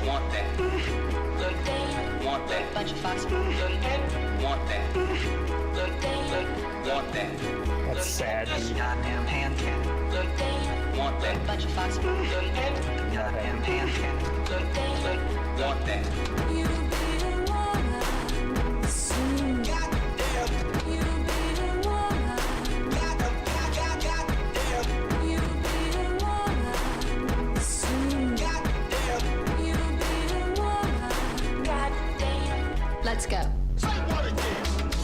Want that. Want that. Bunch of fox. Want that. Want that. That's sad, dude. Goddamn handcap. Want that. Bunch of fox. Goddamn handcap. Want that. Let's go.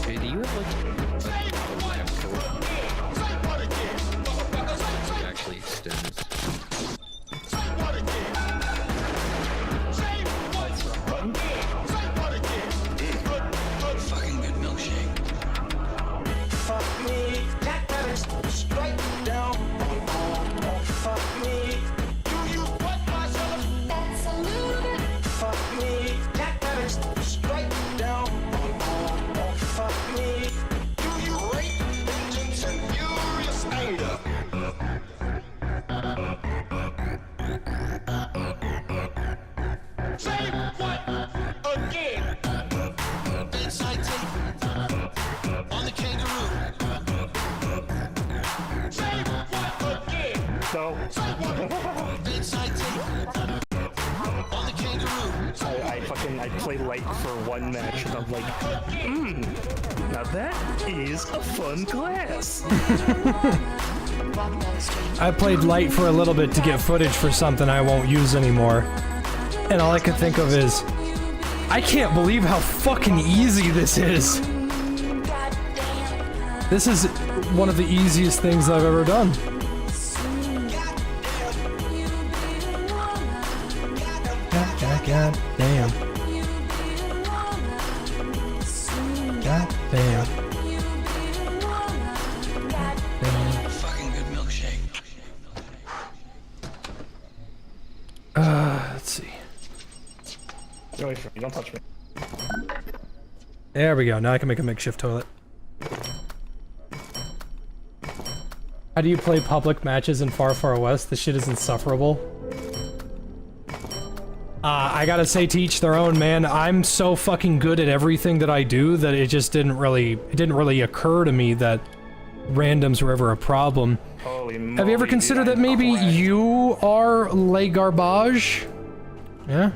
Hey, do you have like a lab coat that actually extends? Fucking good milkshake. Fuck me. Straight down. Oh, fuck me. Do you want myself? That's a little bit. Fuck me. Straight down. Oh, fuck me. Do you rate vengeance and furious anger? Say what again? Bedside tape on the kangaroo. Say what again? No. Bedside tape on the kangaroo. I play light for one match and I'm like, now that is a fun class. I played light for a little bit to get footage for something I won't use anymore. And all I could think of is, I can't believe how fucking easy this is. This is one of the easiest things I've ever done. God damn. God damn. Fucking good milkshake. Get away from me, don't touch me. There we go. Now I can make a makeshift toilet. How do you play public matches in Far Far West? This shit is insufferable. I gotta say, to each their own, man. I'm so fucking good at everything that I do that it just didn't really occur to me that randoms were ever a problem. Holy moly, Have you ever considered that maybe you are les garbage? Yeah?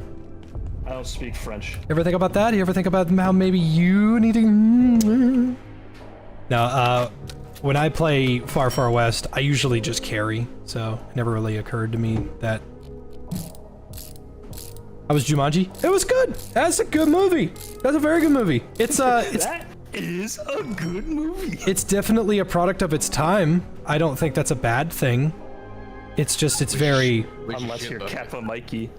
I don't speak French. Ever think about that? You ever think about how maybe you need to... No, when I play Far Far West, I usually just carry, so it never really occurred to me that... How was Jumanji? It was good! That's a good movie! That's a very good movie. It's That is a good movie. It's definitely a product of its time. I don't think that's a bad thing. It's just, it's very... Unless you're Kappa Mikey.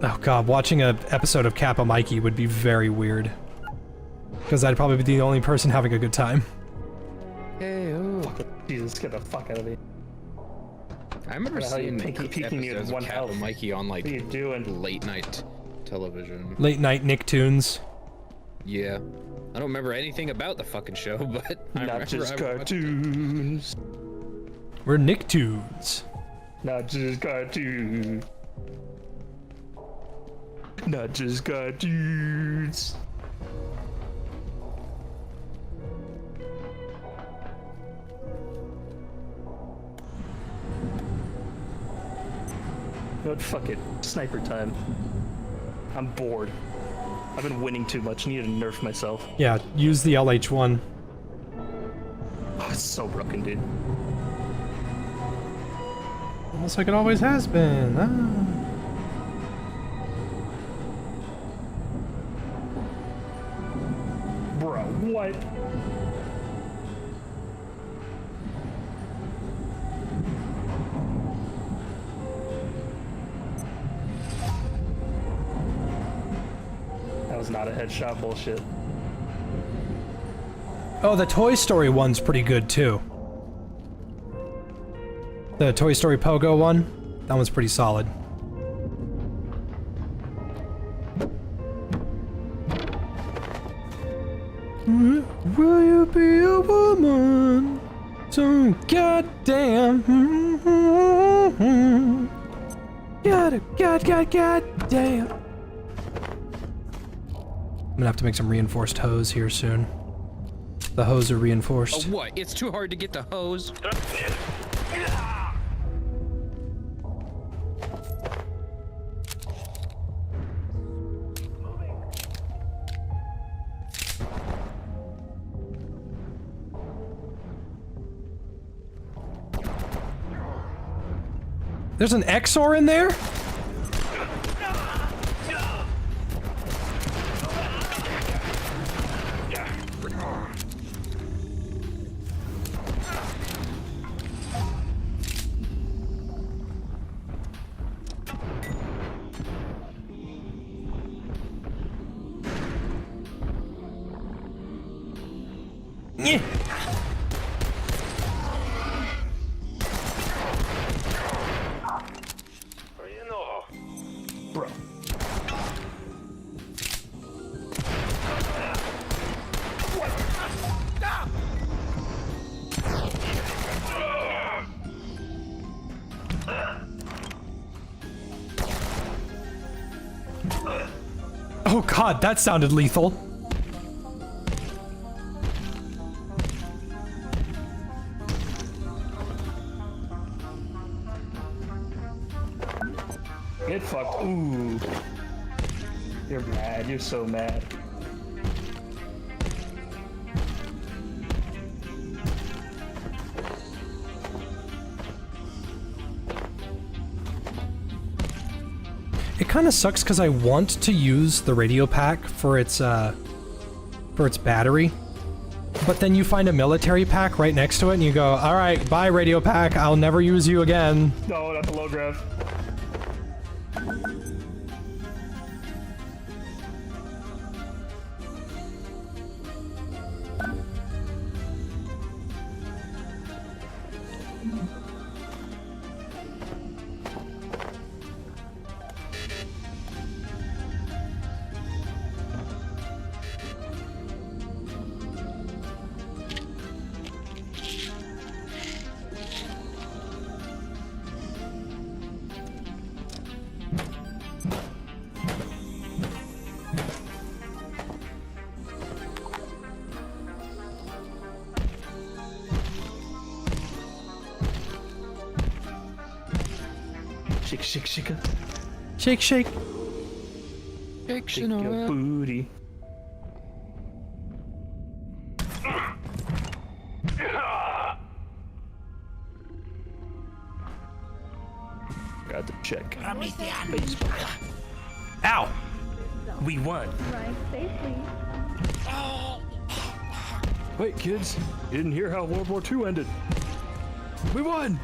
Oh god, watching an episode of Kappa Mikey would be very weird. Because I'd probably be the only person having a good time. Hey, oh. Jesus, get the fuck out of me. I remember seeing peeking you in episodes one of Kappa health. Mikey on like What are you doing? late night television. Late night Nicktoons. Yeah. I don't remember anything about the fucking show, but I Not remember just I watched it. cartoons. We're Nicktoons. Not just cartoons. Not just cartoons. But fuck it. Sniper time. I'm bored. I've been winning too much. I need to nerf myself. Yeah, use the LH1. Oh, it's so broken, dude. Almost like it always has been. Bro, what? That was not a headshot bullshit. Oh, the Toy Story one's pretty good too. The Toy Story Pogo one, that one's pretty solid. Will you be a woman? So goddamn. Goddamn. I'm gonna have to make some reinforced hose here soon. The hose are reinforced. Oh, what? It's too hard to get the hose? There's an XOR in there? Yeah. Bro. Oh god, that sounded lethal. Get fucked. Ooh. You're mad. You're so mad. It kind of sucks because I want to use the radio pack for its battery, but then you find a military pack right next to it and you go, all right, bye radio pack, I'll never use you again. No, not the low grav. Shake, shake, shake. Shake, shake. Shake your booty. Got to check. Baseball. Ow! We won. Right safely. Wait, kids, you didn't hear how World War II ended. We won!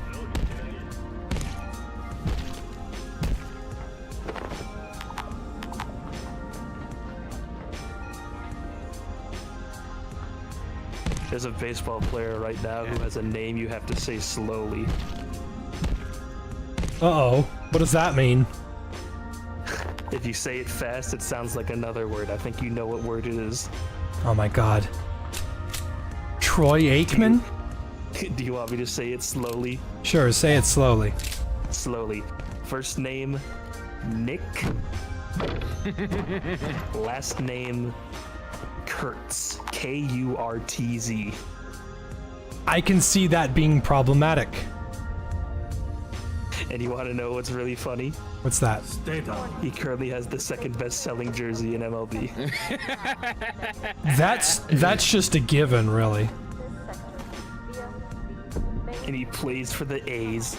There's a baseball player right now who has a name you have to say slowly. Uh-oh. What does that mean? If you say it fast, it sounds like another word. I think you know what word it is. Oh my god. Troy Aikman? Do you want me to say it slowly? Sure, say it slowly. Slowly. First name, Nick. Last name, Kurtz. Kurtz. I can see that being problematic. And you want to know what's really funny? What's that? Stay down. He currently has the second best-selling jersey in MLB. That's just a given, really. And he plays for the A's.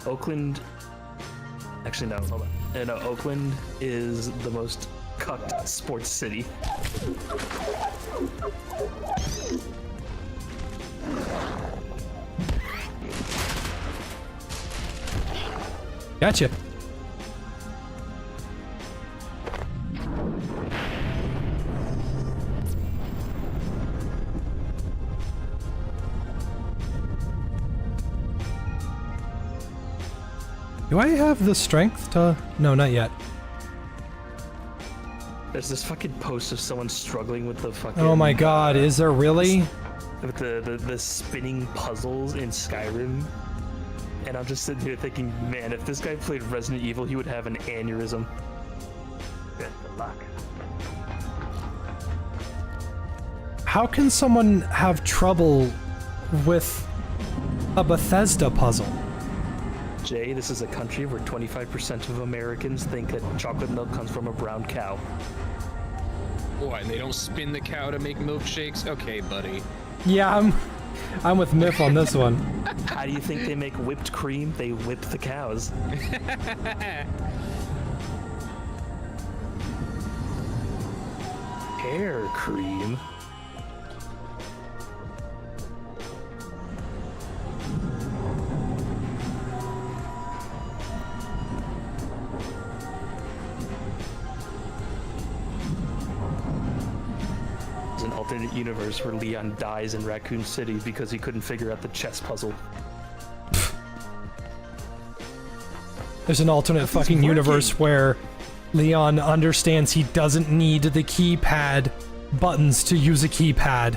Oakland... Actually, no, hold on. No, Oakland is the most cucked sports city. Gotcha. Do I have the strength to... No, not yet. There's this fucking post of someone struggling with the fucking... Oh my god, is there really? With the spinning puzzles in Skyrim. And I'm just sitting here thinking, man, if this guy played Resident Evil, he would have an aneurysm. Best of luck. How can someone have trouble with a Bethesda puzzle? Jay, this is a country where 25% of Americans think that chocolate milk comes from a brown cow. What, they don't spin the cow to make milkshakes? Okay, buddy. Yeah, I'm with Miff on this one. How do you think they make whipped cream? They whip the cows. Hair cream? An alternate universe where Leon dies in Raccoon City because he couldn't figure out the chess puzzle. There's an alternate fucking universe where Leon understands he doesn't need the keypad buttons to use a keypad.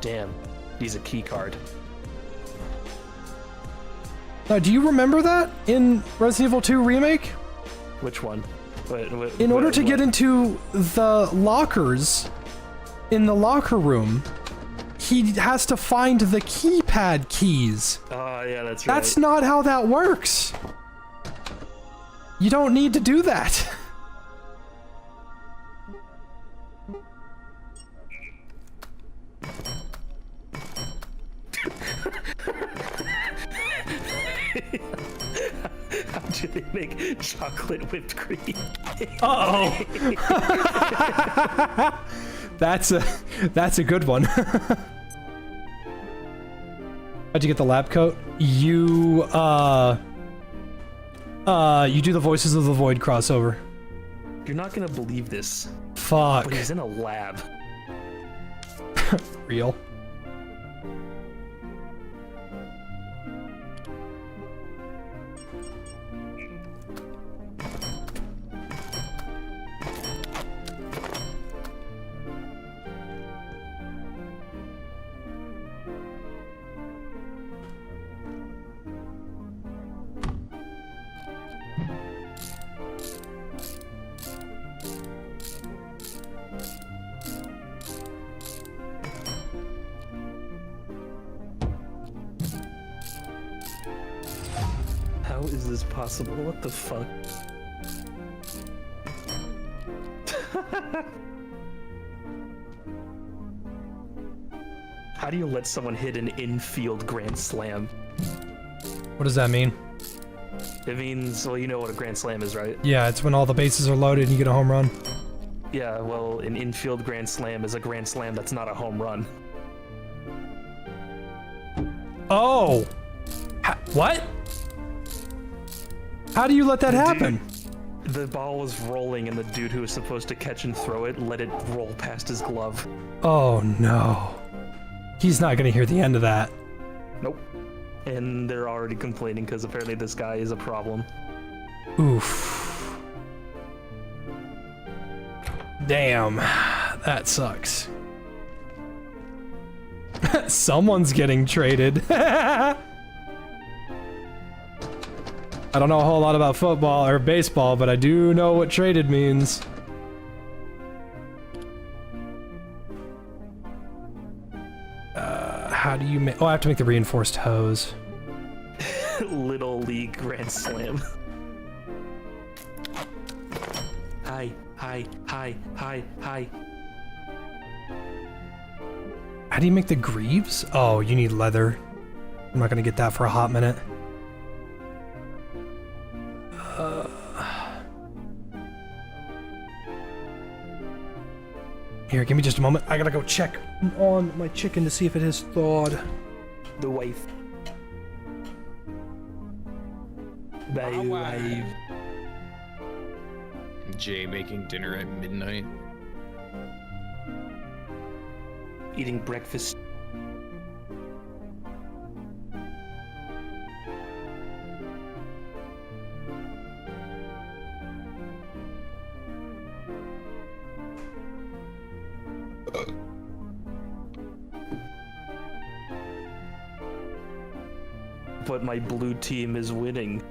Damn, he's a key card. Now, do you remember that in Resident Evil 2 Remake? Which one? In order to get into the lockers, in the locker room, he has to find the keypad keys. Oh, yeah, that's right. That's not how that works. You don't need to do that. How do they make chocolate whipped cream? Uh-oh. That's a good one. How'd you get the lab coat? You you do the Voices of the Void crossover. You're not gonna believe this. Fuck. But he's in a lab. Real. How is this possible? What the fuck? How do you let someone hit an infield grand slam? What does that mean? It means, well, you know what a grand slam is, right? Yeah, it's when all the bases are loaded and you get a home run. Yeah, well, an infield grand slam is a grand slam that's not a home run. Oh! What? How do you let that happen? The ball was rolling and the dude who was supposed to catch and throw it let it roll past his glove. Oh no. He's not gonna hear the end of that. Nope. And they're already complaining because apparently this guy is a problem. Oof. Damn. That sucks. Someone's getting traded. I don't know a whole lot about football or baseball, but I do know what traded means. How do you make... Oh, I have to make the reinforced hose. Little League Grand Slam. Hi. How do you make the greaves? Oh, you need leather. I'm not gonna get that for a hot minute. Here, give me just a moment. I gotta go check on my chicken to see if it has thawed. The wife. My wife. Jay making dinner at midnight. Eating breakfast. But my blue team is winning.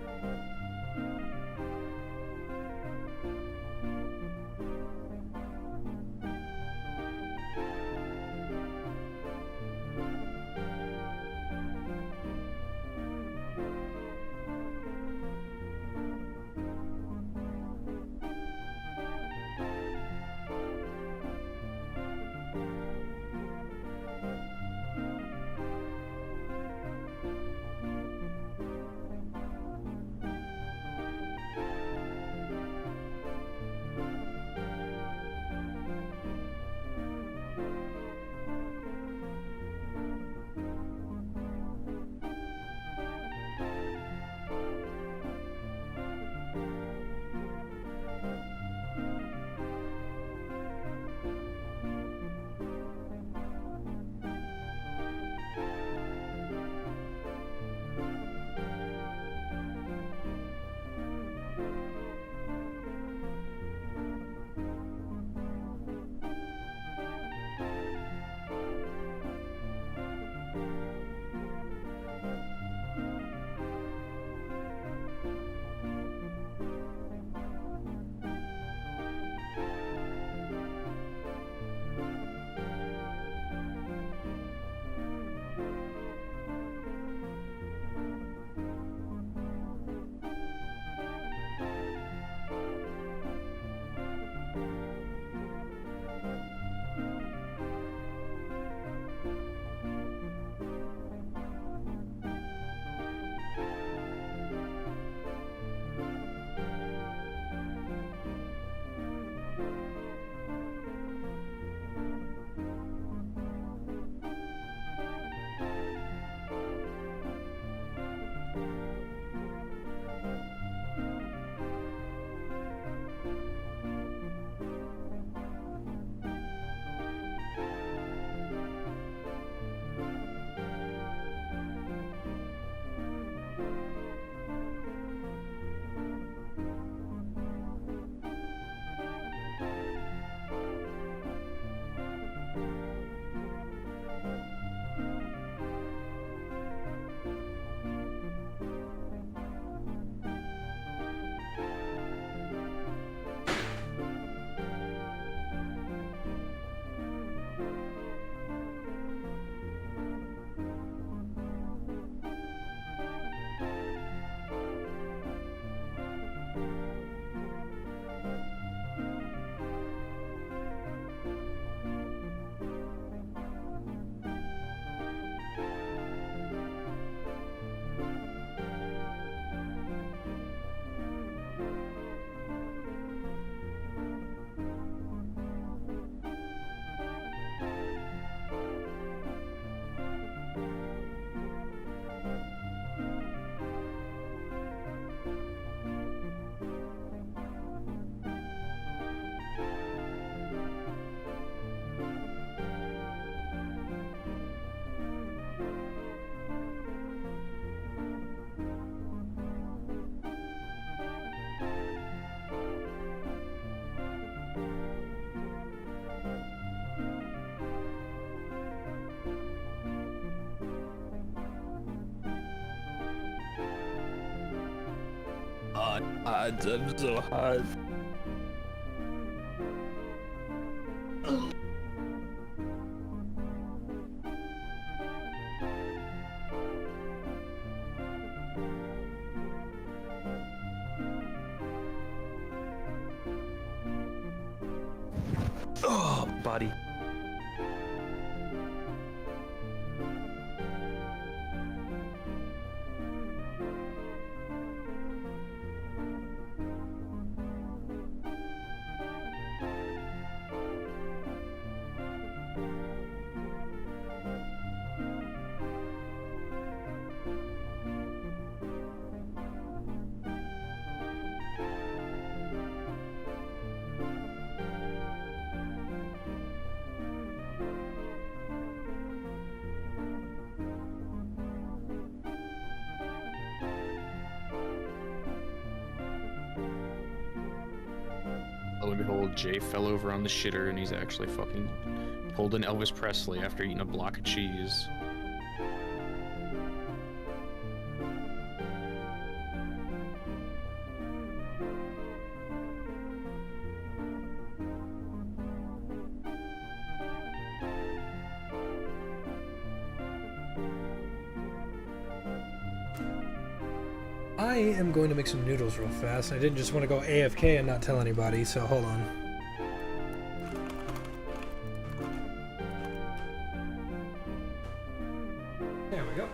hot. I'm so hot. Oh, body. Lo and behold, Jay fell over on the shitter and he's actually fucking pulled an Elvis Presley after eating a block of cheese. I am going to make some noodles real fast. I didn't just want to go AFK and not tell anybody, so hold on. There we go.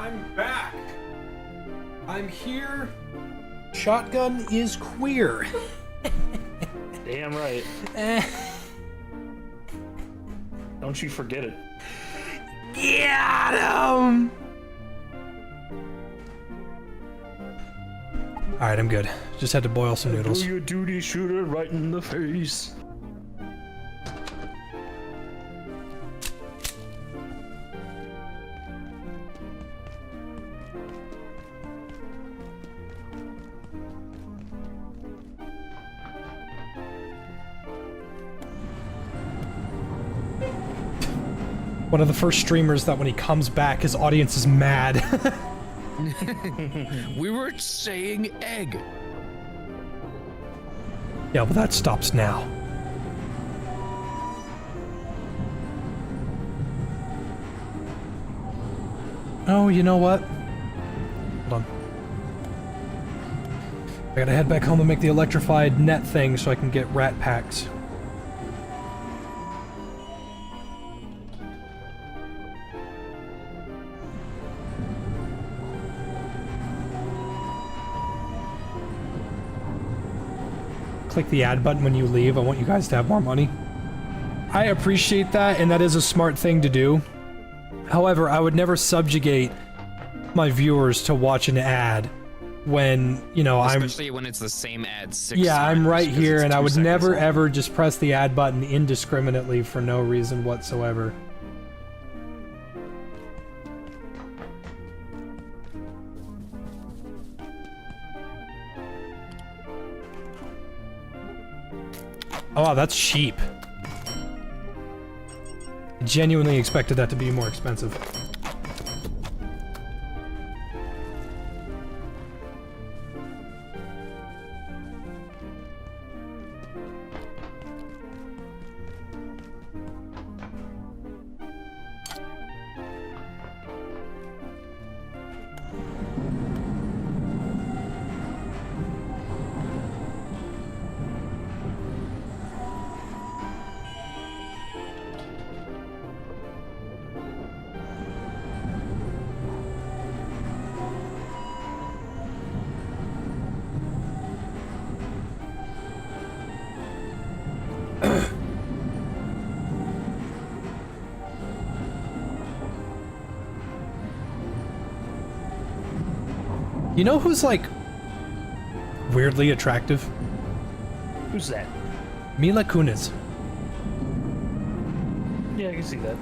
I'm back. I'm here. Shotgun is queer. Damn right. Don't you forget it. Got him! Alright, I'm good. Just had to boil some noodles. Do your duty, shooter, right in the face. One of the first streamers that when he comes back, his audience is mad. We were saying egg. Yeah, well that stops now. Oh, you know what? Hold on. I gotta head back home and make the electrified net thing so I can get rat packs. Click the add button when you leave. I want you guys to have more money. I appreciate that, and that is a smart thing to do. However, I would never subjugate my viewers to watch an ad when, you know, Especially when it's the same ad 6 yeah, times, I'm right 'cause here, it's and I 2 would seconds never long. ever just press the add button indiscriminately for no reason whatsoever. Oh, wow, that's cheap. I genuinely expected that to be more expensive. You know who's, like, weirdly attractive? Who's that? Mila Kunis. Yeah, I can see that.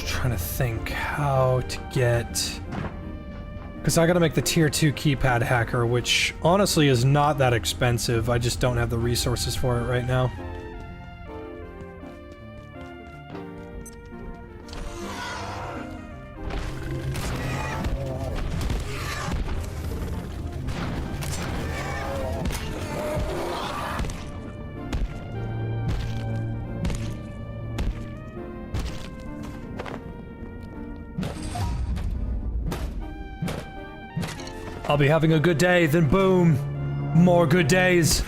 Trying to think how to get... Because I gotta make the tier 2 keypad hacker, which honestly is not that expensive. I just don't have the resources for it right now. I'll be having a good day, then boom, more good days.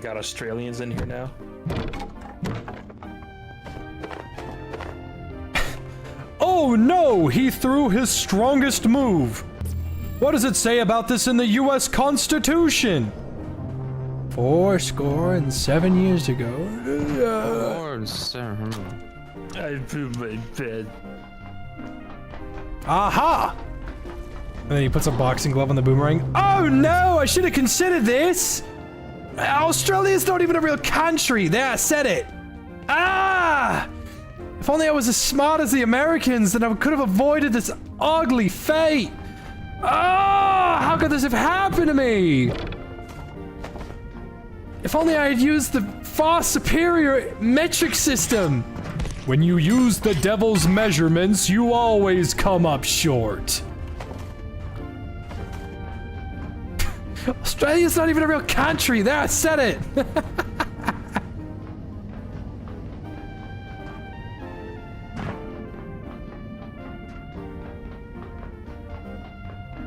Got Australians in here now. Oh no, he threw his strongest move. What does it say about this in the US Constitution? 407 years ago. 407. I pooped my bed. Aha! And then he puts a boxing glove on the boomerang. Oh no, I should have considered this! Australia's not even a real country. There, I said it. Ah! If only I was as smart as the Americans, then I could have avoided this ugly fate. How could this have happened to me? If only I had used the far superior metric system. When you use the devil's measurements, you always come up short. Australia's not even a real country. There, I said it.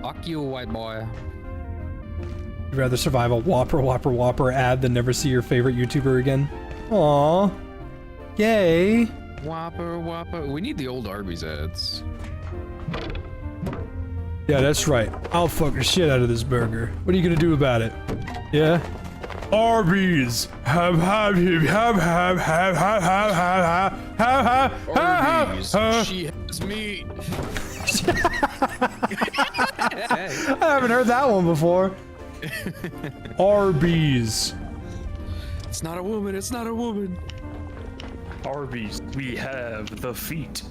Fuck you, white boy. You'd rather survive a whopper ad than never see your favorite YouTuber again? Aww. Yay. Whopper. We need the old Arby's ads. Yeah, that's right. I'll fuck the shit out of this burger. What are you gonna do about it? Yeah? Arby's! Arby's, she has meat. I haven't heard that one before. Arby's. It's not a woman, it's not a woman. Arby's, we have the feet.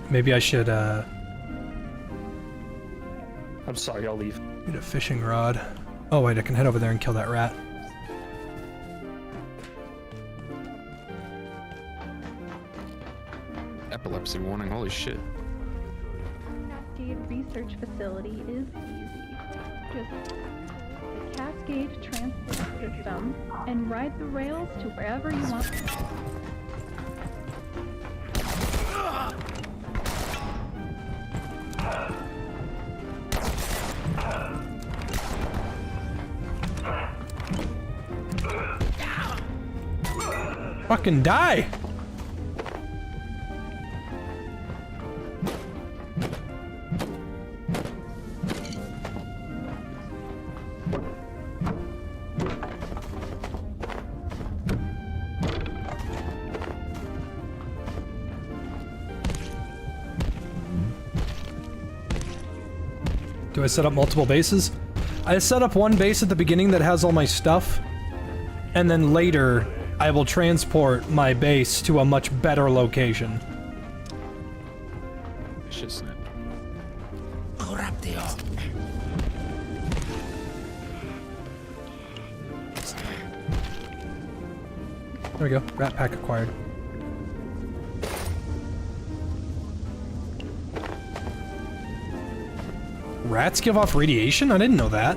Maybe I should, I'm sorry, I'll leave. Need a fishing rod. Oh wait, I can head over there and kill that rat. Epilepsy warning, holy shit. Cascade Research Facility is easy. Just the Cascade Transport System and ride the rails to wherever you want. Fucking die! Do I set up multiple bases? I set up one base at the beginning that has all my stuff, and then later I will transport my base to a much better location. Shit snap. There we go. Rat pack acquired. Rats give off radiation? I didn't know that.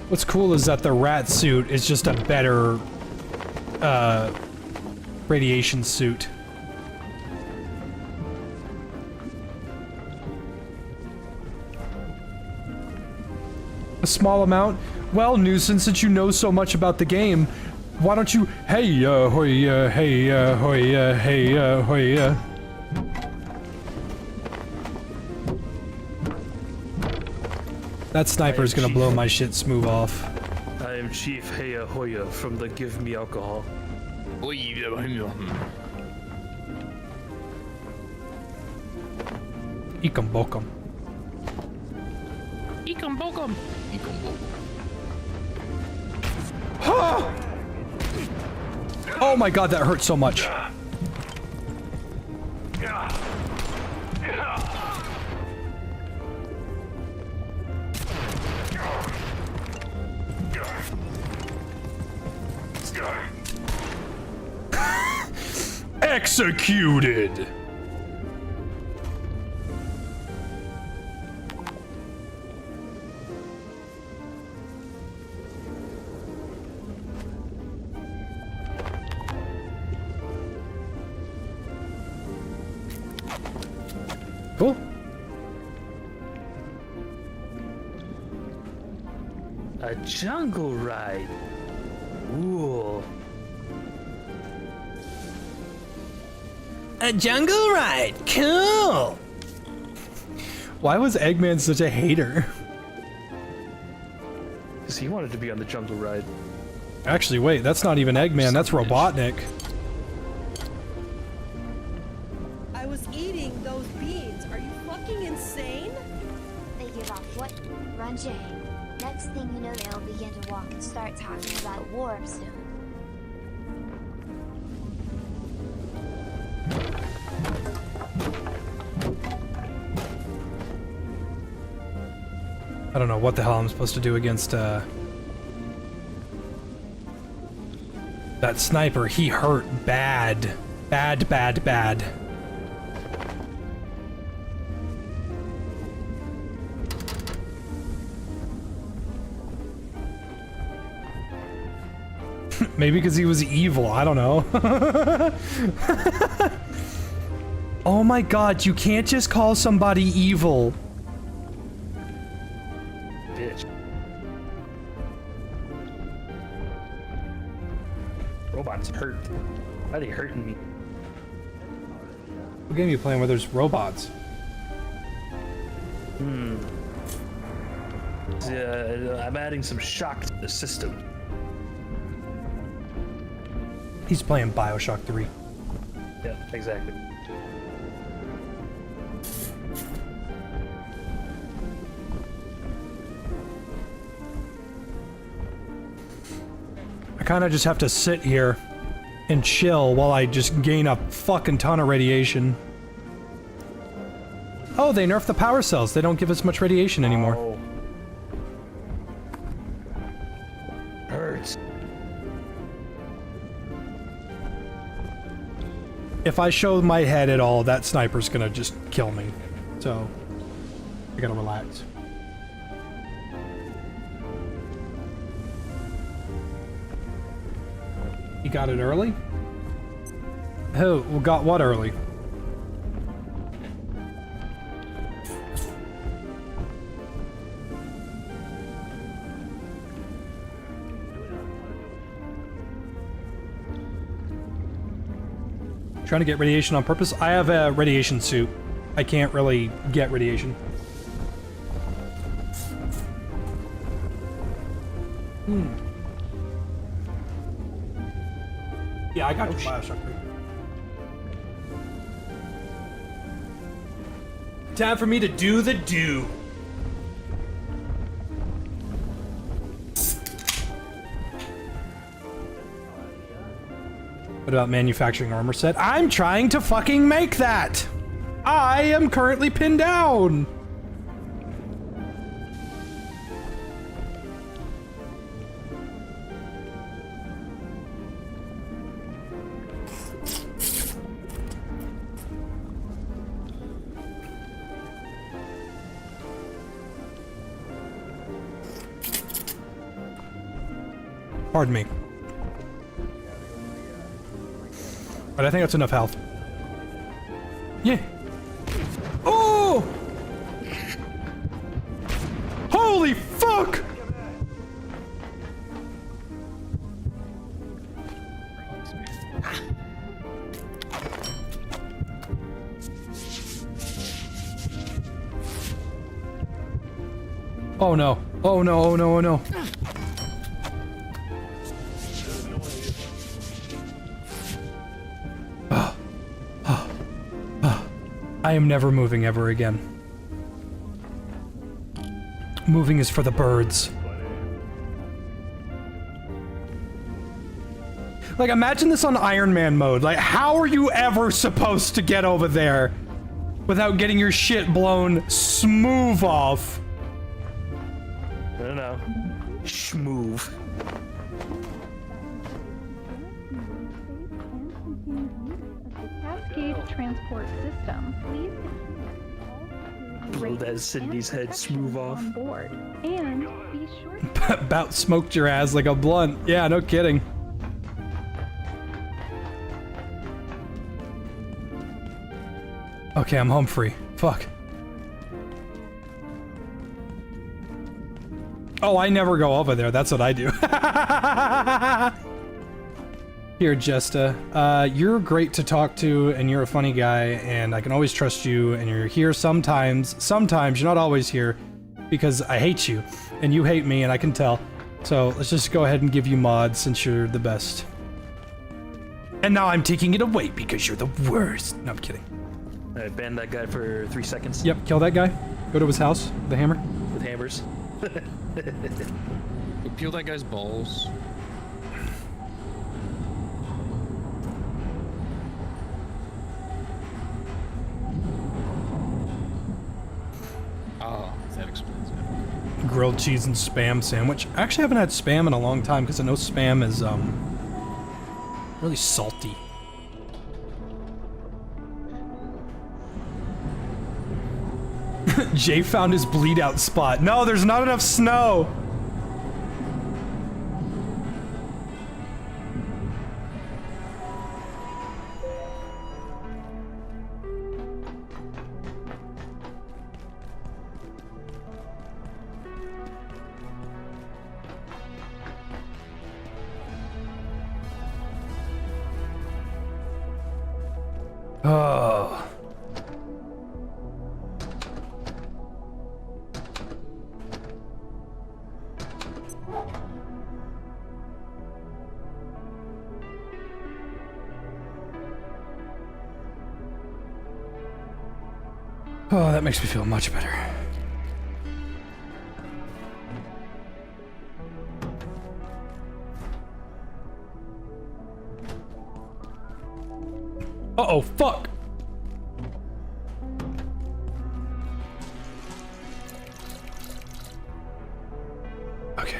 What's cool is that the rat suit is just a better, radiation suit. A small amount? Well, Nuisance, since you know so much about the game, why don't you, hey, hoy, hey, hoy, hey, hoy, That sniper is gonna blow my shit smooth off. I am Chief Heya Hoya from the Give Me Alcohol. Ekum bokum. Ekum bokum. Oh my god, that hurt so much. Executed! Cool. A jungle ride. Ooh. A jungle ride. Cool. Why was Eggman such a hater? Because he wanted to be on the jungle ride. Actually, wait, that's not even Eggman, that's Robotnik. I was eating those beans. Are you Jay. Next thing you know, they'll begin to walk and start talking about warp soon. I don't know what the hell I'm supposed to do against, that sniper. He hurt bad. Bad, bad, bad. Maybe because he was evil, I don't know. Oh my god, you can't just call somebody evil. Bitch. Robots hurt. Why are they hurting me? What game are you playing where there's robots? I'm adding some shock to the system. He's playing Bioshock 3. Yeah, exactly. I kind of just have to sit here and chill while I just gain a fucking ton of radiation. Oh, they nerfed the power cells. They don't give us much radiation anymore. Oh. Hurts. If I show my head at all, that sniper's gonna just kill me. So, I gotta relax. You got it early? Who got what early? Trying to get radiation on purpose? I have a radiation suit. I can't really get radiation. Yeah, I got your Bioshock 3. Time for me to do the do. What about manufacturing armor set? I'm trying to fucking make that! I am currently pinned down! Pardon me. But I think that's enough health. Yeah. Oh! Holy fuck! Oh no. Oh no, oh no, oh no. I am never moving ever again. Moving is for the birds. Like, imagine this on Iron Man mode. Like, how are you ever supposed to get over there without getting your shit blown smooth off? I don't know. Schmoove. Transport system. Please blow that Cindy's head smooth off. On board. And be sure About smoked your ass like a blunt. Yeah, no kidding. Okay, I'm home free. Fuck. Oh, I never go over there. That's what I do. Here, Jesta. You're great to talk to, and you're a funny guy, and I can always trust you, and you're here sometimes. Sometimes, you're not always here, because I hate you, and you hate me, and I can tell. So, let's just go ahead and give you mods, since you're the best. And now I'm taking it away, because you're the worst. No, I'm kidding. Alright, ban that guy for 3 seconds. Yep, kill that guy. Go to his house, the hammer. With hammers. Peel that guy's balls. Oh, that explains it. Grilled cheese and spam sandwich. I actually haven't had spam in a long time because I know spam is really salty. Jay found his bleed out spot. No, there's not enough snow. Oh. Oh, that makes me feel much better. Uh-oh, fuck! Okay.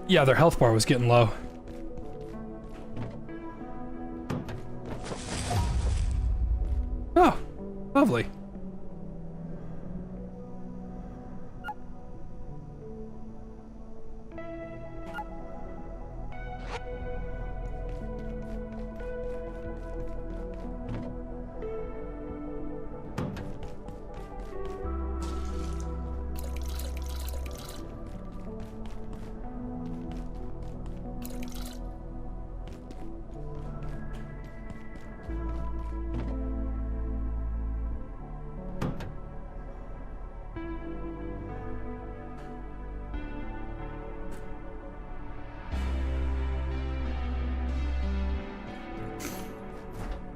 Yeah, their health bar was getting low. Oh, lovely.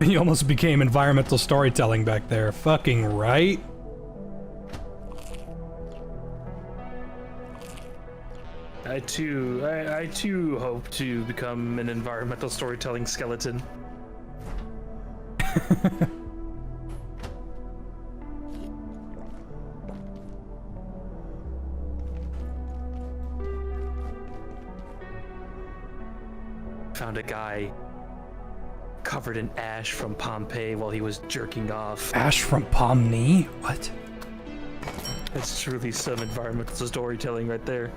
You almost became environmental storytelling back there. Fucking right? I too hope to become an environmental storytelling skeleton. Found a guy covered in ash from Pompeii while he was jerking off. Ash from Pomni? What? That's truly some environmental storytelling right there.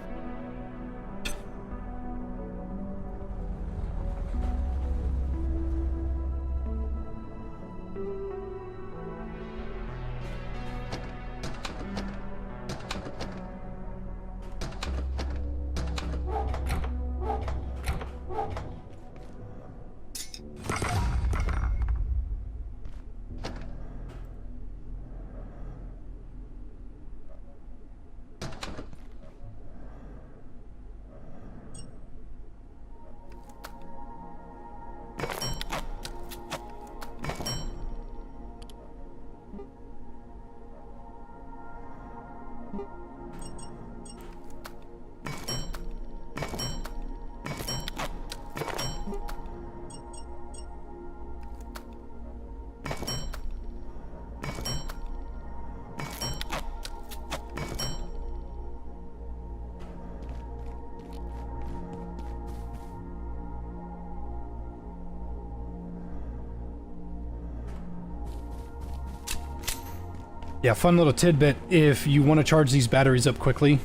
Yeah, fun little tidbit. If you want to charge these batteries up quickly,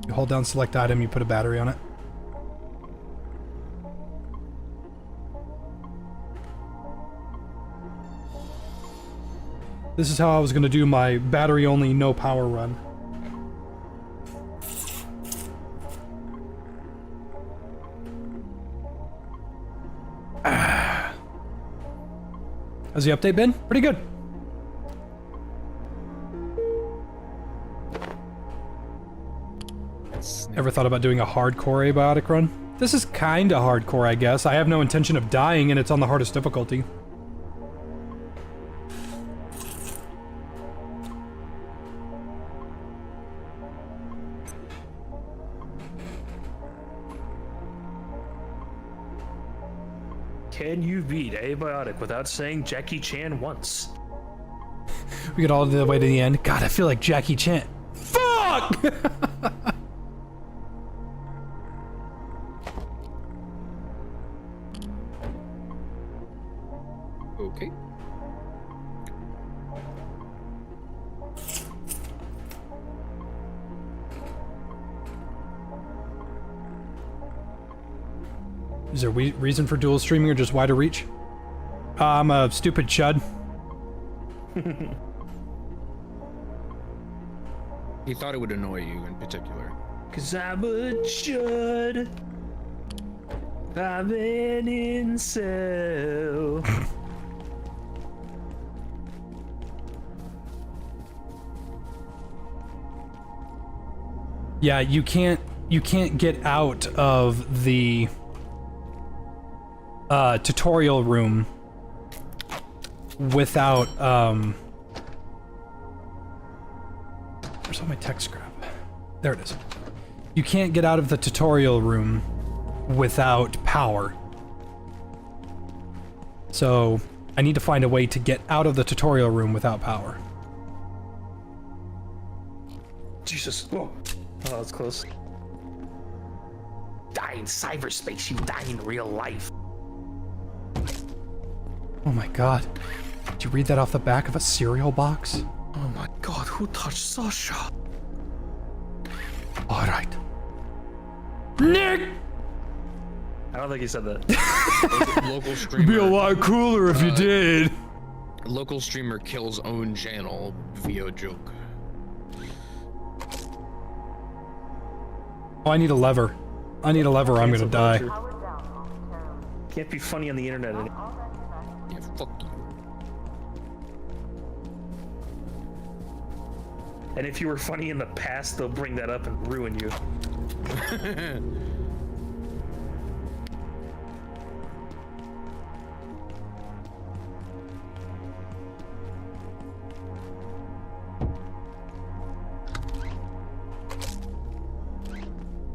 you hold down select item, you put a battery on it. This is how I was going to do my battery only, no power run. How's the update been? Pretty good. Ever thought about doing a hardcore abiotic run? This is kinda hardcore, I guess. I have no intention of dying and it's on the hardest difficulty. Can you beat Abiotic without saying Jackie Chan once? We get all the way to the end. God, I feel like Jackie Chan. Fuck! Okay. Is there reason for dual streaming or just wider reach? I'm a stupid chud. He thought it would annoy you in particular. Cause I'm a chud. I'm an incel. Yeah, you can't get out of the tutorial room without where's all my tech scrap? There it is. You can't get out of the tutorial room without power. So I need to find a way to get out of the tutorial room without power. Jesus. Whoa. Oh, that was close. Die in cyberspace, you die in real life. Oh my god. Did you read that off the back of a cereal box? Oh my god, who touched Sasha? Alright. Nick! I don't think he said that. Local streamer. It'd be a lot cooler if you did. Local streamer kills own channel via joke. Oh, I need a lever. I need a lever or I'm gonna die. Can't be funny on the internet anymore. Yeah, fuck you. And if you were funny in the past, they'll bring that up and ruin you.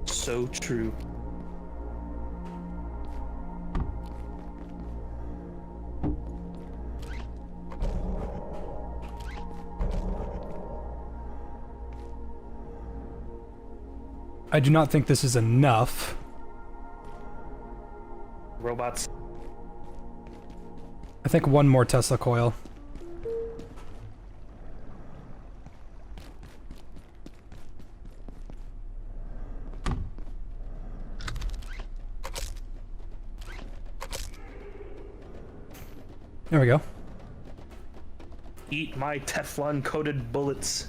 So true. I do not think this is enough. Robots. I think one more Tesla coil. There we go. Eat my Teflon-coated bullets.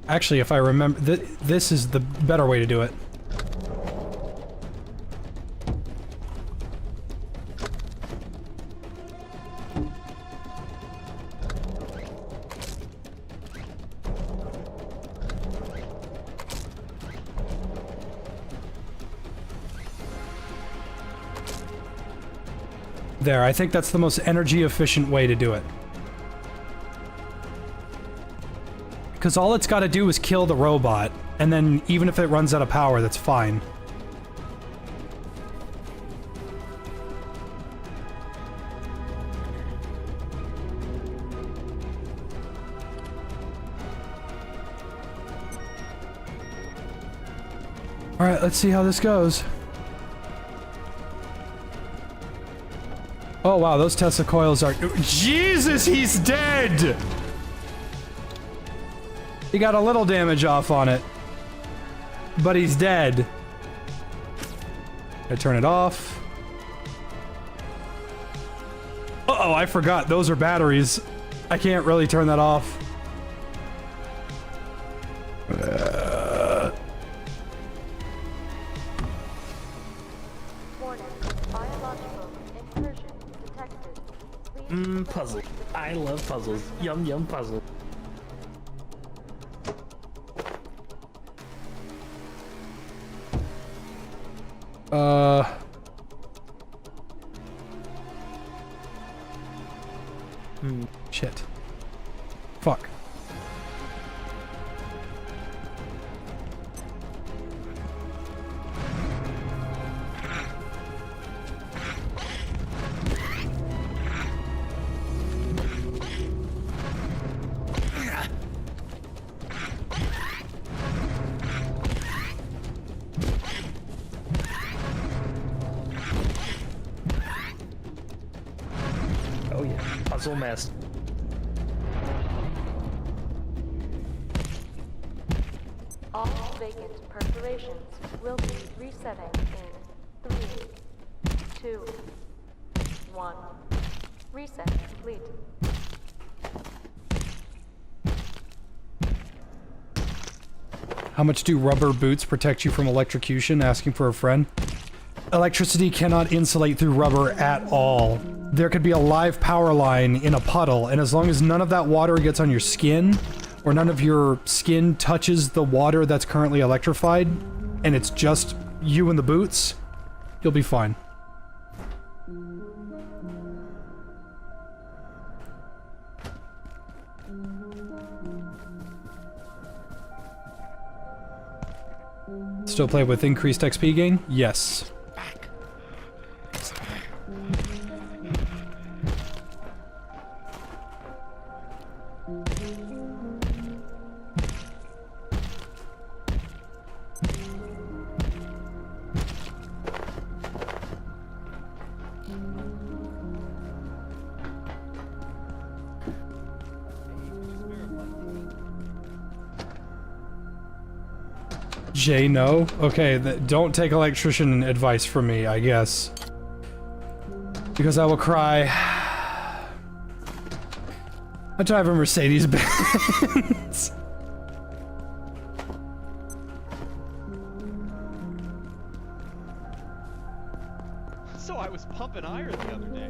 Actually, if I remember, this is the better way to do it. There, I think that's the most energy efficient way to do it. Because all it's got to do is kill the robot, and then even if it runs out of power, that's fine. Alright, let's see how this goes. Oh wow, those Tesla coils are... Jesus, he's dead! He got a little damage off on it. But he's dead. I turn it off. Uh-oh, I forgot. Those are batteries. I can't really turn that off. Puzzle. I love puzzles. Yum yum puzzle. Shit. Fuck. Muscle mass. All vacant perforations will be resetting in 3, 2, 1. Reset complete. How much do rubber boots protect you from electrocution? Asking for a friend. Electricity cannot insulate through rubber at all. There could be a live power line in a puddle, and as long as none of that water gets on your skin, or none of your skin touches the water that's currently electrified, and it's just you and the boots, you'll be fine. Still play with increased XP gain? Yes. Jay, no? Okay, don't take electrician advice from me, I guess. Because I will cry. I drive a Mercedes-Benz. So I was pumping iron the other day.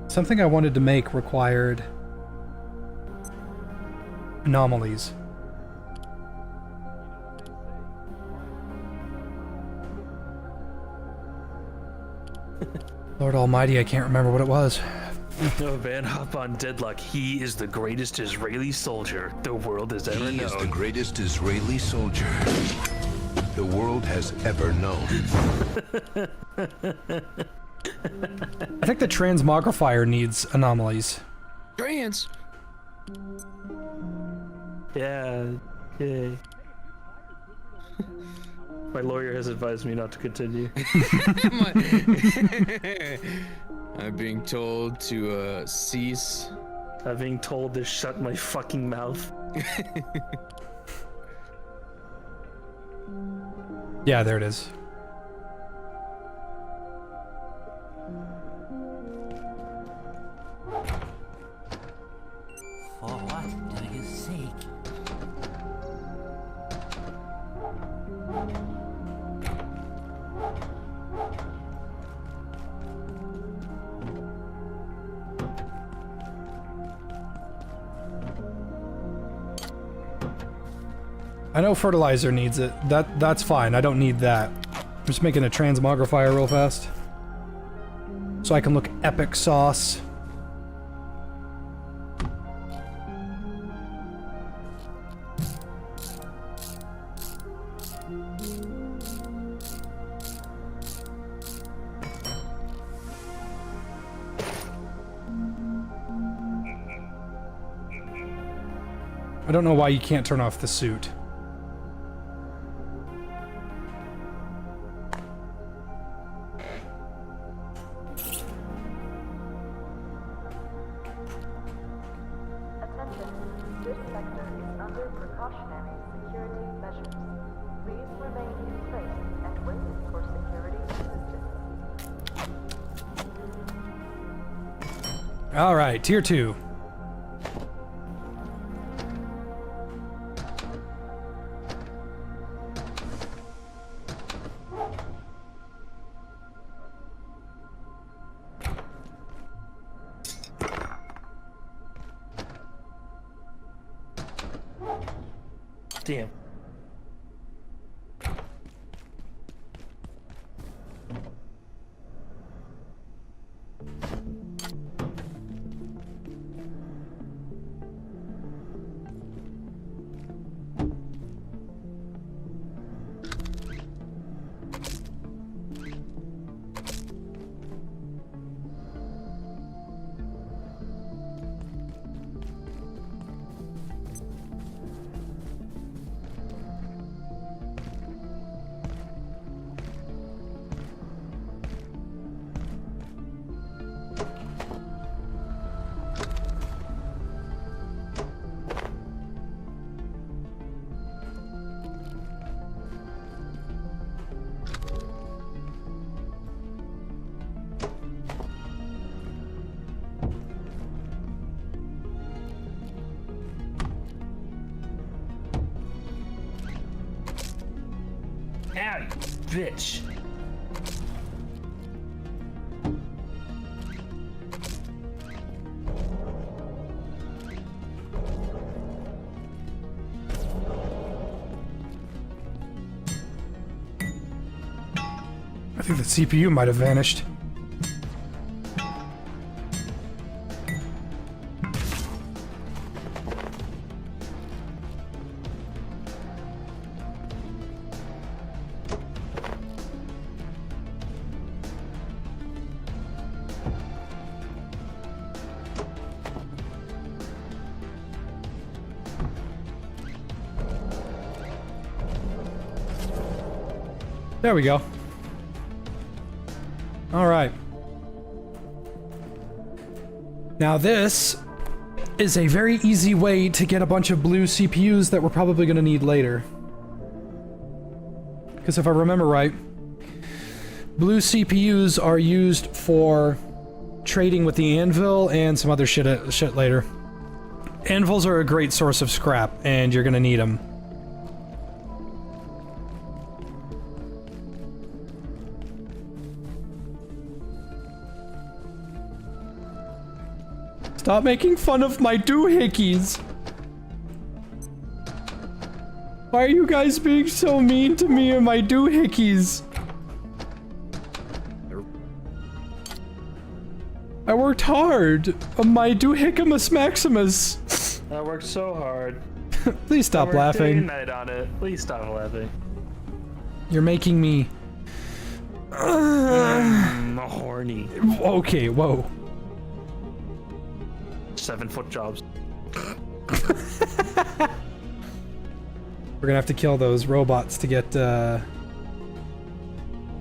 Something I wanted to make required anomalies. Lord Almighty, I can't remember what it was. No, man, hop on Deadlock. He is the greatest Israeli soldier the world has ever known. He is the greatest Israeli soldier the world has ever known. I think the transmogrifier needs anomalies. Trans. Yeah, yay. My lawyer has advised me not to continue. I'm being told to cease. I'm being told to shut my fucking mouth. Yeah, there it is. For what do you seek? I know fertilizer needs it. That's fine. I don't need that. I'm just making a transmogrifier real fast. So I can look epic sauce. I don't know why you can't turn off the suit. Alright, tier 2. Damn. Ow, you bitch. I think the CPU might have vanished. There we go. All right. Now this is a very easy way to get a bunch of blue CPUs that we're probably going to need later. Because if I remember right, blue CPUs are used for trading with the anvil and some other shit later. Anvils are a great source of scrap, and you're going to need them. Stop making fun of my doohickeys! Why are you guys being so mean to me and my doohickeys? I worked hard on my doohickamus maximus. I worked so hard. Please stop laughing. Day and night on it. Please stop laughing. You're making me... horny. Okay, whoa. 7-foot jobs. We're gonna have to kill those robots to get the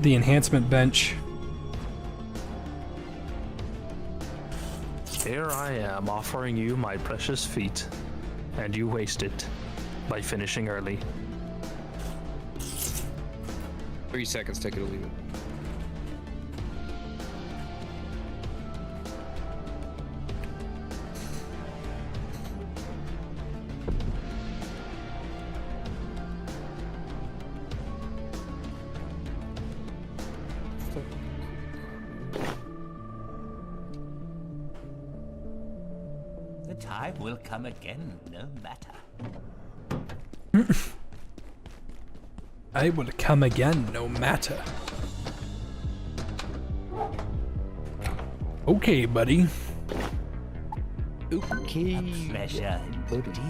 enhancement bench. Here I am offering you my precious feet, and you waste it by finishing early. 3 seconds, take it or leave it. The time will come again, no matter. I will come again, no matter. Okay, buddy. Okay. A pleasure indeed.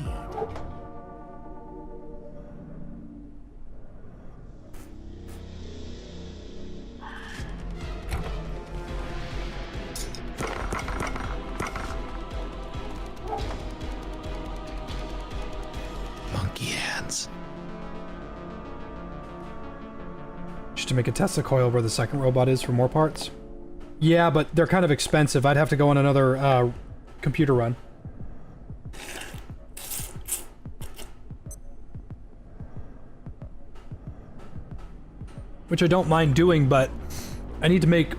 Monkey hands. Just to make a Tesla coil where the second robot is for more parts? Yeah, but they're kind of expensive. I'd have to go on another computer run. Which I don't mind doing, but I need to make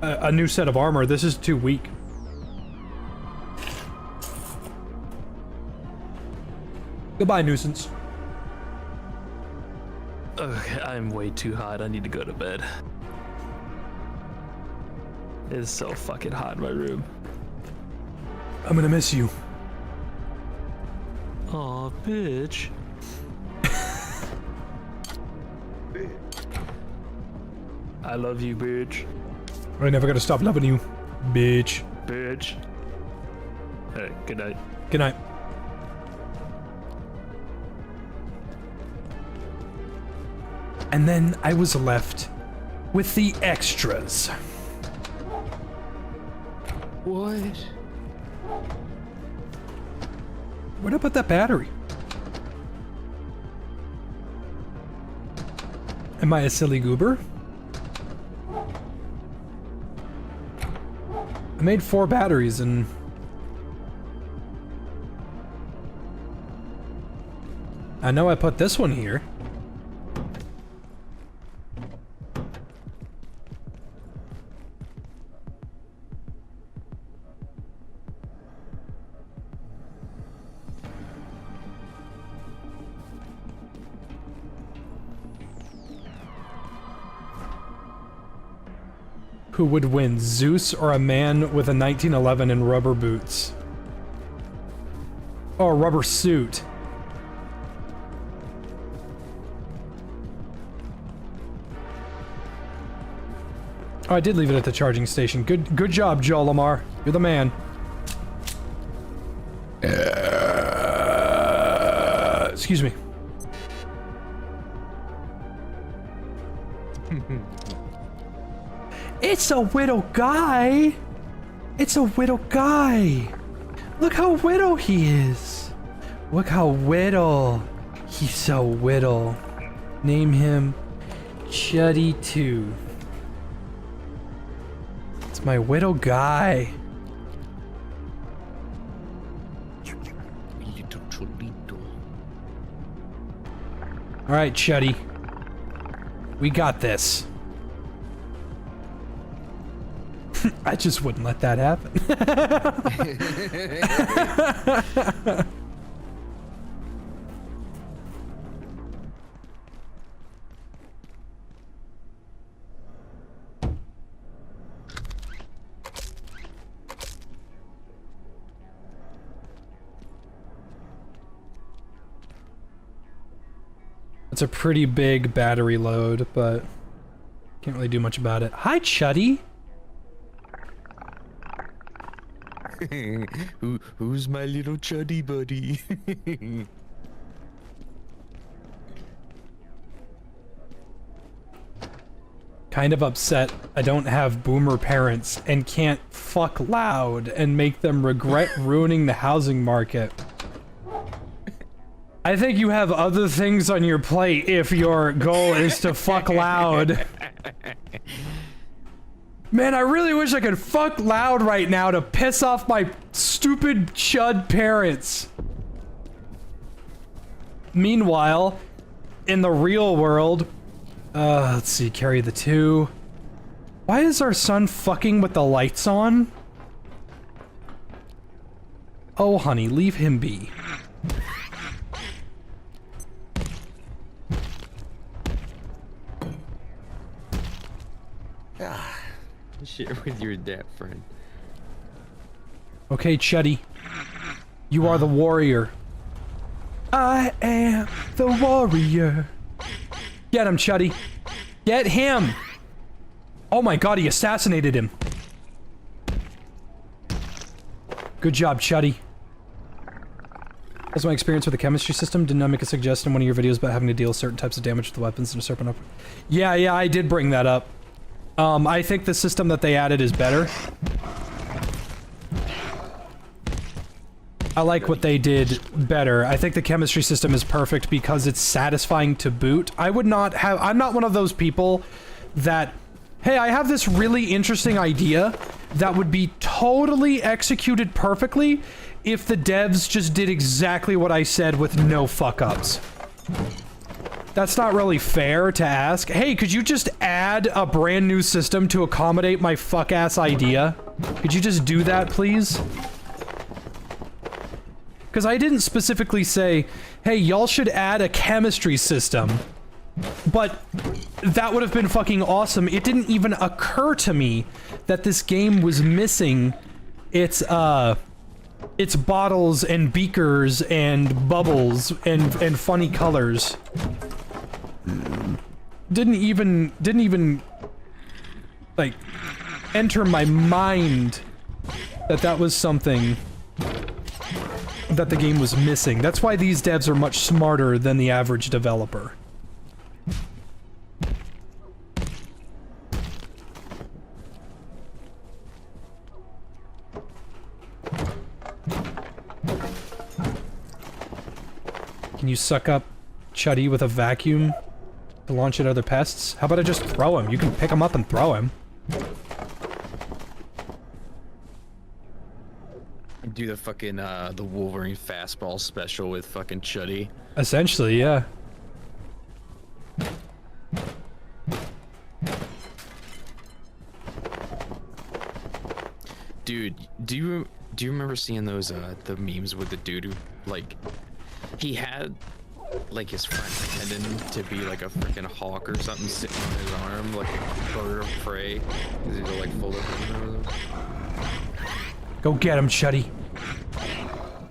a new set of armor. This is too weak. Goodbye, nuisance. Okay, I'm way too hot. I need to go to bed. It's so fucking hot in my room. I'm gonna miss you. Aw, bitch. I love you, bitch. I never gotta stop loving you, bitch. Bitch. Alright, good night. Good night. And then I was left with the extras. What? Where'd I put that battery? Am I a silly goober? I made 4 batteries and... I know I put this one here. Who would win, Zeus or a man with a 1911 and rubber boots? Oh, a rubber suit. Oh, I did leave it at the charging station. Good job, Joe Lamar. You're the man. Excuse me. It's a widow guy. It's a widow guy. Look how widow he is. Look how widow. He's so widow. Name him Chuddy 2. It's my widow guy. All right, Chuddy. We got this. I just wouldn't let that happen. It's a pretty big battery load, but can't really do much about it. Hi, Chuddy. Who's my little chuddy buddy? Kind of upset I don't have boomer parents and can't fuck loud and make them regret ruining the housing market. I think you have other things on your plate if your goal is to fuck loud. Man, I really wish I could fuck loud right now to piss off my stupid chud parents. Meanwhile, in the real world, let's see, carry the 2. Why is our son fucking with the lights on? Oh, honey, leave him be. Share with your dad, friend. Okay, Chuddy. You are the warrior. I am the warrior. Get him, Chuddy. Get him! Oh my god, he assassinated him. Good job, Chuddy. That's my experience with the chemistry system. Didn't I make a suggestion in one of your videos about having to deal with certain types of damage with the weapons and a serpent up? Yeah, I did bring that up. I think the system that they added is better. I like what they did better. I think the chemistry system is perfect because it's satisfying to boot. I'm not one of those people that, hey, I have this really interesting idea that would be totally executed perfectly if the devs just did exactly what I said with no fuck-ups. That's not really fair to ask. Hey, could you just add a brand new system to accommodate my fuck-ass idea? Could you just do that, please? Because I didn't specifically say, hey, y'all should add a chemistry system. But that would have been fucking awesome. It didn't even occur to me that this game was missing its bottles and beakers and bubbles and funny colors. Didn't even like enter my mind that that was something that the game was missing. That's why these devs are much smarter than the average developer. Can you suck up Chuddy with a vacuum to launch at other pests? How about I just throw him? You can pick him up and throw him. Do the fucking, the Wolverine fastball special with fucking Chuddy. Essentially, yeah. Dude, do you remember seeing those, the memes with the dude who, like, he had like his friend pretending to be like a freaking hawk or something sitting on his arm, like a bird of prey. Cause he's all like full of. Go get him, Chuddy.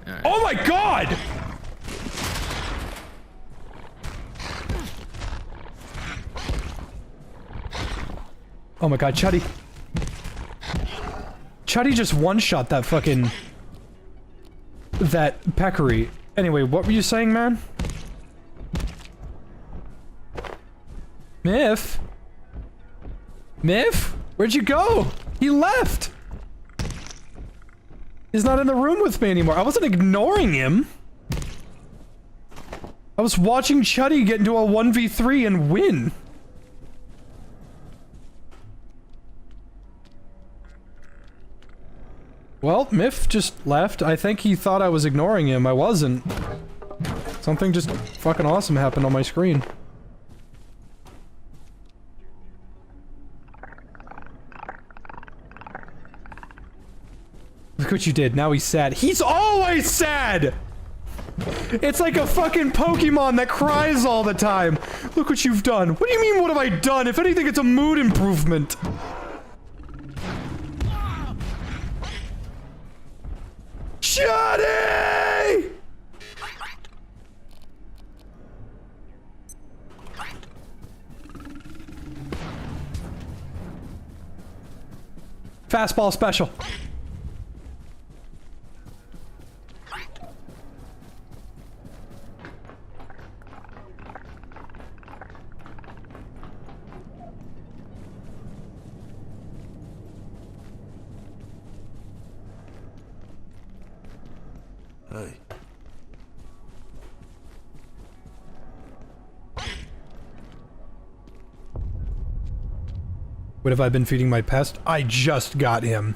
Right. Oh my god! Oh my god, Chuddy. Chuddy just one-shot that fucking... that peccary. Anyway, what were you saying, man? Miff? Miff? Where'd you go? He left! He's not in the room with me anymore. I wasn't ignoring him. I was watching Chuddy get into a 1v3 and win. Well, Miff just left. I think he thought I was ignoring him. I wasn't. Something just fucking awesome happened on my screen. Look what you did. Now he's sad. He's always sad! It's like a fucking Pokemon that cries all the time. Look what you've done. What do you mean, what have I done? If anything, it's a mood improvement. Shuddy! Fastball special. Hey. What have I been feeding my pest? I just got him.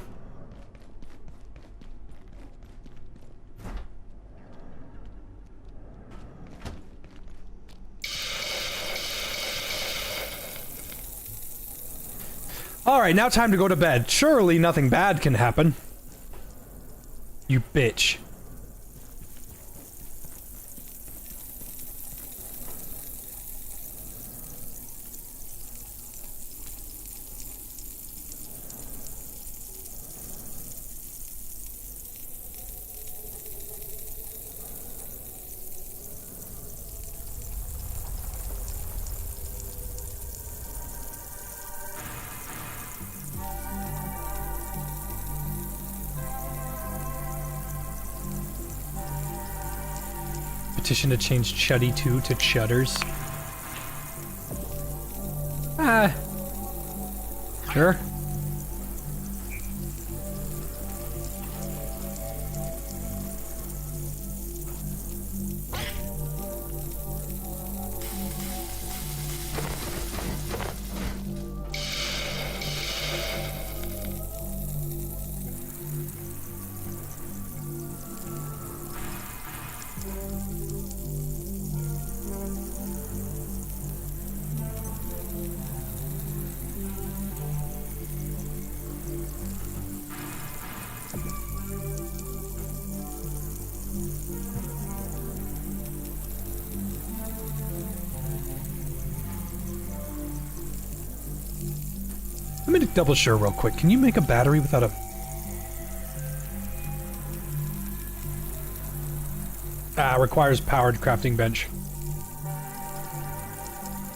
Alright, now time to go to bed. Surely nothing bad can happen. You bitch. Petition to change Chuddy 2 to Chudders. Ah. Sure. Let me double sure real quick. Can you make a battery without a... requires powered crafting bench.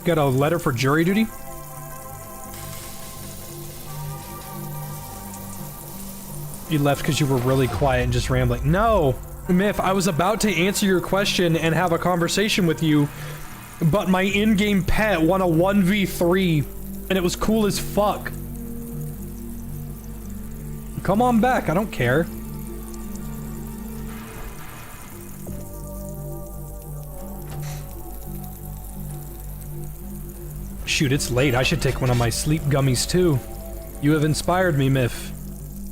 Got a letter for jury duty? You left because you were really quiet and just rambling. No! Miff, I was about to answer your question and have a conversation with you, but my in-game pet won a 1v3, and it was cool as fuck. Come on back, I don't care. Shoot, it's late. I should take one of my sleep gummies too. You have inspired me, Miff.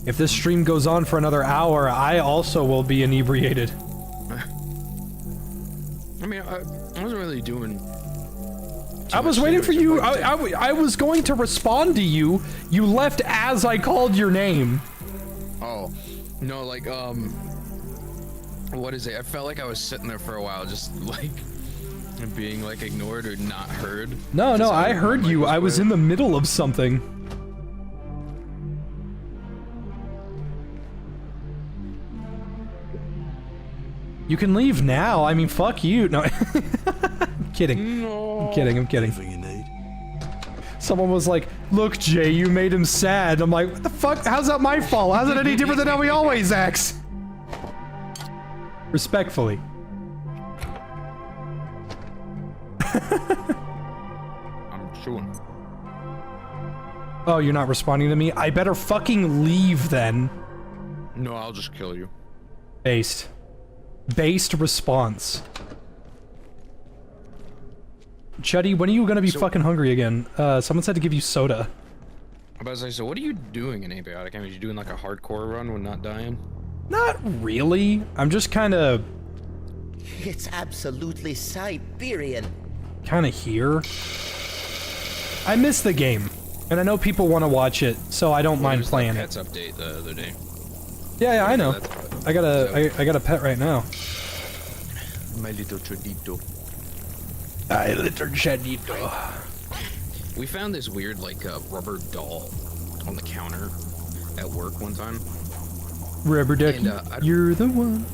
If this stream goes on for another hour, I also will be inebriated. I mean, I wasn't really doing... I was waiting for you. I was going to respond to you. You left as I called your name. Oh, no, like, what is it? I felt like I was sitting there for a while, just, like, And being like ignored or not heard. No, no, I heard you. I was in the middle of something. You can leave now. I mean, fuck you. No, I'm kidding. No. I'm kidding. I'm kidding. Anything you need? Someone was like, "Look, Jay, you made him sad." I'm like, "What the fuck? How's that my fault? How's it any different than how he always acts?" Respectfully. I'm chewing. Oh, you're not responding to me? I better fucking leave then. No, I'll just kill you. Based. Based response. Chuddy, when are you gonna be fucking hungry again? Someone said to give you soda. I'm about to say, so what are you doing in Abiotic? I mean, you doing like a hardcore run when not dying? Not really. I'm just kinda... It's absolutely Siberian. Kinda here. I miss the game. And I know people want to watch it, so I don't mind playing it. Pets update the other day. Yeah, I know. I got a pet right now. My little Chodito. My little Chodito. We found this weird, like, rubber doll on the counter at work one time. Rubber ducky, you're the one.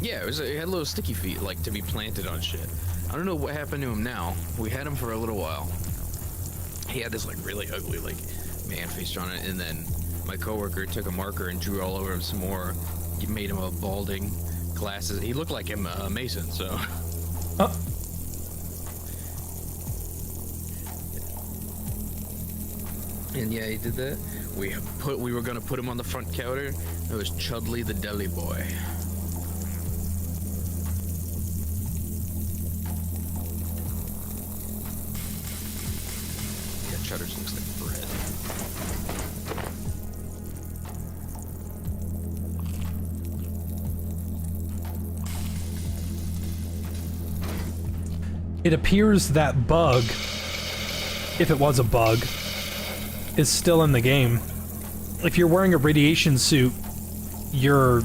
Yeah, it had little sticky feet, like, to be planted on shit. I don't know what happened to him now. We had him for a little while. He had this, like, really ugly, like, man face on it, and then my coworker took a marker and drew all over him some more. He made him a balding, glasses. He looked like him, Mason, so... And yeah, he did that. We were gonna put him on the front counter. It was Chudley the deli boy. Yeah, Cheddar looks like bread. It appears that bug, if it was a bug, is still in the game. If you're wearing a radiation suit, you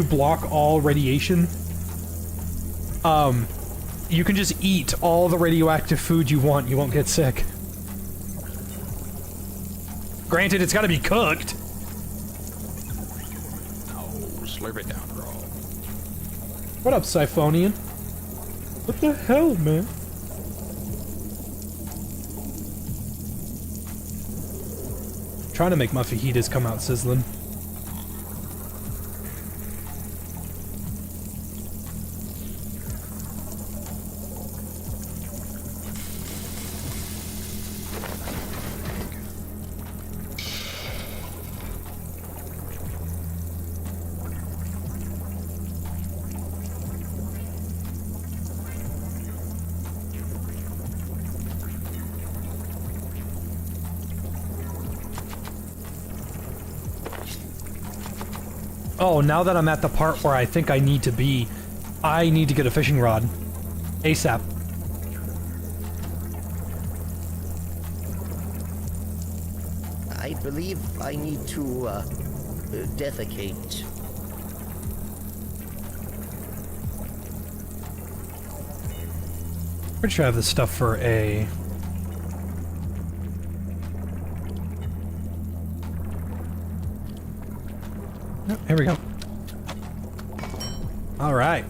block all radiation. You can just eat all the radioactive food you want, you won't get sick. Granted, it's gotta be cooked. Oh, slurp it down, bro. What up, Siphonian? What the hell, man? Trying to make my fajitas come out sizzling. Oh, now that I'm at the part where I think I need to be, I need to get a fishing rod. ASAP. I believe I need to, defecate. Pretty sure I have the stuff for a... Oh, here we go. All right.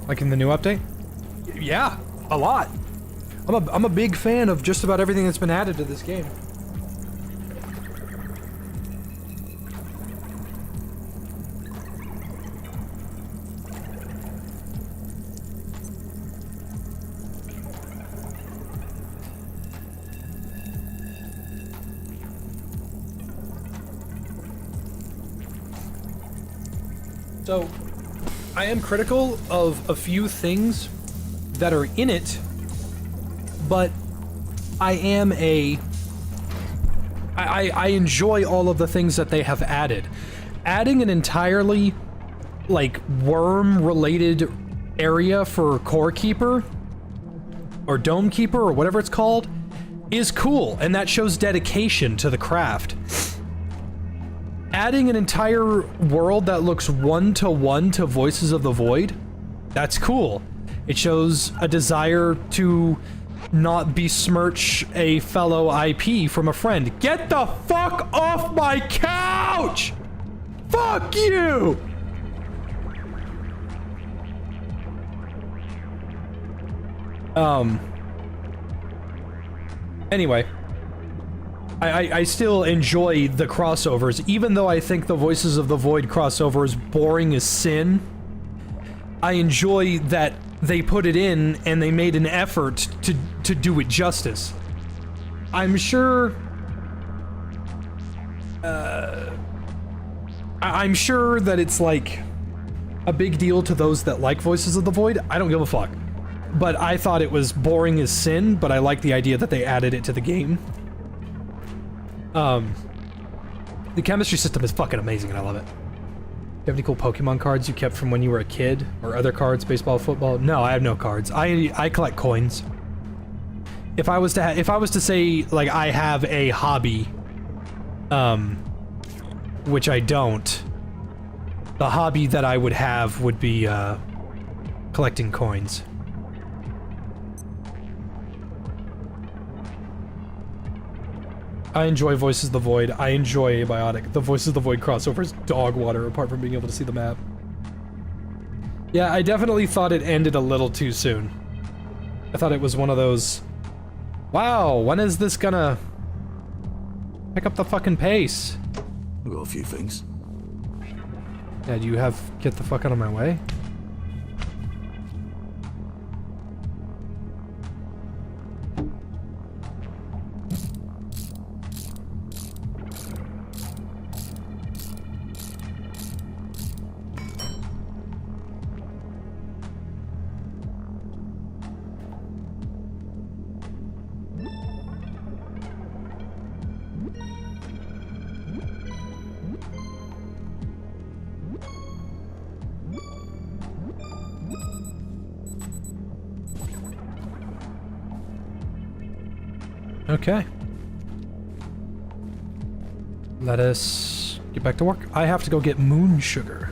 Like in the new update? Yeah, a lot. I'm a big fan of just about everything that's been added to this game. So, I am critical of a few things that are in it, but I enjoy all of the things that they have added. Adding an entirely like, worm-related area for Core Keeper, or Dome Keeper, or whatever it's called, is cool, and that shows dedication to the craft. Adding an entire world that looks one-to-one to Voices of the Void, that's cool. It shows a desire to not besmirch a fellow IP from a friend. Get the fuck off my couch! Fuck you! Anyway. I still enjoy the crossovers, even though I think the Voices of the Void crossover is boring as sin. I enjoy that they put it in and they made an effort to do it justice. I'm sure... I'm sure that it's like a big deal to those that like Voices of the Void. I don't give a fuck. But I thought it was boring as sin, but I like the idea that they added it to the game. The chemistry system is fucking amazing and I love it. Do you have any cool Pokemon cards you kept from when you were a kid? Or other cards, baseball, football? No, I have no cards. I collect coins. If I was to say, like, I have a hobby, which I don't, the hobby that I would have would be, collecting coins. I enjoy Voices of the Void. I enjoy Abiotic. The Voices of the Void crossover is dog water, apart from being able to see the map. Yeah, I definitely thought it ended a little too soon. I thought it was one of those... Wow, when is this gonna... pick up the fucking pace? I've got a few things. Yeah, do you have... get the fuck out of my way? Okay. Let us get back to work. I have to go get moon sugar.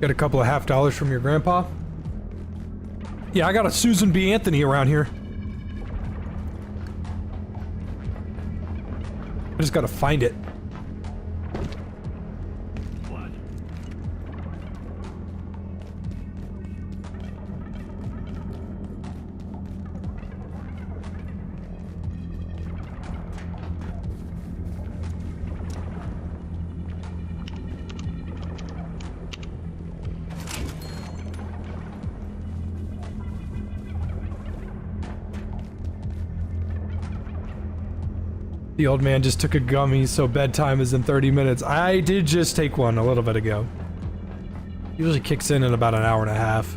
Got a couple of $50 from your grandpa? Yeah, I got a Susan B. Anthony around here. I just gotta find it. The old man just took a gummy, so bedtime is in 30 minutes. I did just take one a little bit ago. Usually kicks in about an hour and a half.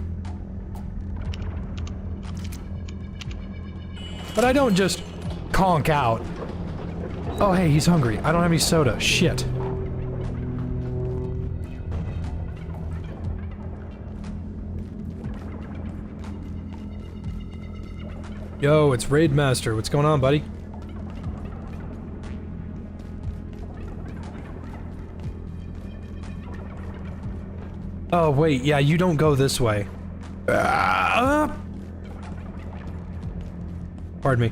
But I don't just conk out. Oh, hey, he's hungry. I don't have any soda. Shit. Yo, it's Raid Master. What's going on, buddy? Oh, wait, yeah, you don't go this way. Pardon me.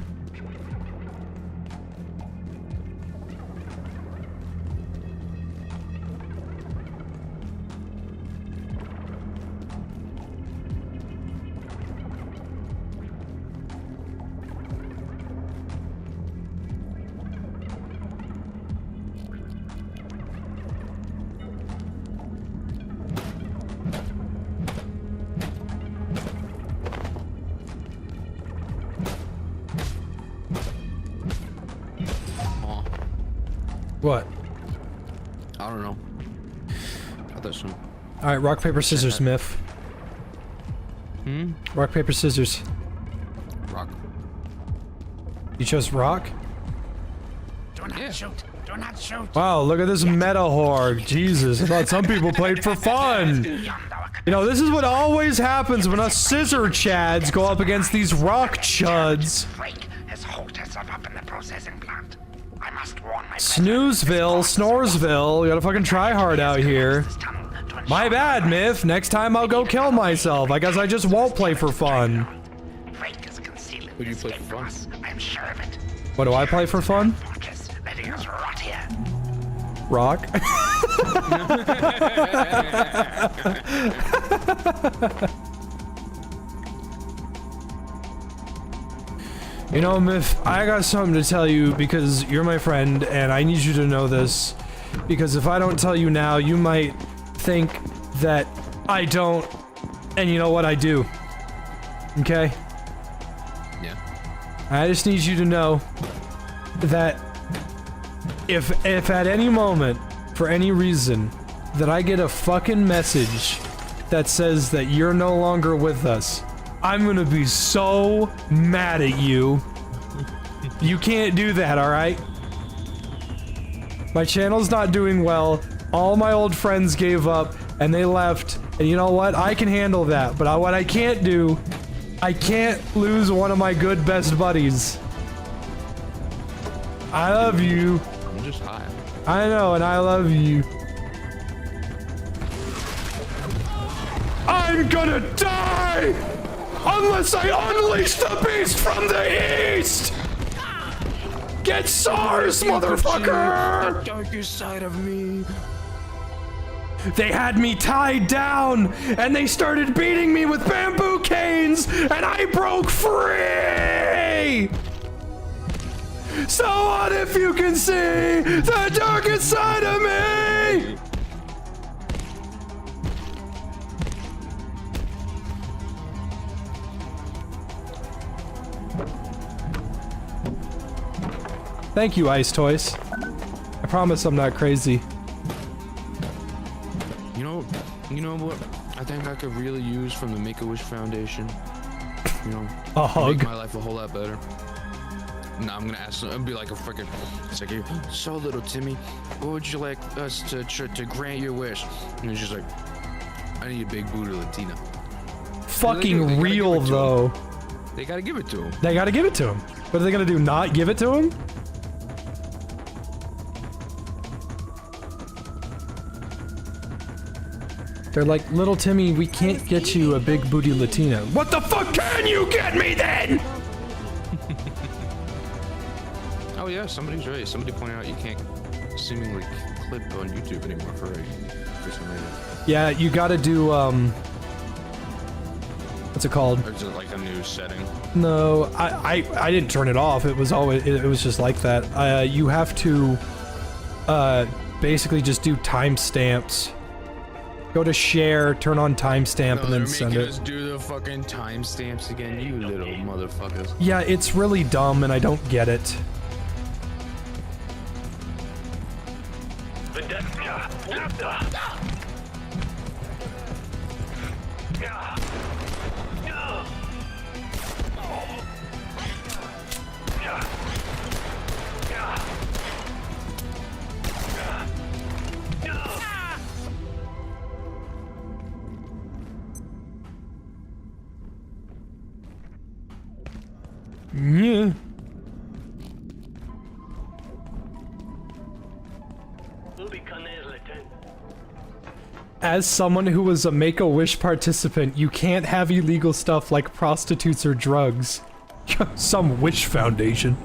What? I don't know. I thought so. Alright, rock, paper, scissors, Miff. Rock, paper, scissors. Rock. You chose rock? Do not shoot. Do not shoot. Wow, look at this meta horg. Jesus, I thought some people played for fun. You know, this is what always happens when us scissor chads go up against these rock chuds. Has hooked herself up in the processing plant. I must warn my Snoozeville, Snoresville, you gotta fucking try hard out here. My bad, Miff. Next time I'll go kill myself. I guess I just won't play for fun. Would you play for fun? I'm sure of it. What do I play for fun? Letting us rot here. Rock. You know, Miff, I got something to tell you because you're my friend and I need you to know this. Because if I don't tell you now, you might think that I don't, and you know what, I do. Okay? Yeah. I just need you to know that if at any moment, for any reason, that I get a fucking message that says that you're no longer with us, I'm gonna be so mad at you. You can't do that, alright? My channel's not doing well. All my old friends gave up and they left. And you know what? I can handle that. But what I can't do, I can't lose one of my good best buddies. I love you. I'm just high. I know, and I love you. I'm gonna die! Unless I unleash the beast from the east! Get SARS, motherfucker! The darkest side of me. They had me tied down, and they started beating me with bamboo canes, and I broke free! So what if you can see the darkest side of me? Thank you, Ice Toys. I promise I'm not crazy. You know what? I think I could really use from the Make-A-Wish Foundation. You know, a hug. Make my life a whole lot better. Nah, I'm gonna ask them. I'd be like a freaking. It's like, so little Timmy, what would you like us to grant your wish? And it's just like, I need a big booty Latina. Fucking real though. They gotta give it to him. They gotta give it to him. What are they gonna do? Not give it to him? They're like, little Timmy, we can't get you a big booty Latina. What the fuck can you get me then? Oh yeah, somebody's right. Somebody pointed out you can't seemingly clip on YouTube anymore for some reason. Yeah, you gotta do, what's it called? Or is it like a new setting? No, I didn't turn it off. It was always, it was just like that. You have to, basically just do timestamps. Go to share, turn on timestamp, and then send it. Us do the fucking timestamps again, you little motherfuckers. Yeah, it's really dumb, and I don't get it. Yeah. As someone who was a Make-A-Wish participant, you can't have illegal stuff like prostitutes or drugs. Some wish foundation.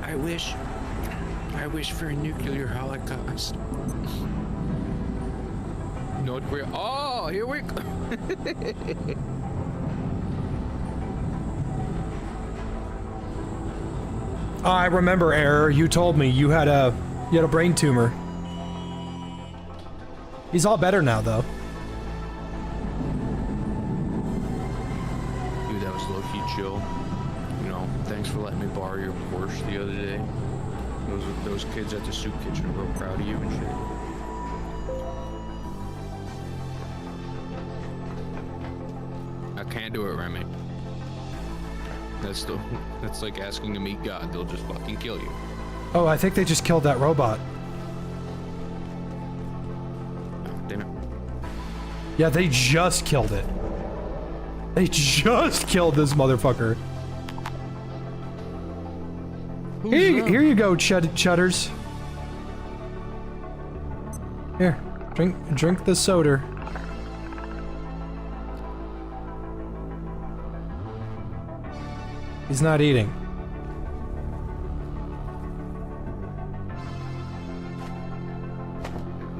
I wish for a nuclear holocaust. North Korea. Oh, here we go. I remember, Error. You told me you had a brain tumor. He's all better now, though. Dude, that was low-key chill. You know, thanks for letting me borrow your Porsche the other day. Those kids at the soup kitchen are real proud of you and shit. I can't do it, Remy. That's like asking to meet God. They'll just fucking kill you. Oh, I think they just killed that robot. Oh, damn it. Yeah, they just killed it. They just killed this motherfucker. Here you go, Chudders. Here, drink the soda. He's not eating.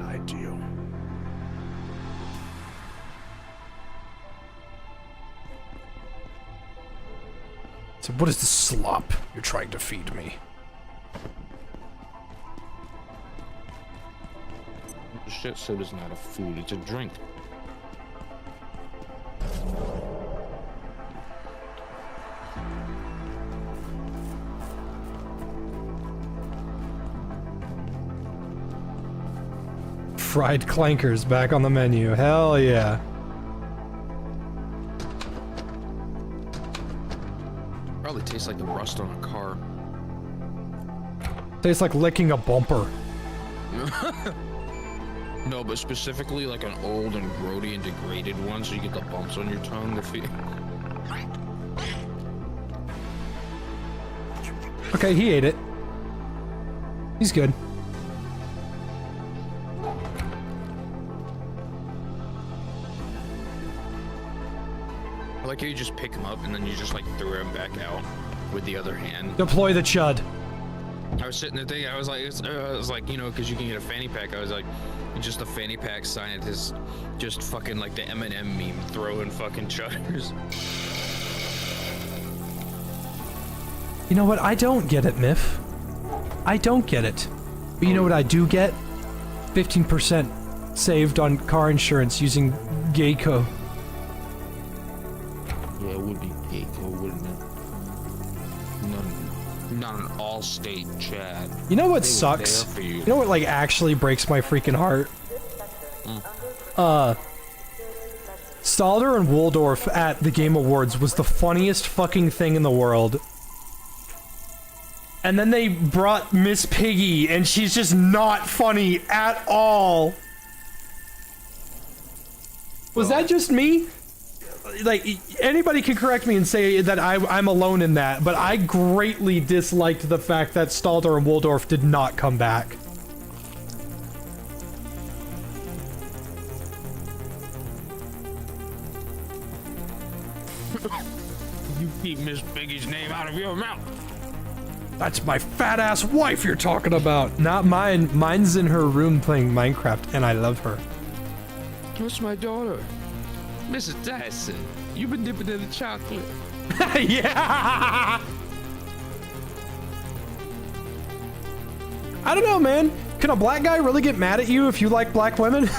Ideal. So what is the slop you're trying to feed me? Shit soda's not a food, it's a drink. Fried clankers back on the menu. Hell yeah. Probably tastes like the rust on a car. Tastes like licking a bumper. No, but specifically like an old and grody and degraded one, so you get the bumps on your tongue. Okay, he ate it. He's good. I like how you just pick him up and then you just like throw him back out with the other hand. Deploy the chud. I was sitting there thinking, I was like, you know, because you can get a fanny pack. I was like, just a fanny pack scientist, just fucking like the M&M meme, throwing fucking chudders. You know what? I don't get it, Miff. I don't get it. But you know what I do get? 15% saved on car insurance using Geico. Yeah, it would be Geico, wouldn't it? Not an all-state Chad. You know what They were sucks? there for you. You know what like actually breaks my freaking heart? Stalder and Waldorf at the Game Awards was the funniest fucking thing in the world. And then they brought Miss Piggy, and she's just not funny at all. Was that just me? Like, anybody can correct me and say that I'm alone in that, but I greatly disliked the fact that Stalder and Waldorf did not come back. You keep Miss Piggy's name out of your mouth. That's my fat-ass wife you're talking about. Not mine. Mine's in her room playing Minecraft, and I love her. That's my daughter. Mrs. Dyson, you've been dipping in the chocolate. Yeah! I don't know, man. Can a black guy really get mad at you if you like black women?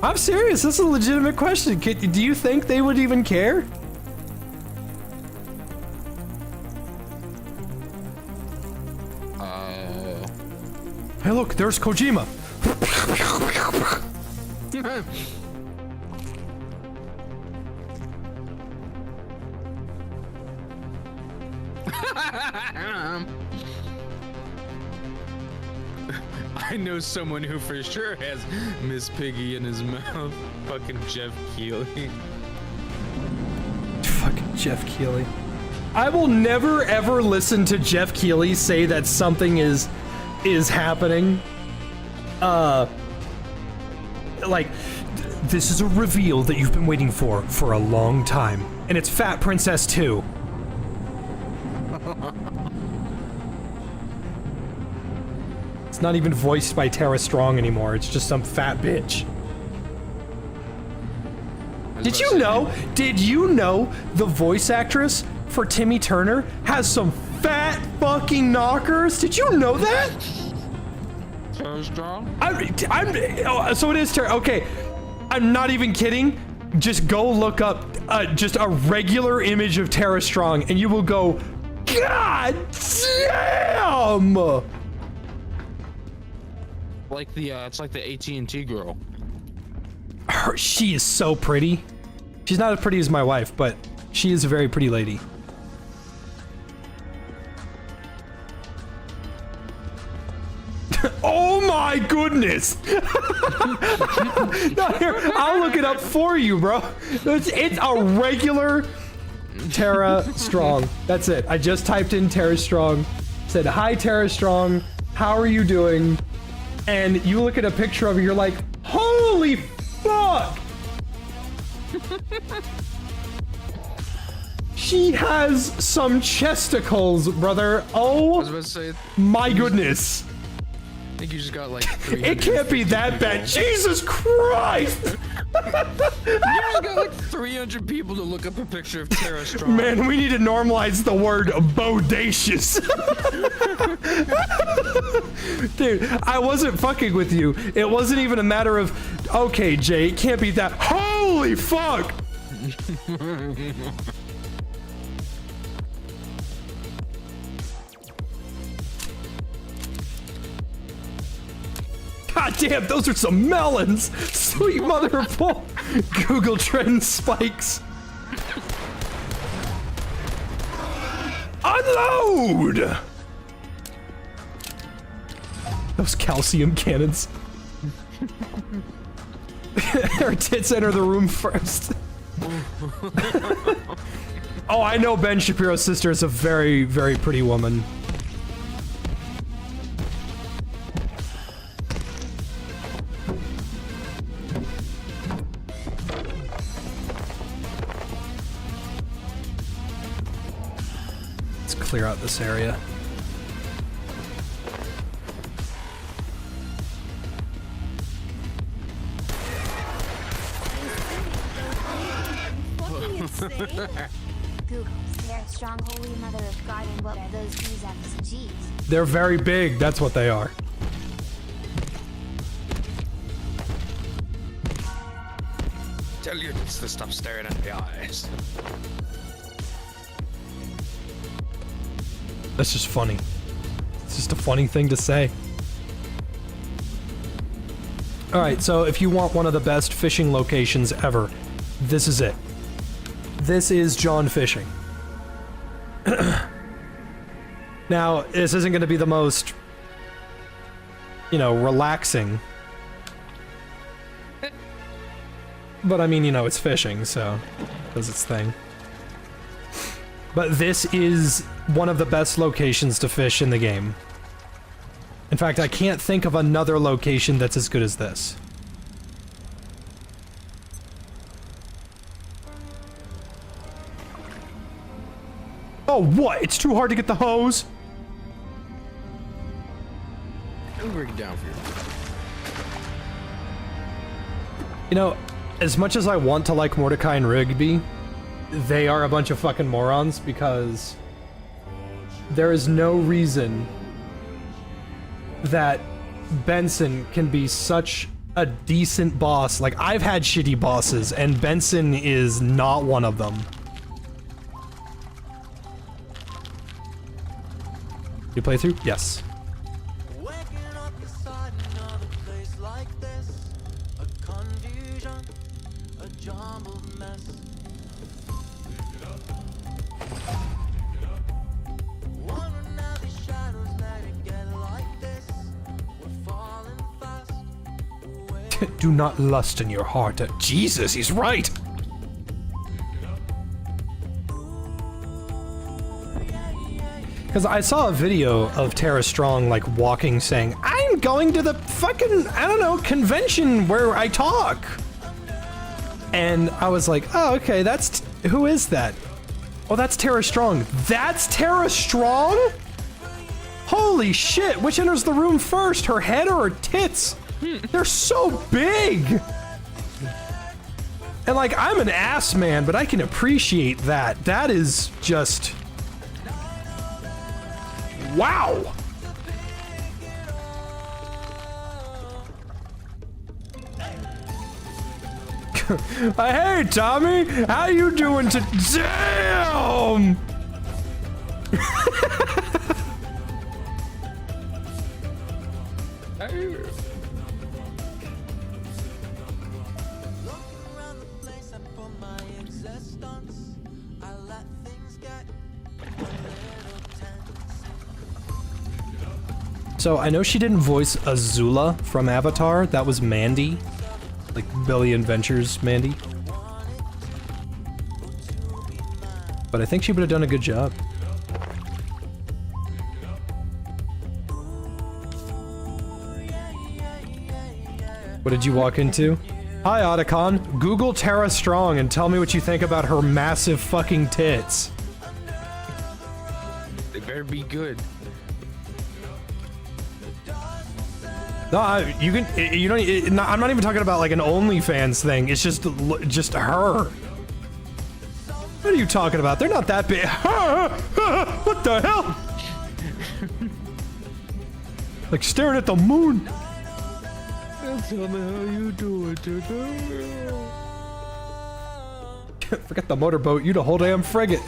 I'm serious. This is a legitimate question. Do you think they would even care? Hey, look, there's Kojima. I know someone who for sure has Miss Piggy in his mouth. Fucking Jeff Keighley. Fucking Jeff Keighley. I will never ever listen to Jeff Keighley say that something is happening. Like, this is a reveal that you've been waiting for a long time. And it's Fat Princess 2. It's not even voiced by Tara Strong anymore. It's just some fat bitch. Did you know the voice actress for Timmy Turner has some fat fucking knockers? Did you know that? Tara Strong? So it is Tara. Okay, I'm not even kidding. just go look up just a regular image of Tara Strong, and you will go, God damn! Like the it's like the AT&T girl. She is so pretty. She's not as pretty as my wife, but she is a very pretty lady. Oh my goodness! No, here, I'll look it up for you, bro. It's a regular Tara Strong. That's it. I just typed in Tara Strong, said, hi Tara Strong, how are you doing? And you look at a picture of her, you're like, holy fuck! She has some chesticles, brother. Oh, I was about to say, my goodness. I think you just got like It can't be that bad. Jesus Christ! You just got like 300 people to look up a picture of Tara Strong. Man, we need to normalize the word bodacious. Dude, I wasn't fucking with you. It wasn't even a matter of, okay, Jay, it can't be that. Holy fuck! God damn, those are some melons! Sweet mother of all Google Trends spikes. Unload! Those calcium cannons. Her tits enter the room first. Oh, I know Ben Shapiro's sister is a very, very pretty woman. Let's clear out this area. Google, they're a strong holy mother of God, and what are those G's, F's, and G's? They're very big, that's what they are. Tell your kids to stop staring at the eyes. That's just funny. It's just a funny thing to say. Alright, so if you want one of the best fishing locations ever, this is it. This is John Fishing. Now, this isn't going to be the most, you know, relaxing. But I mean, you know, it's fishing, so it does its thing. But this is one of the best locations to fish in the game. In fact, I can't think of another location that's as good as this. Oh, what? It's too hard to get the hose? I'll break it down for you. You know, as much as I want to like Mordecai and Rigby, they are a bunch of fucking morons because there is no reason that Benson can be such a decent boss. Like, I've had shitty bosses, and Benson is not one of them. You play through? Yes. Do not lust in your heart. Jesus, he's right! Because I saw a video of Tara Strong, like, walking saying, I'm going to the fucking, I don't know, convention where I talk! And I was like, oh, okay, that's, who is that? Oh, that's Tara Strong. That's Tara Strong? Holy shit, which enters the room first, her head or her tits? They're so big! And like, I'm an ass man, but I can appreciate that. That is just... wow! Hey, Tommy, how you doing to— Damn! So I know she didn't voice Azula from Avatar. That was Mandy. Like Billion Ventures Mandy. But I think she would have done a good job. What did you walk into? Hi, Otacon. Google Tara Strong and tell me what you think about her massive fucking tits. They better be good. No, you can. You don't. I'm not even talking about like an OnlyFans thing. It's just her. What are you talking about? They're not that big. What the hell? Like staring at the moon. Tell me how you doing today. Forget the motorboat. You the whole damn frigate.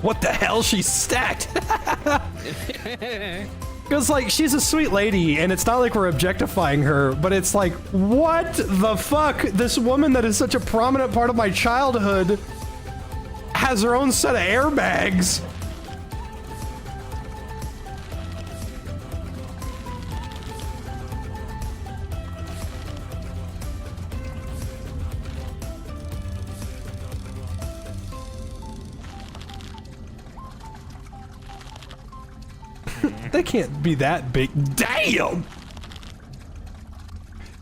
What the hell? She's stacked. Because, like, she's a sweet lady, and it's not like we're objectifying her, but it's like, what the fuck? This woman that is such a prominent part of my childhood has her own set of airbags. They can't be that big. Damn!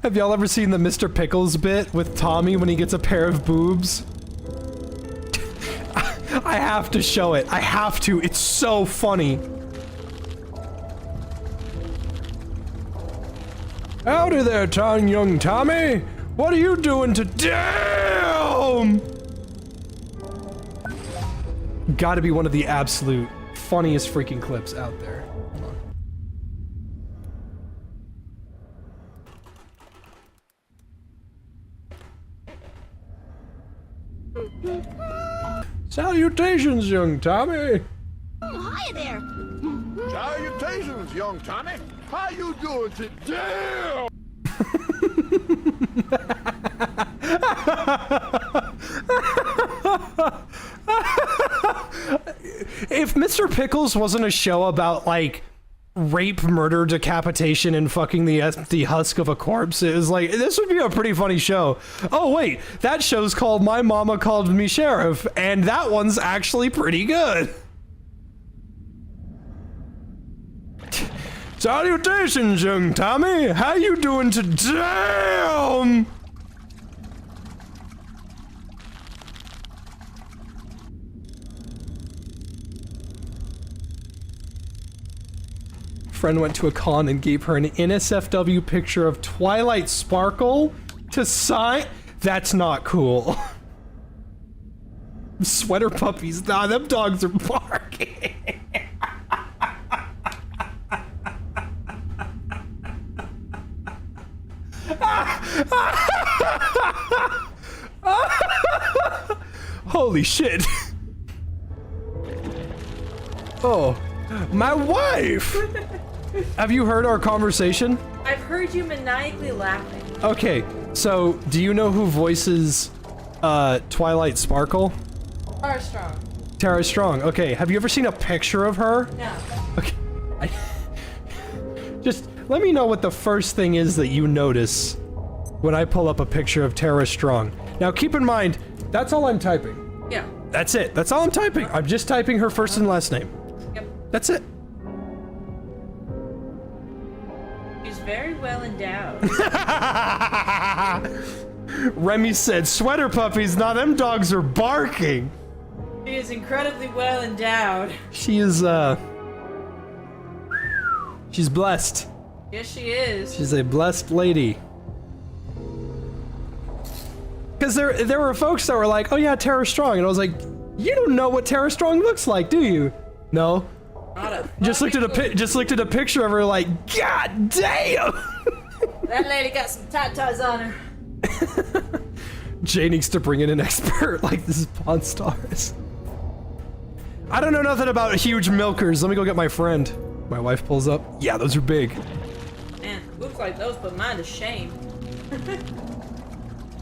Have y'all ever seen the Mr. Pickles bit with Tommy when he gets a pair of boobs? I have to show it. I have to. It's so funny. Howdy there, young Tommy. What are you doing to— Damn! Gotta be one of the absolute funniest freaking clips out there. Salutations, young Tommy. Hi there. Salutations, young Tommy. How you doing today? If Mr. Pickles wasn't a show about, like, rape, murder, decapitation, and fucking the husk of a corpse, it was like, this would be a pretty funny show. Oh wait, that show's called My Mama Called Me Sheriff, and that one's actually pretty good. Salutations, young Tommy. How you doing today? Friend went to a con and gave her an NSFW picture of Twilight Sparkle to sign. That's not cool. Sweater puppies. Nah, them dogs are barking. Holy shit. Oh, my wife. Have you heard our conversation? I've heard you maniacally laughing. Okay, so do you know who voices Twilight Sparkle? Armstrong. Tara Strong. Okay, have you ever seen a picture of her? No. Okay. Just let me know what the first thing is that you notice when I pull up a picture of Tara Strong. Now keep in mind, that's all I'm typing. Yeah. That's it. That's all I'm typing. I'm just typing her first and last name. Yep. That's it. She's very well endowed. Remy said, sweater puppies, now them dogs are barking. She is incredibly well endowed. She is, she's blessed. Yes, she is. She's a blessed lady. Because there were folks that were like, oh yeah, Tara Strong. And I was like, you don't know what Tara Strong looks like, do you? No. Not a Just looked at a picture of her like, God damn! That lady got some tatas on her. Jay needs to bring in an expert like this is Pawn Stars. I don't know nothing about huge milkers. Let me go get my friend. My wife pulls up. Yeah, those are big. Man, boobs like those put mine to shame.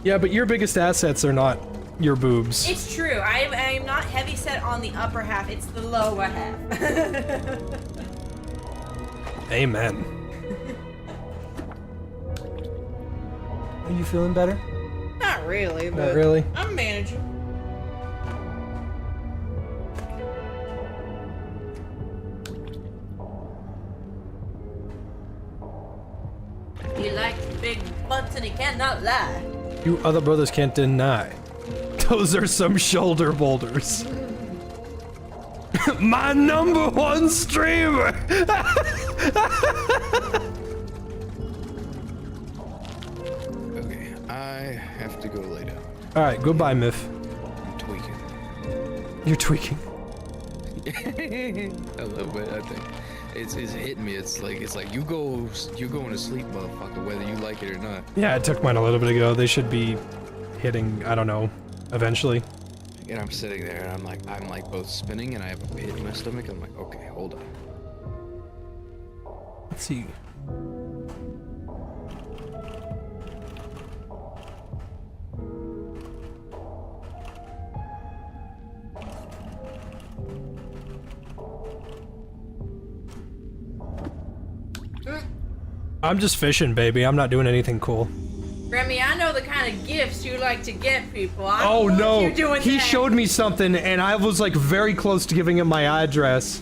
Yeah, but your biggest assets are not your boobs. It's true. I am not heavy set on the upper half. It's the lower half. Amen. Are you feeling better? Not really, but Not really? I'm managing. He likes big butts and he cannot lie. You other brothers can't deny. Those are some shoulder boulders. My #1 streamer! Okay, I have to go lay down. Alright, goodbye, Miff. I'm tweaking. You're tweaking. A little bit, I think. It's hitting me. It's like you going to sleep, motherfucker, whether you like it or not. Yeah, I took mine a little bit ago. They should be hitting, I don't know, eventually. And I'm sitting there and I'm like both spinning and I have a pit in my stomach. I'm like, okay, hold on. Let's see. I'm just fishing, baby. I'm not doing anything cool. Remy, I know the kind of gifts you like to get people. I don't Oh want no! you doing He that. showed me something, and I was like very close to giving him my address.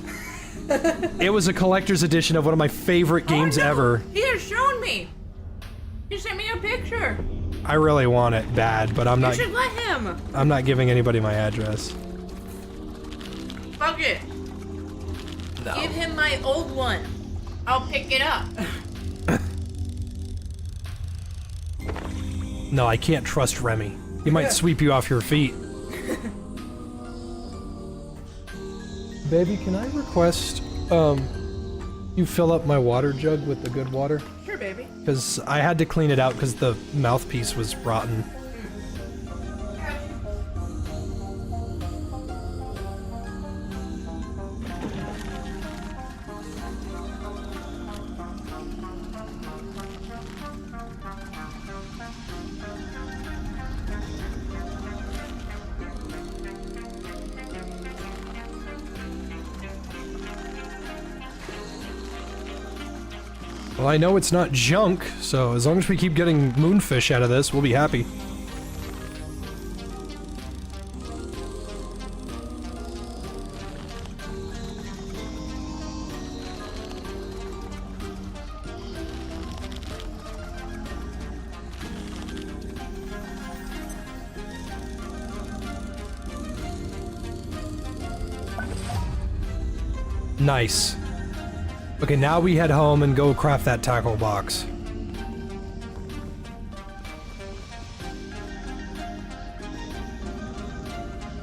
It was a collector's edition of one of my favorite games ever. He has shown me. He sent me a picture. I really want it bad, but I'm You not. should let him. I'm not giving anybody my address. Fuck it. No. Give him my old one. I'll pick it up. No, I can't trust Remy. He might sweep you off your feet. Baby, can I request you fill up my water jug with the good water? Sure, baby. Because I had to clean it out because the mouthpiece was rotten. Well, I know it's not junk, so as long as we keep getting moonfish out of this, we'll be happy. Nice. Okay, now we head home and go craft that tackle box.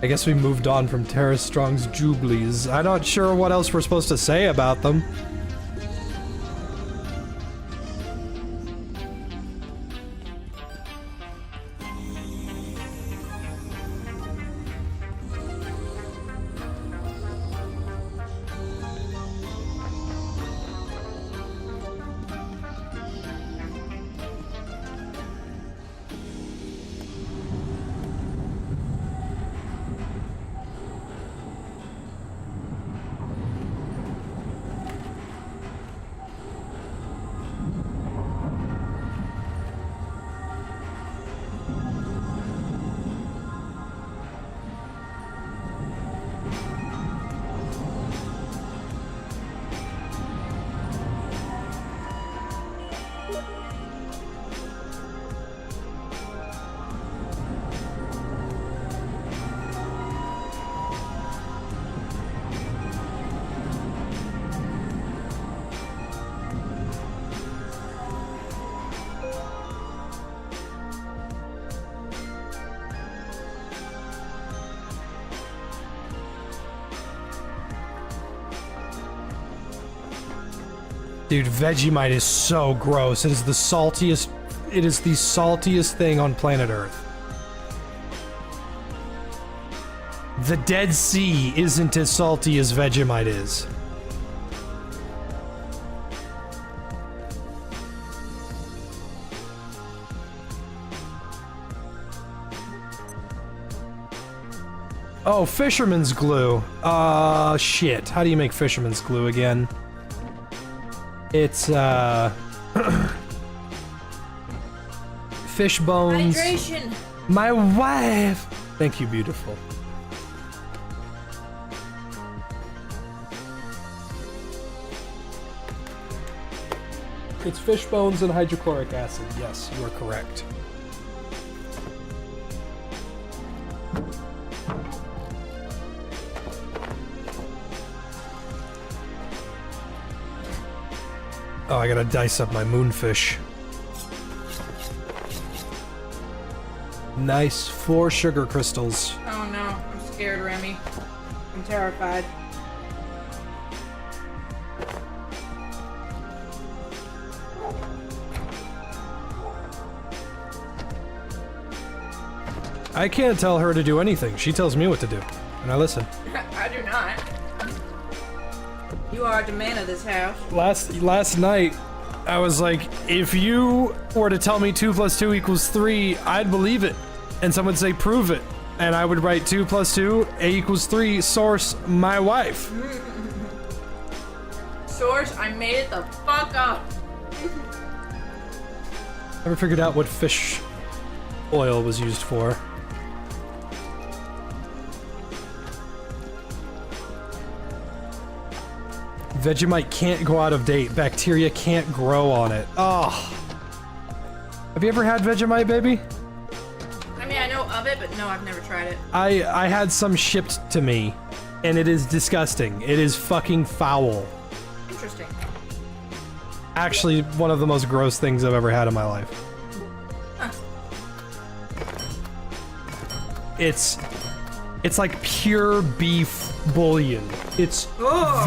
I guess we moved on from Tara Strong's Jublies. I'm not sure what else we're supposed to say about them. Dude, Vegemite is so gross. It is the saltiest. It is the saltiest thing on planet Earth. The Dead Sea isn't as salty as Vegemite is. Oh, fisherman's glue. Shit. How do you make fisherman's glue again? It's, fish bones. Hydration. My wife! Thank you, beautiful. It's fish bones and hydrochloric acid. Yes, you are correct. Oh, I gotta dice up my moonfish. Nice, 4 sugar crystals. Oh no, I'm scared, Remy. I'm terrified. I can't tell her to do anything. She tells me what to do, and I listen. I do not. You are the man of this house. Last night, I was like, if you were to tell me 2 + 2 = 3, I'd believe it. And someone would say, prove it. And I would write 2 + 2, A = 3, source, my wife. Source, I made it the fuck up. Never figured out what fish oil was used for. Vegemite can't go out of date. Bacteria can't grow on it. Oh. Have you ever had Vegemite, baby? I mean, I know of it, but no, I've never tried it. I had some shipped to me, and it is disgusting. It is fucking foul. Interesting. Actually, one of the most gross things I've ever had in my life. Huh. It's like pure beef bouillon. It's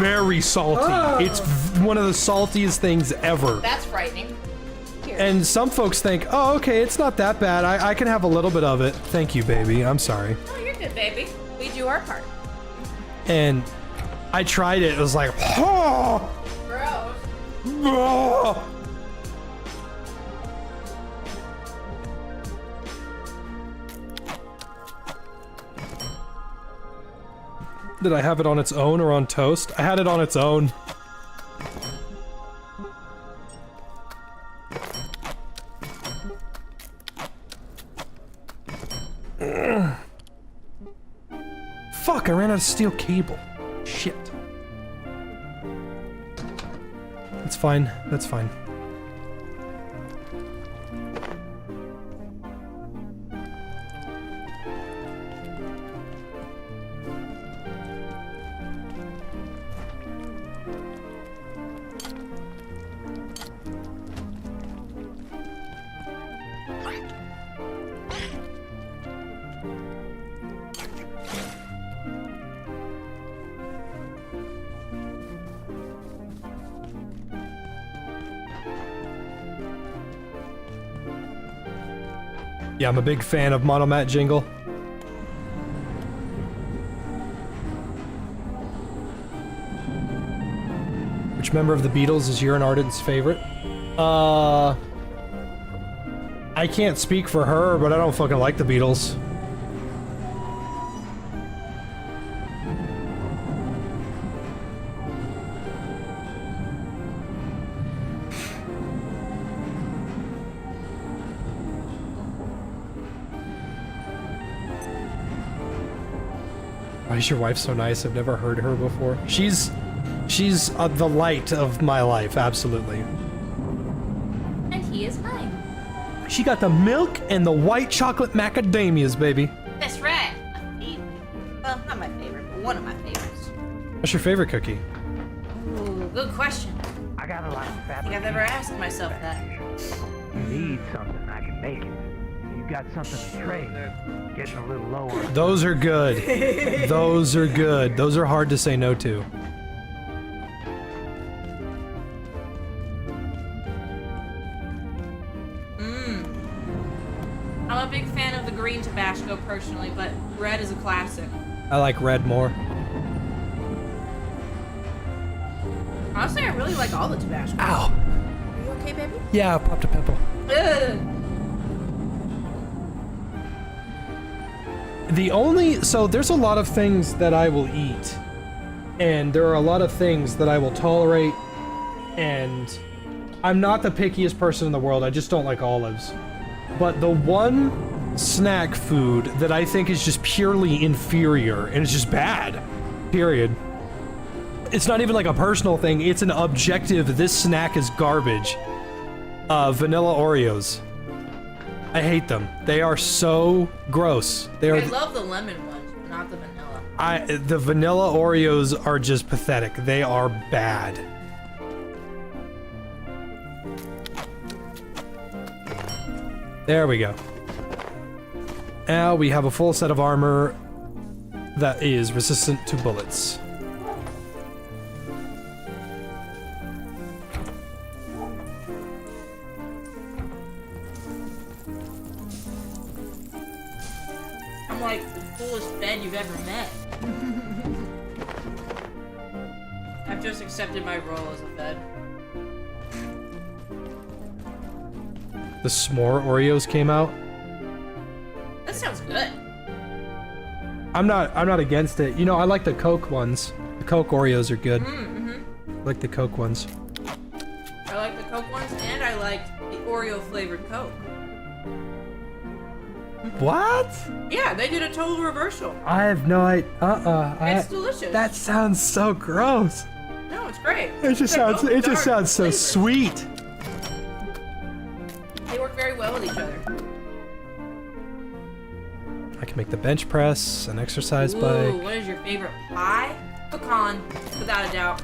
very salty. It's one of the saltiest things ever. That's frightening. Here. And some folks think, oh, okay, it's not that bad. I can have a little bit of it. Thank you, baby. I'm sorry. Oh, you're good, baby. We do our part. And I tried it. It was like, oh! Gross. Oh! Did I have it on its own or on toast? I had it on its own. Fuck, I ran out of steel cable. Shit. That's fine. That's fine. Yeah, I'm a big fan of Monomat Jingle. Which member of the Beatles is your and Arden's favorite? I can't speak for her, but I don't fucking like the Beatles. Why is your wife so nice? I've never heard her before. She's the light of my life, absolutely. And he is mine. She got the milk and the white chocolate macadamias, baby. That's right. Well, not my favorite, but one of my favorites. What's your favorite cookie? Ooh, good question. I got a lot of I fat. think I've ever asked myself that. You need something, I can make it. You got something to trade. Getting a little lower. Those are good. Those are good. Those are hard to say no to. I'm a big fan of the green Tabasco personally, but red is a classic. I like red more. Honestly, I really like all the Tabasco. Ow. Are you okay, baby? Yeah, I popped a pimple. Ugh. So there's a lot of things that I will eat, and there are a lot of things that I will tolerate, and I'm not the pickiest person in the world, I just don't like olives. But the one snack food that I think is just purely inferior, and it's just bad, period. It's not even like a personal thing, it's an objective, this snack is garbage. Vanilla Oreos. I hate them. They are so gross. They are. I love the lemon ones, but not the vanilla. The vanilla Oreos are just pathetic. They are bad. There we go. Now we have a full set of armor that is resistant to bullets. I'm like the coolest bed you've ever met. I've just accepted my role as a bed. The s'more Oreos came out. That sounds good. I'm not against it. You know, I like the Coke ones. The Coke Oreos are good. I like the Coke ones. I like the Coke ones, and I liked the Oreo flavored Coke. What? Yeah, they did a total reversal. I have no idea. It's delicious. That sounds so gross. No, it's great. It just sounds. It just sounds so sweet. They work very well with each other. I can make the bench press, an exercise Ooh, bike. what is your favorite pie? Pecan, without a doubt.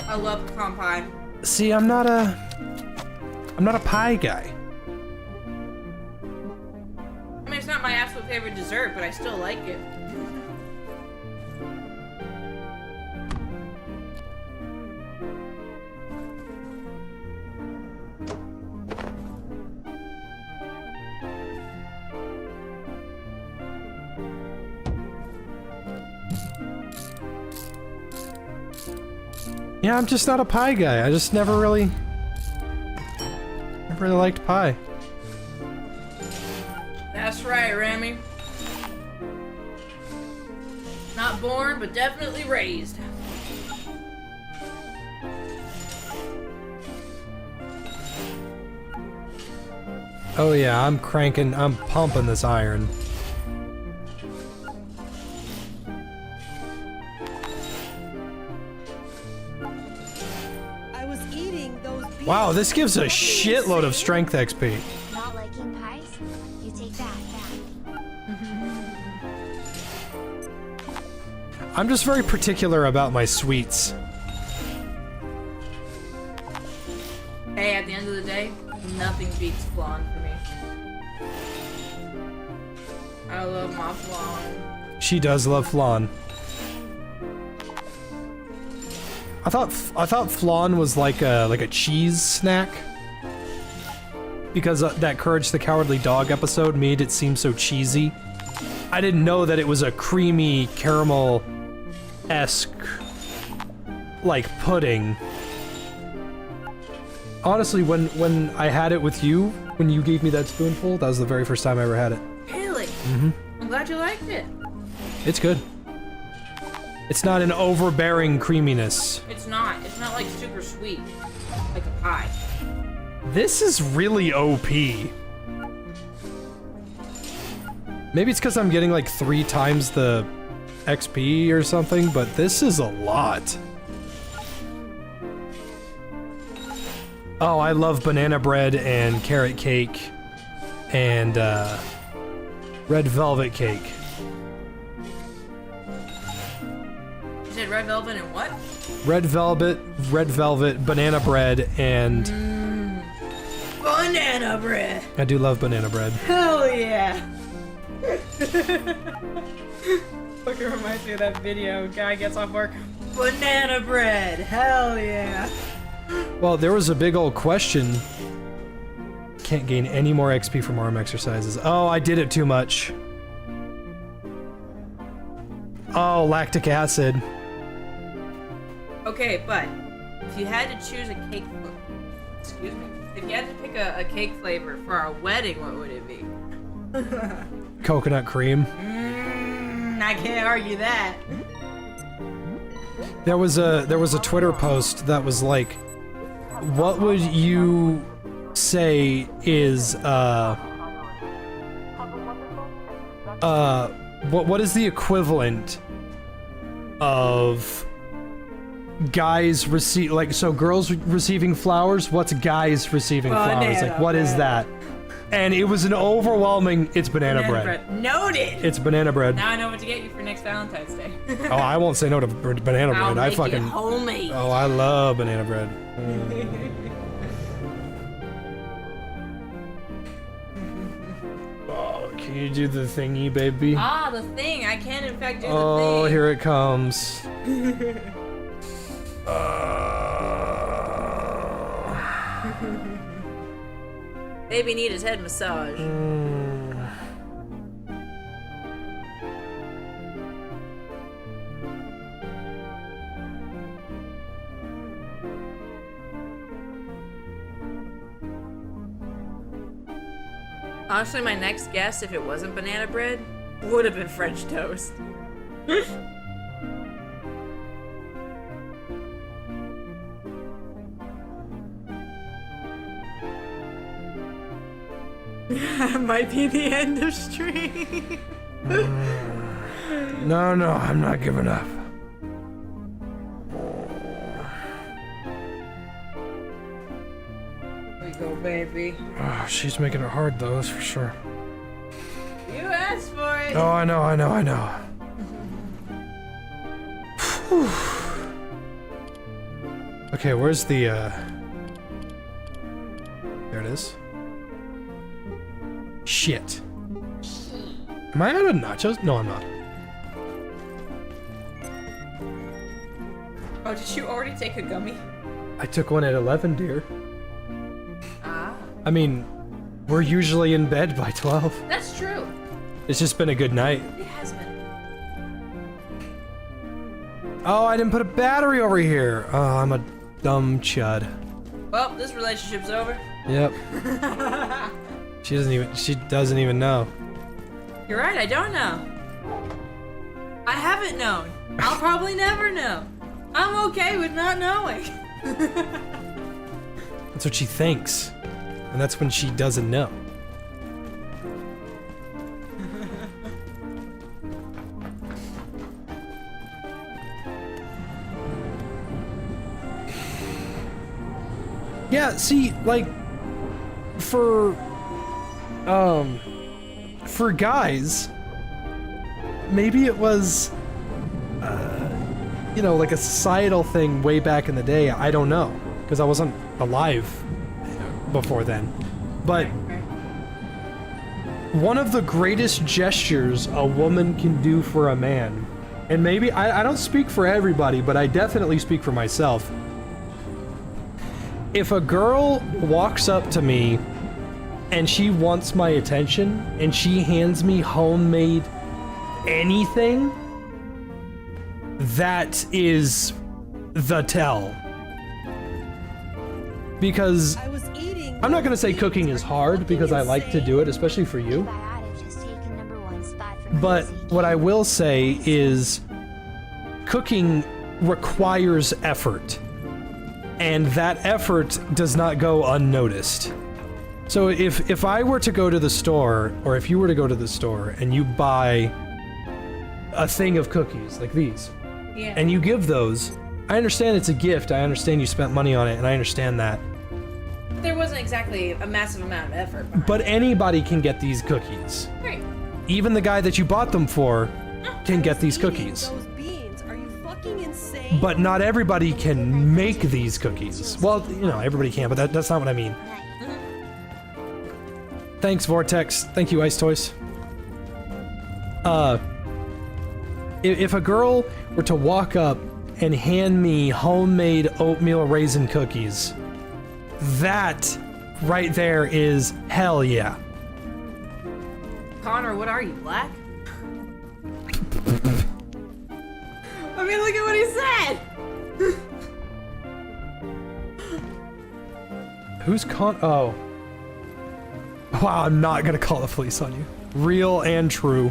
I love pecan pie. See, I'm not a pie guy. I mean, it's not my absolute favorite dessert, but I still like it. Yeah, I'm just not a pie guy. I just never really liked pie. That's right, Remy. Not born, but definitely raised. Oh yeah, I'm pumping this iron. I was eating those beans. Wow, this gives a shitload of strength XP. Not liking pies? You take that back. I'm just very particular about my sweets. Hey, at the end of the day, nothing beats flan for me. I love my flan. She does love flan. I thought flan was like a cheese snack. Because that Courage the Cowardly Dog episode made it seem so cheesy. I didn't know that it was a creamy caramel-esque like pudding. Honestly, when I had it with you, when you gave me that spoonful, that was the very first time I ever had it. Really? Mm-hmm. I'm glad you liked it. It's good. It's not an overbearing creaminess. It's not. It's not like super sweet, like a pie. This is really OP. Maybe it's because I'm getting like 3 times the XP or something, but this is a lot. Oh, I love banana bread and carrot cake and red velvet cake. You said red velvet and what? Red velvet, banana bread, and... Banana bread! I do love banana bread. Hell yeah! Fucking reminds me of that video. Guy gets off work. Banana bread! Hell yeah! Well, there was a big old question. can't gain any more XP from arm exercises. Oh, I did it too much. Oh, lactic acid. Okay, but if you had to choose a cake, excuse me, if you had to pick a cake flavor for our wedding, what would it be? Coconut cream. I can't argue that. There was a Twitter post that was like, what would you say is what is the equivalent of guys receive, like, so girls receiving flowers, what's guys receiving flowers? Like, what is that? And it was an overwhelming, it's banana bread. Noted. It's banana bread. Now I know what to get you for next Valentine's Day. Oh, I won't say no to banana I'll bread. I make fucking it homemade. Oh, I love banana bread. Oh, can you do the thingy, baby? Ah, the thing. I can in fact do the thing. Oh, here it comes. Baby need his head massage. Honestly, my next guess, if it wasn't banana bread, would have been French toast. Might be the end of stream. No, I'm not giving up. Here we go, baby. Oh, she's making it hard though, that's for sure. You asked for it. Oh, I know. Whew. Okay, where's the there it is. Shit. Am I out of nachos? No, I'm not. Oh, did you already take a gummy? I took one at 11, dear. Ah. I mean, we're usually in bed by 12. That's true. It's just been a good night. It has been. Oh, I didn't put a battery over here. Oh, I'm a dumb chud. Well, this relationship's over. Yep. She doesn't even know. You're right, I don't know. I haven't known. I'll probably never know. I'm okay with not knowing. That's what she thinks. And that's when she doesn't know. Yeah, see, like, for guys, maybe it was, you know, like a societal thing way back in the day. I don't know, because I wasn't alive before then. But one of the greatest gestures a woman can do for a man, and maybe, I don't speak for everybody, but I definitely speak for myself. If a girl walks up to me and she wants my attention and she hands me homemade anything, that is the tell. Because I'm not gonna say cooking is hard, because I like to do it, especially for you. But what I will say is cooking requires effort. And that effort does not go unnoticed. So if I were to go to the store, or if you were to go to the store and you buy a thing of cookies like these, yeah, and you give those, I understand it's a gift, I understand you spent money on it, and I understand that. There wasn't exactly a massive amount of effort behind But anybody can get these cookies. it. Right. Even the guy that you bought them for can get these cookies. But not everybody can make these cookies. Well, you know, everybody can, but that's not what I mean. Thanks, Vortex. Thank you, Ice Toys. If a girl were to walk up and hand me homemade oatmeal raisin cookies, that right there is hell yeah. Connor, what are you, black? I mean, look at what he said! Who's Oh. Wow, I'm not gonna call the police on you. Real and true.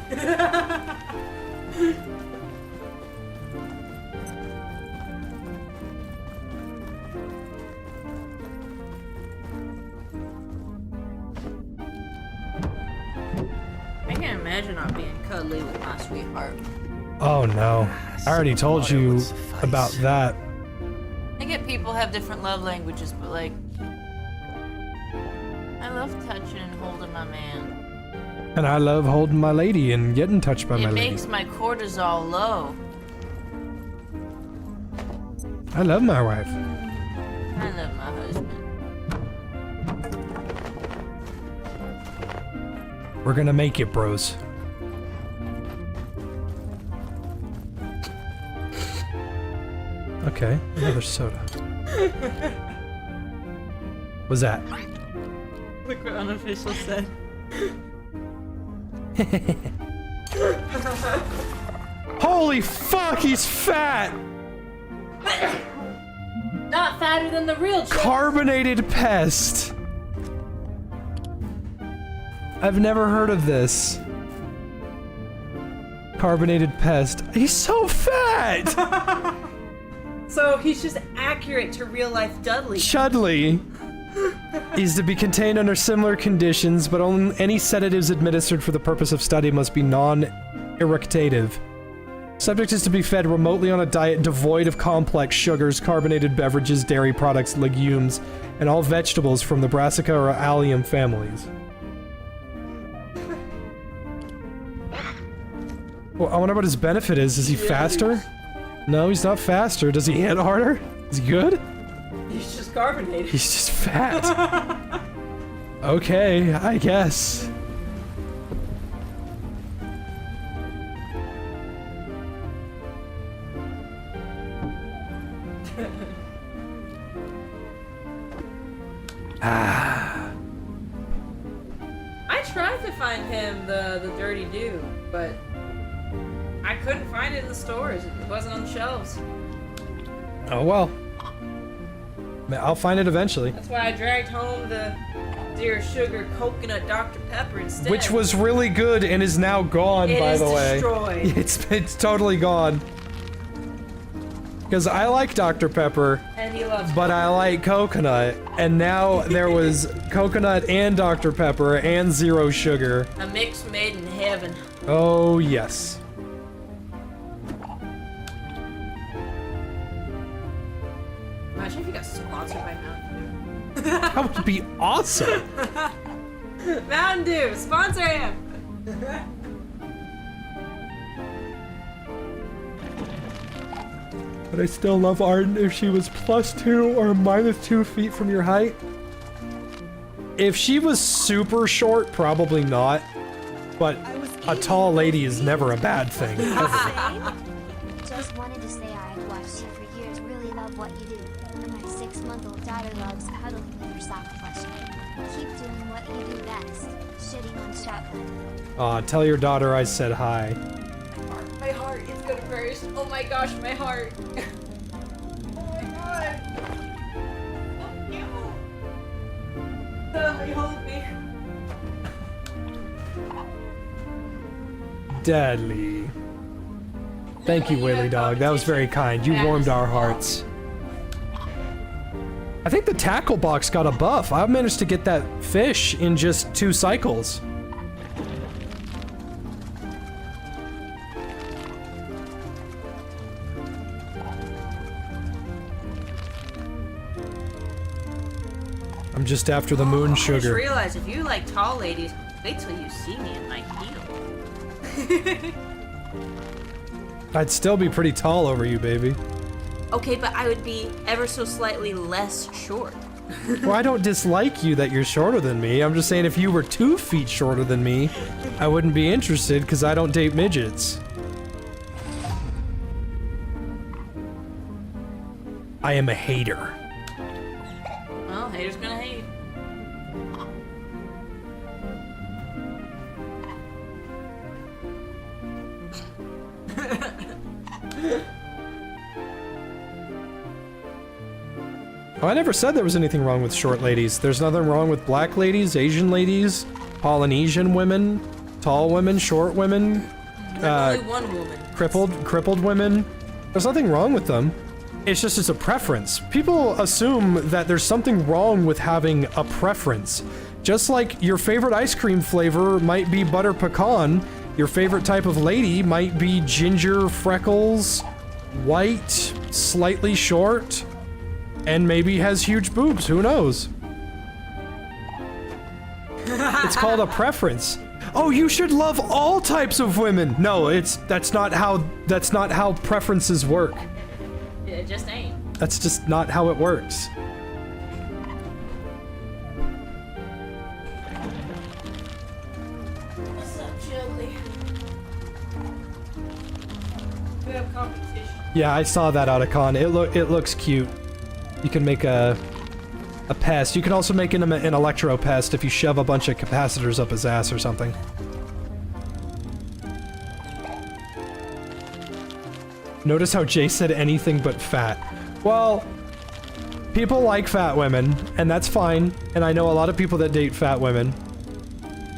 I can't imagine not being cuddly with my sweetheart. Oh no. I already told you about that. I get people have different love languages, but like, I love touching and holding my man. And I love holding my lady and getting touched by my It lady. makes my cortisol low. I love my wife. I love my husband. We're gonna make it, bros. Okay, another soda. What's that? Look what unofficial said. Holy fuck, he's fat! Not fatter than the real chick. Carbonated pest. I've never heard of this. Carbonated pest. He's so fat! So he's just accurate to real life Dudley. Chudley is to be contained under similar conditions, but only any sedatives administered for the purpose of study must be non-irritative. Subject is to be fed remotely on a diet devoid of complex sugars, carbonated beverages, dairy products, legumes, and all vegetables from the Brassica or Allium families. Well, I wonder what his benefit is. Is he faster? No, he's not faster. Does he hit harder? Is he good? He's just carbonated. He's just fat. Okay, I guess. I tried to find him the dirty dude, but I couldn't find it in the stores. It wasn't on the shelves. Oh well. I'll find it eventually. That's why I dragged home the Dear Sugar Coconut Dr. Pepper instead. Which was really good and is now gone, It by is the way. destroyed. It's totally gone. Because I like Dr. Pepper, And he loves but I like coconut. And now there was coconut and Dr. Pepper and zero sugar. a mix made in heaven. Oh, yes. Imagine if you got sponsored by Mountain Dew. That would be awesome. Mountain Dew, sponsor him! But I still love Arden if she was +2 or -2 feet from your height. If she was super short, probably not. But a tall lady is never a bad thing. Ever. Just wanted to say I had watched you for years, really love what you do. And my 6-month-old daughter loves cuddling with her soft plushie. Keep doing what you do best, shitting on shotgun. Tell your daughter I said hi. My heart is gonna burst. Oh my gosh, my heart. Oh my god. Oh, you. Dudley, hold me. Deadly. Thank you, Willy Dog. That was very kind. You warmed our hearts. I think the tackle box got a buff. I managed to get that fish in just 2 cycles. I'm just after the moon I just sugar. realized if you like tall ladies, wait till you see me in my heel. I'd still be pretty tall over you, baby. Okay, but I would be ever so slightly less short. Well, I don't dislike you that you're shorter than me. I'm just saying if you were 2 feet shorter than me, I wouldn't be interested because I don't date midgets. I am a hater. Well, haters gonna hate. Oh, I never said there was anything wrong with short ladies. There's nothing wrong with black ladies, Asian ladies, Polynesian women, tall women, short women, There's only one woman. crippled women. There's nothing wrong with them. It's just it's a preference. People assume that there's something wrong with having a preference. Just like your favorite ice cream flavor might be butter pecan, your favorite type of lady might be ginger, freckles, white, slightly short, and maybe has huge boobs, who knows? It's called a preference. Oh, you should love all types of women. No, that's not how preferences work. It just ain't. That's just not how it works. What's up, Chili? We have competition. Yeah, I saw that Otacon. It looks cute. You can make a pest. You can also make him an electro pest if you shove a bunch of capacitors up his ass or something. Notice how Jay said anything but fat. Well, people like fat women, and that's fine. And I know a lot of people that date fat women.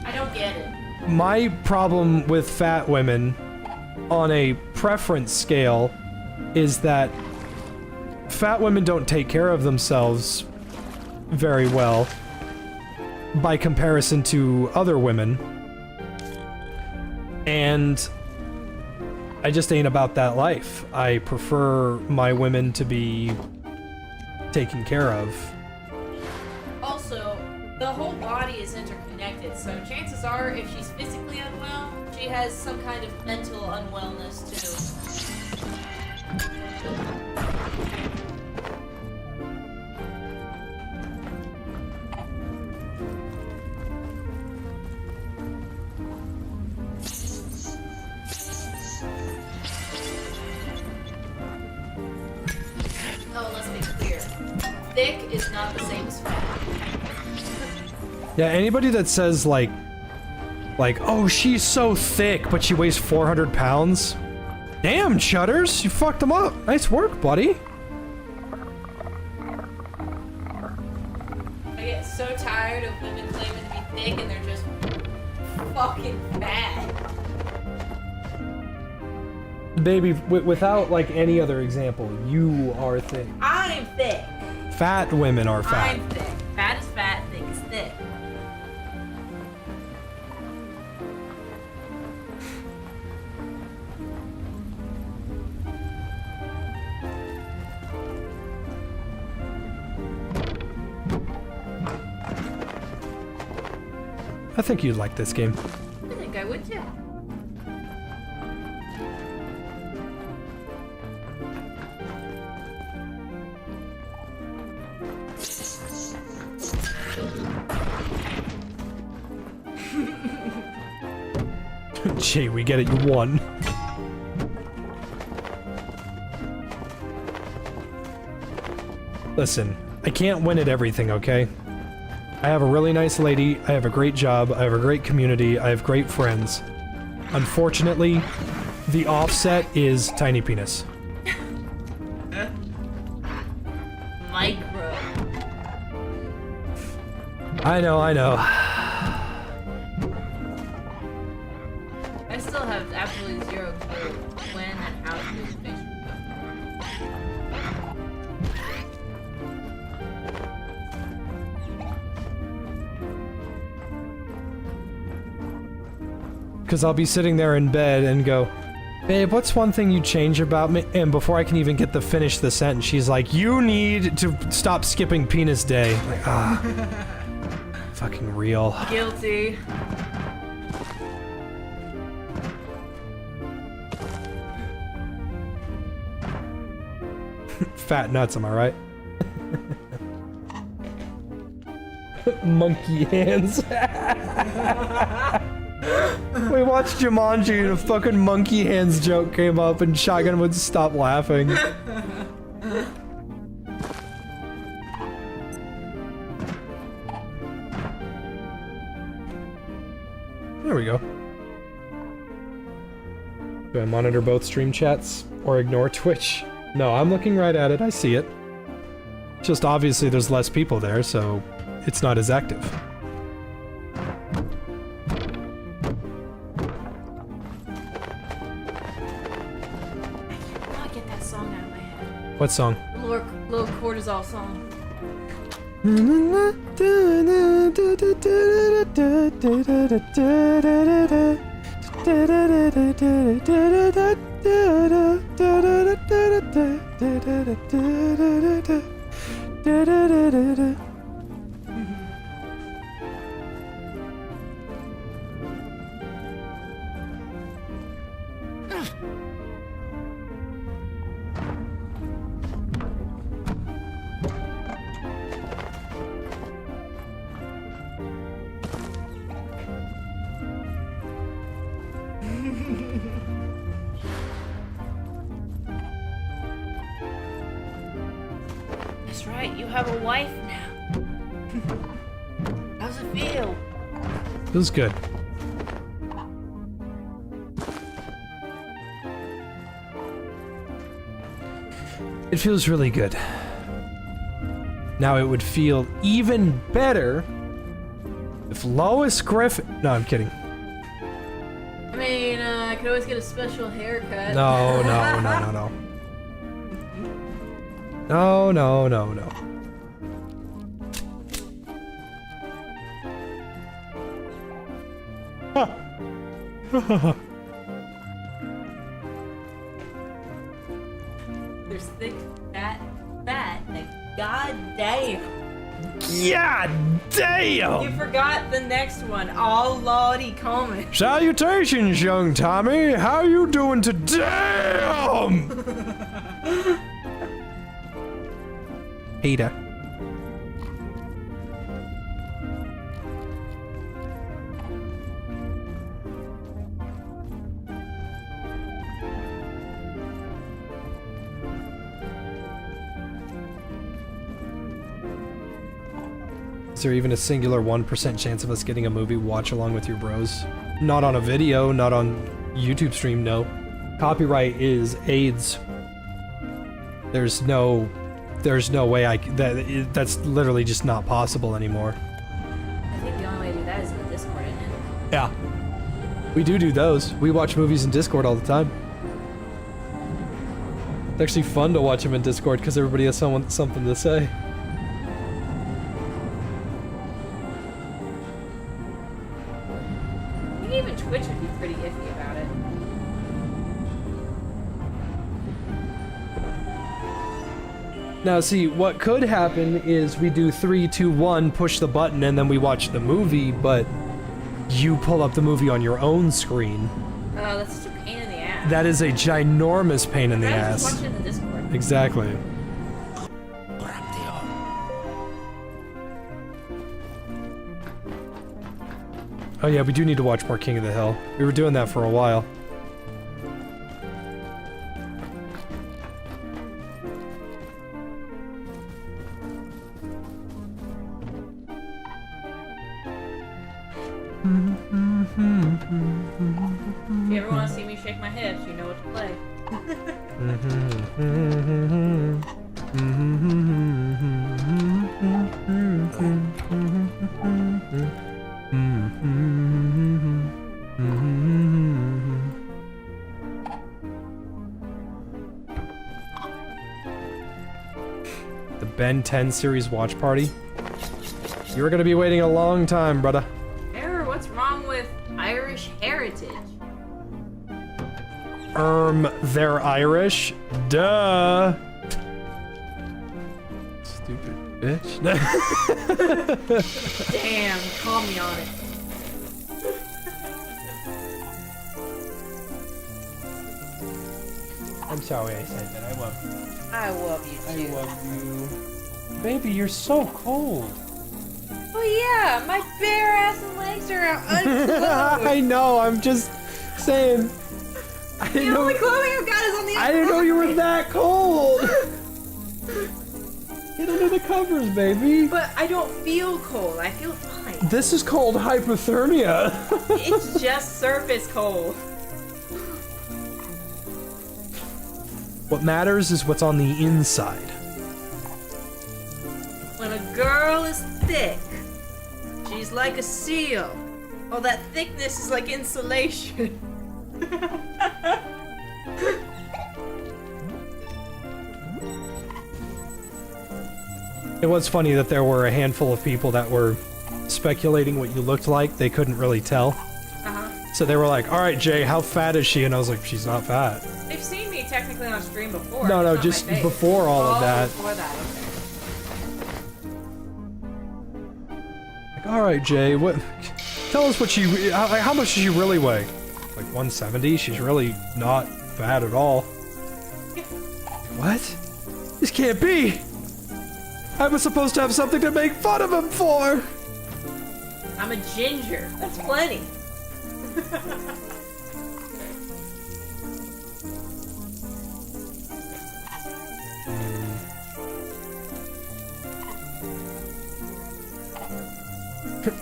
I don't get it. My problem with fat women on a preference scale is that fat women don't take care of themselves very well by comparison to other women. And I just ain't about that life. I prefer my women to be taken care of. Also, the whole body is interconnected, so chances are if she's physically unwell, she has some kind of mental unwellness too. Oh, let's be clear. Thick is not the same as fat. Yeah, anybody that says like, oh, she's so thick, but she weighs 400 pounds. Damn, Chutters, you fucked them up. Nice work, buddy. I get so tired of women claiming to be thick and they're just fucking fat. Baby, without like any other example, you are thick. I'm thick. Fat women are fat. I'm thick. Fat is fat, thick is thick. I think you'd like this game. I think I would too. Gee, we get it, you won. Listen, I can't win at everything, okay? I have a really nice lady, I have a great job, I have a great community, I have great friends. Unfortunately, the offset is tiny penis. Micro. I know. I still have absolutely zero clue when and how to use Facebook. Because I'll be sitting there in bed and go, babe, what's one thing you'd change about me? And before I can even get to finish the sentence, she's like, you need to stop skipping penis day. I'm like, fucking real. Guilty. Fat nuts, am I right? Monkey hands. We watched Jumanji and a fucking monkey hands joke came up and Shotgun would stop laughing. There we go. Do I monitor both stream chats or ignore Twitch? No, I'm looking right at it. I see it. Just obviously there's less people there, so it's not as active. I get that song out of my head. What song? Little cortisol song. That's right, you have a wife now. How's it feel? Feels good. It feels really good. Now it would feel even better if Lois Griffin... No, I'm kidding. I mean, I could always get a special haircut. No, no, no, no, no. No, no, no, no. There's thick, fat, like, goddamn. God damn! You forgot the next one. Oh, lordy, comment. Salutations, young Tommy. How you doing today? Peter. Is there even a singular 1% chance of us getting a movie watch along with your bros? Not on a video, not on YouTube stream, no. Copyright is AIDS. There's no way that's literally just not possible anymore. I think the only way to do that is in the Discord, isn't it? Yeah. We do those. We watch movies in Discord all the time. It's actually fun to watch them in Discord because everybody has something to say. I think even Twitch would be pretty iffy about it. Now see, what could happen is we do 3, 2, 1, push the button, and then we watch the movie, but you pull up the movie on your own screen. Oh, that's such a pain in the ass. That is a ginormous pain in the I'd rather ass. just watch it in the Discord. Exactly. Oh yeah, we do need to watch more King of the Hill. We were doing that for a while. If you ever want to see me shake my hips, you know what to play. The Ben 10 series watch party. You're gonna be waiting a long time, brother. Error, what's wrong with Irish heritage? They're Irish. Duh. Stupid bitch. Damn, call me on it. I'm sorry I said that. I love you. I love you too. I love you. Baby, you're so cold. Oh yeah, my bare ass and legs are out unclothed. I know, I'm just saying. The only clothing I've got is on the I didn't know you were that cold. Get under the covers, baby. But I don't feel cold. I feel fine. This is called hypothermia. It's just surface cold. What matters is what's on the inside. When a girl is thick, she's like a seal. All that thickness is like insulation. It was funny that there were a handful of people that were speculating what you looked like. They couldn't really tell. So they were like, all right, Jay, how fat is she? And I was like, she's not fat. They've seen me technically on stream before. No, no, It's not just my face. before all of that. Before that, okay. Like, all right, Jay, what? Tell us what she. How much does she really weigh? Like 170. She's really not fat at all. What? This can't be. I was supposed to have something to make fun of him for. I'm a ginger. That's plenty.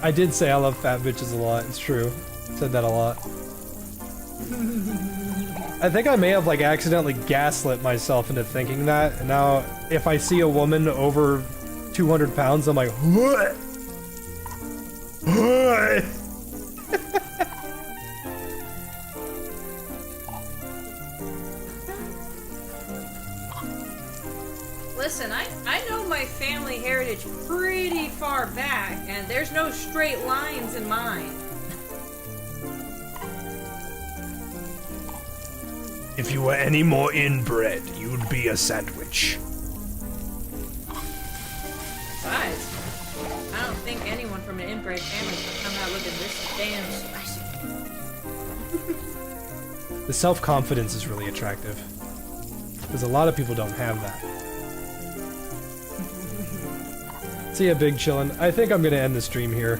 I did say I love fat bitches a lot. It's true. Said that a lot. I think I may have like accidentally gaslit myself into thinking that. And now, if I see a woman over 200 pounds, I'm like, what? What? Listen, I know my family heritage pretty far back, and there's no straight lines in mine. If you were any more inbred, you'd be a sandwich. Besides, I don't think anyone from an inbred family should come out looking this damn spicy. The self-confidence is really attractive. Because a lot of people don't have that. See ya, Big Chillin'. I think I'm gonna end the stream here.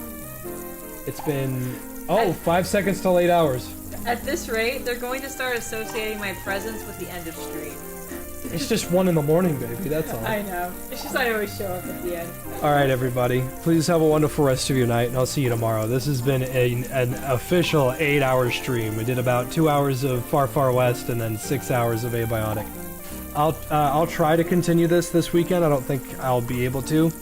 It's been... Oh, 5 seconds till 8 hours. At this rate, they're going to start associating my presence with the end of stream. It's just 1 in the morning, baby, that's all. I know. It's just I always show up at the end. Alright, everybody. Please have a wonderful rest of your night, and I'll see you tomorrow. This has been an official 8-hour stream. We did about 2 hours of Far Far West, and then 6 hours of Abiotic. I'll try to continue this weekend. I don't think I'll be able to.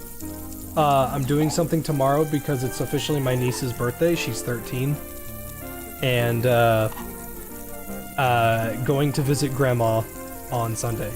I'm doing something tomorrow because it's officially my niece's birthday. She's 13. And going to visit Grandma on Sunday.